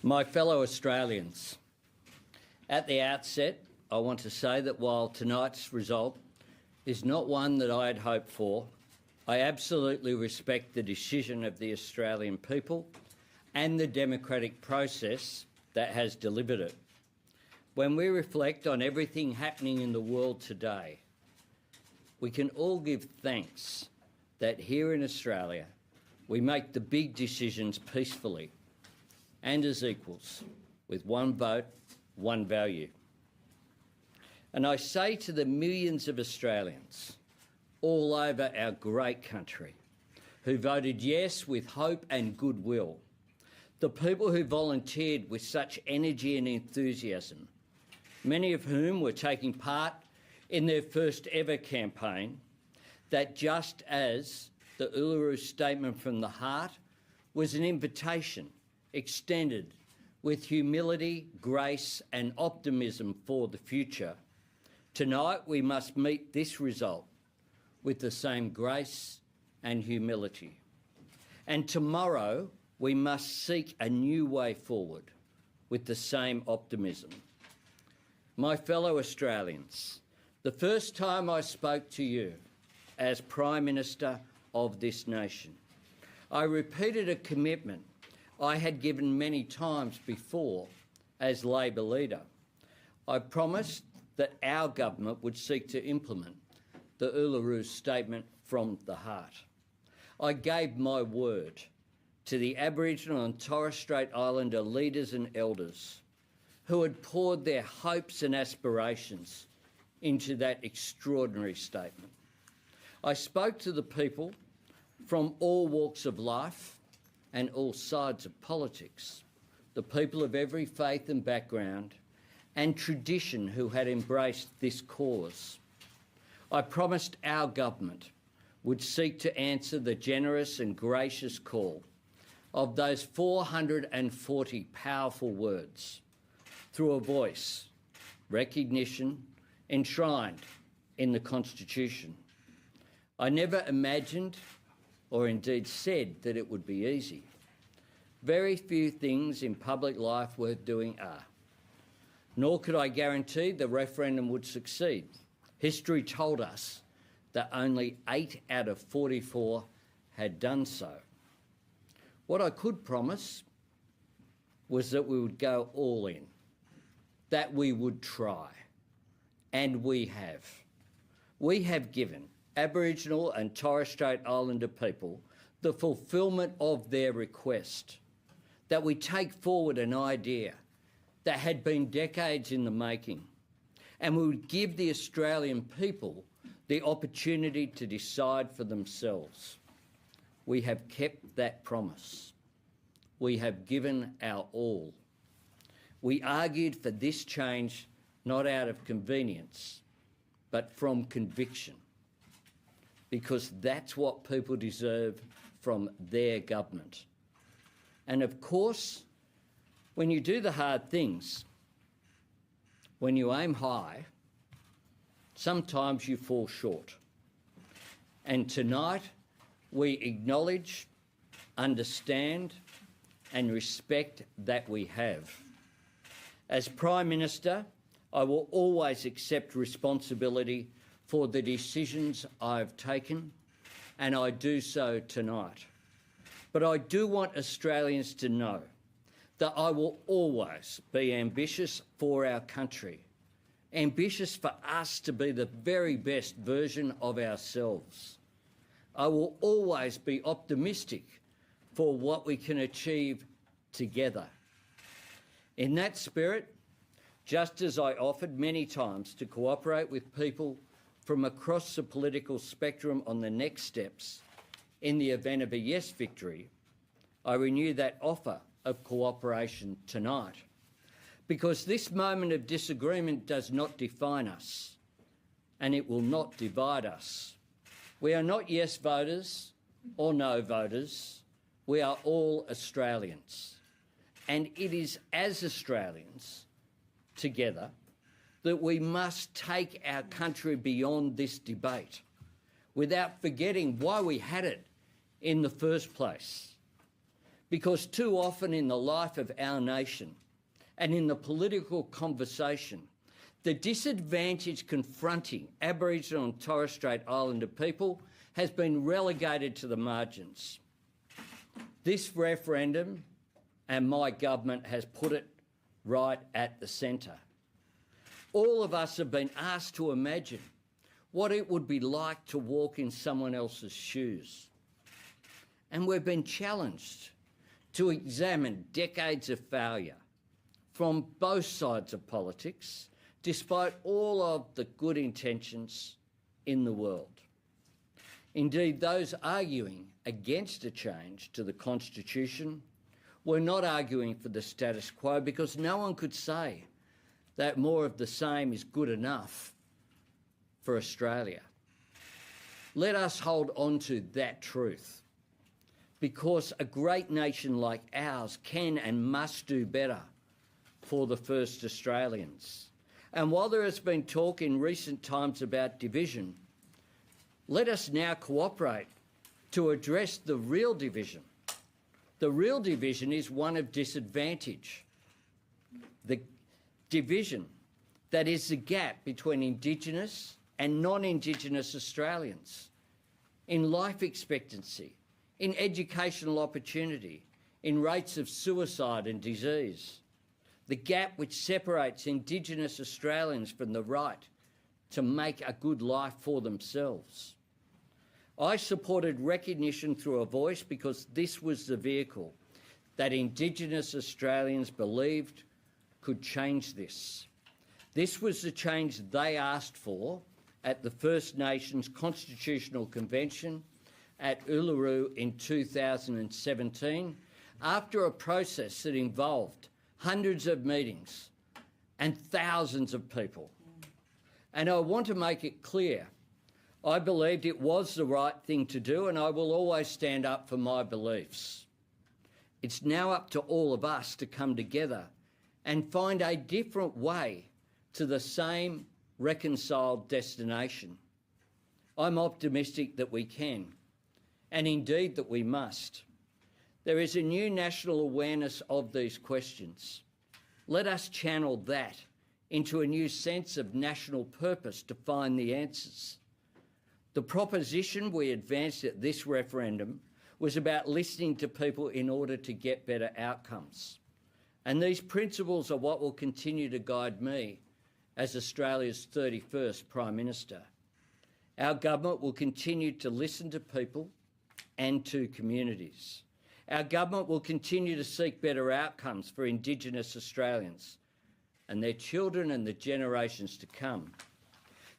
My fellow Australians, at the outset, I want to say that while tonight's result is not one that I had hoped for, I absolutely respect the decision of the Australian people and the democratic process that has delivered it. When we reflect on everything happening in the world today, we can all give thanks that here in Australia, we make the big decisions peacefully and as equals, with one vote, one value. And I say to the millions of Australians all over our great country who voted yes with hope and goodwill, the people who volunteered with such energy and enthusiasm, many of whom were taking part in their first ever campaign, that just as the Uluru Statement from the Heart was an invitation extended with humility, grace and optimism for the future, tonight we must meet this result with the same grace and humility. And tomorrow we must seek a new way forward with the same optimism. My fellow Australians, the first time I spoke to you as Prime Minister of this nation, I repeated a commitment I had given many times before as Labor leader. I promised that our government would seek to implement the Uluru Statement from the Heart. I gave my word to the Aboriginal and Torres Strait Islander leaders and elders who had poured their hopes and aspirations into that extraordinary statement. I spoke to the people from all walks of life and all sides of politics, the people of every faith and background and tradition who had embraced this cause. I promised our government would seek to answer the generous and gracious call of those 440 powerful words through a voice, recognition, enshrined in the Constitution. I never imagined or indeed said that it would be easy. Very few things in public life worth doing are. Nor could I guarantee the referendum would succeed. History told us that only 8 out of 44 had done so. What I could promise was that we would go all in, that we would try, and we have. We have given Aboriginal and Torres Strait Islander people the fulfilment of their request, that we take forward an idea that had been decades in the making, and we would give the Australian people the opportunity to decide for themselves. We have kept that promise. We have given our all. We argued for this change not out of convenience, but from conviction, because that's what people deserve from their government. And of course, when you do the hard things, when you aim high, sometimes you fall short. And tonight, we acknowledge, understand, and respect that we have. As Prime Minister, I will always accept responsibility for the decisions I've taken, and I do so tonight. But I do want Australians to know that I will always be ambitious for our country, ambitious for us to be the very best version of ourselves. I will always be optimistic for what we can achieve together. In that spirit, just as I offered many times to cooperate with people from across the political spectrum on the next steps in the event of a yes victory, I renew that offer of cooperation tonight, because this moment of disagreement does not define us, and it will not divide us. We are not yes voters or no voters. We are all Australians. And it is as Australians, together, that we must take our country beyond this debate without forgetting why we had it in the first place. Because too often in the life of our nation and in the political conversation, the disadvantage confronting Aboriginal and Torres Strait Islander people has been relegated to the margins. This referendum and my government has put it right at the centre. All of us have been asked to imagine what it would be like to walk in someone else's shoes. And we've been challenged to examine decades of failure from both sides of politics, despite all of the good intentions in the world. Indeed, those arguing against a change to the Constitution were not arguing for the status quo, because no one could say that more of the same is good enough for Australia. Let us hold on to that truth, because a great nation like ours can and must do better for the first Australians. And while there has been talk in recent times about division, let us now cooperate to address the real division. The real division is one of disadvantage. The division that is the gap between Indigenous and non-Indigenous Australians in life expectancy, in educational opportunity, in rates of suicide and disease. The gap which separates Indigenous Australians from the right to make a good life for themselves. I supported recognition through a voice because this was the vehicle that Indigenous Australians believed could change this. This was the change they asked for at the First Nations Constitutional Convention at Uluru in 2017, after a process that involved hundreds of meetings and thousands of people. And I want to make it clear, I believed it was the right thing to do, and I will always stand up for my beliefs. It's now up to all of us to come together and find a different way to the same reconciled destination. I'm optimistic that we can, and indeed that we must. There is a new national awareness of these questions. Let us channel that into a new sense of national purpose to find the answers. The proposition we advanced at this referendum was about listening to people in order to get better outcomes. And these principles are what will continue to guide me as Australia's 31st Prime Minister. Our government will continue to listen to people and to communities. Our government will continue to seek better outcomes for Indigenous Australians and their children and the generations to come.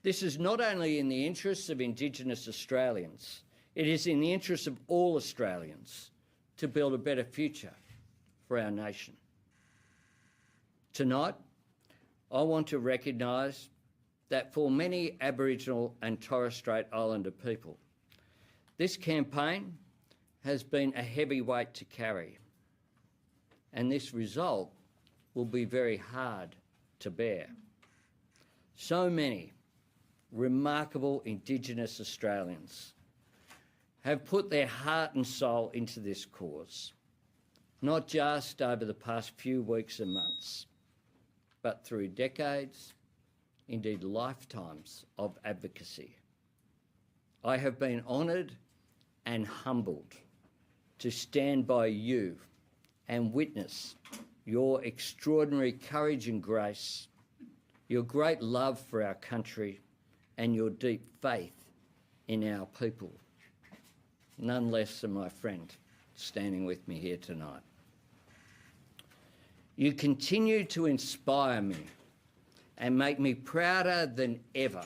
This is not only in the interests of Indigenous Australians, it is in the interests of all Australians to build a better future for our nation. Tonight, I want to recognise that for many Aboriginal and Torres Strait Islander people, this campaign has been a heavy weight to carry, and this result will be very hard to bear. So many remarkable Indigenous Australians have put their heart and soul into this cause, not just over the past few weeks and months, but through decades, indeed lifetimes of advocacy. I have been honoured and humbled to stand by you and witness your extraordinary courage and grace, your great love for our country, and your deep faith in our people. None less than my friend standing with me here tonight. You continue to inspire me and make me prouder than ever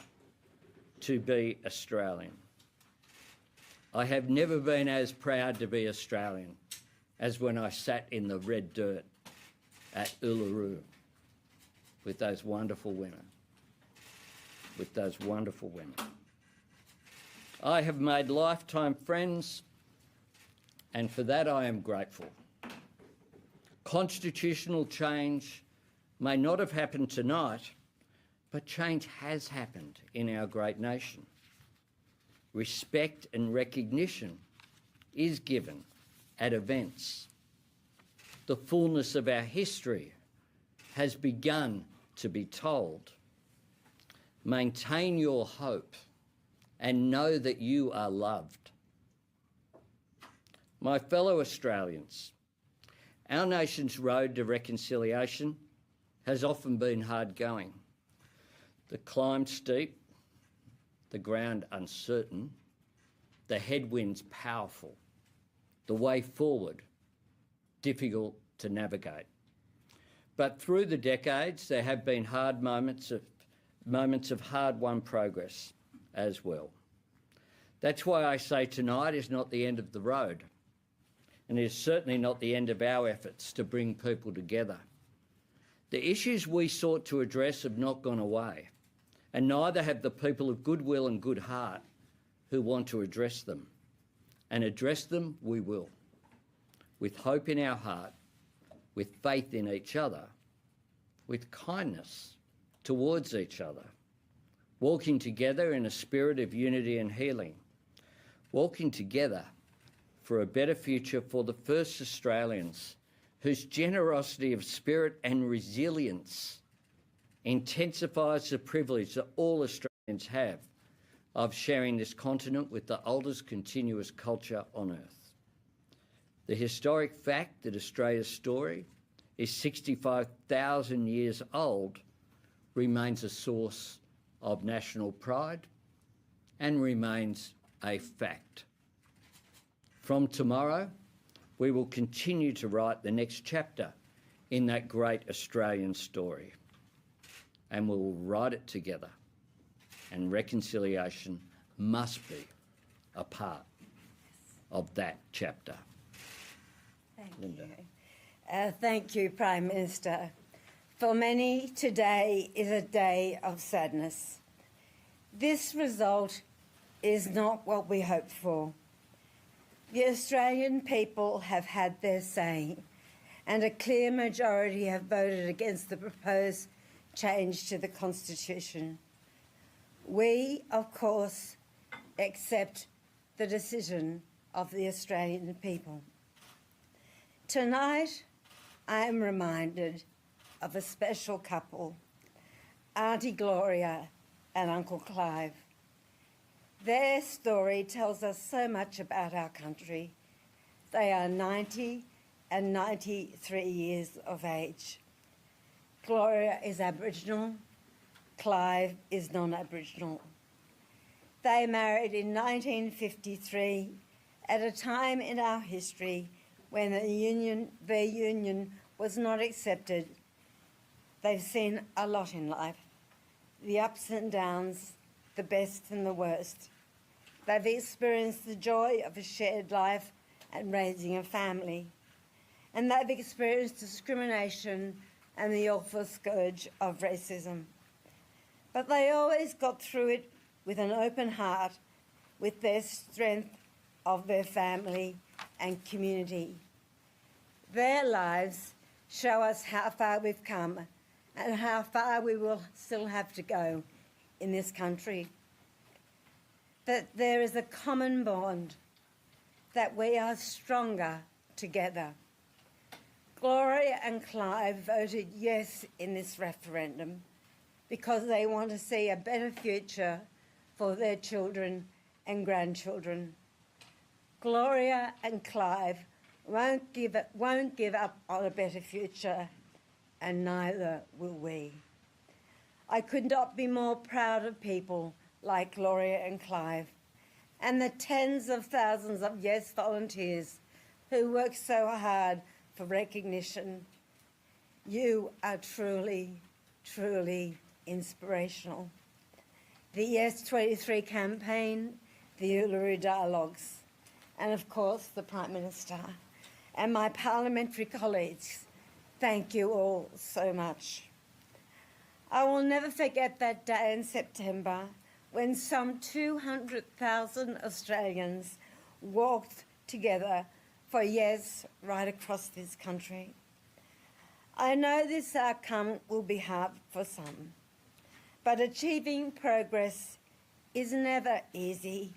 to be Australian. I have never been as proud to be Australian as when I sat in the red dirt at Uluru with those wonderful women. I have made lifetime friends, and for that I am grateful. Constitutional change may not have happened tonight, but change has happened in our great nation. Respect and recognition is given at events. The fullness of our history has begun to be told. Maintain your hope and know that you are loved. My fellow Australians, our nation's road to reconciliation has often been hard going. The climb steep, the ground uncertain, the headwinds powerful, the way forward difficult to navigate. But through the decades, there have been hard moments of hard-won progress as well. That's why I say tonight is not the end of the road, and it is certainly not the end of our efforts to bring people together. The issues we sought to address have not gone away, and neither have the people of goodwill and good heart who want to address them. And address them we will, with hope in our heart, with faith in each other, with kindness towards each other, walking together in a spirit of unity and healing, walking together for a better future for the first Australians whose generosity of spirit and resilience intensifies the privilege that all Australians have of sharing this continent with the oldest continuous culture on earth. The historic fact that Australia's story is 65,000 years old remains a source of national pride and remains a fact. From tomorrow, we will continue to write the next chapter in that great Australian story, and we will write it together, and reconciliation must be a part of that chapter. Thank you. Thank you, Prime Minister. For many, today is a day of sadness. This result is not what we hoped for. The Australian people have had their say, and a clear majority have voted against the proposed change to the Constitution. We, of course, accept the decision of the Australian people. Tonight, I am reminded of a special couple, Auntie Gloria and Uncle Clive. Their story tells us so much about our country. They are 90 and 93 years of age. Gloria is Aboriginal, Clive is non-Aboriginal. They married in 1953 at a time in our history when their union was not accepted. They've seen a lot in life, the ups and downs, the best and the worst. They've experienced the joy of a shared life and raising a family. And they've experienced discrimination and the awful scourge of racism. But they always got through it with an open heart, with their strength of their family and community. Their lives show us how far we've come and how far we will still have to go in this country. That there is a common bond, that we are stronger together. Gloria and Clive voted yes in this referendum because they want to see a better future for their children and grandchildren. Gloria and Clive won't give up on a better future, and neither will we. I could not be more proud of people like Gloria and Clive and the tens of thousands of Yes volunteers who work so hard for recognition. You are truly, truly inspirational. The Yes 23 campaign, the Uluru Dialogues, and of course the Prime Minister and my parliamentary colleagues, thank you all so much. I will never forget that day in September when some 200,000 Australians walked together for yes right across this country. I know this outcome will be hard for some, but achieving progress is never easy,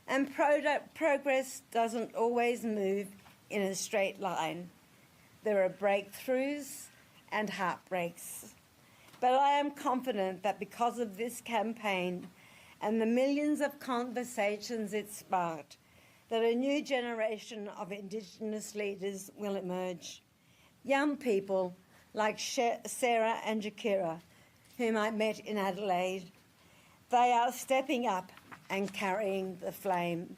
and progress doesn't always move in a straight line. There are breakthroughs and heartbreaks. But I am confident that because of this campaign and the millions of conversations it sparked, that a new generation of Indigenous leaders will emerge. Young people like Sarah and Jakira, whom I met in Adelaide, they are stepping up and carrying the flame.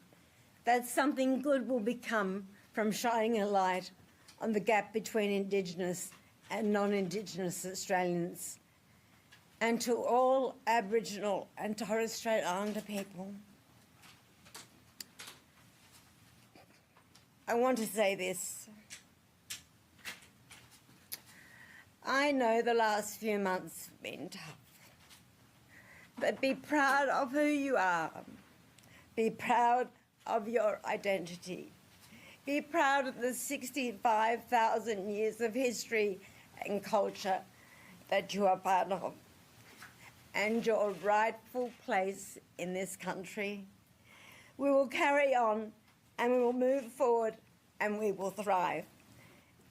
That something good will become from shining a light on the gap between Indigenous and non-Indigenous Australians. And to all Aboriginal and Torres Strait Islander people, I want to say this. I know the last few months have been tough, but be proud of who you are. Be proud of your identity. Be proud of the 65,000 years of history and culture that you are part of, and your rightful place in this country. We will carry on and we will move forward and we will thrive.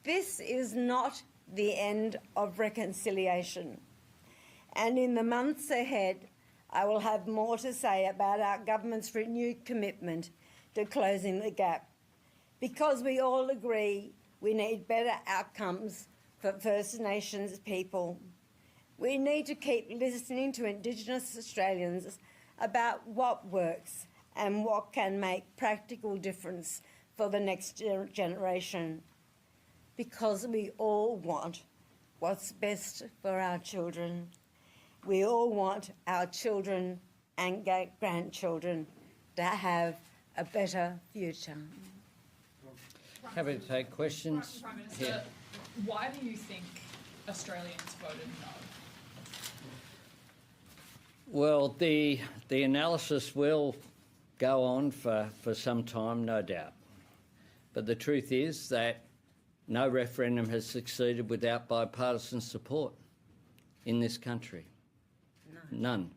This is not the end of reconciliation. And in the months ahead, I will have more to say about our government's renewed commitment to closing the gap, because we all agree we need better outcomes for First Nations people. We need to keep listening to Indigenous Australians about what works and what can make practical difference for the next generation. Because we all want what's best for our children. We all want our children and grandchildren to have a better future. Happy to take questions. Prime Minister, why do you think Australians voted no? Well, the analysis will go on for some time, no doubt. But the truth is that no referendum has succeeded without bipartisan support in this country. None.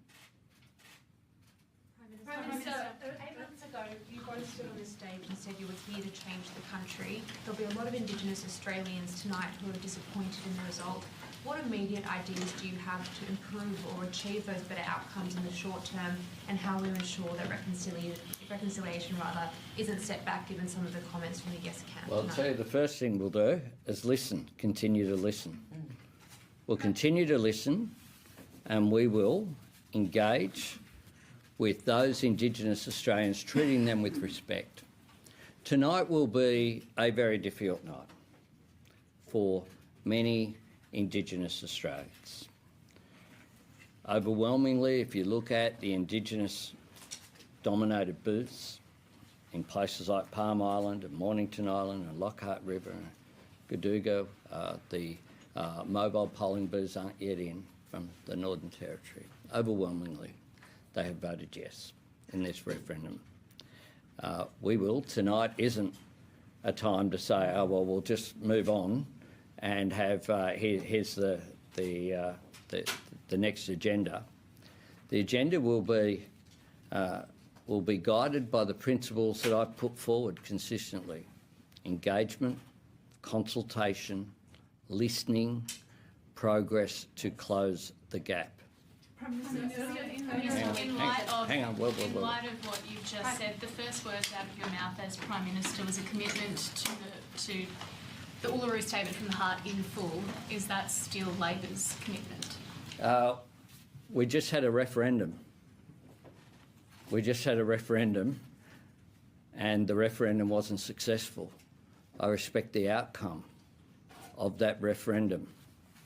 Prime Minister, 8 months ago, you both stood on this stage and said you were here to change the country. There'll be a lot of Indigenous Australians tonight who are disappointed in the result. What immediate ideas do you have to improve or achieve those better outcomes in the short term, and how will you ensure that reconciliation isn't set back given some of the comments from the Yes camp? Well, I'll tell you, the first thing we'll do is listen, continue to listen. We'll continue to listen, and we will engage with those Indigenous Australians, treating them with respect. Tonight will be a very difficult night for many Indigenous Australians. Overwhelmingly, if you look at the Indigenous-dominated booths in places like Palm Island and Mornington Island and Lockhart River and Gaduga, the mobile polling booths aren't yet in from the Northern Territory. Overwhelmingly, they have voted yes in this referendum. We will. Tonight isn't a time to say, oh, well, we'll just move on and have here's the next agenda. The agenda will be guided by the principles that I've put forward consistently: engagement, consultation, listening, progress to close the gap. In light of what you've just said, the first words out of your mouth as Prime Minister was a commitment to the Uluru Statement from the Heart in full. Is that still Labor's commitment? We just had a referendum. And the referendum wasn't successful. I respect the outcome of that referendum.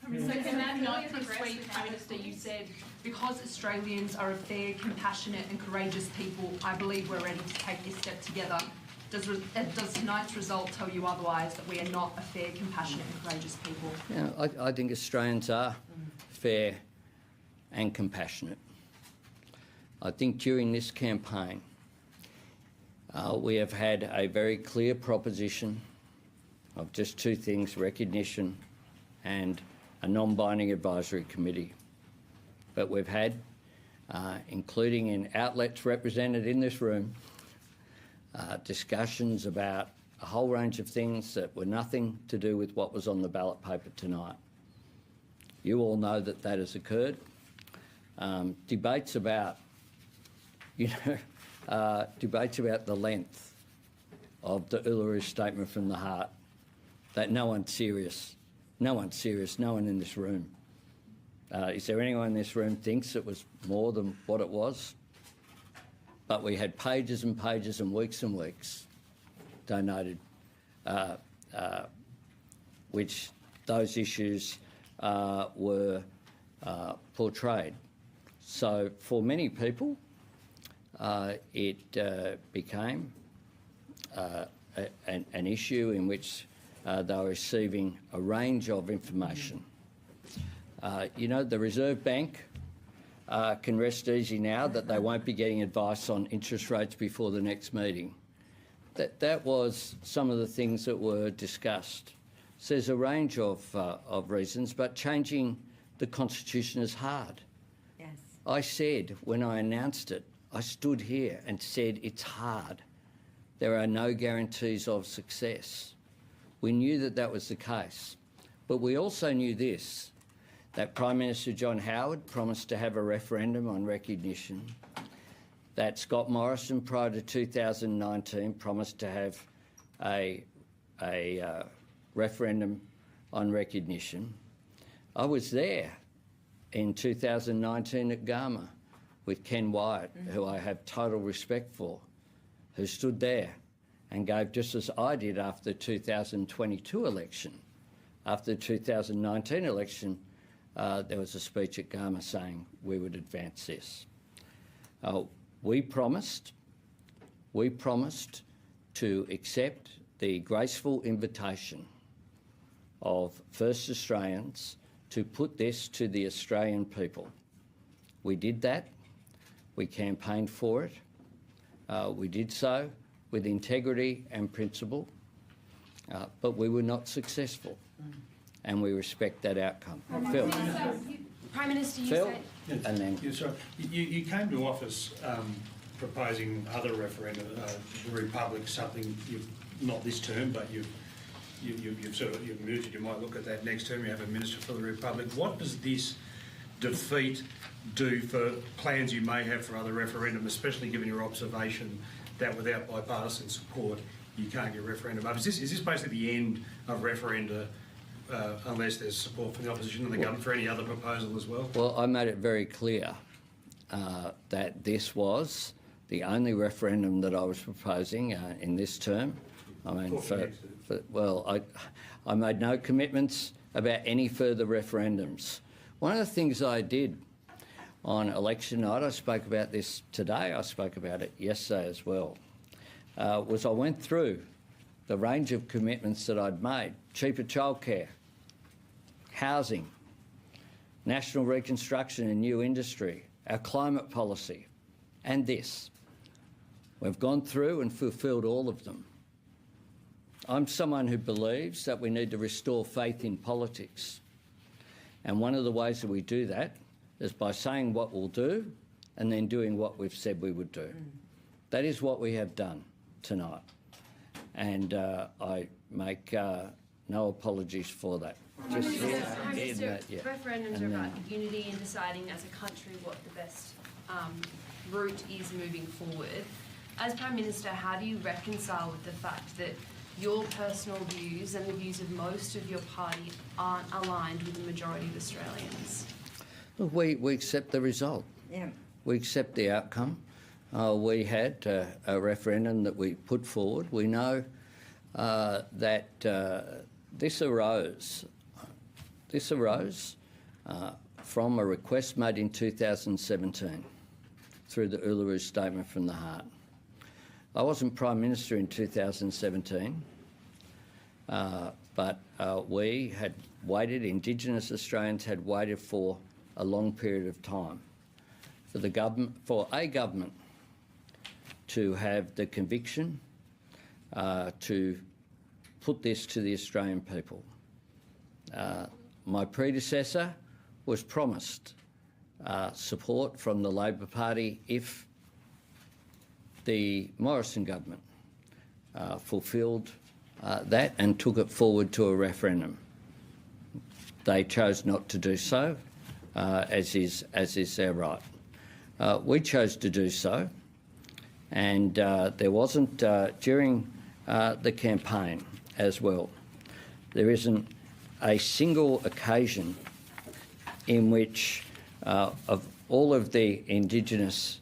So can that not progress? Prime Minister, you said, because Australians are a fair, compassionate and courageous people, I believe we're ready to take this step together. Does tonight's result tell you otherwise, that we are not a fair, compassionate and courageous people? Yeah, I think Australians are fair and compassionate. I think during this campaign, we have had a very clear proposition of just two things: recognition and a non-binding advisory committee. But we've had, including in outlets represented in this room, discussions about a whole range of things that were nothing to do with what was on the ballot paper tonight. You all know that that has occurred. Debates about, debates about the length of the Uluru Statement from the Heart, that no one in this room. Is there anyone in this room thinks it was more than what it was? But we had pages and pages and weeks donated, which those issues were portrayed. So for many people, it became an issue in which they were receiving a range of information. The Reserve Bank can rest easy now that they won't be getting advice on interest rates before the next meeting. That was some of the things that were discussed. So there's a range of reasons, but changing the Constitution is hard. Yes. I said when I announced it, I stood here and said it's hard. There are no guarantees of success. We knew that that was the case. But we also knew this, that Prime Minister John Howard promised to have a referendum on recognition, that Scott Morrison prior to 2019 promised to have a referendum on recognition. I was there in 2019 at Gama with Ken Wyatt, who I have total respect for, who stood there and gave, just as I did after the 2022 election. After the 2019 election, there was a speech at Garma saying we would advance this. We promised to accept the graceful invitation of First Australians to put this to the Australian people. We did that. We campaigned for it. We did so with integrity and principle, but we were not successful, and we respect that outcome. Phil. Prime Minister, you Phil, said... and then... You came to office proposing other referenda, the Republic, something you've, not this term, but you've mooted, you might look at that next term, you have a Minister for the Republic. What does this defeat do for plans you may have for other referendum, especially given your observation that without bipartisan support you can't get referendum up? Is this basically the end of referenda unless there's support from the opposition and the government for any other proposal as well? Well, I made it very clear that this was the only referendum that I was proposing in this term. I mean, I made no commitments about any further referendums. One of the things I did on election night, I spoke about this today, I spoke about it yesterday as well, was I went through the range of commitments that I'd made: cheaper childcare, housing, national reconstruction and new industry, our climate policy, and this. We've gone through and fulfilled all of them. I'm someone who believes that we need to restore faith in politics. And one of the ways that we do that is by saying what we'll do and then doing what we've said we would do. That is what we have done tonight. And I make no apologies for that. Just referendums are about unity and deciding as a country what the best route is moving forward. As Prime Minister, how do you reconcile with the fact that your personal views and the views of most of your party aren't aligned with the majority of Australians? Look, we accept the result. Yeah. We accept the outcome. We had a referendum that we put forward. We know that this arose from a request made in 2017 through the Uluru Statement from the Heart. I wasn't Prime Minister in 2017, but we had waited, Indigenous Australians had waited for a long period of time for the government, for a government to have the conviction to put this to the Australian people. My predecessor was promised support from the Labor Party if the Morrison government fulfilled that and took it forward to a referendum. They chose not to do so, as is their right. We chose to do so, and there wasn't, during the campaign as well, there isn't a single occasion in which of all of the Indigenous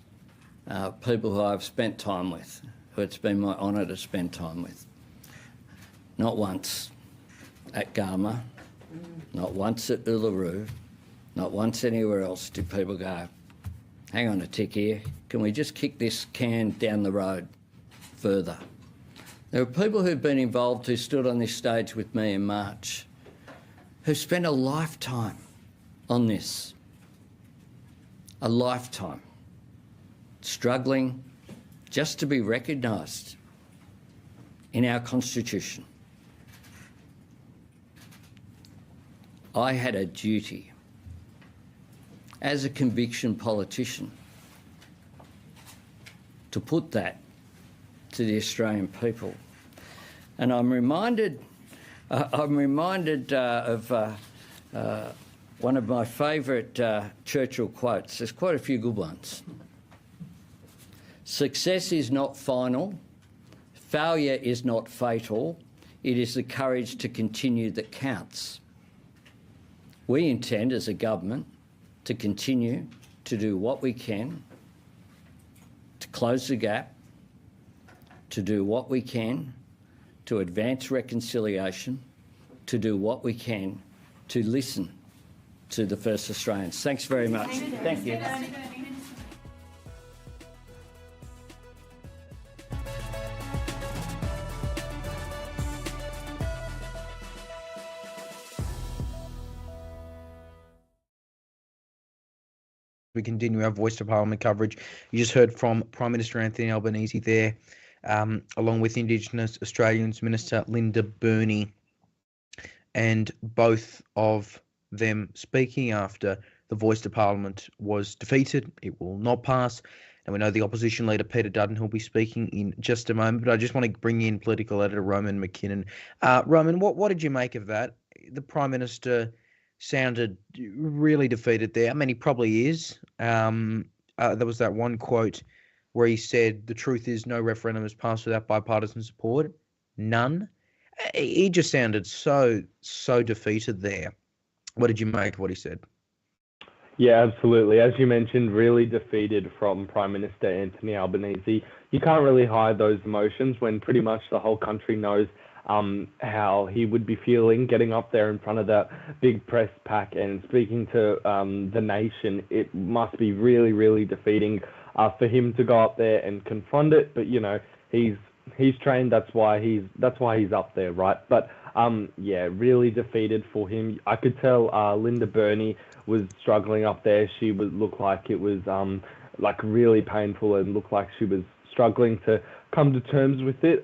people who I've spent time with, who it's been my honour to spend time with, not once at Garma, not once at Uluru, not once anywhere else did people go, hang on a tick here, can we just kick this can down the road further? There are people who've been involved who stood on this stage with me in March, who spent a lifetime on this, a lifetime, struggling just to be recognised in our Constitution. I had a duty as a conviction politician to put that to the Australian people. And I'm reminded of one of my favourite Churchill quotes. There's quite a few good ones. Success is not final, failure is not fatal, it is the courage to continue that counts. We intend as a government to continue to do what we can close the gap, to do what we can to advance reconciliation, to do what we can to listen to the first Australians. Thanks very much. Thank you. We continue our Voice to Parliament coverage. You just heard from Prime Minister Anthony Albanese there, along with Indigenous Australians Minister Linda Burney, and both of them speaking after the Voice to Parliament was defeated. It will not pass. And we know the opposition leader, Peter Dutton, who'll be speaking in just a moment. But I just want to bring in political editor Roman McKinnon. Roman, what did you make of that? The Prime Minister sounded really defeated there. I mean, he probably is. There was that one quote where he said, the truth is no referendum has passed without bipartisan support. None. He just sounded so defeated there. What did you make of what he said? Yeah, absolutely. As you mentioned, really defeated from Prime Minister Anthony Albanese. You can't really hide those emotions when pretty much the whole country knows how he would be feeling getting up there in front of that big press pack and speaking to the nation. It must be really, really defeating for him to go up there and confront it. But you know, he's trained. That's why he's up there, right? But yeah, really defeated for him. I could tell Linda Burney was struggling up there. She would look like it was like really painful and looked like she was struggling to come to terms with it.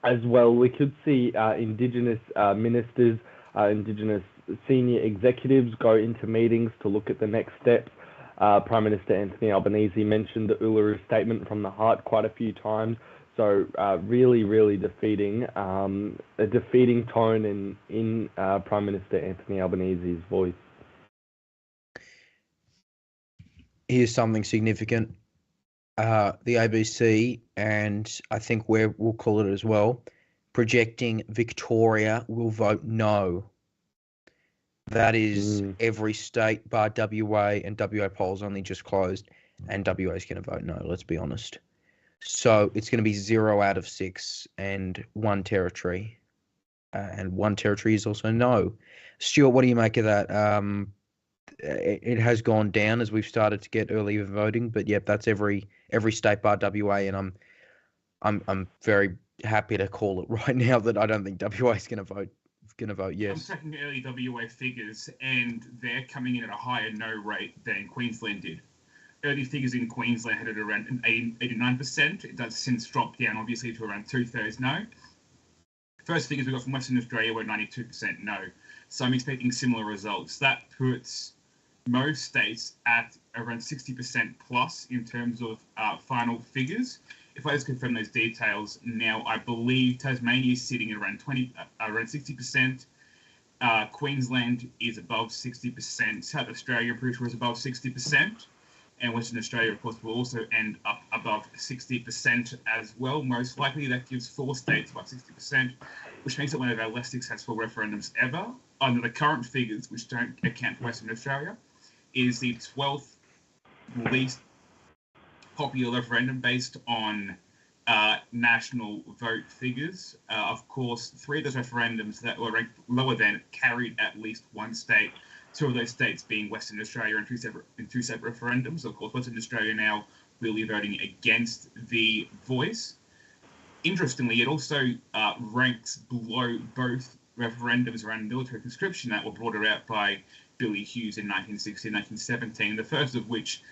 As well, we could see Indigenous ministers, Indigenous senior executives go into meetings to look at the next steps. Prime Minister Anthony Albanese mentioned the Uluru Statement from the Heart quite a few times. So really, really defeating, a defeating tone in Prime Minister Anthony Albanese's voice. Here's something significant. The ABC, and I think we'll call it as well, projecting Victoria will vote no. That is every state bar WA, and WA polls only just closed, and WA is going to vote no, let's be honest. So it's going to be 0 out of 6 and one territory. And one territory is also no. Stuart, what do you make of that? It has gone down as we've started to get early voting, but yep, that's every state bar WA, and I'm very happy to call it right now that I don't think WA is going to vote yes. I'm checking early WA figures, and they're coming in at a higher no rate than Queensland did. Early figures in Queensland had it around 89%. It does since drop down, obviously, to around 2/3 no. First figures we got from Western Australia were 92% no. So I'm expecting similar results. That puts most states at around 60% plus in terms of final figures. If I just confirm those details now, I believe Tasmania is sitting at around 60%. Queensland is above 60%. South Australia, I'm pretty sure, is above 60%. And Western Australia, of course, will also end up above 60% as well. Most likely, that gives 4 states above 60%, which makes it one of our less successful referendums ever. Under the current figures, which don't account for Western Australia, is the 12th least popular referendum based on national vote figures. Of course, 3 of those referendums that were ranked lower than carried at least one state. 2 of those states being Western Australia in two separate referendums. Of course, Western Australia now will be voting against the Voice. Interestingly, it also ranks below both referendums around military conscription that were brought about by Billy Hughes in 1916 and 1917, the first of which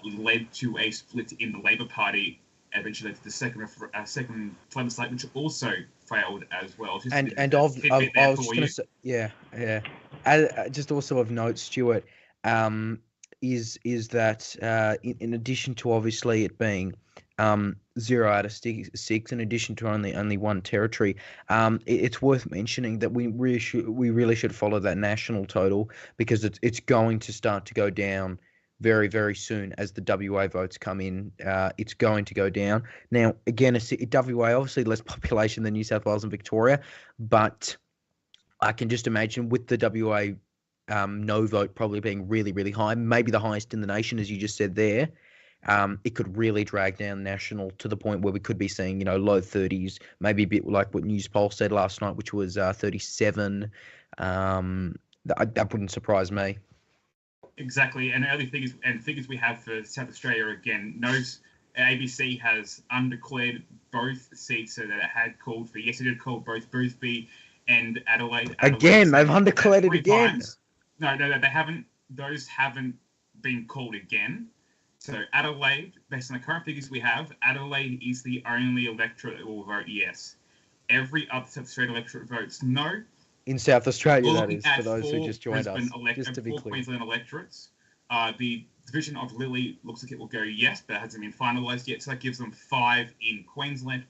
led to a split in the Labor Party, eventually led to the second plebiscite, which also failed as well. Just I was just going to say, yeah. Just also of note, Stuart, is that in addition to obviously it being 0 out of 6, in addition to only one territory, it's worth mentioning that we really should follow that national total, because it's going to start to go down very, very soon as the WA votes come in. It's going to go down. Now, again, WA obviously less population than New South Wales and Victoria, but I can just imagine with the WA no vote probably being really, really high, maybe the highest in the nation, as you just said there, it could really drag down National to the point where we could be seeing, low 30s, maybe a bit like what News Poll said last night, which was 37. That wouldn't surprise me. Exactly, and early figures we have for South Australia again. Knows ABC has undeclared both seats, so that it had called for. Yes, it had called both Boothby and Adelaide. Again, they've undeclared it again. Times. No, they haven't. Those haven't been called again. So Adelaide, based on the current figures we have, Adelaide is the only electorate that will vote yes. Every other South Australian electorate votes no. In South Australia, that is, for those who just joined us, just to be clear. Queensland electorates. The division of Lily looks like it will go yes, but it hasn't been finalised yet, so that gives them 5 in Queensland.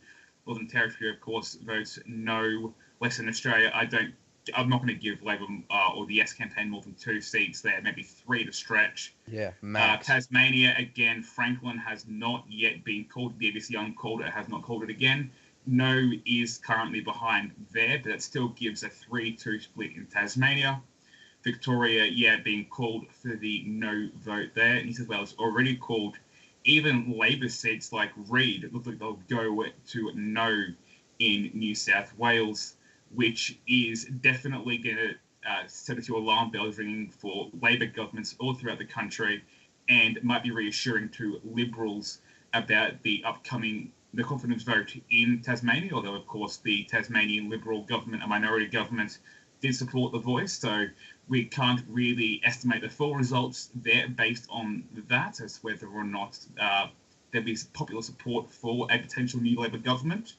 Northern Territory, of course, votes no. Western Australia, I'm not going to give Labor or the Yes campaign more than 2 seats there, maybe 3 to stretch. Yeah, max. Tasmania, again, Franklin has not yet been called. The ABC uncalled it, has not called it again. No is currently behind there, but that still gives a 3-2 split in Tasmania. Victoria, being called for the no vote there. New South Wales already called. Even Labor seats like Reid, it looks like they'll go to no in New South Wales, which is definitely going to set a few alarm bells ringing for Labor governments all throughout the country, and might be reassuring to Liberals about the confidence vote in Tasmania, although, of course, the Tasmanian Liberal government, a minority government, did support the voice, so we can't really estimate the full results there based on that, as whether or not there'll be popular support for a potential new Labor government,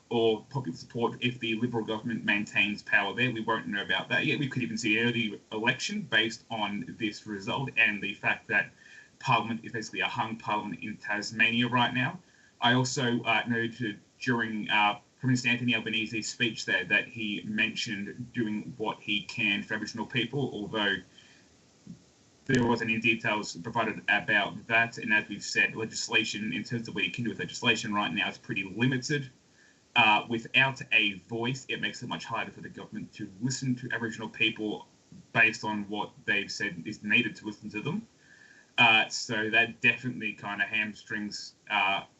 or popular support if the Liberal government maintains power there. We won't know about that yet. We could even see an early election based on this result and the fact that Parliament is basically a hung Parliament in Tasmania right now. I also noted during Prime Minister Anthony Albanese's speech there that he mentioned doing what he can for Aboriginal people, although there wasn't any details provided about that. And as we've said, legislation, in terms of what he can do with legislation right now, is pretty limited. Without a voice, it makes it much harder for the government to listen to Aboriginal people based on what they've said is needed to listen to them. So that definitely kind of hamstrings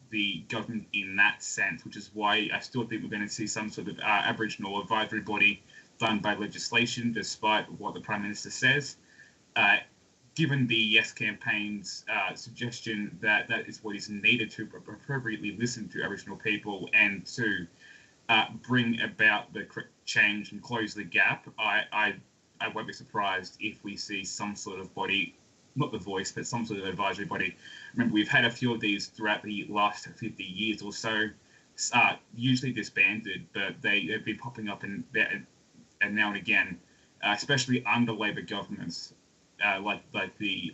the government in that sense, which is why I still think we're going to see some sort of Aboriginal advisory body done by legislation, despite what the Prime Minister says. Given the Yes campaign's suggestion that that is what is needed to appropriately listen to Aboriginal people and to bring about the correct change and close the gap, I won't be surprised if we see some sort of body, not the voice, but some sort of advisory body. Remember, we've had a few of these throughout the last 50 years or so, usually disbanded, but they've been popping up and now and again, especially under Labor governments. Like the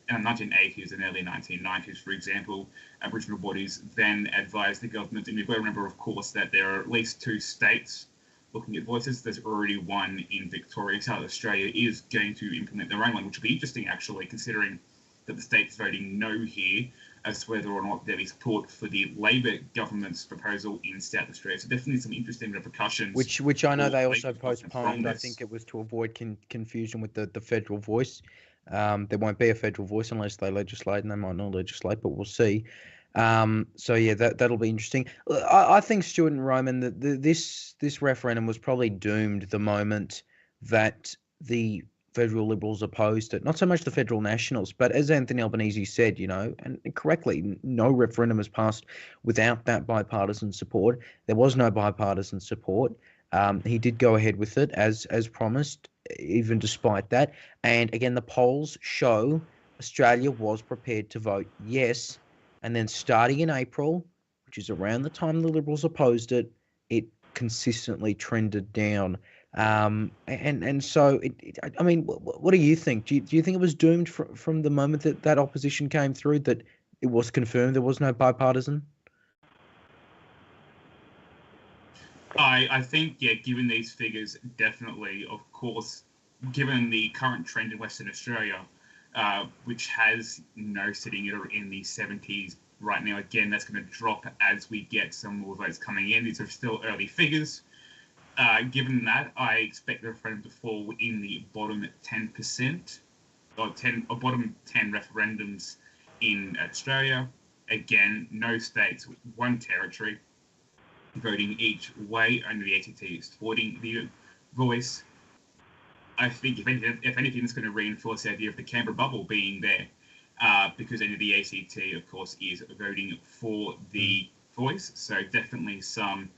1980s and early 1990s, for example, Aboriginal bodies then advised the government, and we've got to remember, of course, that there are at least 2 states looking at voices. There's already one in Victoria. South Australia is going to implement their own one, which will be interesting, actually, considering that the state is voting no here as to whether or not there is support for the Labor government's proposal in South Australia. So definitely some interesting repercussions. Which I know they also postponed. I think it was to avoid confusion with the federal voice. There won't be a federal voice unless they legislate, and they might not legislate, but we'll see. So yeah, that'll be interesting. I think, Stuart and Roman, that this referendum was probably doomed the moment that the federal Liberals opposed it. Not so much the federal Nationals, but as Anthony Albanese said, and correctly, no referendum was passed without that bipartisan support. There was no bipartisan support. He did go ahead with it as promised, even despite that. And again, the polls show Australia was prepared to vote yes. And then starting in April, which is around the time the Liberals opposed it, it consistently trended down. And so, I mean, what do you think? Do you think it was doomed from the moment that opposition came through, that it was confirmed there was no bipartisan? I think, given these figures, definitely. Of course, given the current trend in Western Australia, which has sitting in the 70s right now, again, that's going to drop as we get some more votes coming in. These are still early figures. Given that, I expect the referendum to fall in the bottom 10%, or bottom 10 referendums in Australia. Again, no states, one territory, voting each way. Only the ACT is supporting the voice. I think if anything, it's going to reinforce the idea of the Canberra bubble being there, because only the ACT, of course, is voting for the voice. So definitely some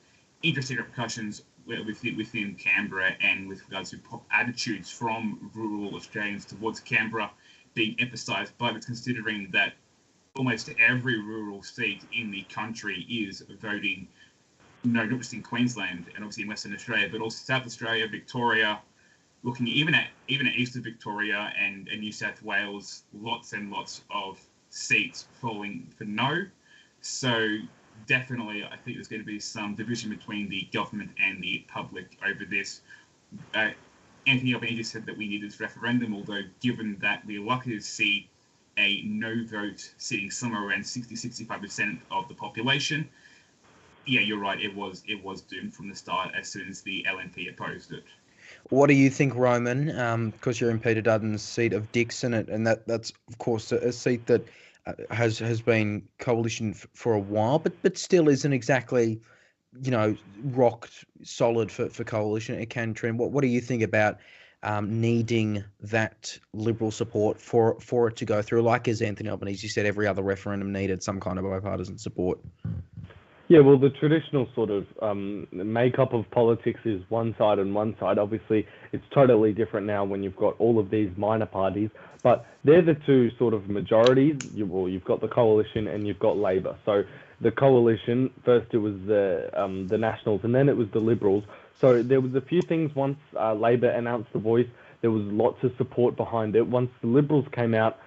interesting repercussions within Canberra and with regards to attitudes from rural Australians towards Canberra being emphasised, but it's considering that almost every rural seat in the country is voting no, not just in Queensland and obviously in Western Australia, but also South Australia, Victoria, looking even at Eastern Victoria and New South Wales, lots and lots of seats falling for no. So definitely, I think there's going to be some division between the government and the public over this. Anthony Albanese said that we need this referendum, although given that we're likely to see a no vote sitting somewhere around 60-65% of the population, yeah, you're right, it was doomed from the start as soon as the LNP opposed it. What do you think, Roman? Because you're in Peter Dutton's seat of Dixon, and that's of course a seat that has been coalition for a while, but still isn't exactly, rocked solid for coalition. It can trend. What do you think about needing that Liberal support for it to go through? Like as Anthony Albanese said, every other referendum needed some kind of bipartisan support. Yeah, well, the traditional sort of makeup of politics is one side and one side. Obviously, it's totally different now when you've got all of these minor parties, but they're the two sort of majorities. You've got the coalition and you've got Labor. So the coalition, first it was the Nationals and then it was the Liberals. So there was a few things once Labor announced the voice, there was lots of support behind it. Once the Liberals came out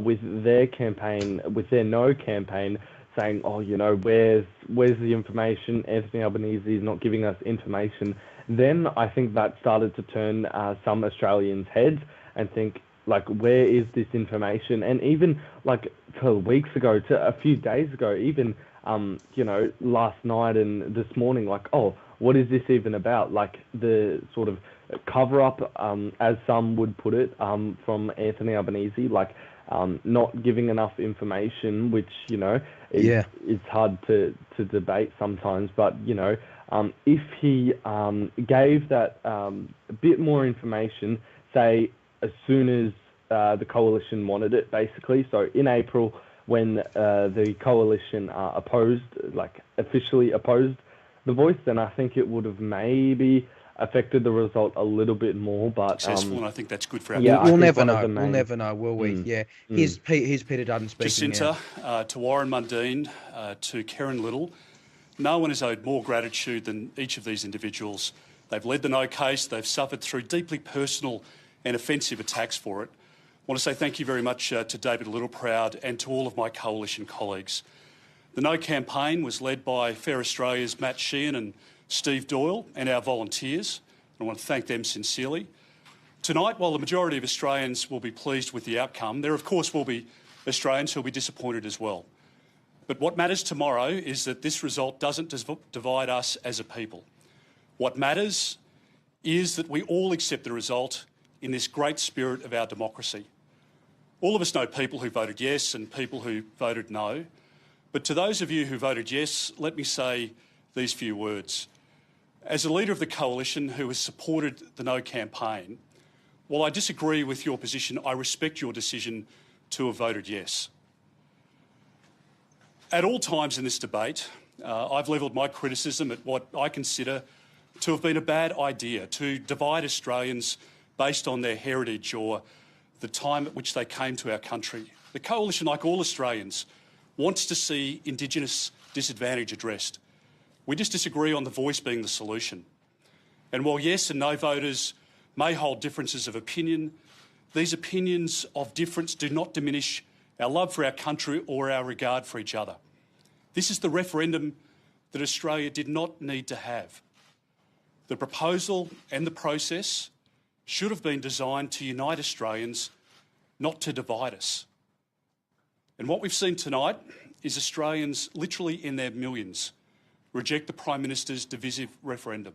with their campaign, with their no campaign, saying, where's the information? Anthony Albanese is not giving us information. Then I think that started to turn some Australians' heads and think, where is this information? And even till weeks ago, to a few days ago, even last night and this morning, what is this even about? The sort of cover up, as some would put it, from Anthony Albanese, not giving enough information, which it's hard to debate sometimes. But if he gave that a bit more information, say as soon as the coalition wanted it, basically. So in April, when the coalition officially opposed the voice, then I think it would have maybe affected the result a little bit more, but successful, and I think that's good for our. Yeah, we'll never know. We'll never know, will we? Yeah. Here's Peter Dutton speaking. Jacinta, to Warren Mundine, to Karen Little, no one is owed more gratitude than each of these individuals. They've led the no case. They've suffered through deeply personal and offensive attacks for it. I want to say thank you very much to David Littleproud and to all of my coalition colleagues. The no campaign was led by Fair Australia's Matt Sheehan and Steve Doyle and our volunteers. I want to thank them sincerely. Tonight, while the majority of Australians will be pleased with the outcome, there of course will be Australians who will be disappointed as well. But what matters tomorrow is that this result doesn't divide us as a people. What matters is that we all accept the result in this great spirit of our democracy. All of us know people who voted yes and people who voted no. But to those of you who voted yes, let me say these few words. As a leader of the coalition who has supported the no campaign, while I disagree with your position, I respect your decision to have voted yes. At all times in this debate, I've levelled my criticism at what I consider to have been a bad idea, to divide Australians based on their heritage or the time at which they came to our country. The coalition, like all Australians, wants to see Indigenous disadvantage addressed. We just disagree on the voice being the solution. And while yes and no voters may hold differences of opinion, these opinions of difference do not diminish our love for our country or our regard for each other. This is the referendum that Australia did not need to have. The proposal and the process should have been designed to unite Australians, not to divide us. And what we've seen tonight is Australians, literally in their millions, reject the Prime Minister's divisive referendum.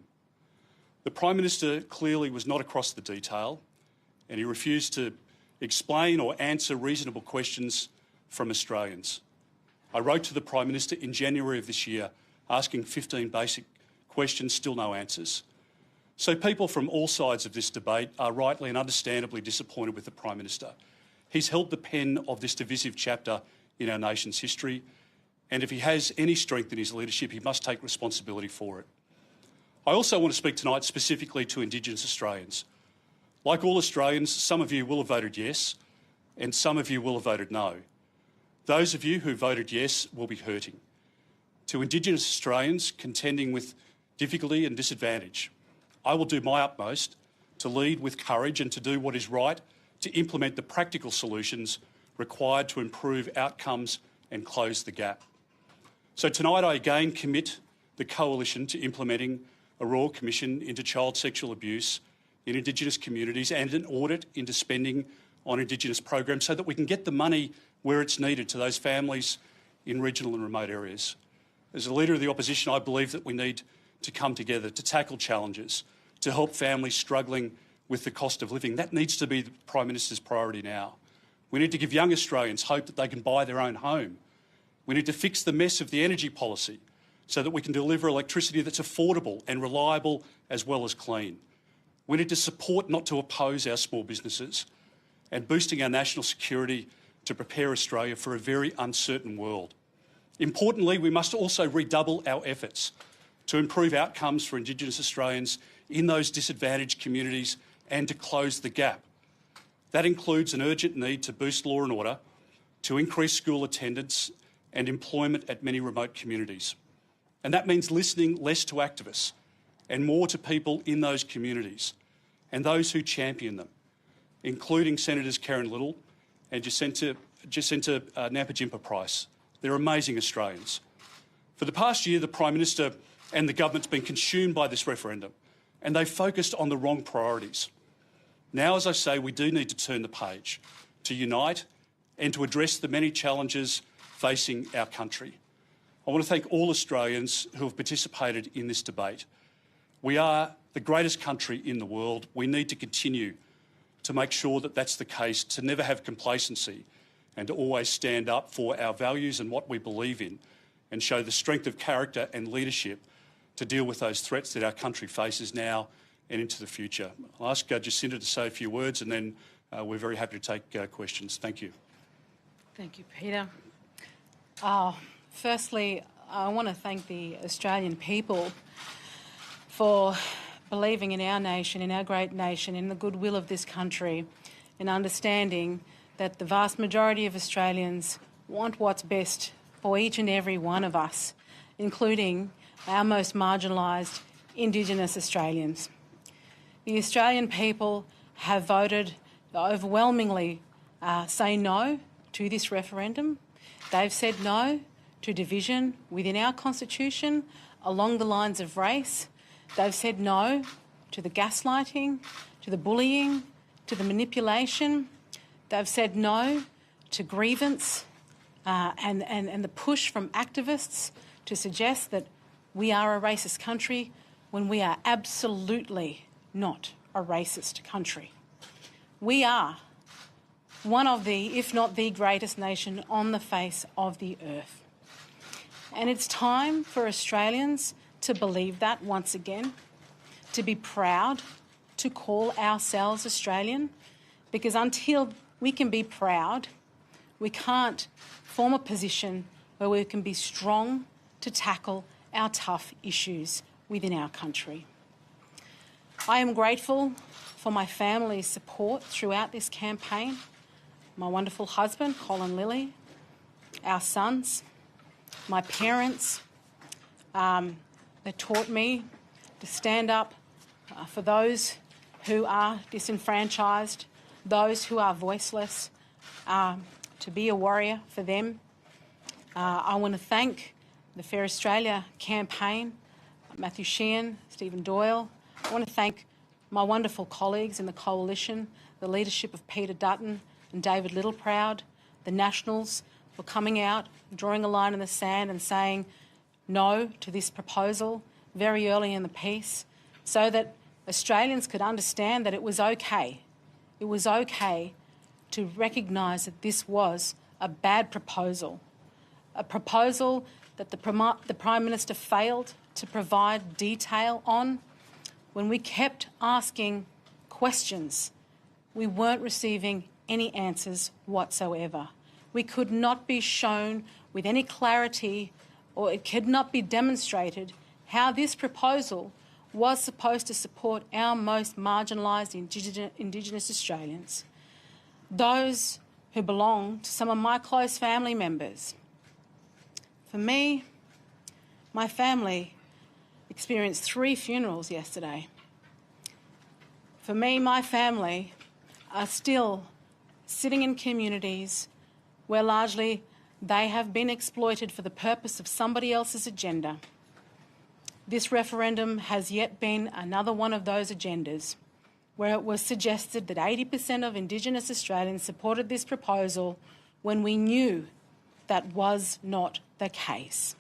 The Prime Minister clearly was not across the detail and he refused to explain or answer reasonable questions from Australians. I wrote to the Prime Minister in January of this year asking 15 basic questions, still no answers. So people from all sides of this debate are rightly and understandably disappointed with the Prime Minister. He's held the pen of this divisive chapter in our nation's history, and if he has any strength in his leadership, he must take responsibility for it. I also want to speak tonight specifically to Indigenous Australians. Like all Australians, some of you will have voted yes, and some of you will have voted no. Those of you who voted yes will be hurting. To Indigenous Australians contending with difficulty and disadvantage, I will do my utmost to lead with courage and to do what is right to implement the practical solutions required to improve outcomes and close the gap. So tonight I again commit the Coalition to implementing a Royal Commission into child sexual abuse in Indigenous communities and an audit into spending on Indigenous programs so that we can get the money where it's needed to those families in regional and remote areas. As a Leader of the Opposition, I believe that we need to come together to tackle challenges, to help families struggling with the cost of living. That needs to be the Prime Minister's priority now. We need to give young Australians hope that they can buy their own home. We need to fix the mess of the energy policy so that we can deliver electricity that's affordable and reliable as well as clean. We need to support, not to oppose, our small businesses and boosting our national security to prepare Australia for a very uncertain world. Importantly, we must also redouble our efforts to improve outcomes for Indigenous Australians in those disadvantaged communities and to close the gap. That includes an urgent need to boost law and order, to increase school attendance and employment at many remote communities. And that means listening less to activists and more to people in those communities and those who champion them, including Senators Karen Little and Jacinta Nampijinpa-Price. They're amazing Australians. For the past year, the Prime Minister and the government's been consumed by this referendum, and they focused on the wrong priorities. Now, as I say, we do need to turn the page, to unite and to address the many challenges facing our country. I want to thank all Australians who have participated in this debate. We are the greatest country in the world. We need to continue to make sure that that's the case, to never have complacency and to always stand up for our values and what we believe in and show the strength of character and leadership to deal with those threats that our country faces now and into the future. I'll ask Jacinta to say a few words and then we're very happy to take questions. Thank you. Thank you, Peter. Firstly, I want to thank the Australian people for believing in our nation, in our great nation, in the goodwill of this country, and understanding that the vast majority of Australians want what's best for each and every one of us, including our most marginalised Indigenous Australians. The Australian people have voted overwhelmingly say no to this referendum. They've said no to division within our constitution along the lines of race. They've said no to the gaslighting, to the bullying, to the manipulation. They've said no to grievance and the push from activists to suggest that we are a racist country when we are absolutely not a racist country. We are one of the, if not the greatest nation on the face of the earth. And it's time for Australians to believe that once again, to be proud to call ourselves Australian, because until we can be proud, we can't form a position where we can be strong to tackle our tough issues within our country. I am grateful for my family's support throughout this campaign, my wonderful husband, Colin Lilly, our sons, my parents. They taught me to stand up for those who are disenfranchised, those who are voiceless, to be a warrior for them. I want to thank the Fair Australia campaign, Matthew Sheehan, Stephen Doyle. I want to thank my wonderful colleagues in the Coalition, the leadership of Peter Dutton and David Littleproud, the Nationals, for coming out, drawing a line in the sand and saying no to this proposal very early in the piece, so that Australians could understand that it was okay. It was okay to recognise that this was a bad proposal, a proposal that the Prime Minister failed to provide detail on. When we kept asking questions, we weren't receiving any answers whatsoever. We could not be shown with any clarity, or it could not be demonstrated how this proposal was supposed to support our most marginalised Indigenous Australians, those who belong to some of my close family members. For me, my family experienced 3 funerals yesterday. For me, my family are still sitting in communities where largely they have been exploited for the purpose of somebody else's agenda. This referendum has yet been another one of those agendas where it was suggested that 80% of Indigenous Australians supported this proposal when we knew that was not the case.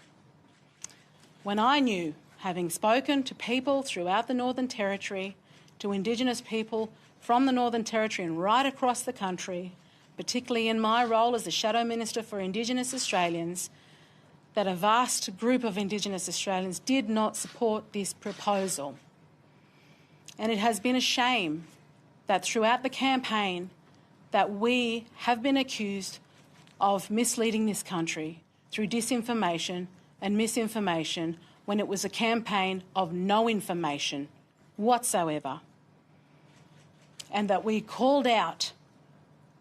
When I knew, having spoken to people throughout the Northern Territory, to Indigenous people from the Northern Territory and right across the country, particularly in my role as the Shadow Minister for Indigenous Australians, that a vast group of Indigenous Australians did not support this proposal. And it has been a shame that throughout the campaign that we have been accused of misleading this country through disinformation and misinformation when it was a campaign of no information whatsoever. And that we called out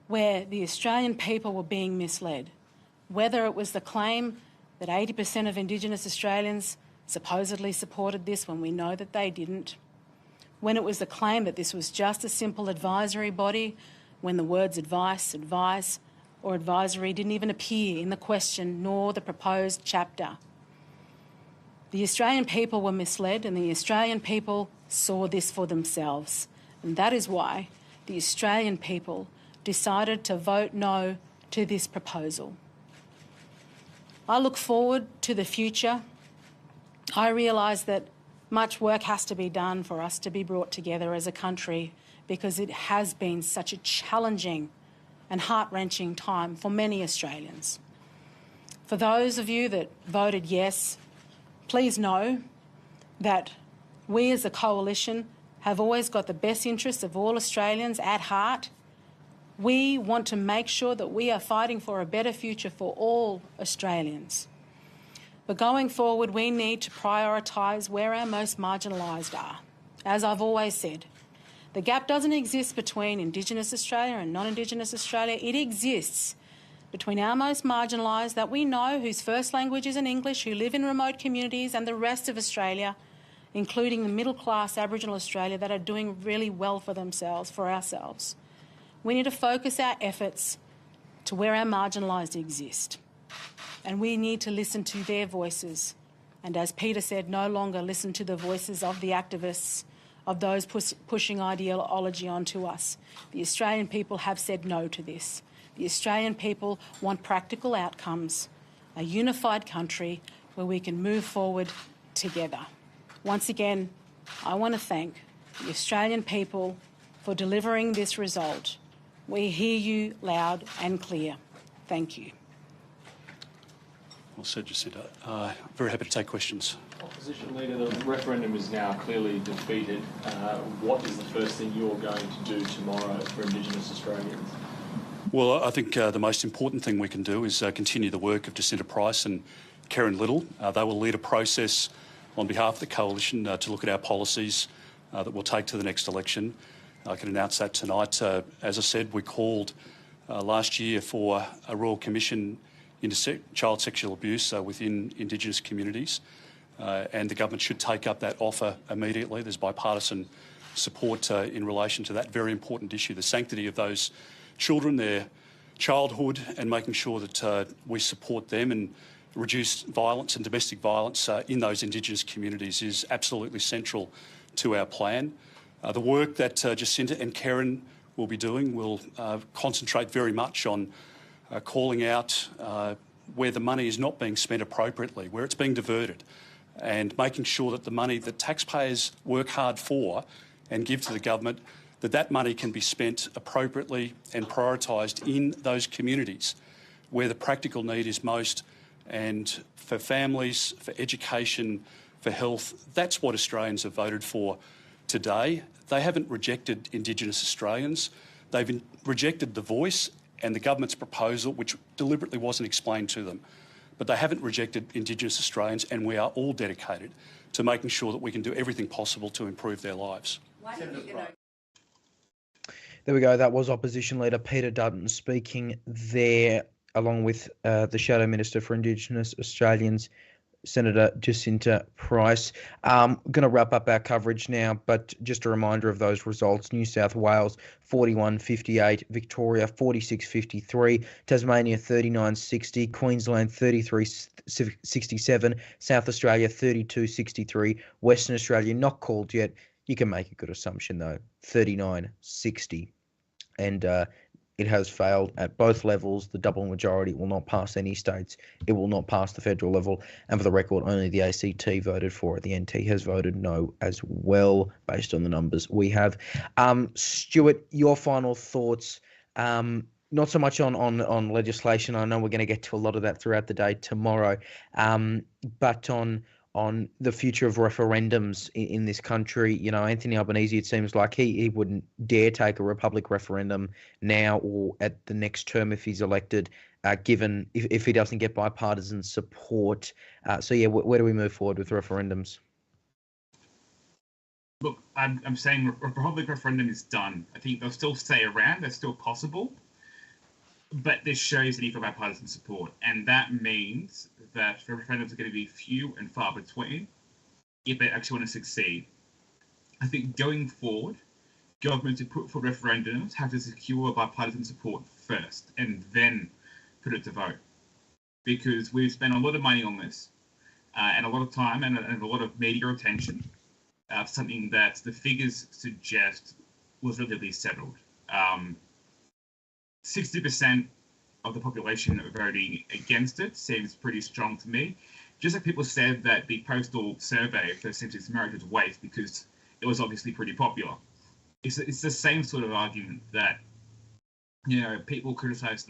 where the Australian people were being misled, whether it was the claim that 80% of Indigenous Australians supposedly supported this when we know that they didn't, when it was the claim that this was just a simple advisory body when the words advice, advise or advisory didn't even appear in the question nor the proposed chapter. The Australian people were misled and the Australian people saw this for themselves. And that is why the Australian people decided to vote no to this proposal. I look forward to the future. I realise that much work has to be done for us to be brought together as a country because it has been such a challenging and heart-wrenching time for many Australians. For those of you that voted yes, please know that we as a coalition have always got the best interests of all Australians at heart. We want to make sure that we are fighting for a better future for all Australians. But going forward, we need to prioritise where our most marginalised are. As I've always said, the gap doesn't exist between Indigenous Australia and non-Indigenous Australia. It exists between our most marginalised that we know whose first language isn't English, who live in remote communities, and the rest of Australia, including the middle-class Aboriginal Australia that are doing really well for themselves, for ourselves. We need to focus our efforts to where our marginalised exist. And we need to listen to their voices. And as Peter said, no longer listen to the voices of the activists, of those pushing ideology onto us. The Australian people have said no to this. The Australian people want practical outcomes, a unified country where we can move forward together. Once again, I want to thank the Australian people for delivering this result. We hear you loud and clear. Thank you. Well said, Jacinta. Very happy to take questions. Opposition Leader, the referendum is now clearly defeated. What is the first thing you're going to do tomorrow for Indigenous Australians? Well, I think the most important thing we can do is continue the work of Jacinta Price and Karen Little. They will lead a process on behalf of the Coalition to look at our policies that we'll take to the next election. I can announce that tonight. As I said, we called last year for a Royal Commission into child sexual abuse within Indigenous communities, and the government should take up that offer immediately. There's bipartisan support in relation to that very important issue, the sanctity of those children, their childhood, and making sure that we support them and reduce violence and domestic violence in those Indigenous communities is absolutely central to our plan. The work that Jacinta and Karen will be doing will concentrate very much on calling out where the money is not being spent appropriately, where it's being diverted, and making sure that the money that taxpayers work hard for and give to the government, that money can be spent appropriately and prioritised in those communities where the practical need is most, and for families, for education, for health. That's what Australians have voted for today. They haven't rejected Indigenous Australians. They've rejected the voice and the government's proposal, which deliberately wasn't explained to them. But they haven't rejected Indigenous Australians, and we are all dedicated to making sure that we can do everything possible to improve their lives. There we go. That was Opposition Leader Peter Dutton speaking there, along with the Shadow Minister for Indigenous Australians, Senator Jacinta Price. Going to wrap up our coverage now, but just a reminder of those results. New South Wales 41-58, Victoria 46-53, Tasmania 39-60, Queensland 33-67, South Australia 32-63, Western Australia not called yet. You can make a good assumption though, 39-60. And it has failed at both levels. The double majority will not pass any states. It will not pass the federal level. And for the record, only the ACT voted for it. The NT has voted no as well, based on the numbers we have. Stuart, your final thoughts. Not so much on legislation. I know we're going to get to a lot of that throughout the day tomorrow. But on the future of referendums in this country. You know, Anthony Albanese, it seems like he wouldn't dare take a Republic referendum now or at the next term if he's elected, given if he doesn't get bipartisan support. So, yeah, where do we move forward with referendums? Look, I'm saying Republic referendum is done. I think they'll still stay around. They're still possible. But this shows the need for bipartisan support. And that means that referendums are going to be few and far between if they actually want to succeed. I think going forward, governments who put for referendums have to secure bipartisan support first and then put it to vote. Because we've spent a lot of money on this and a lot of time and a lot of media attention, something that the figures suggest was relatively settled. 60% of the population voting against it seems pretty strong to me. Just like people said that the postal survey for same-sex marriage was waste because it was obviously pretty popular. It's the same sort of argument that, you know, people criticize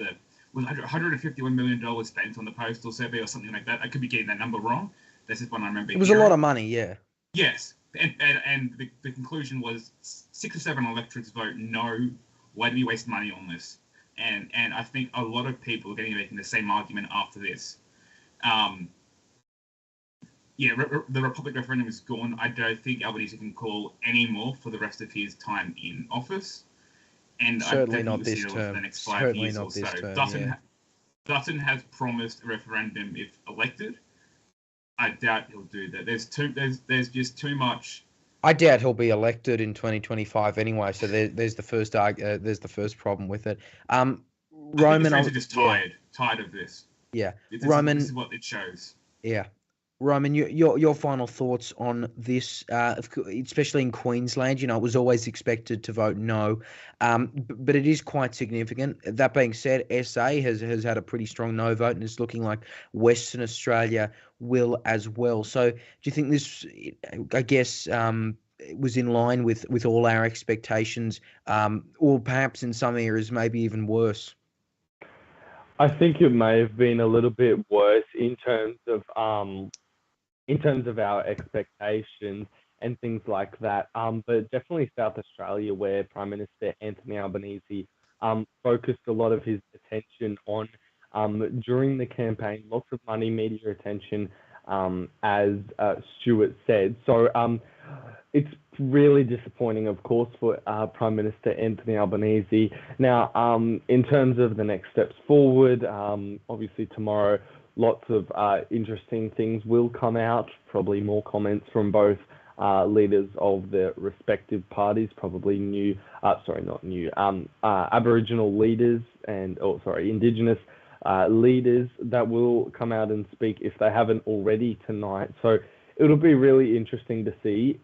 was $151 million spent on the postal survey or something like that. I could be getting that number wrong. This is one I remember. It was a lot of money, yeah. Yes, and the conclusion was 6 or 7 electorates vote no. Why do we waste money on this? And I think a lot of people are making the same argument after this. The Republic referendum is gone. I don't think Albanese can call any more for the rest of his time in office. And certainly I don't not think we'll this see it term. over the next 5 Certainly years not or this so. term, Dutton has promised a referendum if elected. I doubt he'll do that. There's just too much. I doubt he'll be elected in 2025 anyway. So there's the first problem with it. Roman, I think the fans are just tired of this. Yeah, Roman. This is what it shows. Yeah, Roman, your final thoughts on this, especially in Queensland. You know, it was always expected to vote no, but it is quite significant. That being said, SA has had a pretty strong no vote, and it's looking like Western Australia will as well. So, do you think this, I guess, was in line with all our expectations, or perhaps in some areas maybe even worse? I think it may have been a little bit worse in terms of our expectations and things like that. But definitely South Australia, where Prime Minister Anthony Albanese focused a lot of his attention on during the campaign, lots of money, media attention, as Stuart said. So it's really disappointing, of course, for Prime Minister Anthony Albanese. Now, in terms of the next steps forward, obviously tomorrow, lots of interesting things will come out, probably more comments from both leaders of the respective parties, probably Aboriginal leaders and, Indigenous leaders that will come out and speak if they haven't already tonight. So it'll be really interesting to see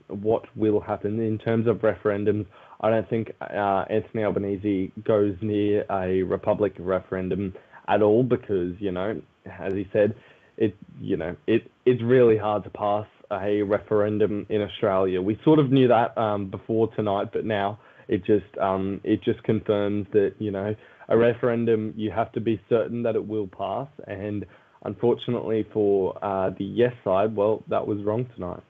what will happen in terms of referendums. I don't think Anthony Albanese goes near a Republic referendum at all because, you know, as he said, it's really hard to pass a referendum in Australia. We sort of knew that before tonight, but now it just confirms that, you know, a referendum, you have to be certain that it will pass. And unfortunately for the yes side, well, that was wrong tonight.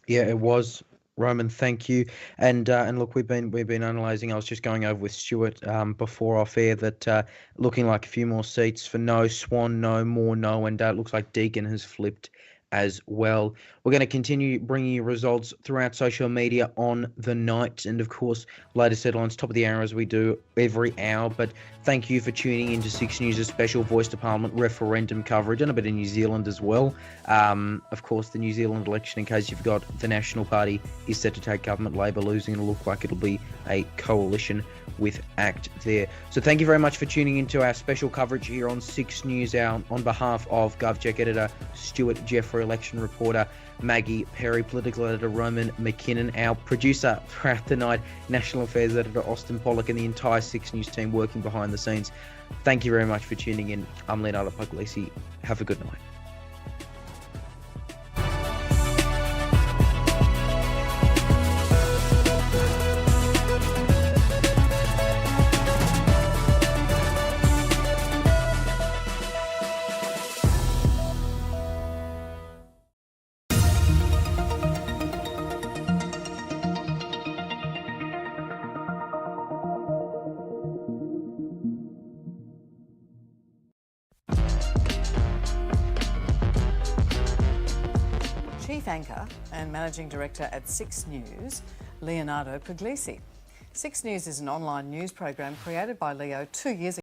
Yeah, it was. Roman, thank you. And look, we've been analysing. I was just going over with Stuart before off air that looking like a few more seats for no, Swan no, more no, and it looks like Deakin has flipped as well. We're going to continue bringing you results throughout social media on the night, and of course, latest headlines top of the hour as we do every hour. But thank you for tuning into 6 News' special Voice to Parliament referendum coverage, and a bit of New Zealand as well. Of course, the New Zealand election, in case you forgot, the National Party is set to take government. Labor losing, and look like it'll be a coalition with ACT there. So thank you very much for tuning into our special coverage here on 6 News Hour. On behalf of GovCheck editor Stuart Jeffrey, election reporter Maggie Perry, political editor Roman McKinnon, our producer throughout the night, national affairs editor Austin Pollock, and the entire 6 News team working behind the scenes. Thank you very much for tuning in. I'm Leonardo Puglisi. Have a good night. Chief Anchor and Managing Director at 6 News, Leonardo Puglisi. 6 News is an online news program created by Leo 2 years ago.